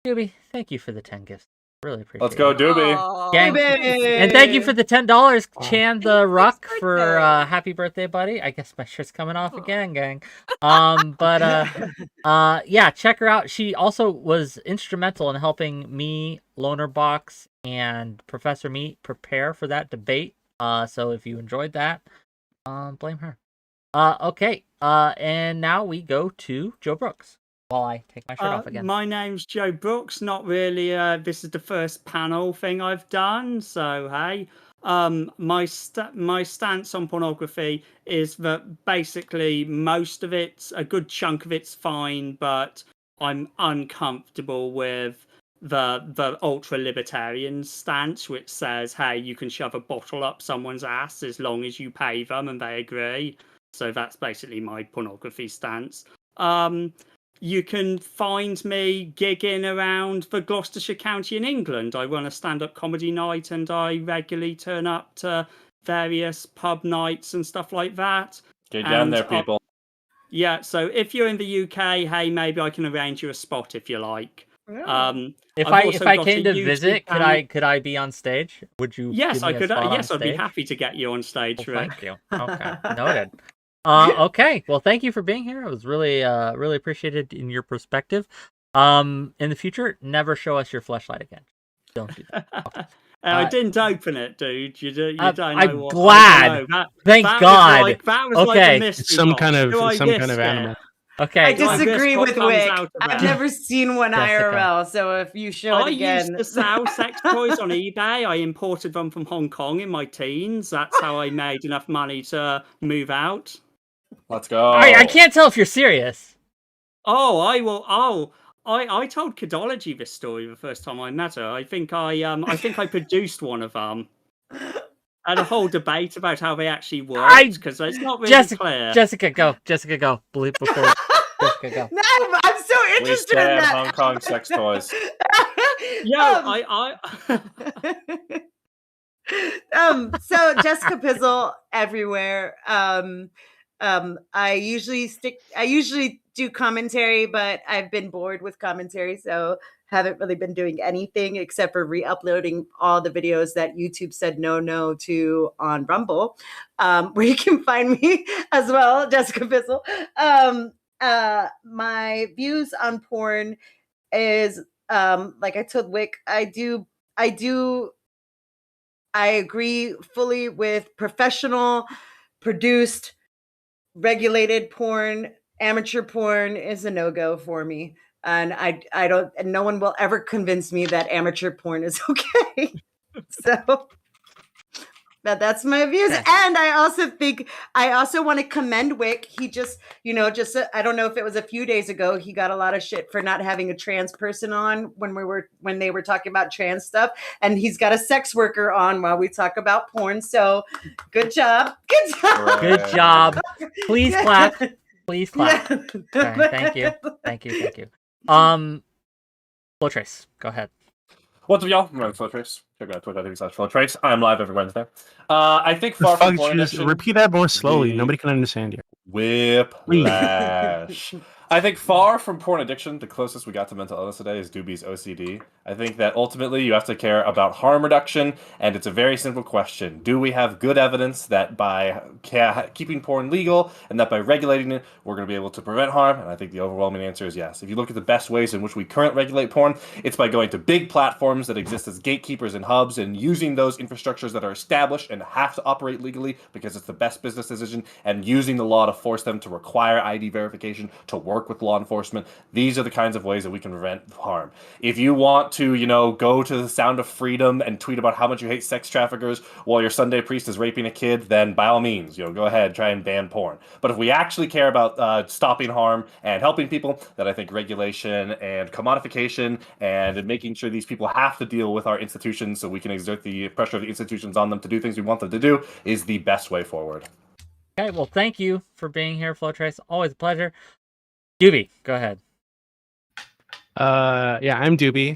Doobie, thank you for the 10 gifts. Really appreciate it. Let's go, Doobie. Gang, and thank you for the $10, Chan the Ruck, for happy birthday, buddy. I guess my shirt's coming off again, gang. Yeah, check her out. She also was instrumental in helping me, Loner Box, and Professor Meat prepare for that debate. So if you enjoyed that, blame her. Okay. And now we go to Joe Brooks while I take my shirt off again. My name's Joe Brooks. Not really. This is the first panel thing I've done. So hey, my stance on pornography is that basically most of it, a good chunk of it's fine, but I'm uncomfortable with the ultra libertarian stance, which says, hey, you can shove a bottle up someone's ass as long as you pay them and they agree. So that's basically my pornography stance. You can find me gigging around the Gloucestershire County in England. I run a stand-up comedy night and I regularly turn up to various pub nights and stuff like that. Get down there, people. Yeah, so if you're in the UK, hey, maybe I can arrange you a spot if you like. If I came to visit, could I be on stage? Would you? Yes, I could. Yes, on I'd be stage? happy to get you on stage. Well, Rick. thank you. Okay, noted. Okay, well, thank you for being here. It was really appreciated in your perspective. In the future, never show us your fleshlight again. Don't do that. Okay. I didn't open it, dude. You don't know I'm what. glad. Thank God. That was okay. like a mystery Some box. kind of Do I some kind miss of it? animal. Okay. I disagree with Wick. out of I've that? never seen one Jessica. IRL, so if you show I it again. used to sell sex toys on eBay. I imported them from Hong Kong in my teens. That's how I made enough money to move out. Let's go. I can't tell if you're serious. Oh, I will. Oh, I told 𝕾𝖍𝖎𝖙 this story the first time I met her. I think I produced one of them. Had a whole debate about how they actually worked because it's not really clear. Jessica, go. Jessica, go. Believe before. Jessica, go. No, I'm so We interested in stand that. Hong Kong sex toys. So Jessica Pizzle everywhere. I usually do commentary, but I've been bored with commentary, so haven't really been doing anything except for re-uploading all the videos that YouTube said no to on Rumble, where you can find me as well, Jessica Pizzle. My views on porn is like I told Wick, I agree fully with professional, produced, regulated porn. Amateur porn is a no-go for me. And I don't, and no one will ever convince me that amateur porn is okay. So that's my views. Okay. And I also want to commend Wick. He just I don't know if it was a few days ago, he got a lot of shit for not having a trans person on when they were talking about trans stuff. And he's got a sex worker on while we talk about porn. So good job. Good job. Good job. Please clap. Please clap. Okay, thank you. Flowtrace, go ahead. What's up, y'all? I'm running Flowtrace. Check out Twitter.tv/Flowtrace. I'm live every Wednesday. I think far from porn addiction, repeat that more slowly. Nobody can understand you. Whiplash. I think far from porn addiction, the closest we got to mental illness today is Doobie's OCD. I think that ultimately you have to care about harm reduction, and it's a very simple question. Do we have good evidence that by keeping porn legal and that by regulating it, we're going to be able to prevent harm? And I think the overwhelming answer is yes. If you look at the best ways in which we currently regulate porn, it's by going to big platforms that exist as gatekeepers and hubs and using those infrastructures that are established and have to operate legally because it's the best business decision, and using the law to force them to require ID verification to work with law enforcement. These are the kinds of ways that we can prevent harm. If you want to, go to the Sound of Freedom and tweet about how much you hate sex traffickers while your Sunday priest is raping a kid, then by all means, go ahead, try and ban porn. But if we actually care about stopping harm and helping people, then I think regulation and commodification and making sure these people have to deal with our institutions so we can exert the pressure of the institutions on them to do things we want them to do is the best way forward. Okay, well, thank you for being here, Flowtrace. Always a pleasure. Doobie, go ahead. Yeah, I'm Doobie.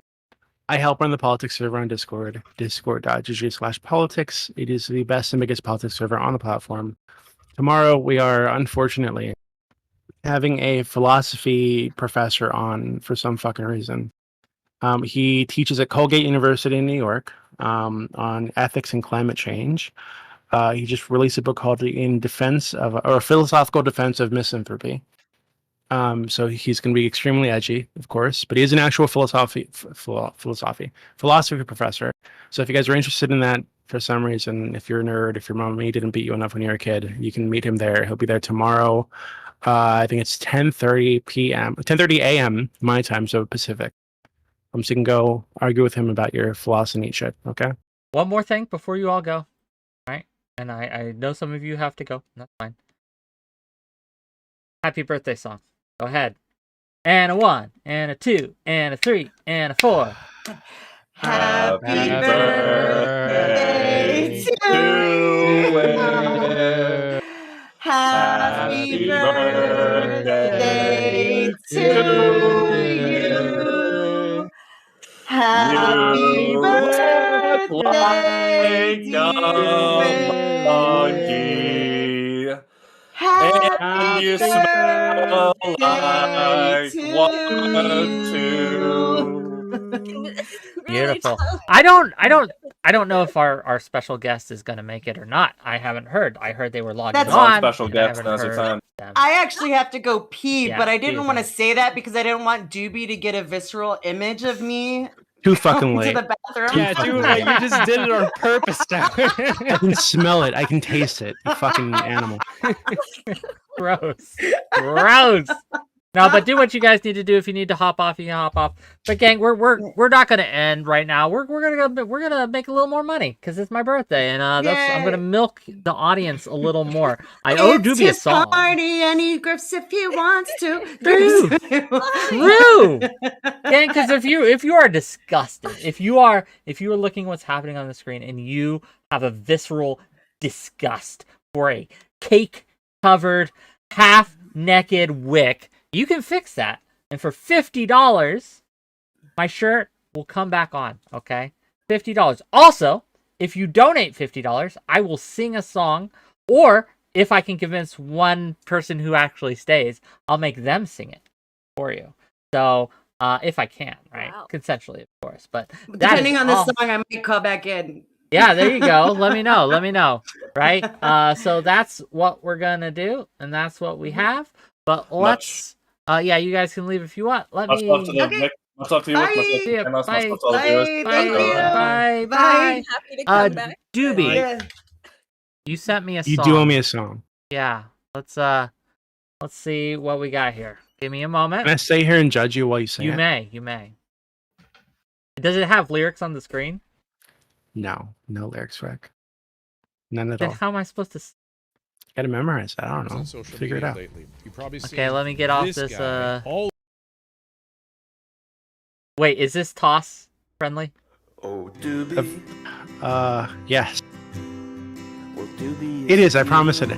I help run the politics server on Discord, discord.gg/politics. It is the best and biggest politics server on the platform. Tomorrow, we are unfortunately having a philosophy professor on for some fucking reason. He teaches at Colgate University in New York on ethics and climate change. He just released a book called "In Defense of" or "Philosophical Defense of Misanthropy." So he's going to be extremely edgy, of course, but he is an actual philosophy professor. So if you guys are interested in that for some reason, if you're a nerd, if your mommy didn't beat you enough when you were a kid, you can meet him there. He'll be there tomorrow. I think it's 10:30 a.m. my time, so Pacific. So you can go argue with him about your philosophy shit. Okay. One more thing before you all go, all right? And I know some of you have to go. That's fine. Happy birthday song. Go ahead. And a 1, and a 2, and a 3, and a 4. Happy birthday to you. Happy birthday to you. Happy birthday, dear. And you smell like one, too. Beautiful. I don't know if our special guest is gonna make it or not. I haven't heard. I heard they were logging That's on. Special and I guest, haven't now's the heard time. them. I actually have to go pee, Yeah, but I pee didn't is want to fine. say that because I didn't want Doobie to get a visceral image of me Too fucking going late. to the bathroom. Yeah, dude, like, you just did it on purpose now. I can smell it. I can taste it. You fucking animal. Gross. Gross. No, but do what you guys need to do. If you need to hop off, you can hop off. But gang, we're not gonna end right now. We're gonna make a little more money because it's my birthday, and I'm gonna milk the audience a little more. I owe It's Doobie a his song. party and he grips if he wants to. True. True. Gang, because if you are disgusted, if you are looking what's happening on the screen and you have a visceral disgust for a cake covered half naked Wick, you can fix that. And for $50, my shirt will come back on, okay? $50. Also, if you donate $50, I will sing a song, or if I can convince one person who actually stays, I'll make them sing it for you. So, if I can, right? Wow. Consensually, of course. But Depending on the song, I might call back in. yeah, there you go. Let me know, right? So that's what we're gonna do, and that's what we have. But let's, yeah, you guys can leave if you want. Let me. Much love to you. Bye. Much love Bye. to all the viewers. Bye. Bye. Happy to come back. Doobie, Yeah. you sent me a You song. do owe me a song. Yeah. Let's see what we got here. Give me a moment. Can I stay here and judge you while you sing You it? may. Does it have lyrics on the screen? No lyrics, Rick. None at Then all. how am I supposed to? Gotta memorize it. I don't know. Figure it out. Okay, let me get off this. Wait, is this toss friendly? Oh, Doobie. Yes. Well, Doobie It is. I promise it.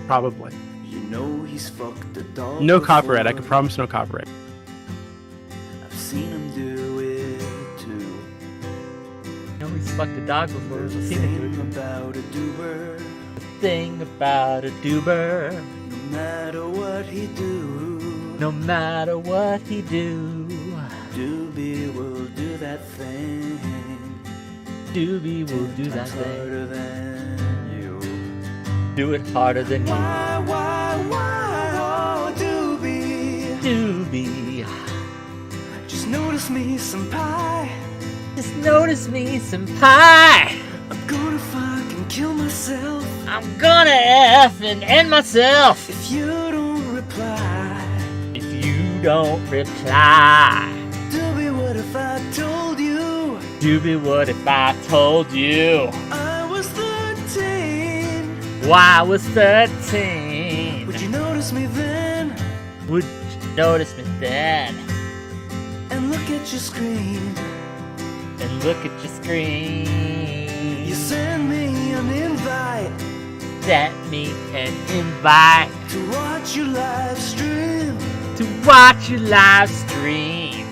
Probably. You know he's fucked the dog. No copyright. I can promise no copyright. I've seen him do it too. You know he's fucked a dog before. We've seen him do it. About a doober. The thing about a doober. No matter what he do. No matter what he do. Doobie will do that thing. Doobie will do that Harder thing. than you. Do it harder than you. Why, oh, Doobie. Doobie. Just notice me some pie. Just notice me some pie. I'm gonna fucking kill myself. I'm gonna F and end myself. If you don't reply. If you don't reply. Doobie, what if I told you? Doobie, what if I told you? I was 13. Why I was 13. Would you notice me then? Would you notice me then? And look at your screen. And look at your screen. You send me an invite. Sent me an invite. To watch your live stream. To watch your live stream.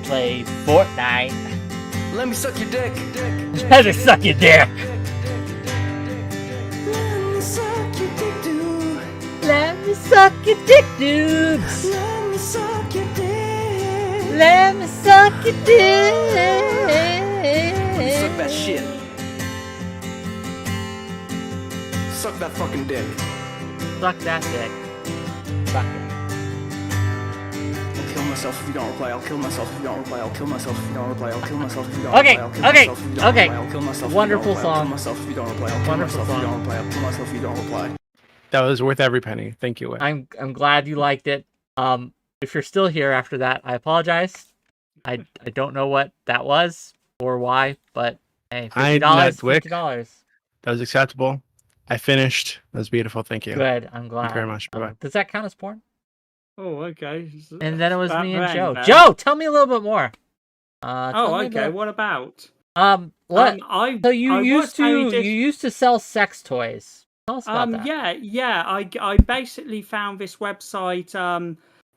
play Fortnite. Let me suck your dick. Let me suck your dick. Let me suck your dick, dude. Let me suck your dick, dudes. Let me suck your dick. Let me suck your dick. Let me suck that shit. Suck that fucking dick. Suck that dick. Suck it. I'll kill myself if you don't reply. I'll kill myself if you don't reply. I'll kill myself if you don't reply. I'll kill myself if you don't Okay, reply. I'll kill okay, myself if you don't okay. reply. I'll kill myself if you Wonderful don't reply. I'll song. kill myself if you don't reply. I'll kill Wonderful myself if you song. don't reply. I'll kill myself if you don't reply. That was worth every penny. Thank you, Wick. I'm glad you liked it. If you're still here after that, I apologize. I don't know what that was or why, but hey, $50, $50. That was acceptable. I finished. That was beautiful. Thank you. Good. I'm glad. Thank you very much. Bye-bye. Does that count as porn? Oh, okay. And then it was That me and rang Joe. a bell. Joe, tell me a little bit more. Oh, okay. What about? So you I used was only to just- sell sex toys. Tell us about that. Yeah. I basically found this website.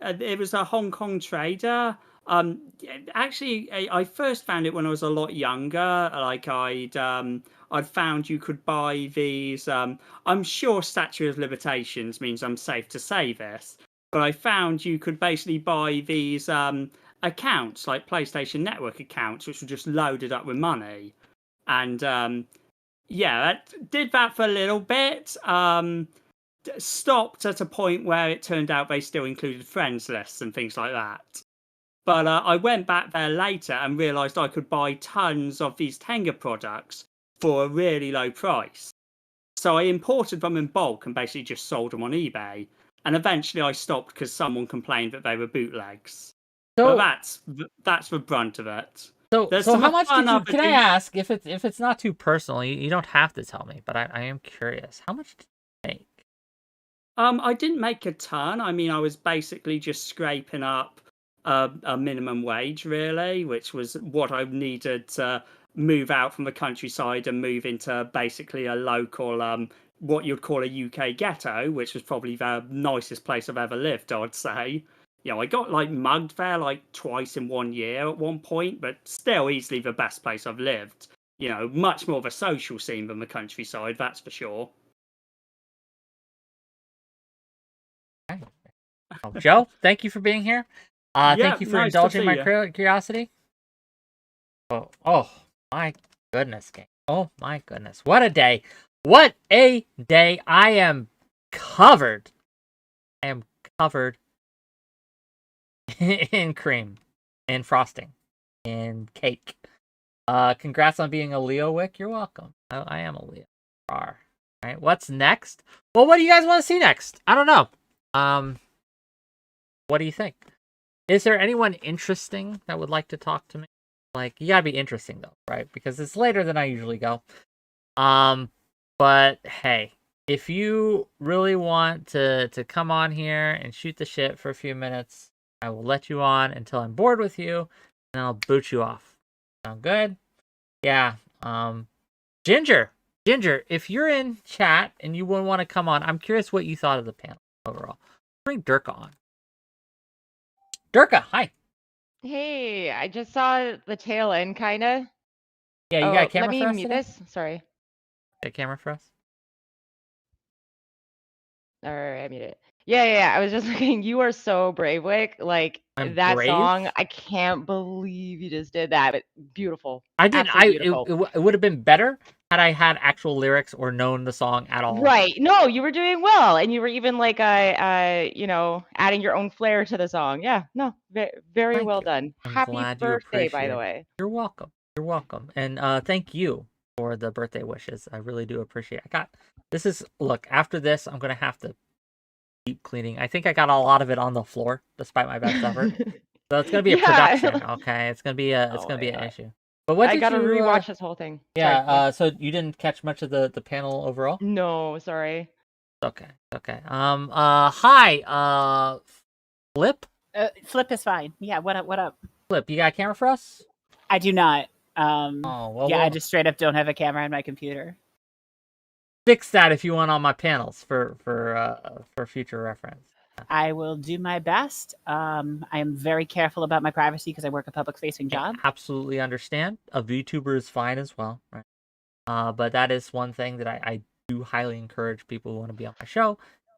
It was a Hong Kong trader. Actually, I first found it when I was a lot younger. Like I'd found you could buy these. I'm sure statute of limitations means I'm safe to say this, but I found you could basically buy these accounts, like PlayStation Network accounts, which were just loaded up with money. And yeah, did that for a little bit. Stopped at a point where it turned out they still included friends lists and things like that. But I went back there later and realised I could buy tons of these Tenga products for a really low price. So I imported them in bulk and basically just sold them on eBay. And eventually I stopped because someone complained that they were bootlegs. So but that's the brunt of it. So There's how some much fun did you? other Can I things- ask if it's not too personal? You don't have to tell me, but I am curious. How much did you make? I didn't make a ton. I mean, I was basically just scraping up a minimum wage, really, which was what I needed to move out from the countryside and move into basically a local, what you'd call a UK ghetto, which was probably the nicest place I've ever lived, I'd say. You know, I got like mugged there like twice in 1 year at one point, but still easily the best place I've lived. You know, much more of a social scene than the countryside, that's for sure. Oh, Joe, thank you for being here. Yeah, thank you for nice to indulging see my ya. curiosity. Oh my goodness, gang. Oh my goodness. What a day. What a day. I am covered. I am covered in cream, in frosting, in cake. Congrats on being a Leo, Wick. You're welcome. I am a Leo. All right, what's next? Well, what do you guys want to see next? I don't know. What do you think? Is there anyone interesting that would like to talk to me? Like, you gotta be interesting though, right? Because it's later than I usually go. But hey, if you really want to come on here and shoot the shit for a few minutes, I will let you on until I'm bored with you, and I'll boot you off. Sound good? Yeah. Ginger, if you're in chat and you would want to come on, I'm curious what you thought of the panel overall. Bring 𝕵𝖎 on. 𝕵𝖎, hi. Hey, I just saw the tail end, kind of. Yeah, you got a camera let for me us mute today? this. Sorry. Got a camera for us? All right, I mute it. Yeah. I was just looking. You are so brave, Wick. Like I'm that brave? song. I can't believe you just did that. But beautiful. I did. Absolutely beautiful. It would have been better had I had actual lyrics or known the song at all. Right. No, you were doing well, and you were even like, adding your own flair to the song. Yeah. No, very Thank well you. done. I'm Happy glad you birthday, by the appreciate it. way. You're welcome. You're welcome. And thank you for the birthday wishes. I really do appreciate it. Look, after this, I'm going to have to keep cleaning. I think I got a lot of it on the floor, despite my best effort. So it's going to be a Yeah. production, okay? It's going to be an issue. But I gotta rewatch this whole thing. Sorry, Yeah, what? so you didn't catch much of the panel overall? No, sorry. Okay. Hi, Flip? Flip is fine. Yeah, what up? Flip, you got a camera for us? I do not. Well, I just straight up don't have a camera on my computer. Fix that if you want on my panels for future reference. I will do my best. I am very careful about my privacy because I work a public-facing job. Absolutely understand. A VTuber is fine as well, right? But that is one thing that I do highly encourage people who want to be on my show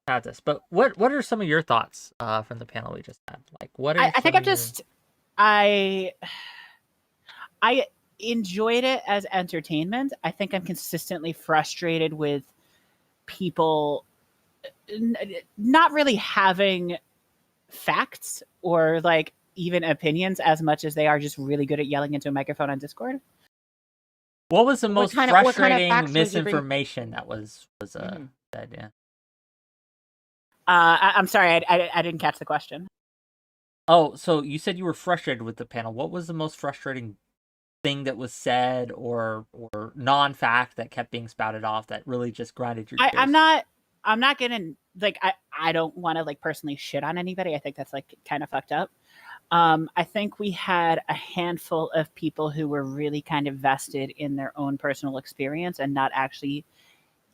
to have this. But what are some of your thoughts from the panel we just had? Like, what are I think some I'm of your- just I enjoyed it as entertainment. I think I'm consistently frustrated with people not really having facts or like even opinions as much as they are just really good at yelling into a microphone on Discord. What was the most what kind of frustrating facts would you bring? misinformation that was said? Yeah. I'm sorry, I didn't catch the question. Oh, so you said you were frustrated with the panel. What was the most frustrating thing that was said or non-fact that kept being spouted off that really just grinded your gears? I'm not gonna like I don't want to like personally shit on anybody. I think that's like kind of fucked up. I think we had a handful of people who were really kind of vested in their own personal experience and not actually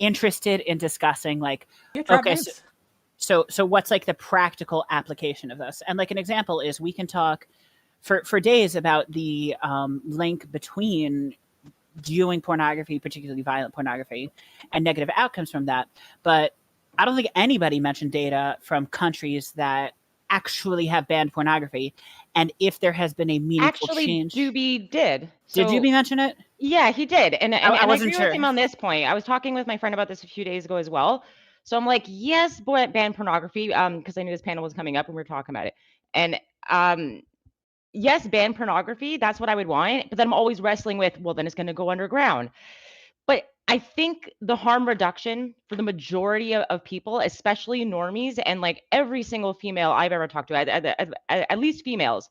interested in discussing like, okay, so what's like the practical application of this? And like an example is we can talk for days about the link between viewing pornography, particularly violent pornography, and negative outcomes from that. But I don't think anybody mentioned data from countries that actually have banned pornography, and if there has been a meaningful change. Doobie did. Did Doobie mention it? Yeah, he did, and I wasn't agree sure. with him on this point. I was talking with my friend about this a few days ago as well. So I'm like, yes, ban pornography, because I knew this panel was coming up and we were talking about it, and yes, ban pornography. That's what I would want, but then I'm always wrestling with, well, then it's going to go underground. But I think the harm reduction for the majority of people, especially normies, and like every single female I've ever talked to, at least females,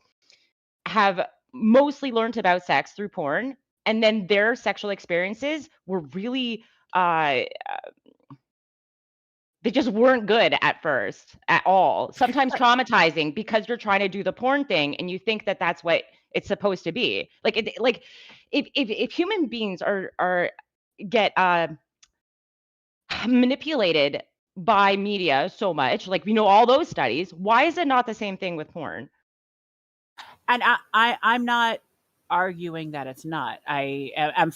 have mostly learned about sex through porn, and then their sexual experiences were really they just weren't good at first at all. Sometimes traumatizing because you're trying to do the porn thing and you think that that's what it's supposed to be. Like if human beings get manipulated by media so much, like we know all those studies, why is it not the same thing with porn? And I'm not arguing that it's not. I've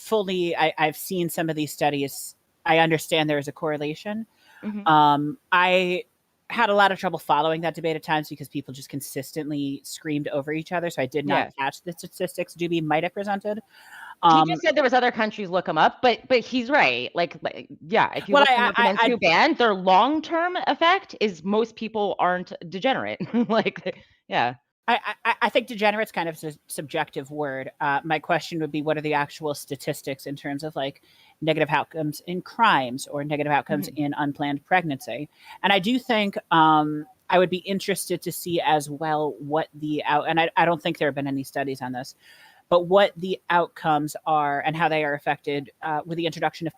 seen some of these studies. I understand there is a correlation. I had a lot of trouble following that debate at times because people just consistently screamed over each other. So I did not catch the statistics Doobie might have presented. He just said there was other countries look them up, but he's right. Like yeah, if you look them up and then ban, their long-term effect is most people aren't degenerate. Like yeah. I think degenerate's kind of a subjective word. My question would be, what are the actual statistics in terms of like negative outcomes in crimes or negative outcomes in unplanned pregnancy? And I do think I would be interested to see as well what and I don't think there have been any studies on this, but what the outcomes are and how they are affected with the introduction of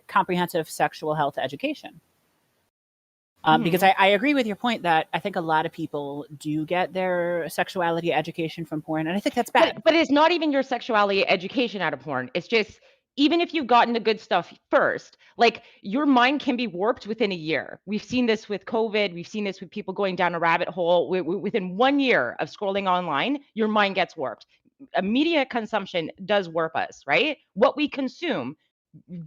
comprehensive sexual health education. Because I agree with your point that I think a lot of people do get their sexuality education from porn, and I think that's bad. But it's not even your sexuality education out of porn. It's just, even if you've gotten the good stuff first, like your mind can be warped within a year. We've seen this with COVID. We've seen this with people going down a rabbit hole. Within 1 year of scrolling online, your mind gets warped. Media consumption does warp us, right? What we consume,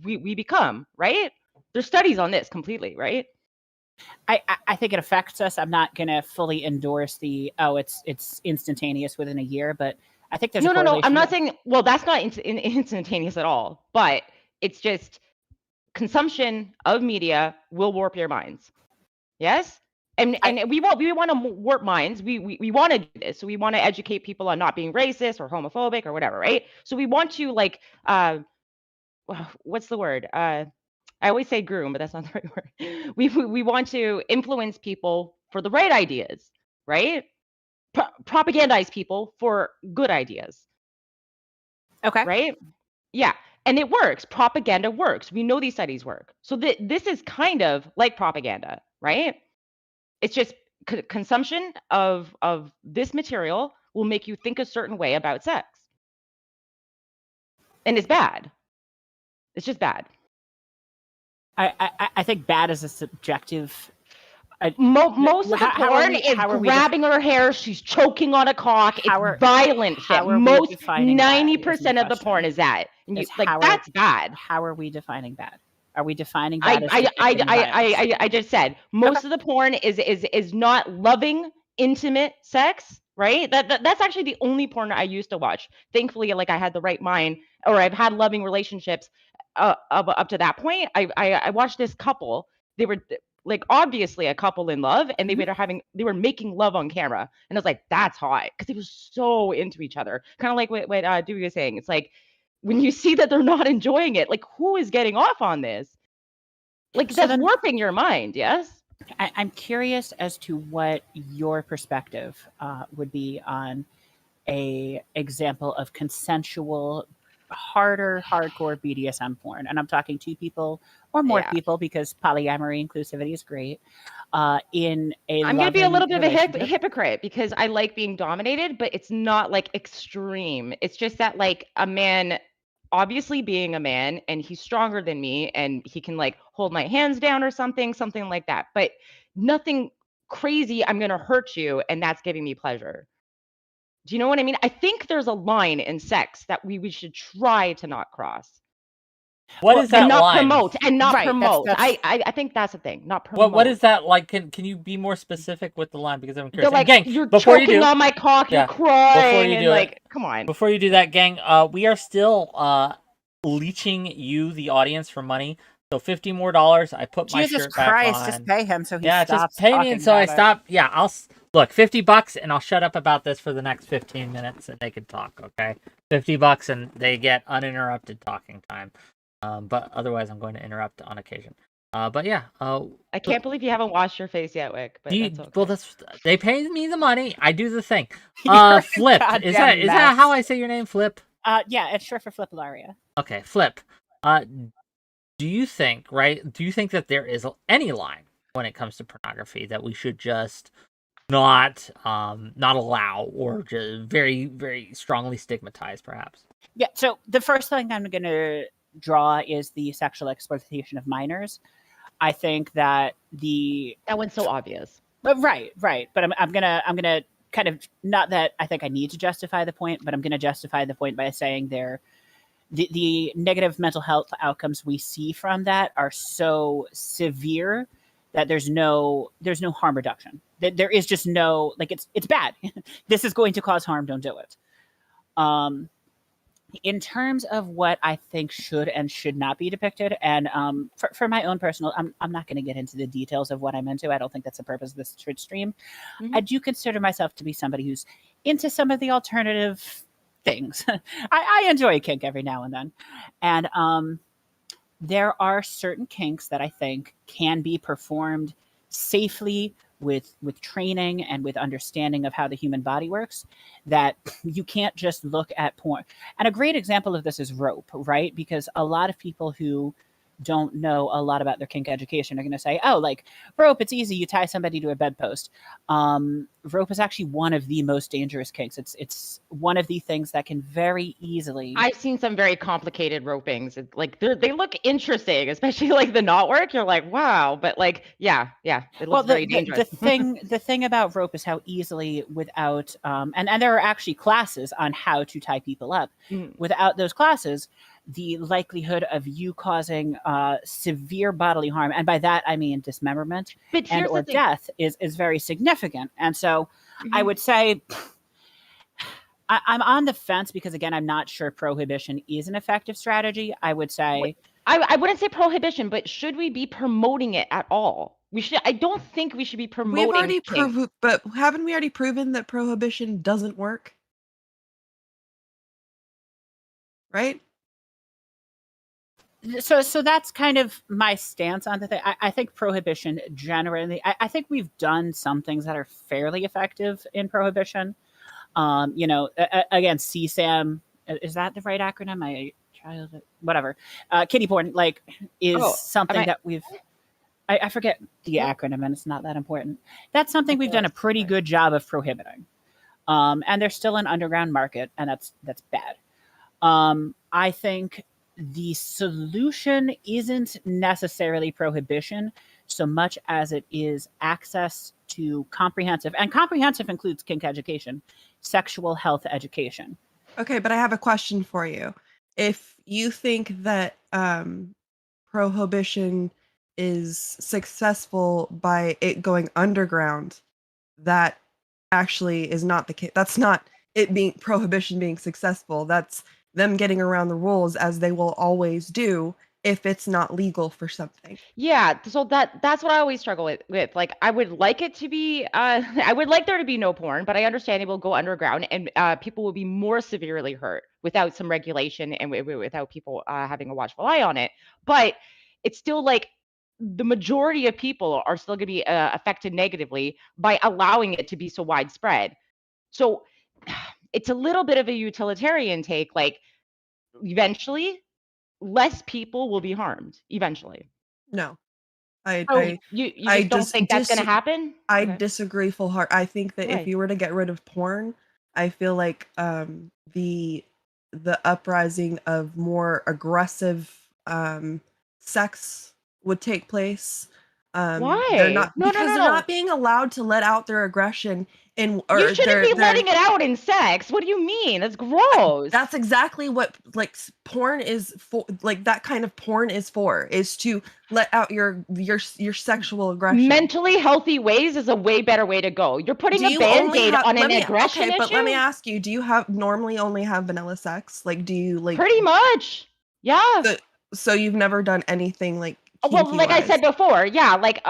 we become, right? There's studies on this completely, right? I think it affects us. I'm not going to fully endorse it's instantaneous within a year, but I think there's no. I'm not saying, well, that's not instantaneous at all, but it's just consumption of media will warp your minds. Yes, and we want to warp minds. We want to do this, so we want to educate people on not being racist or homophobic or whatever, right? So we want to like, what's the word? I always say groom, but that's not the right word. We want to influence people for the right ideas, right? Propagandize people for good ideas. Okay. Right? Yeah. And it works. Propaganda works. We know these studies work. So this is kind of like propaganda, right? It's just consumption of this material will make you think a certain way about sex. And it's bad. It's just bad. I think bad is a subjective Most of the how are porn we- is how are we grabbing her hair. She's choking on a cock. It's violent shit. how are we Most defining bad is 90% my of the porn is that. And you, Is like how are- that's bad. How are we defining bad? Are we defining bad as depicting violence? I just said most of the porn is not loving, intimate sex, right? That's actually the only porn I used to watch. Thankfully, like I had the right mind, or I've had loving relationships up to that point. I watched this couple. They were like obviously a couple in love, and they were making love on camera, and I was like, that's hot, because they were so into each other. Kind of like what Dewey was saying. It's like when you see that they're not enjoying it, like who is getting off on this? Like that's warping your mind. Yes. I'm curious as to what your perspective would be on a example of consensual, hardcore BDSM porn, and I'm talking 2 people or more people, because polyamory inclusivity is great. In a I'm gonna be a little bit of a relationship. hypocrite, because I like being dominated, but it's not like extreme. It's just that like a man, obviously being a man, and he's stronger than me, and he can like hold my hands down or something like that. But nothing crazy. I'm gonna hurt you, and that's giving me pleasure. Do you know what I mean? I think there's a line in sex that we should try to not cross. What is that and not line? promote and not Right, promote. that's- I think that's the thing. Not promote. What is that like? Can you be more specific with the line, because I'm curious. They're like, And gang, you're before you choking do, on my cock, you're before crying, you and do like, it, come on. Before you do that, gang, we are still leeching you, the audience, for money. So $50 more. I put my Jesus shirt back Christ, on. just pay him so he yeah, stops just pay me, talking and so I about it. stop. Yeah, I'll look, $50, and I'll shut up about this for the next 15 minutes, and they can talk. Okay, $50, and they get uninterrupted talking time. But otherwise, I'm going to interrupt on occasion. But yeah, I can't believe you haven't washed your face yet, Wick. But that's okay. well, they pay me the money. I do the thing. You're a Flip, is that goddamn how mess. I say your name, Flip? Yeah, it's short for Flippalaria. Okay, Flip. Do you think that there is any line when it comes to pornography that we should just not allow, or just very, very strongly stigmatize, perhaps? Yeah, so the first thing I'm going to draw is the sexual exploitation of minors. I think that that one's so obvious. Right. But I'm gonna kind of, not that I think I need to justify the point, but I'm gonna justify the point by saying the negative mental health outcomes we see from that are so severe that there's no harm reduction. There is just no, like, it's bad. This is going to cause harm. Don't do it. In terms of what I think should and should not be depicted, and for my own personal, I'm not going to get into the details of what I'm into. I don't think that's the purpose of this Twitch stream. Mm-hmm. I do consider myself to be somebody who's into some of the alternative things. I enjoy kink every now and then. And there are certain kinks that I think can be performed safely with training and with understanding of how the human body works, that you can't just look at porn. And a great example of this is rope, right? Because a lot of people who don't know a lot about their kink education are going to say, oh, like rope, it's easy. You tie somebody to a bedpost. Rope is actually one of the most dangerous kinks. It's one of the things that can very easily. I've seen some very complicated ropings. Like they look interesting, especially like the knot work. You're like, wow, but like, yeah, it looks very dangerous. The thing about rope is how easily, without and there are actually classes on how to tie people up. Without those classes, the likelihood of you causing severe bodily harm, and by that I mean dismemberment and or death, is very significant. And so I would say I'm on the fence, because again, I'm not sure prohibition is an effective strategy. I would say I wouldn't say prohibition, but should we be promoting it at all? We should. I don't think we should be promoting. We've already but haven't we already proven that prohibition doesn't work? Right? So that's kind of my stance on the thing. I think prohibition generally, I think we've done some things that are fairly effective in prohibition. Again, CSAM, is that the right acronym? My child, whatever. Kiddie porn, like, is something that we've, I forget the acronym, and it's not that important. That's something we've done a pretty good job of prohibiting. And there's still an underground market, and that's bad. I think the solution isn't necessarily prohibition. so much as it is access to comprehensive, and comprehensive includes kink education, sexual health education. Okay, but I have a question for you. If you think that prohibition is successful by it going underground, that actually is not the case. That's not it being prohibition being successful. That's them getting around the rules, as they will always do if it's not legal for something. Yeah, so that's what I always struggle with. Like, I would like it to be I would like there to be no porn, but I understand it will go underground, and people will be more severely hurt without some regulation and without people having a watchful eye on it. But it's still like the majority of people are still going to be affected negatively by allowing it to be so widespread. So it's a little bit of a utilitarian take. Like, eventually, less people will be harmed. Eventually. No. You just don't think that's going to happen? I Okay. disagree full heart. I think that Why? if you were to get rid of porn, I feel like the uprising of more aggressive sex would take place. They're Why? not No, no, because no, they're no. not being allowed to let out their aggression in You shouldn't be letting it out in sex. What do you mean? That's gross. That's exactly what like porn is for. Like that kind of porn is for, is to let out your sexual aggression. Mentally healthy ways is a way better way to go. You're putting a Band-Aid on an aggression Okay, but let me issue? ask you: do you normally only have vanilla sex? Like, do you like Pretty much. Yeah. So you've never done anything like Well, kinky like I wise? said before, yeah, like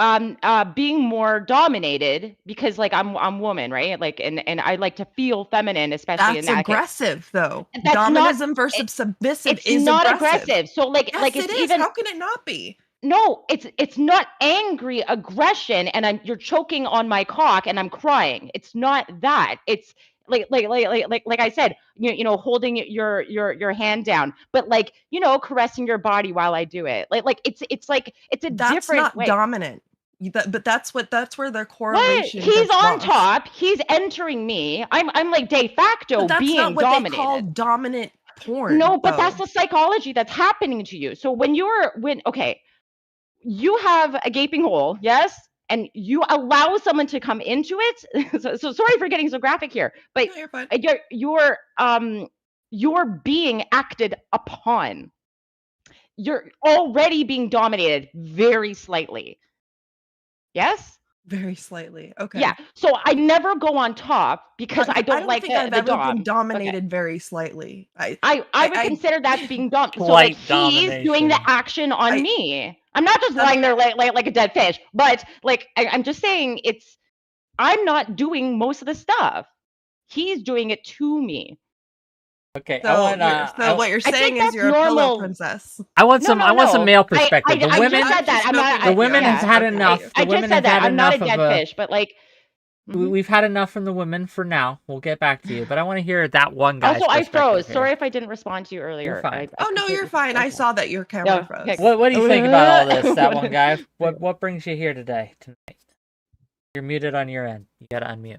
being more dominated because like I'm woman, right? Like and I like to feel feminine, especially in That's that case. aggressive, though. That's not Dominism versus submissive It's is not aggressive. aggressive. So like Yes, like it it's is. even How can it not be? No, it's not angry aggression and you're choking on my cock and I'm crying. It's not that. It's like I said, you know, holding your hand down, but like, you know, caressing your body while I do it. Like it's like it's a That's different not way. dominant. But that's where their What? correlation He's gets on lost. top. He's entering me. I'm like de facto But that's being not what dominated. they call dominant porn. No, but that's though. the psychology that's happening to you. So when okay, you have a gaping hole, yes? And you allow someone to come into it. So sorry for getting so graphic here, but No, you're fine. you're being acted upon. You're already being dominated very slightly. Yes? Very slightly. Okay. Yeah. So I never go on top because I I don't don't like think I've the ever dom. been Okay. dominated very slightly. I would consider that being dom. So Slight like he's doing the domination. action on me. I'm not just lying there like a dead fish, but like I'm just saying I'm not doing most of the stuff. He's doing it to me. Okay, So what you're I saying think is that's you're a pillow normal. princess. I want some male I perspective. The women just said that. I'm not. the women has had enough. The I just women said have that. had I'm not a enough dead of fish, but like. We've had enough from the women for now. We'll get back to you, but I want to hear that one guy's Also, I perspective froze. here. Sorry if I didn't respond to you earlier. You're fine. Oh no, you're fine. I saw that your camera froze. What do you think about all this, that one guy? What brings you here tonight? You're muted on your end. You gotta unmute.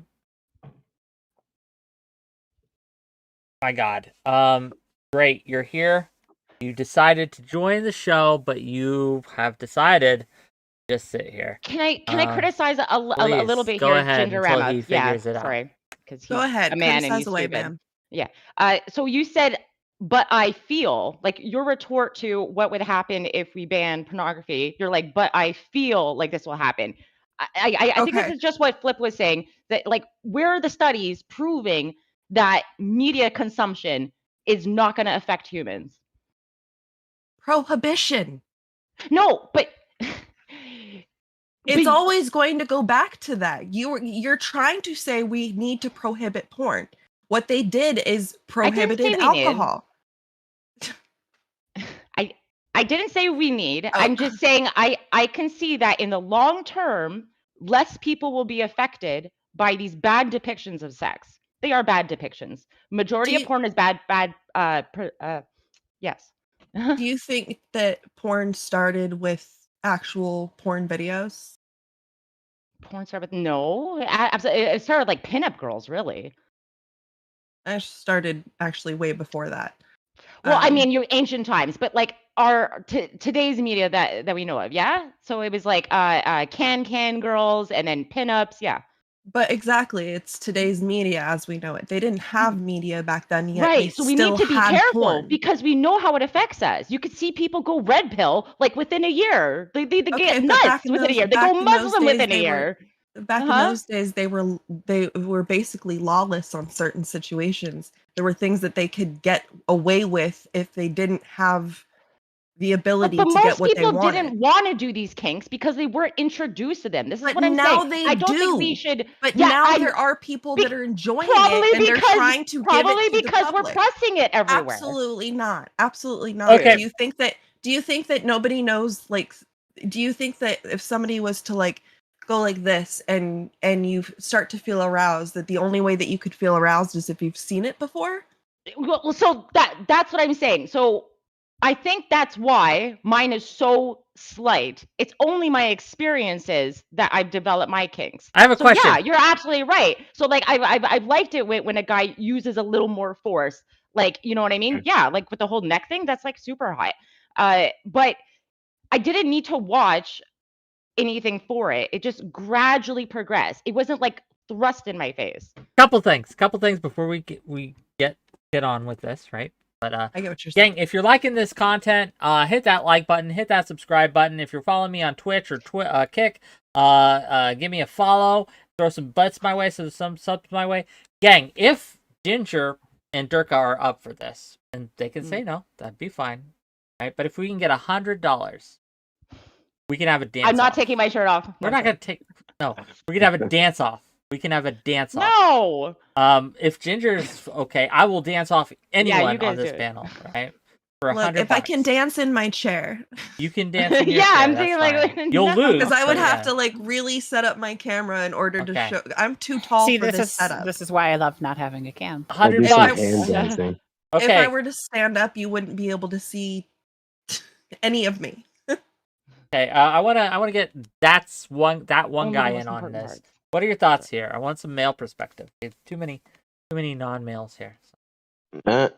My God. Great. You're here. You decided to join the show, but you have decided to just sit here. Can I criticize a little bit go here, ahead until he Gingerama? Yeah, figures it out. sorry, because he's Go ahead, a man and criticize he's away, stupid. ma'am. Yeah. So you said, but I feel like your retort to what would happen if we ban pornography. You're like, but I feel like this will happen. I think this Okay. is just what Flip was saying. That like, where are the studies proving that media consumption is not going to affect humans? Prohibition. No, but it's always going to go back to that. You're trying to say we need to prohibit porn. What they did is prohibited alcohol. I didn't say we need. I'm just saying I can see that in the long term, less people will be affected by these bad depictions of sex. They are bad depictions. Majority of porn is bad. Yes. Do you think that porn started with actual porn videos? Porn started with no. It started like pinup girls, really. I started actually way before that. Well, I mean, you ancient times, but like our today's media that we know of, yeah. So it was like can girls and then pinups, yeah. But exactly, it's today's media as we know it. They didn't have media back then yet. They Right. So we still need to be had careful porn. because we know how it affects us. You could see people go red pill like within a year. They get Okay, but nuts within a year. They go Muslim within a year. Back in those days, they were basically lawless on certain situations. There were things that they could get away with if they didn't have the ability But to get most what they people wanted. didn't want to do these kinks because they weren't introduced to them. This is But what I'm now saying. they I don't think we do. should. But yeah, now there are people that are enjoying it, and they're trying to give it to the because we're public. pressing it everywhere. Absolutely not. Absolutely not. Okay. Do you think that nobody knows, like, do you think that if somebody was to like go like this and you start to feel aroused, that the only way that you could feel aroused is if you've seen it before? Well, so that's what I'm saying. So I think that's why mine is so slight. It's only my experiences that I've developed my kinks. I have a question. Yeah, you're absolutely right. So like I've liked it when a guy uses a little more force. Like, you know what I mean? Yeah, like with the whole neck thing, that's like super hot. But I didn't need to watch anything for it. It just gradually progressed. It wasn't like thrust in my face. Couple things before we get on with this, right? But I get what you're saying. gang, if you're liking this content, hit that like button, hit that subscribe button. If you're following me on Twitch or Kick, give me a follow, throw some butts my way, some subs my way. Gang, if Ginger and Durka are up for this, and they can say no, that'd be fine, right? But if we can get $100, we can have a dance. I'm not off. taking my shirt off. We're not gonna take. No, we can have a dance off. We can have a dance off. No. If Ginger's okay, I will dance off anyone on this panel, right? For Look, $100. if I can dance in my chair. You can dance in your Yeah, chair, I'm that's thinking like fine. You'll lose. Because I would but have yeah. to like really set up my camera in order to Okay. show. I'm too tall See, for this is setup. this is why I love not having a cam. $100. If Okay. I were to stand up, you wouldn't be able to see any of me. Okay, I wanna get that one Only guy the most in on important this. parts. What are your thoughts here? I want some male perspective. There's too many non-males here. What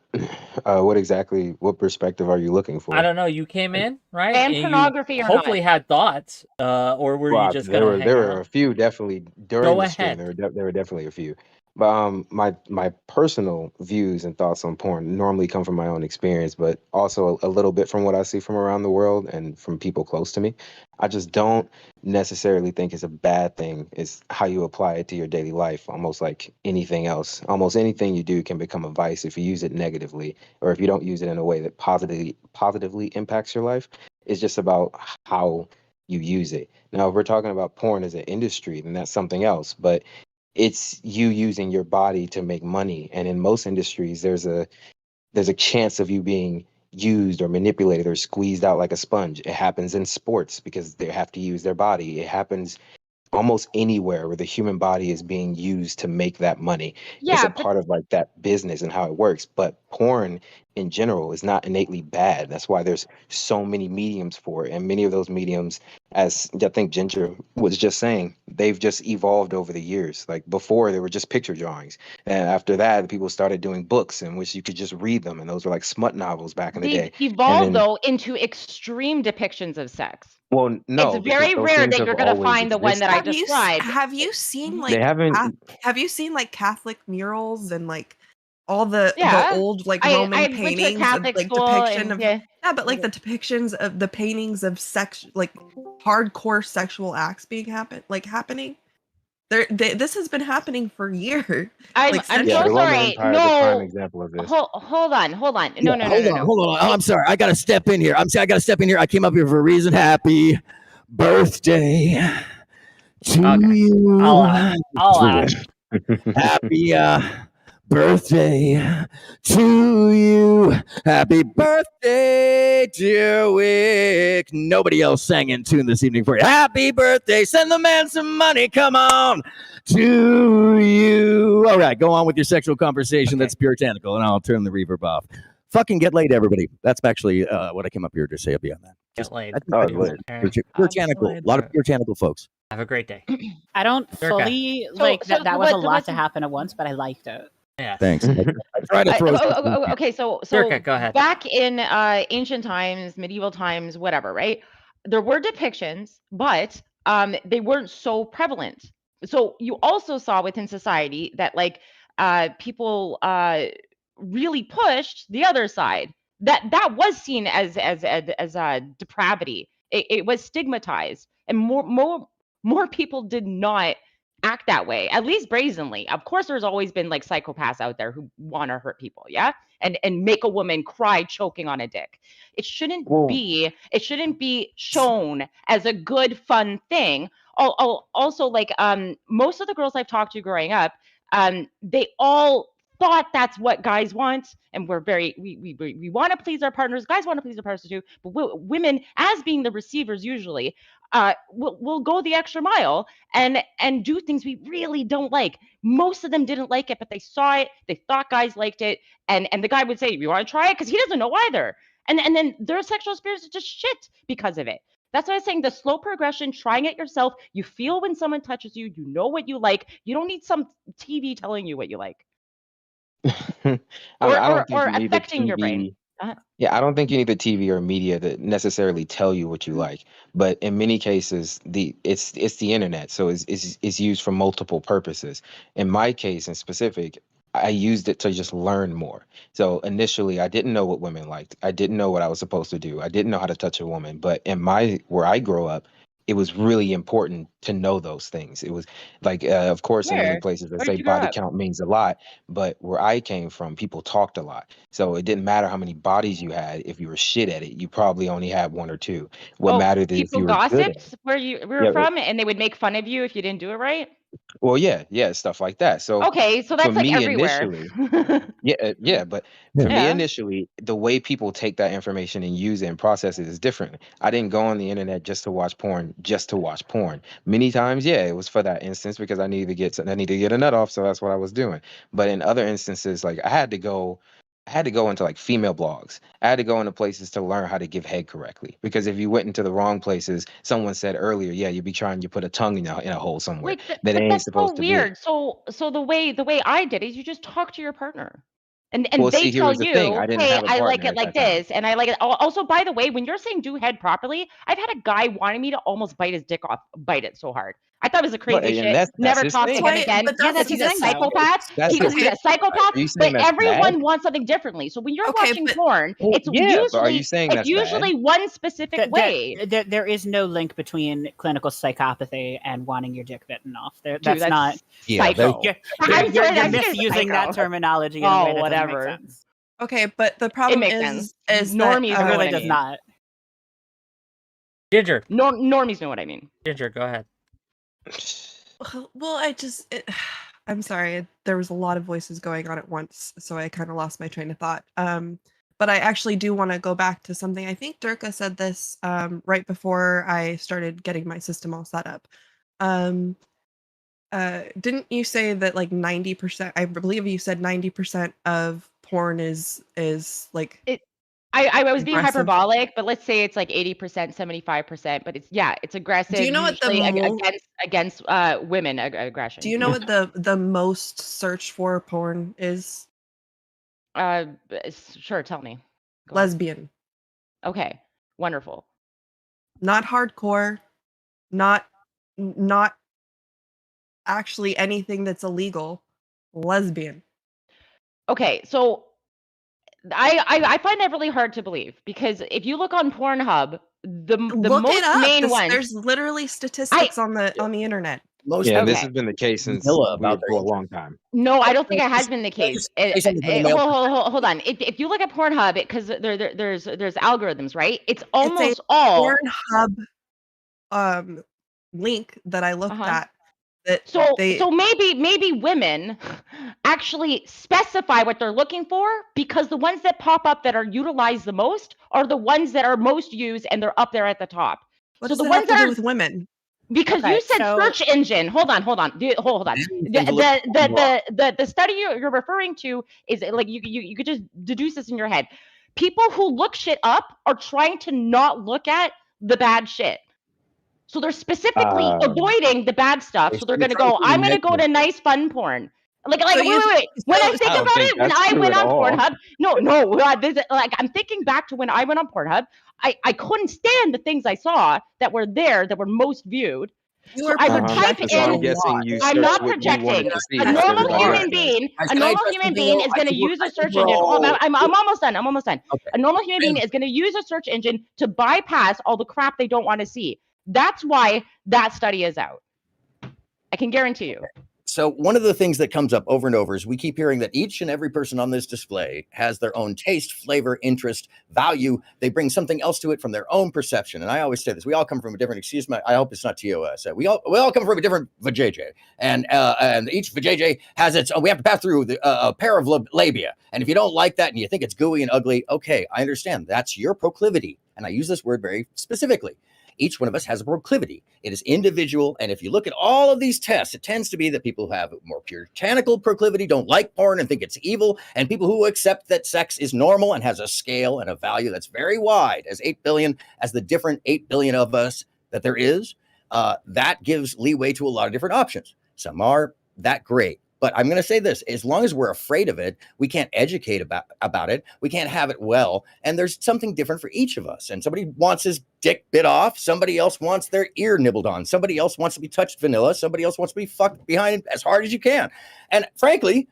perspective are you looking for? I don't know. You came in, right? And you pornography or hopefully not. had thoughts, or were you just there gonna were hang there were out? a few definitely during Go the stream. ahead. There were definitely a few. But my personal views and thoughts on porn normally come from my own experience, but also a little bit from what I see from around the world and from people close to me. I just don't necessarily think it's a bad thing. It's how you apply it to your daily life, almost like anything else. Almost anything you do can become a vice if you use it negatively, or if you don't use it in a way that positively impacts your life. It's just about how you use it. Now, if we're talking about porn as an industry, then that's something else. But it's you using your body to make money, and in most industries, there's a chance of you being used or manipulated or squeezed out like a sponge. It happens in sports because they have to use their body. It happens almost anywhere where the human body is being used to make that money. It's Yeah, a part of like that business and how it works. But porn in general is not innately bad. That's why there's so many mediums for it. And many of those mediums, as I think Ginger was just saying, they've just evolved over the years. Like before, they were just picture drawings. And after that, people started doing books in which you could just read them. And those were like smut novels back in the they've day. evolved And then, though into extreme depictions of sex. well, no, It's very because those rare things that have you're gonna always find the one that I existed. described. Have you seen They like haven't. have you seen like Catholic murals and like all the Yeah. old like I Roman went to a paintings of Catholic like school depiction and of yeah. but like the depictions of the paintings of sex, like hardcore sexual acts happening. This has been happening for years. I'm Like I'm Yeah, so the Roman sorry. Empire is a prime No. example of this. Hold on. No, Yeah, no, no, hold no, on, no. hold on. I'm sorry. I gotta step in here. I gotta step in here. I came up here for a reason. Happy birthday to you. I'll allow it. Happy birthday to you. Happy birthday, dear Wick. Nobody else sang in tune this evening for you. Happy birthday. Send the man some money. Come on. To you. All right, go on with your sexual conversation. That's puritanical, and I'll turn the reverb off. Fucking get laid, everybody. That's actually what I came up here to say beyond that. Get laid. Puritanical. A lot of puritanical folks. Have a great day. I don't Durka. fully So- like so that. That was a what- lot what's- to happen at once, but I liked it. Yeah. Thanks. I try to throw. Okay, so 𝕵𝖍𝖎, go ahead. back in ancient times, medieval times, whatever, right? There were depictions, but they weren't so prevalent. So you also saw within society that like people really pushed the other side. That was seen as depravity. It was stigmatized, and more people did not act that way, at least brazenly. Of course, there's always been like psychopaths out there who want to hurt people, yeah, and make a woman cry choking on a dick. It shouldn't be shown as a good, fun thing. Also, like most of the girls I've talked to growing up, they all thought that's what guys want, and we want to please our partners. Guys want to please their partners too, but women, as being the receivers, usually will go the extra mile and do things we really don't like. Most of them didn't like it, but they saw it. They thought guys liked it, and the guy would say, "You want to try it?" Because he doesn't know either. And then their sexual experience is just shit because of it. That's what I was saying. The slow progression, trying it yourself. You feel when someone touches you. You know what you like. You don't need some TV telling you what you like. I don't think or you need the affecting your brain. TV. Yeah, I don't think you need the TV or media to necessarily tell you what you like. But in many cases, it's the internet, so it's used for multiple purposes. In my case, in specific, I used it to just learn more. So initially, I didn't know what women liked. I didn't know what I was supposed to do. I didn't know how to touch a woman. But where I grew up, it was really important to know those things. It was like, of course, in many places they say body count means a lot, but where I came from, people talked a lot. So it didn't matter how many bodies you had. If you were shit at it, you probably only had one or two. What mattered is if People you were good at gossiped it. where you were from, and they would make fun of you if you didn't do it right. Well, yeah, stuff like that. So Okay, so for that's like me everywhere. initially, but for me Yeah. initially, the way people take that information and use it and process it is different. I didn't go on the internet just to watch porn, Many times, yeah, it was for that instance because I needed to get a nut off, so that's what I was doing. But in other instances, like I had to go into like female blogs. I had to go into places to learn how to give head correctly. Because if you went into the wrong places, someone said earlier, yeah, you'd be trying to put a tongue in a hole somewhere Wait, that but ain't that's so supposed to be. weird. So the way I did is you just talk to your partner. And Well, they see, here tell was the thing. you, I didn't hey, have a I like partner it at like that time. this, and I like it. Also, by the way, when you're saying do head properly, I've had a guy wanting me to almost bite his dick off, bite it so hard. I thought it was a Well, crazy and shit. that's Never his talk to thing. him again But because that's he's the a thing, though. psychopath. That's Because his he's a thing. psychopath. Are you saying But that's bad? everyone wants something differently. So when you're Okay, watching but porn, Well, it's yeah, but are you saying it's that's bad? usually one specific way. There is no link between clinical psychopathy and wanting your dick bitten off. Dude, That's not psycho. You're sorry, I think it's misusing that psycho. terminology in a way that doesn't make Whatever. sense. Okay, but the It problem makes is sense. that Normies know It what really I does mean. not. Ginger. Normies know what I mean. Ginger, go ahead. Well, I'm sorry. There was a lot of voices going on at once, so I kind of lost my train of thought. But I actually do want to go back to something. I think Durka said this right before I started getting my system all set up. Didn't you say that like 90%? I believe you said 90% of porn is like it. I was being aggressive? hyperbolic, but let's say it's like 80%, 75%. But it's aggressive. Do you know what the usually against women aggression. Do you know what the most searched for porn is? Sure, tell me. Go on. Lesbian. Okay, wonderful. Not hardcore, not actually anything that's illegal. Lesbian. Okay, so I find that really hard to believe because if you look on Pornhub, the Look most it up. main ones. There's literally statistics on the internet. Yeah, this has been the case since for a long time. No, I don't think it has been the case. Hold on. If you look at Pornhub, because there's algorithms, right? It's almost It's a all Pornhub link that I looked at. That so maybe women actually specify what they're looking for because the ones that pop up that are utilized the most are the ones that are most used and they're up there at the top. What so does the it ones have to that do are with women? because you said search engine. Hold on. Hold on. The study you're referring to is like you could just deduce this in your head. People who look shit up are trying to not look at the bad shit. So they're specifically avoiding the bad stuff. So they're going to go, I'm going to go to nice fun porn. Like, So wait, you- wait, wait. When I so- think I don't about think it, when that's I true went at on all. Pornhub, I'm thinking back to when I went on Pornhub. I couldn't stand the things I saw that were there that were most viewed. You So are I would type projecting So in. I'm a guessing lot. you I'm searched not what you wanted projecting. to see. A That's normal everybody human else does. being, Guys, a can I normal address human something, being though? is I going to think we're- use a I think search we're engine. all- I'm almost done. I'm almost done. Okay. A normal human being is going to use a search engine to bypass all the crap they don't want to see. That's why that study is out. I can guarantee you. So one of the things that comes up over and over is we keep hearing that each and every person on this display has their own taste, flavor, interest, value. They bring something else to it from their own perception. And I always say this: we all come from a different. Excuse me, I hope it's not TOS. We all come from a different vajayjay, and each vajayjay has its. We have to pass through a pair of labia. And if you don't like that and you think it's gooey and ugly, okay, I understand. That's your proclivity, and I use this word very specifically. Each one of us has a proclivity. It is individual. And if you look at all of these tests, it tends to be that people who have more puritanical proclivity don't like porn and think it's evil. And people who accept that sex is normal and has a scale and a value that's very wide, as 8 billion, as the different 8 billion of us that there is, that gives leeway to a lot of different options. Some are that great. But I'm going to say this: as long as we're afraid of it, we can't educate about it. We can't have it well. And there's something different for each of us. And somebody wants his dick bit off. Somebody else wants their ear nibbled on. Somebody else wants to be touched vanilla. Somebody else wants to be fucked behind as hard as you can. And frankly,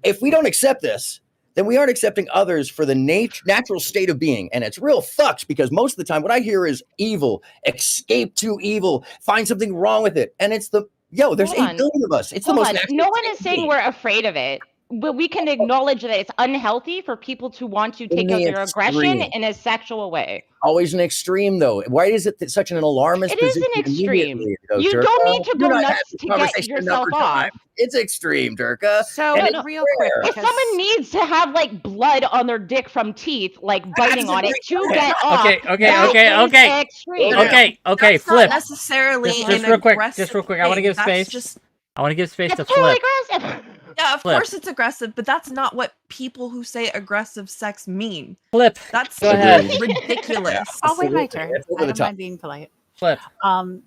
if we don't accept this, then we aren't accepting others for the natural state of being. And it's real fucked, because most of the time what I hear is evil, escape to evil, find something wrong with it. And it's there's 8 billion of us. It's the most natural. No one is saying we're afraid of it, but we can acknowledge that it's unhealthy for people to want to take out their aggression in a sexual way. Always an extreme, though. Why is it such an alarmist It is position? an extreme. immediately, You Durka? don't need to You're go not nuts having to this get conversation yourself enough off. time. It's extreme, Durka. So And it's real quick, rare. If someone needs to have like blood on their dick from teeth, like biting on it to get off, Okay. extreme. Okay. That's Flip. not necessarily Just an real quick. aggressive Just real quick. I want to thing. give That's space. just- I want to give space to It's totally Flip. aggressive. Yeah, of Flip. course it's aggressive, but that's not what people who say aggressive sex mean. Flip. That's Go ahead. ridiculous. I'll wait my Absolutely. turn. It's over I the don't top. mind being polite. Flip.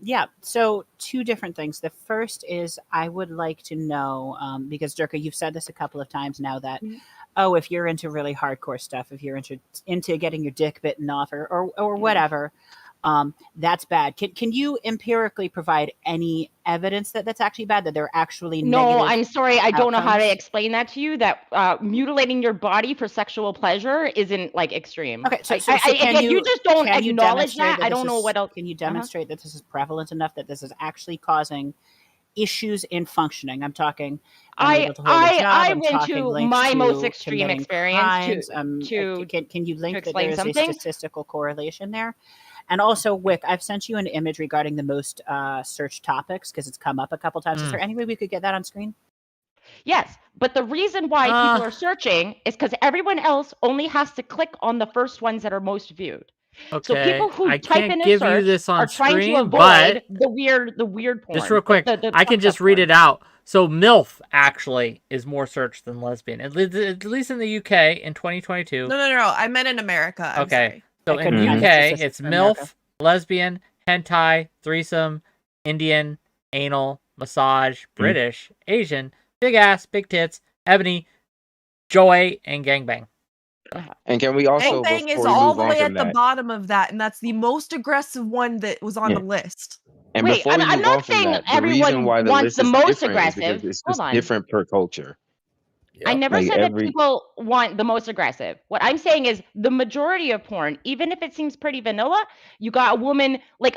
Yeah. So two different things. The first is I would like to know, because Durka, you've said this a couple of times now that, if you're into really hardcore stuff, if you're into getting your dick bitten off or whatever, that's bad. Can you empirically provide any evidence that that's actually bad, that they're actually No, negative I'm sorry. I don't know how to outcomes? explain that to you. That mutilating your body for sexual pleasure isn't like extreme. Okay, so if can you just don't can you acknowledge demonstrate that, I this don't know is- what else. Can you demonstrate that this is prevalent enough that this is actually causing issues in functioning? I'm talking. I I'm went talking to links my most to extreme committing experience crimes. to Can you link that explain there is something? a statistical correlation there? And also, Wick, I've sent you an image regarding the most search topics because it's come up a couple times. Is there any way we could get that on screen? Yes, but the reason why people are searching is because everyone else only has to click on the first ones that are most viewed. So Okay, people who I type can't in a give you search this on are trying to screen, avoid but the weird porn. just real quick, I can just read it out. So MILF actually is more searched than lesbian, at least in the UK in 2022. No. I meant in America. I'm Okay, so I in couldn't find UK statistics it's for America. MILF, lesbian, hentai, threesome, Indian, anal, massage, British, Asian, big ass, big tits, ebony, joy, and gangbang. And can we also, Gangbang is before we all move the on way from at the that, bottom of that, and that's the most aggressive one that was on Yeah. the list. and Wait, before we I'm move not on from saying that, the everyone reason why the wants list the is most different is aggressive. because it's Hold just on. different per culture. I never Like said that every people want the most aggressive. What I'm saying is the majority of porn, even if it seems pretty vanilla, you got a woman like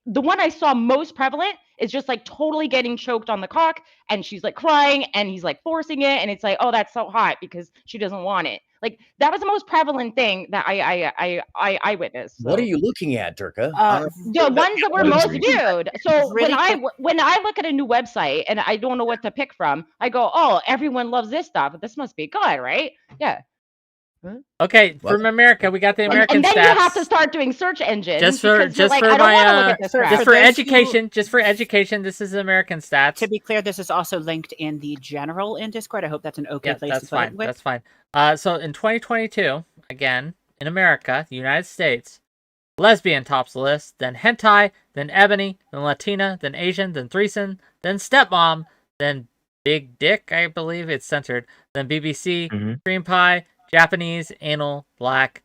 the one I saw most prevalent is just like totally getting choked on the cock and she's like crying and he's like forcing it and it's like, oh, that's so hot because she doesn't want it. Like that was the most prevalent thing that I witnessed. What so. are you looking at, Durka? The ones that were most viewed. So Really when I look at a new website and I don't know what to pick from, I go, oh, everyone loves this stuff. This must be good, right? Yeah. Okay, from America, we got the American and then stats. you have to start doing search engines. Just for because you're just like, for I don't want to my look at this crap. just for those who- education, just for education. This is American stats. To be clear, this is also linked in the general in Discord. I hope that's an okay Yeah, place that's to put fine. it with. That's fine. So in 2022, again in America, the United States, lesbian tops the list, then hentai, then ebony, then Latina, then Asian, then threesome, then stepmom, then Big Dick, I believe it's censored. Then BBC, Mm-hmm. Cream Pie, Japanese, Anal, Black,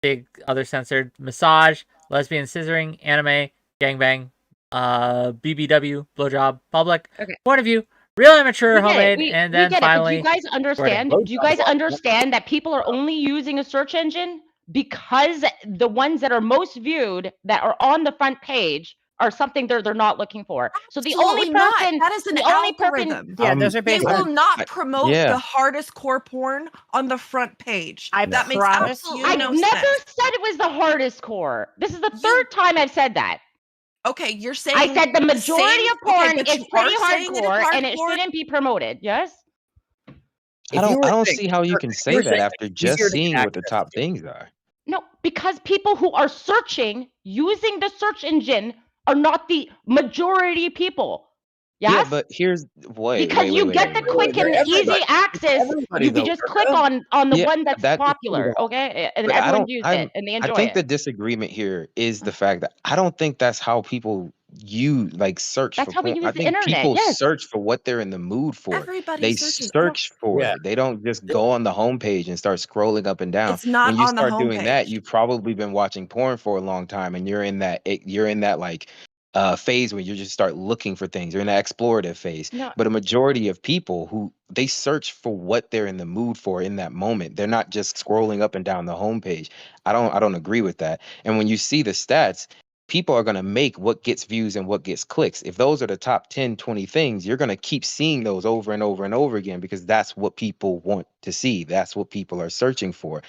Big other censored, Massage, Lesbian Scissoring, Anime, Gangbang, BBW, Blowjob, Public, Okay. Point of View, Real Immature, We get it. Homemade, We and then get it. But do you finally, guys understand? Recording. Do you guys understand that people are only using a search engine because the ones that are most viewed that are on the front page are something they're not looking for. So the only Absolutely not. person That is an the only algorithm. person Yeah, those are They based will on. not promote yeah. the hardest core porn on the front page. I That makes promise absolutely I no never sense. said it was the hardest core. This is the third time I've said that. Okay, you're saying I said the majority same, of porn but is you pretty are saying it is hardcore and it hardcore. shouldn't be promoted. Yes? I don't see how you can if say were that saying after it's easier just to get seeing what the access top to. things are. No, because people who are searching using the search engine are not the majority people. Yeah, Yes? but here's Because you get the quick They're and easy everybody. access. Everybody You though, just click Erica. on the Yeah, one that's that popular, okay? And but I everyone's don't used it and they I enjoy think it. the disagreement here is the fact that I don't think that's how people search That's for how we porn. I use the think internet. people Yes. search for what they're in the mood for. Everybody They searches. I don't, search for Yeah. it. They don't just go on the homepage and start scrolling up and down. it's not When you on the start doing that, homepage. you've probably been watching porn for a long time, and you're in that like phase where you just start looking for things. You're in that explorative phase. No. But a majority of people who they search for what they're in the mood for in that moment. They're not just scrolling up and down the homepage. I don't agree with that. And when you see the stats, people are going to make what gets views and what gets clicks. If those are the top 10, 20 things, you're going to keep seeing those over and over and over again because that's what people want to see. That's what people are searching for.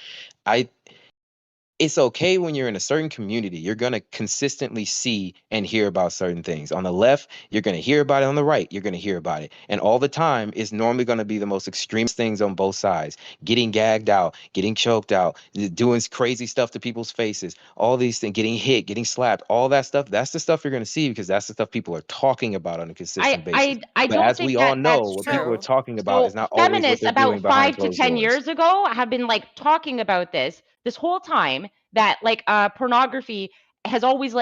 It's okay when you're in a certain community. You're going to consistently see and hear about certain things. On the left, you're going to hear about it. On the right, you're going to hear about it. And all the time, it's normally going to be the most extreme things on both sides. Getting gagged out, getting choked out, doing crazy stuff to people's faces, all these things, getting hit, getting slapped, all that stuff. That's the stuff you're going to see because that's the stuff people are talking about on a consistent basis. I But don't as think we all that know, that's what people are true. talking about is So not always what feminists they're doing about behind 5 to closed 10 doors. years ago have been like talking about this whole time that pornography has always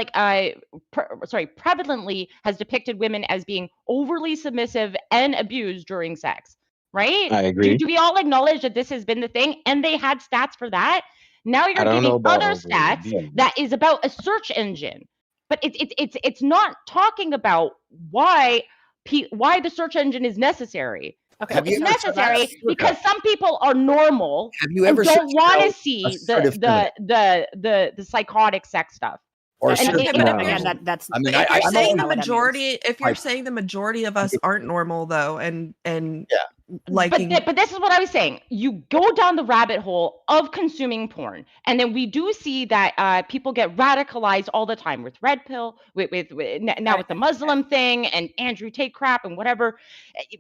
prevalently has depicted women as being overly submissive and abused during sex, right? I agree. Do we all acknowledge that this has been the thing? And they had stats for that. Now I you're don't know giving about other overly stats abused. that is about a search engine, but it's not talking about why the search engine is necessary. Okay, Have you It's ever- so necessary that's- because some people are normal Have you and ever don't searched want to out see assertive feminine? the psychotic sex stuff. Or And assertive it- but if feminine? you're, again, that's. I mean, if you're I'm saying all- the know what that means. majority, if you're I- saying the majority of us aren't normal though, and Yeah. liking, But this is what I was saying. You go down the rabbit hole of consuming porn, and then we do see that people get radicalized all the time with red pill, with now with the Muslim thing and Andrew Tate crap and whatever.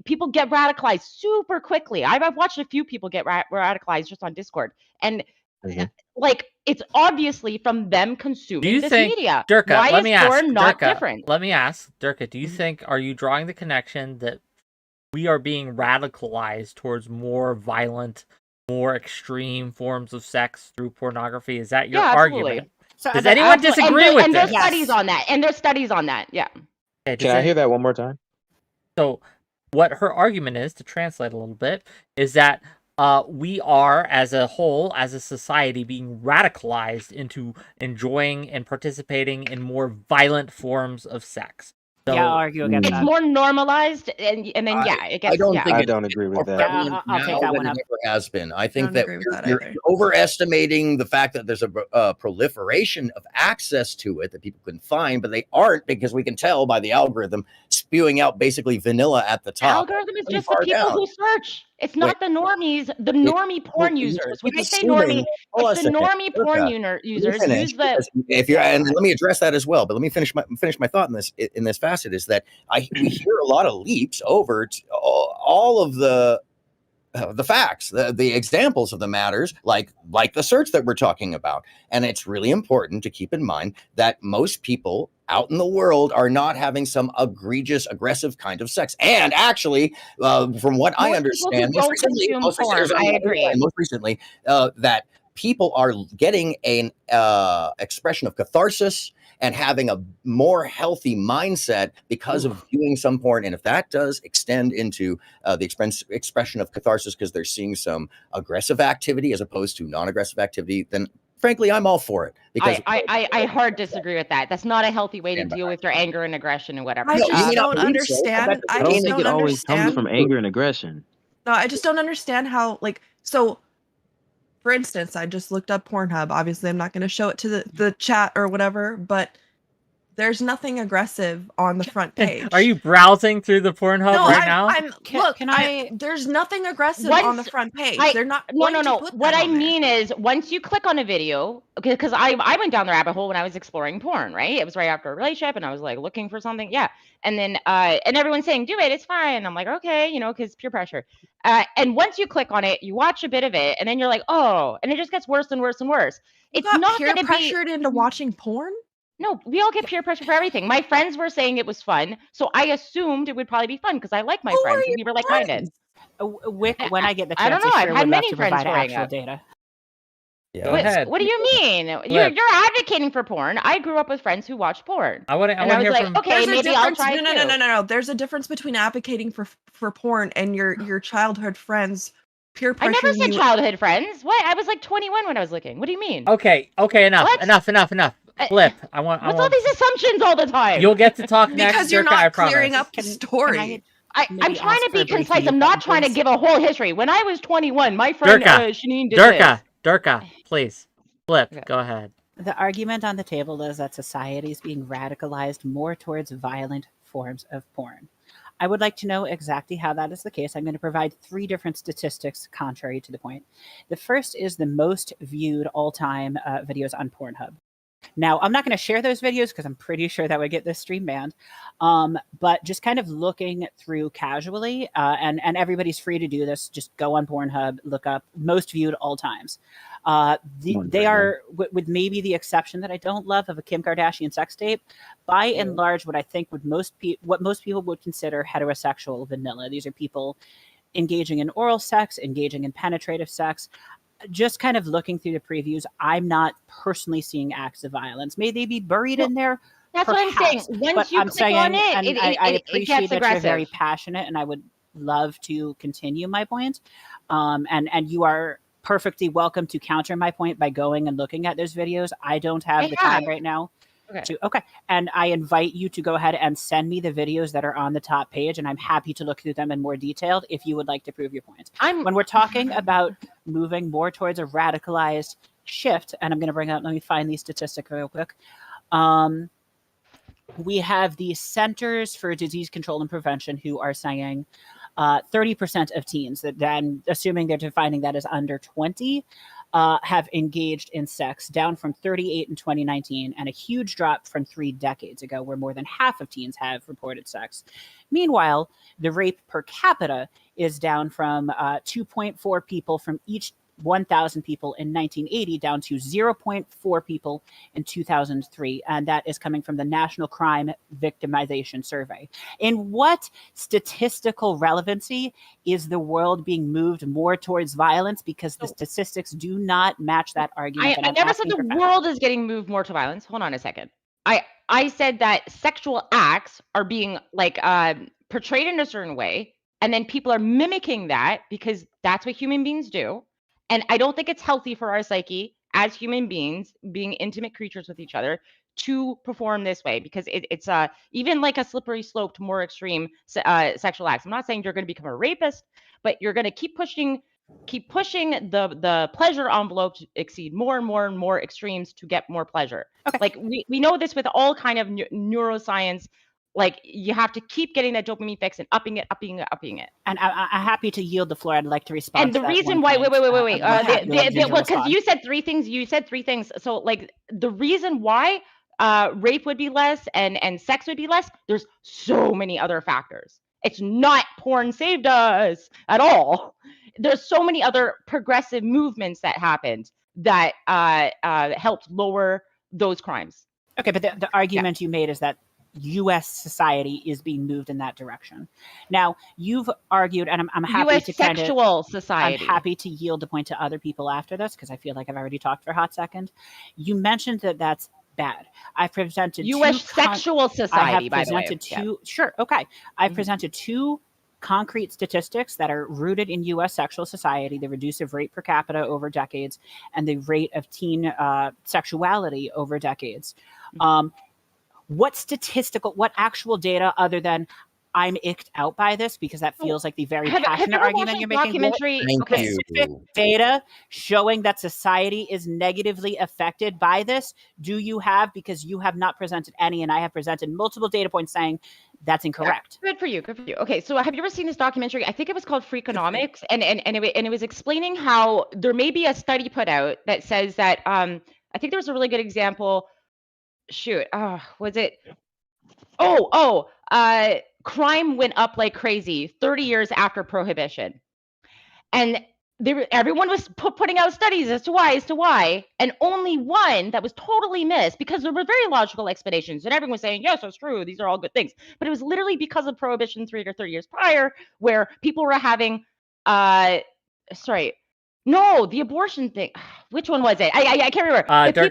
People get radicalized super quickly. I've watched a few people get radicalized just on Discord, and it's obviously from them Do consuming you this think, media. Durka, Why let is me ask, porn not Durka, different? let me ask, Durka, do you think, are you drawing the connection that we are being radicalized towards more violent, more extreme forms of sex through pornography? Is that your Yeah, absolutely. argument? So Does anyone disagree with and there's this? studies on that. And there's studies on that. Yeah. Okay, Can I hear that one more time? So, what her argument is, to translate a little bit, is that we are, as a whole, as a society, being radicalized into enjoying and participating in more violent forms of sex. So, Yeah, I'll argue against It's that. more normalized, and then it gets. I don't yeah. think I it's don't agree with more that. prevalent I'll now take that than one it up. ever has been. I I think don't that agree with you're, that you're either. overestimating the fact that there's a proliferation of access to it that people can find, but they aren't because we can tell by the algorithm spewing out basically vanilla at the top. Algorithm is pretty just the far people down. who search. It's not the normies, the normie porn users. When I say normie, it's the normie porn users use the. If you're, and let me address that as well. But let me finish my thought in this facet is that we hear a lot of leaps over to all of the facts, the examples of the matters, like the search that we're talking about. And it's really important to keep in mind that most people out in the world are not having some egregious, aggressive kind of sex. And actually, from what I understand, most recently, I agree. that people are getting an expression of catharsis and having a more healthy mindset because of viewing some porn. And if that does extend into the expression of catharsis because they're seeing some aggressive activity as opposed to non-aggressive activity, then frankly, I'm all for it. Because I hard disagree with that. That's not a healthy way to deal with your anger and aggression and whatever. I No, just you don't believe so. understand. I I don't just think don't it always comes understand. from anger and aggression. No, I just don't understand how, like, so for instance, I just looked up Pornhub. Obviously, I'm not going to show it to the chat or whatever, but there's nothing aggressive on the front page. Are you browsing through the Pornhub No, right now? there's nothing aggressive on the front page. They're not going to put What that I on there. mean is, once you click on a video, because I went down the rabbit hole when I was exploring porn, right? It was right after a relationship, and I was like looking for something, yeah. And then and everyone's saying, "Do it, it's fine." I'm like, okay, you know, because peer pressure. And once you click on it, you watch a bit of it, and then you're like, oh, and it just gets worse and worse and worse. You got peer pressured into watching porn? No, we all get peer pressure for everything. My friends were saying it was fun, so I assumed it would probably be fun because I like my friends and we were like-minded. Wick, when I get the I chance, don't know. I I've sure had would love many to friends provide growing actual up. data. Go ahead. What do you mean? Flip. You're advocating for porn. I grew up with friends who watched porn. I want and I was hear like, from. okay, There's a maybe I'll difference. try No. There's a difference between advocating for porn and your childhood friends peer I pressuring never said you. childhood friends. What? I was like 21 when I was looking. What do you mean? Okay, enough. What? Flip. I want. What's all these assumptions all the time? You'll get to talk next. Because you're Durka, I not promise. clearing up the story. I'm maybe trying ask to for a be brief concise. I'm mute not button, trying to please? give a whole history. When I was 21, my friend Shanine did this. Durka, please. Flip. Go ahead. The argument on the table is that society is being radicalized more towards violent forms of porn. I would like to know exactly how that is the case. I'm going to provide 3 different statistics contrary to the point. The first is the most viewed all-time videos on Pornhub. Now, I'm not going to share those videos because I'm pretty sure that would get this stream banned. But just kind of looking through casually, and everybody's free to do this. Just go on Pornhub, look up most viewed all times. They are, with maybe the exception that I don't love of a Kim Kardashian sex tape, by and large, what I think what most people would consider heterosexual vanilla. These are people engaging in oral sex, engaging in penetrative sex. Just kind of looking through the previews, I'm not personally seeing acts of violence. May they be buried in there? That's what I'm Perhaps. saying. Once But you I'm click saying, on it, and it I gets appreciate that aggressive. you're very passionate, and I would love to continue my point. And you are perfectly welcome to counter my point by going and looking at those videos. I don't have the time right now. Okay. And I invite you to go ahead and send me the videos that are on the top page, and I'm happy to look through them in more detail if you would like to prove your point. When we're talking about moving more towards a radicalized shift, and I'm going to let me find these statistics real quick. We have the Centers for Disease Control and Prevention who are saying 30% of teens, that then assuming they're defining that as under 20, have engaged in sex, down from 38 in 2019, and a huge drop from 3 decades ago, where more than half of teens have reported sex. Meanwhile, the rape per capita is down from 2.4 people from each 1,000 people in 1980 down to 0.4 people in 2003. And that is coming from the National Crime Victimization Survey. In what statistical relevancy is the world being moved more towards violence? Because the statistics do not match that argument. I never said the world is getting moved more to violence. Hold on a second. I said that sexual acts are being portrayed in a certain way, and then people are mimicking that because that's what human beings do. And I don't think it's healthy for our psyche as human beings, being intimate creatures with each other, to perform this way, because it's even like a slippery slope to more extreme sexual acts. I'm not saying you're going to become a rapist, but you're going to keep pushing the pleasure envelope to exceed more and more and more extremes to get more pleasure. Like we know this with all kind of neuroscience. Like you have to keep getting that dopamine fix and upping it. And I'm happy to yield the floor. I'd like to respond. And the to that reason one why, point. wait, because you said 3 things. You said 3 things. So like the reason why rape would be less and sex would be less, there's so many other factors. It's not porn saved us at all. There's so many other progressive movements that happened that helped lower those crimes. Okay, but the argument you made is that U.S. society is being moved in that direction. Now, you've argued, and I'm happy U.S. to kind of sexual society. I'm happy to yield the point to other people after this because I feel like I've already talked for a hot second. You mentioned that that's bad. I've presented U.S. two sexual society, by the way. presented two. Sure, okay. I've presented two concrete statistics that are rooted in U.S. sexual society: the reducive rate per capita over decades, and the rate of teen sexuality over decades. What actual data other than I'm icked out by this because that feels like the very passionate argument you're making. Documentary? Specific data showing that society is negatively affected by this do you have? Because you have not presented any, and I have presented multiple data points saying that's incorrect. Yeah, good for you. Good for you. Okay, so have you ever seen this documentary? I think it was called Freakonomics, and it was explaining how there may be a study put out that says that I think there was a really good example. Shoot, was it? Crime went up like crazy 30 years after Prohibition. And everyone was putting out studies as to why, and only one that was totally missed because there were very logical explanations, and everyone was saying, yes, that's true, these are all good things. But it was literally because of Prohibition 3 to 30 years prior, where people were having, the abortion thing. Which one was it? I can't remember. So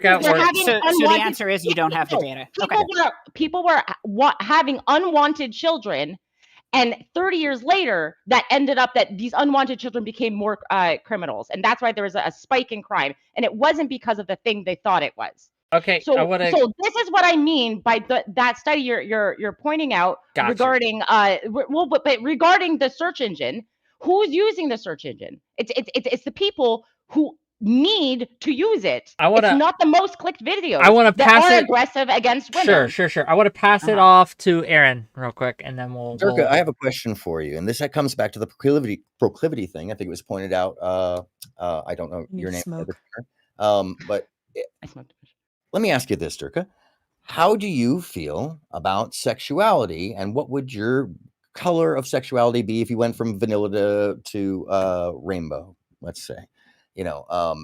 the answer is you don't have the data. People were having unwanted children, and 30 years later, that ended up that these unwanted children became more criminals, and that's why there was a spike in crime, and it wasn't because of the thing they thought it was. Okay, so this is what I mean by that study you're pointing out regarding but regarding the search engine. Who's using the search engine? It's the people who need to use it. It's not the most clicked videos. I want to pass it aggressive against women. Sure. I want to pass it off to Aaron real quick, and then we'll. Durka, I have a question for you, and this comes back to the proclivity thing. I think it was pointed out. I don't know your name, but let me ask you this, Durka: how do you feel about sexuality, and what would your color of sexuality be if you went from vanilla to rainbow? Let's say,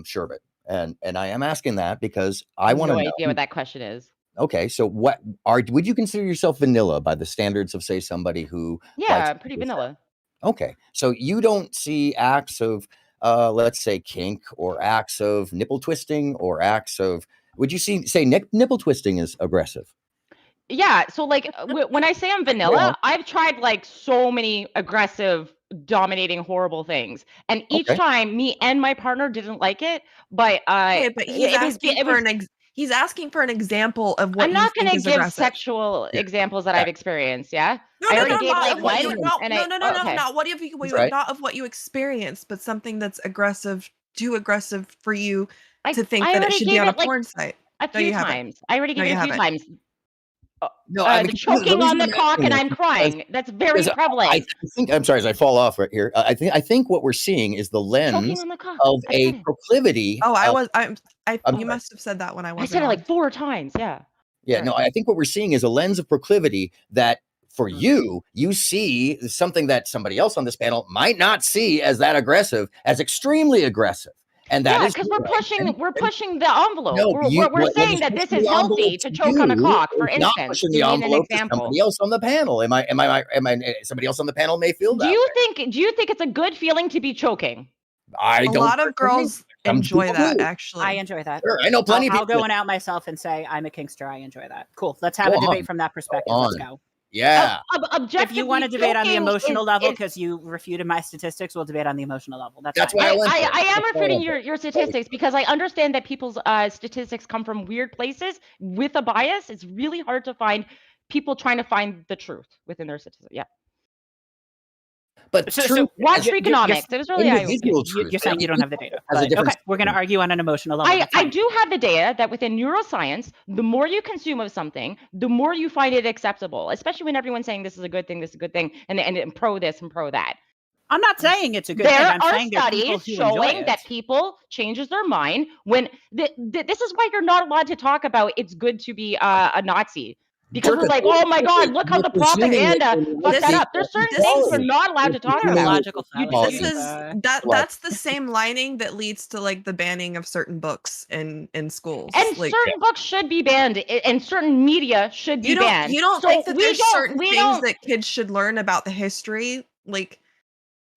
sherbet. And I am asking that because I want to know. No idea what that question is. Okay, so would you consider yourself vanilla by the standards of, say, somebody who? Yeah, pretty vanilla. Okay, so you don't see acts of, let's say, kink, or acts of nipple twisting, or acts of? Would you say nipple twisting is aggressive? Yeah, so like when I say I'm vanilla, I've tried like so many aggressive, dominating, horrible things, and each time me and my partner didn't like it. But he's asking for an example of what. I'm not going to give sexual examples that I've experienced. Yeah, not of what you experienced, but something that's too aggressive for you to think that it should be on a porn site. A few times. I already gave it a few times. No, I'm choking on the cock and I'm crying. That's very prevalent. I think I'm sorry as I fall off right here. I think what we're seeing is the lens of a proclivity. You must have said that when I was. I said it like 4 times. Yeah. Yeah. No, I think what we're seeing is a lens of proclivity that for you see something that somebody else on this panel might not see as that aggressive, as extremely aggressive. And that is because we're pushing the envelope. No, we're saying that this is healthy to choke on a cock, for instance. Not pushing the envelope to somebody else on the panel. Am I? Somebody else on the panel may feel that. Do you think it's a good feeling to be choking? A lot of girls enjoy that. Actually, I enjoy that. Sure, I know plenty. I'll go out myself and say I'm a kinkster. I enjoy that. Cool. Let's have a debate from that perspective. Let's go. Yeah. If you want to debate on the emotional level because you refuted my statistics, we'll debate on the emotional level. That's why I am refuting your statistics because I understand that people's statistics come from weird places with a bias. It's really hard to find people trying to find the truth within their statistics. Yeah. But watch Freakonomics. It was really you're saying you don't have the data. Okay, we're going to argue on an emotional level. I do have the data that within neuroscience, the more you consume of something, the more you find it acceptable, especially when everyone's saying this is a good thing, and pro this and pro that. I'm not saying it's a good thing. There are studies showing that people changes their mind when this is why you're not allowed to talk about it's good to be a Nazi. Because we're Durka, like, oh my God, look how the you're presuming that propaganda when fucked you that speak up. There's certain this things is- we're not allowed to talk about. Logical You, This you, is that's the same lining that leads to like the banning of certain books in schools. and Like certain books should be banned, and certain media should be banned. you don't So think that we there's don't- certain we things don't- that kids should learn about the history? Like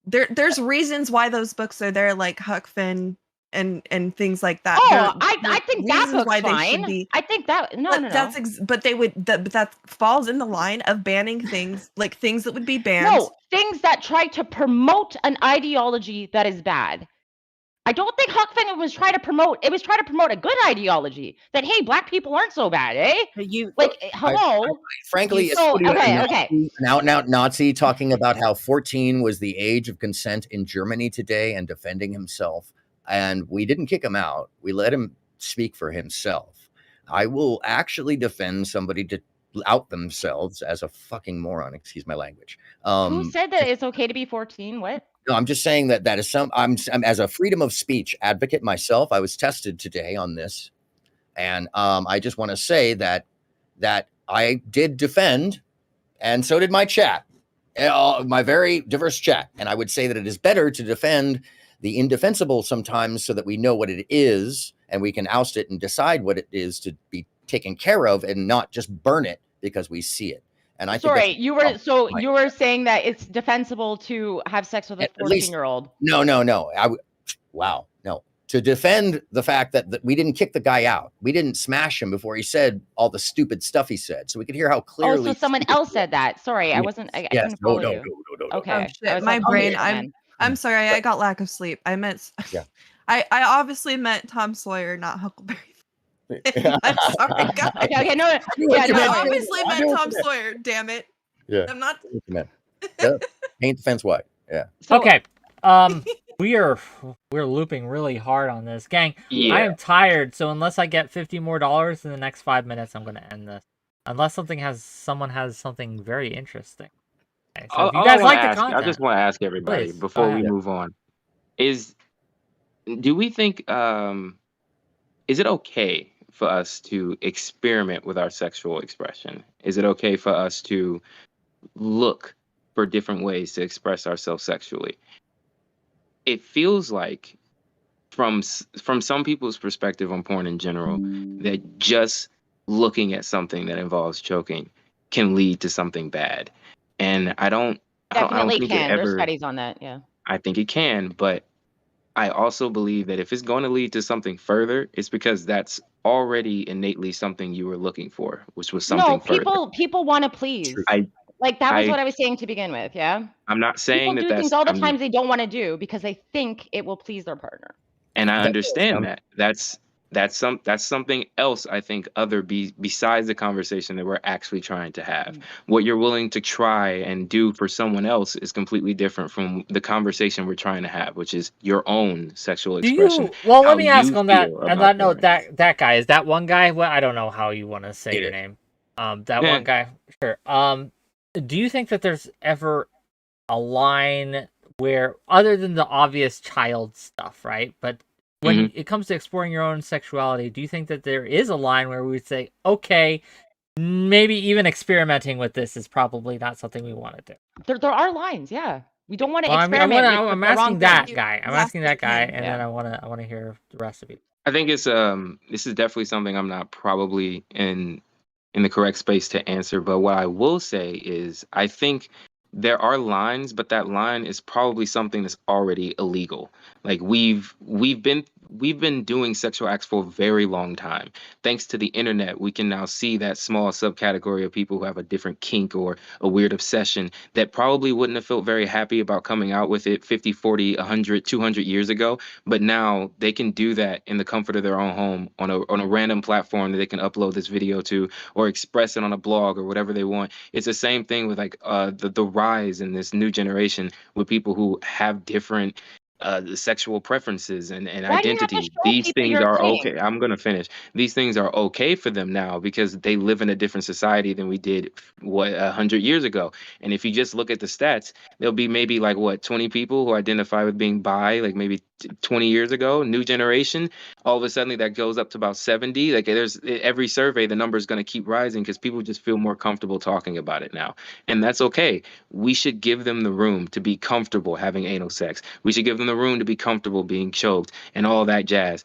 there's reasons why those books are there, like Huck Finn and things like that. Oh, I think that reasons book's why they should fine. be. I think that But they would but that falls in the line of banning things like things that would be banned. No, things that try to promote an ideology that is bad. I don't think Huck Finn was trying to promote. It was trying to promote a good ideology that hey, black people aren't so bad, eh? You like hello. Frankly, it's so an okay. out and out Nazi talking about how 14 was the age of consent in Germany today and defending himself. And we didn't kick him out. We let him speak for himself. I will actually defend somebody to out themselves as a fucking moron. Excuse my language. Who said that it's okay to be 14? What? No, I'm just saying that is I'm as a freedom of speech advocate myself. I was tested today on this, and I just want to say that I did defend, and so did my chat, my very diverse chat. And I would say that it is better to defend the indefensible sometimes, so that we know what it is and we can oust it and decide what it is to be taken care of, and not just burn it because we see it. And I Sorry, think you were saying that it's defensible to have sex with a 14-year-old. No. Wow, no. To defend the fact that we didn't kick the guy out, we didn't smash him before he said all the stupid stuff he said, so we could hear how clearly. Oh, so someone else said that. Sorry, I wasn't. I couldn't follow you. Okay. Oh, shit, my brain. I'm sorry. I got lack of sleep. I meant. Yeah. I obviously meant Tom Sawyer, not Huckleberry. I'm sorry, guys. Okay, no. I obviously meant Tom Sawyer. Damn it. Yeah. I'm not. Paint the fence white. Yeah. Okay. We're looping really hard on this, gang. Yeah. I am tired, so unless I get $50 more in the next 5 minutes, I'm gonna end this. Unless someone has something very interesting. Okay, so if you guys like the content, I just want to ask everybody please, before go we ahead. move on: do we think is it okay for us to experiment with our sexual expression? Is it okay for us to look for different ways to express ourselves sexually? It feels like, from some people's perspective on porn in general, that just looking at something that involves choking can lead to something bad. And I don't Definitely think can. it There's ever. studies on that. Yeah. I think it can, but I also believe that if it's going to lead to something further, it's because that's already innately something you were looking for, which was something further. People want to please. Like that was what I was saying to begin with. Yeah. I'm not saying People that do things that's. all the times they don't want to do because they think it will please their partner. And I understand that. That's something else, I think, besides the conversation that we're actually trying to have. What you're willing to try and do for someone else is completely different from the conversation we're trying to have, which is your own sexual expression. Well, how let me ask you on that. feel On about that note, porn. that guy is that one guy. Well, I don't know how you want to say your name. That Yeah. one guy. Sure. Do you think that there's ever a line where, other than the obvious child stuff, right? But when it comes to exploring your own sexuality, do you think that there is a line where we would say, okay, maybe even experimenting with this is probably not something we want to do? There are lines. Yeah. We don't want to Well, experiment. I'm asking that thing. guy. I'm asking that guy, and Yeah. then I want to hear the rest of it. I think it's this is definitely something I'm not probably in the correct space to answer, but what I will say is I think there are lines, but that line is probably something that's already illegal. Like we've been doing sexual acts for a very long time. Thanks to the internet, we can now see that small subcategory of people who have a different kink or a weird obsession that probably wouldn't have felt very happy about coming out with it 50, 40, 100, 200 years ago. But now they can do that in the comfort of their own home on a random platform that they can upload this video to or express it on a blog or whatever they want. It's the same thing with like the rise in this new generation with people who have different sexual preferences and identities. These things are okay. I'm going to finish. These things are okay for them now because they live in a different society than we did 100 years ago. And if you just look at the stats, there'll be maybe like 20 people who identify with being bi, like maybe 20 years ago, new generation, all of a sudden that goes up to about 70. Like there's every survey, the number is going to keep rising because people just feel more comfortable talking about it now. And that's okay. We should give them the room to be comfortable having anal sex. We should give them the room to be comfortable being choked and all that jazz.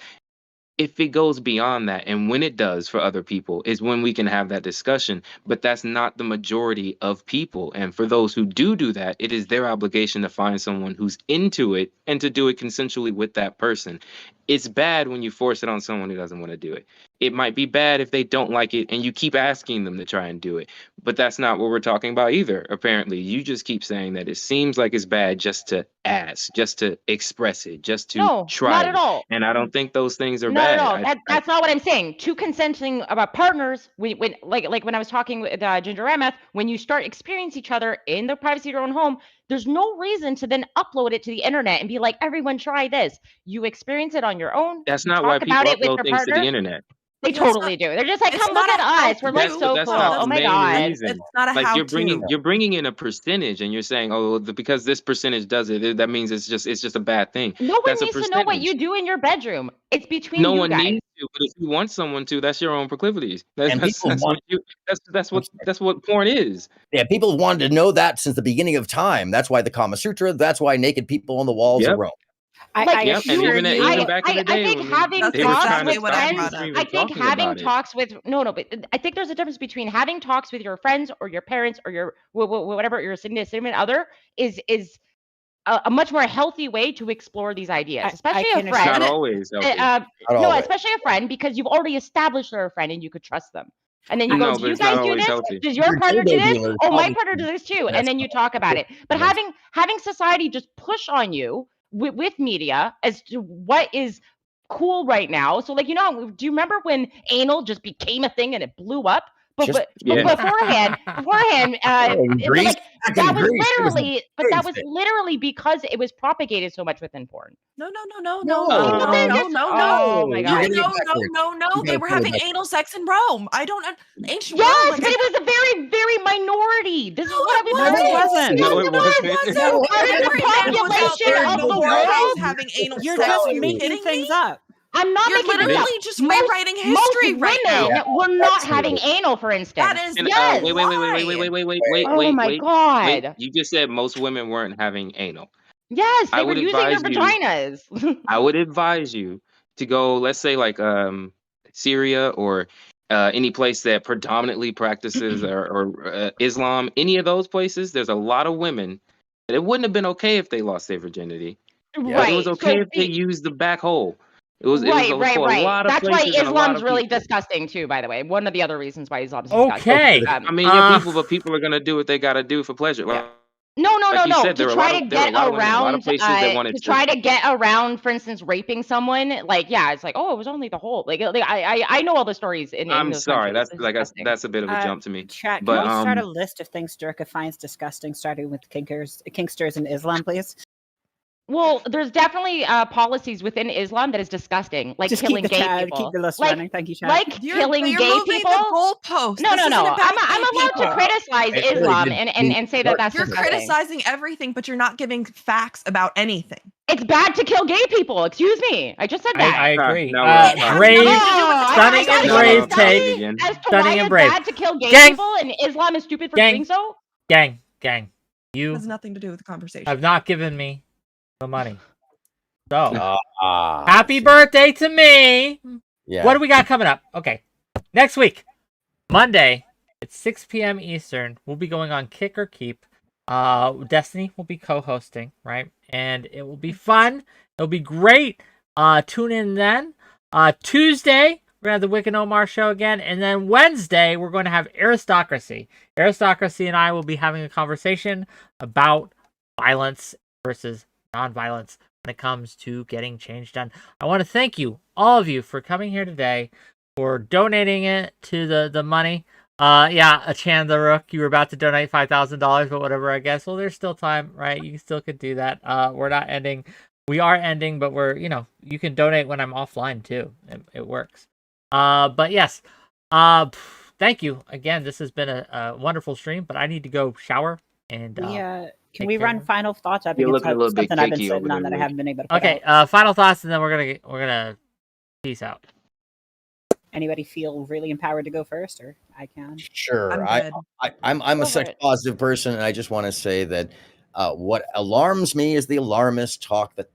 If it goes beyond that, and when it does for other people, is when we can have that discussion. But that's not the majority of people. And for those who do that, it is their obligation to find someone who's into it and to do it consensually with that person. It's bad when you force it on someone who doesn't want to do it. It might be bad if they don't like it and you keep asking them to try and do it. But that's not what we're talking about either, apparently. You just keep saying that it seems like it's bad just to ask, just to express it, just to No, try not it. at all. And I don't think those things are Not bad. at all. That's not what I'm saying. Two consenting about partners, when when I was talking with 𝕵𝖎𝖎, when you start experiencing each other in the privacy of your own home, there's no reason to then upload it to the internet and be like, everyone try this. You experience it on your own. That's You not why talk about people it with upload your things to the partner. internet. They totally do. They're just like, it's come not look a at us. We're like how-to. so That's cool. not Oh the my main God. reason. It's not a Like how-to. you're bringing in a percentage, and you're saying, oh, because this percentage does it, that means it's just a bad thing. No one That's a needs to know what percentage. you do in your bedroom. It's between No you one guys. needs to, but if you want someone to, that's your own proclivities. That's And that's, people that's want. what you that's what porn is. Yeah, people wanted to know that since the beginning of time. That's why the Kama Sutra. That's why naked people on the walls of Yep. Rome. Like Yep. And you, even back in the I day think when having That's they were talks trying exactly to with what I stop brought friends, up. mainstream I from think talking having about it. talks with but I think there's a difference between having talks with your friends or your parents or your whatever your significant other is a much more healthy way to explore these ideas, especially a Not friend. always healthy. Not No, always. especially a friend because you've already established they're a friend and you could trust them. And then you go, No, do but you it's not guys do always this? healthy. Does your Your partner do dildo this? dealer is Oh, my probably partner does this too. that's And then you talk about it. But that's- having society just push on you with media as to what is cool right now. So like, do you remember when anal just became a thing and it blew up? But Just but, Yeah. but beforehand, in but Greece, like back in that was Greece, it was a literally, but big that was thing. literally because it was propagated so much within porn. No. People think No. it's oh my You're God. gonna get backwards. You They gotta were pull it having back. anal sex in Rome. I don't. Ancient Rome. Yes, Like but it was a very, very minority. This is no, what it I've been No, trying it to wasn't. Yes, No, it it was. wasn't. No, Out of the Every man was out population there in of the the whorehouse world, having anal You're sex. just Are you making kidding things me? up. I'm not You're making things up. literally just Most rewriting history right women now. were not That's having anal, for instance. That is And Yes. wait. Oh my Wait. God. You just said most women weren't having anal. Yes, I they were would using their advise you. vaginas. I would advise you to go, let's say, like Syria or any place that predominantly practices or Islam. Any of those places, there's a lot of women that it wouldn't have been okay if they lost their virginity, but it was Right. okay So if they used the back hole. It was for a right. lot of That's why places and a lot Islam's of really people. disgusting too, by the way. One of the other reasons why Islam's disgusting. Okay. I mean, yeah, but people are gonna do what they gotta do for pleasure. Yeah. No. Like you said, To there were try to there were a get lot of women, a lot of around, places that wanted to try to get around, for instance, raping someone, like, yeah, it's like, oh, it was only the whole. Like I know all the stories in I'm those sorry, countries. that's It's like disgusting. that's a bit of a jump to me. Chat, can But we start a list of things Durka finds disgusting, starting with kinksters in Islam, please? Well, there's definitely policies within Islam that is disgusting, like Just killing keep the gay chat, people, keep the list like running. Thank you, chat. like killing You're gay moving people. the goalposts. No. This isn't about I'm gay allowed to people. criticize Hey, Islam did- and say that that's You're disgusting. criticizing everything, but you're not giving facts about anything. It's bad to kill gay people. Excuse me. I just said that. I agree. now we're It has Brave, nothing to do with the stunning topic. and now brave we're take. talking again. As to Stunning why and it's brave. bad to kill gay Gang. people and Islam is stupid for Gang. doing so. Gang. It You has nothing to do with the conversation. have not given me the money. So, Ah, happy birthday to me. yeah. What do we got coming up? Okay. Next week, Monday, at 6 p.m. Eastern, we'll be going on Kick or Keep. Destiny will be co-hosting, right? And it will be fun. It'll be great. Tune in then. Tuesday, we're going to have the 𝕵𝖎𝖎 show again. And then Wednesday, we're going to have Aristocracy. Aristocracy and I will be having a conversation about violence versus nonviolence when it comes to getting change done. I want to thank you, all of you, for coming here today, for donating it to the money. Yeah, 𝕵𝖎𝖎, you were about to donate $5,000, but whatever, I guess. Well, there's still time, right? You still could do that. We're not ending. We are ending, but we're, you can donate when I'm offline too. It works. But yes, thank you again. This has been a wonderful stream, but I need to go shower, And We can take we care run of it. final thoughts? I think You're it's looking a little bit something I've been cakey over sitting on there, that I Rick. haven't been able to put Okay, out. final thoughts, and then we're gonna peace out. Anybody feel really empowered to go first, or I can? Sure. I'm good. I'm a Go for sex it. positive person, and I just want to say that what alarms me is the alarmist talk that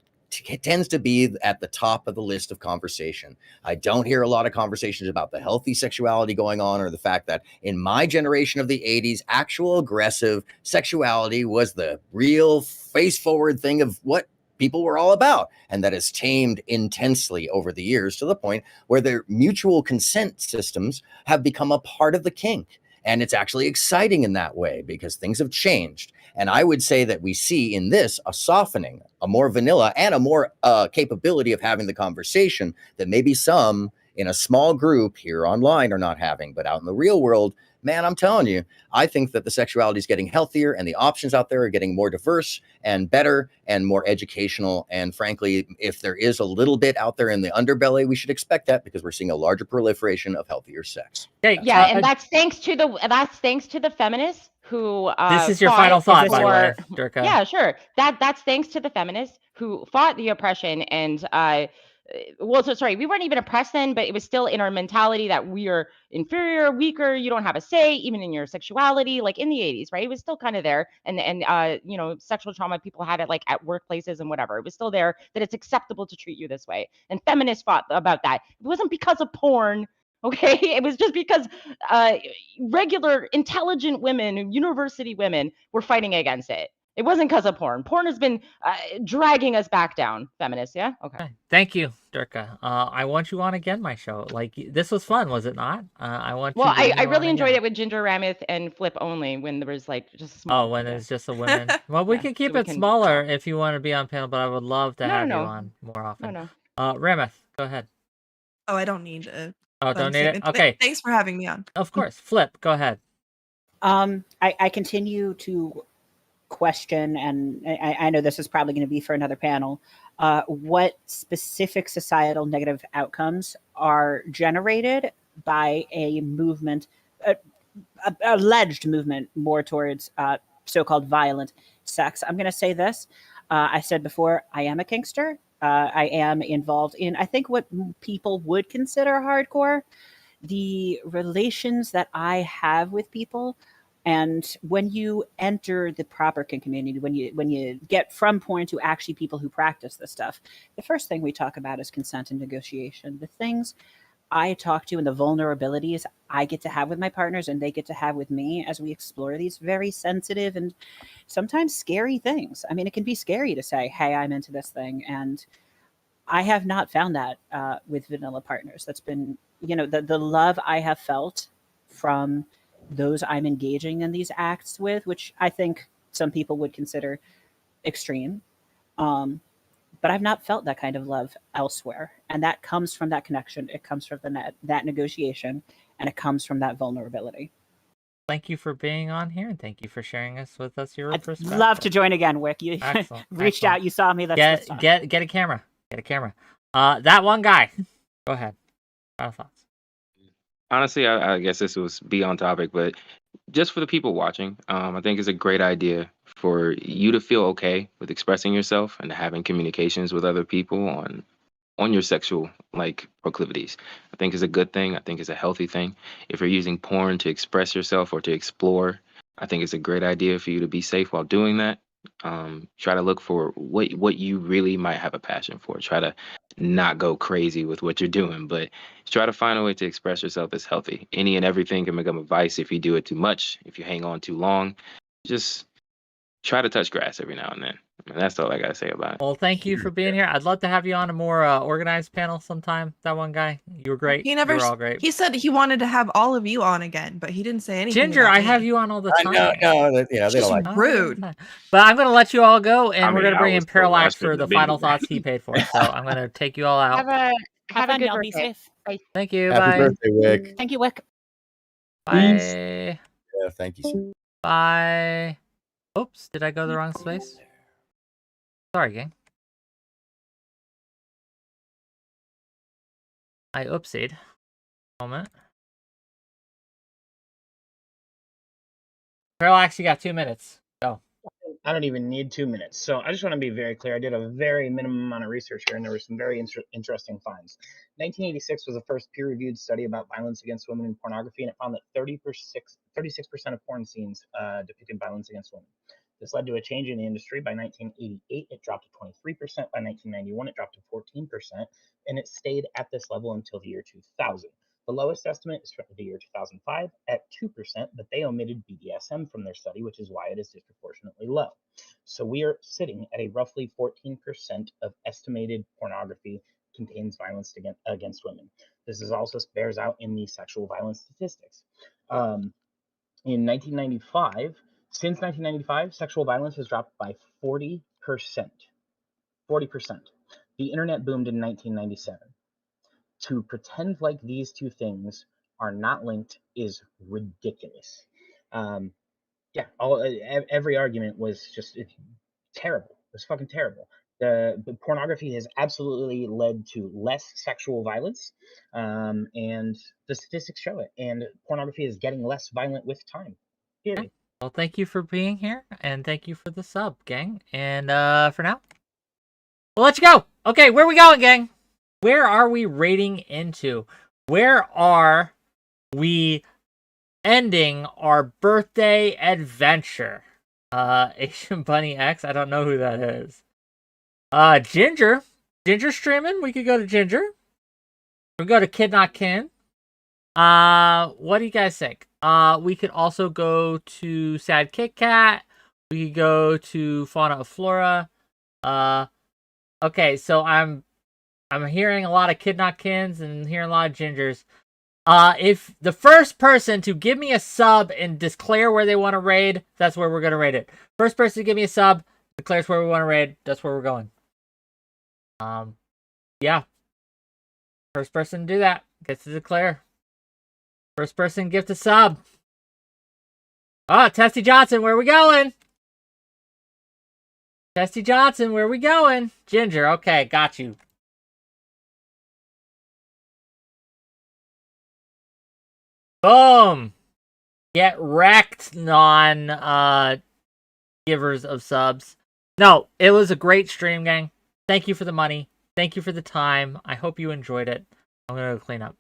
tends to be at the top of the list of conversation. I don't hear a lot of conversations about the healthy sexuality going on, or the fact that in my generation of the 80s, actual aggressive sexuality was the real face forward thing of what people were all about, and that has tamed intensely over the years to the point where their mutual consent systems have become a part of the kink. And it's actually exciting in that way because things have changed. And I would say that we see in this a softening, a more vanilla, and a more capability of having the conversation that maybe some in a small group here online are not having. But out in the real world, man, I'm telling you, I think that the sexuality is getting healthier and the options out there are getting more diverse and better and more educational. And frankly, if there is a little bit out there in the underbelly, we should expect that because we're seeing a larger proliferation of healthier sex. Yeah, and that's thanks to the feminists who This is your fought final thought, by the way, for Durka. yeah, sure. That's thanks to the feminists who fought the oppression and well, so sorry, we weren't even oppressed then, but it was still in our mentality that we are inferior, weaker, you don't have a say, even in your sexuality, like in the 80s, right? It was still kind of there. And you know, sexual trauma, people had it like at workplaces and whatever. It was still there that it's acceptable to treat you this way. And feminists fought about that. It wasn't because of porn. Okay, it was just because regular intelligent women, university women, were fighting against it. It wasn't because of porn. Porn has been dragging us back down, feminists. Yeah. Okay. Thank you, Durka. I want you on again, my show. Like, this was fun, was it not? I want Well, you to I go really on enjoyed again. it with 𝕫𝖎 and Flip only when there was like just a small. Oh, when it's just a women. Well, we Yeah, can keep so we it can smaller if you want to be on panel, but I would love to have you No. on more often. No. Rameth, go ahead. Oh, I don't need a Oh, don't need it? statement. Okay. Thanks for having me on. Of course. Flip, go ahead. I continue to question, and I know this is probably going to be for another panel, what specific societal negative outcomes are generated by a movement, alleged movement more towards so-called violent sex. I'm going to say this. I said before, I am a kinkster. I am involved in, I think, what people would consider hardcore. The relations that I have with people, and when you enter the proper kink community, when you get from porn to actually people who practice this stuff, the first thing we talk about is consent and negotiation. The things I talk to and the vulnerabilities I get to have with my partners and they get to have with me as we explore these very sensitive and sometimes scary things. I mean, it can be scary to say, hey, I'm into this thing. And I have not found that with vanilla partners. That's been, you know, the love I have felt from those I'm engaging in these acts with, which I think some people would consider extreme. But I've not felt that kind of love elsewhere. And that comes from that connection. It comes from that negotiation, and it comes from that vulnerability. Thank you for being on here, and thank you for sharing with us your I'd perspective. love to join again, Wick. You Excellent. reached out, you saw me. Let's talk. Get a camera. Get a camera. That one guy. Go ahead. Final thoughts. Honestly, I guess this was be on topic, but just for the people watching, I think it's a great idea for you to feel okay with expressing yourself and having communications with other people on your sexual proclivities. I think is a good thing. I think it's a healthy thing. If you're using porn to express yourself or to explore, I think it's a great idea for you to be safe while doing that. Try to look for what you really might have a passion for. Try to not go crazy with what you're doing, but try to find a way to express yourself that's healthy. Any and everything can become a vice if you do it too much, if you hang on too long. Just try to touch grass every now and then. And that's all I gotta say about it. Well, thank you for being here. I'd love to have you on a more organized panel sometime. That one guy, you were great. He never. You were all great. He said he wanted to have all of you on again, but he didn't say anything. Ginger, about I me. have you on all the time. No, they don't like rude. But I'm gonna let you all go, and I we're mean, gonna bring I in was told I Parallax for shouldn't the have been final here. thoughts he paid for. So I'm gonna take you all out. Have a good fun, y'all. Be birthday. safe. Bye. Thank you. Happy Bye. birthday, Wick. Thank you, Wick. Bye. Yeah, thank you, sir. Bye. Oops, did I go the wrong space? Sorry, gang. I oopsied. Moment. Parallax, you got 2 minutes. Go. I don't even need 2 minutes. So I just want to be very clear. I did a very minimum amount of research here, and there were some very interesting finds. 1986 was the first peer-reviewed study about violence against women in pornography, and it found that 36% of porn scenes depicted violence against women. This led to a change in the industry. By 1988, it dropped to 23%. By 1991, it dropped to 14%, and it stayed at this level until the year 2000. The lowest estimate is from the year 2005 at 2%, but they omitted BDSM from their study, which is why it is disproportionately low. So we are sitting at a roughly 14% of estimated pornography contains violence against women. This is also bears out in the sexual violence statistics. In 1995, since 1995, sexual violence has dropped by 40%. 40%. The internet boomed in 1997. To pretend like these two things are not linked is ridiculous. Yeah, every argument was just terrible. It was fucking terrible. The pornography has absolutely led to less sexual violence, and the statistics show it. And pornography is getting less violent with time. Period. Well, thank you for being here, and thank you for the sub, gang. And for now, we'll let you go. Okay, where are we going, gang? Where are we raiding into? Where are we ending our birthday adventure? Asian Bunny X, I don't know who that is. Ginger streaming. We could go to Ginger. We go to 𝕾𝖍𝖎𝖙. What do you guys think? We could also go to Sad Kit Kat. We could go to Fauna of Flora. Okay, so I'm hearing a lot of 𝕾𝖍𝖎𝖙s and hearing a lot of Gingers. If the first person to give me a sub and declare where they want to raid, that's where we're going to raid it. First person to give me a sub, declares where we want to raid, that's where we're going. Yeah. First person to do that gets to declare. First person gift a sub. Testy Johnson, where are we going? Testy Johnson, where are we going? Ginger, okay, got you. Boom. Get wrecked, givers of subs. No, it was a great stream, gang. Thank you for the money. Thank you for the time. I hope you enjoyed it. I'm going to go clean up.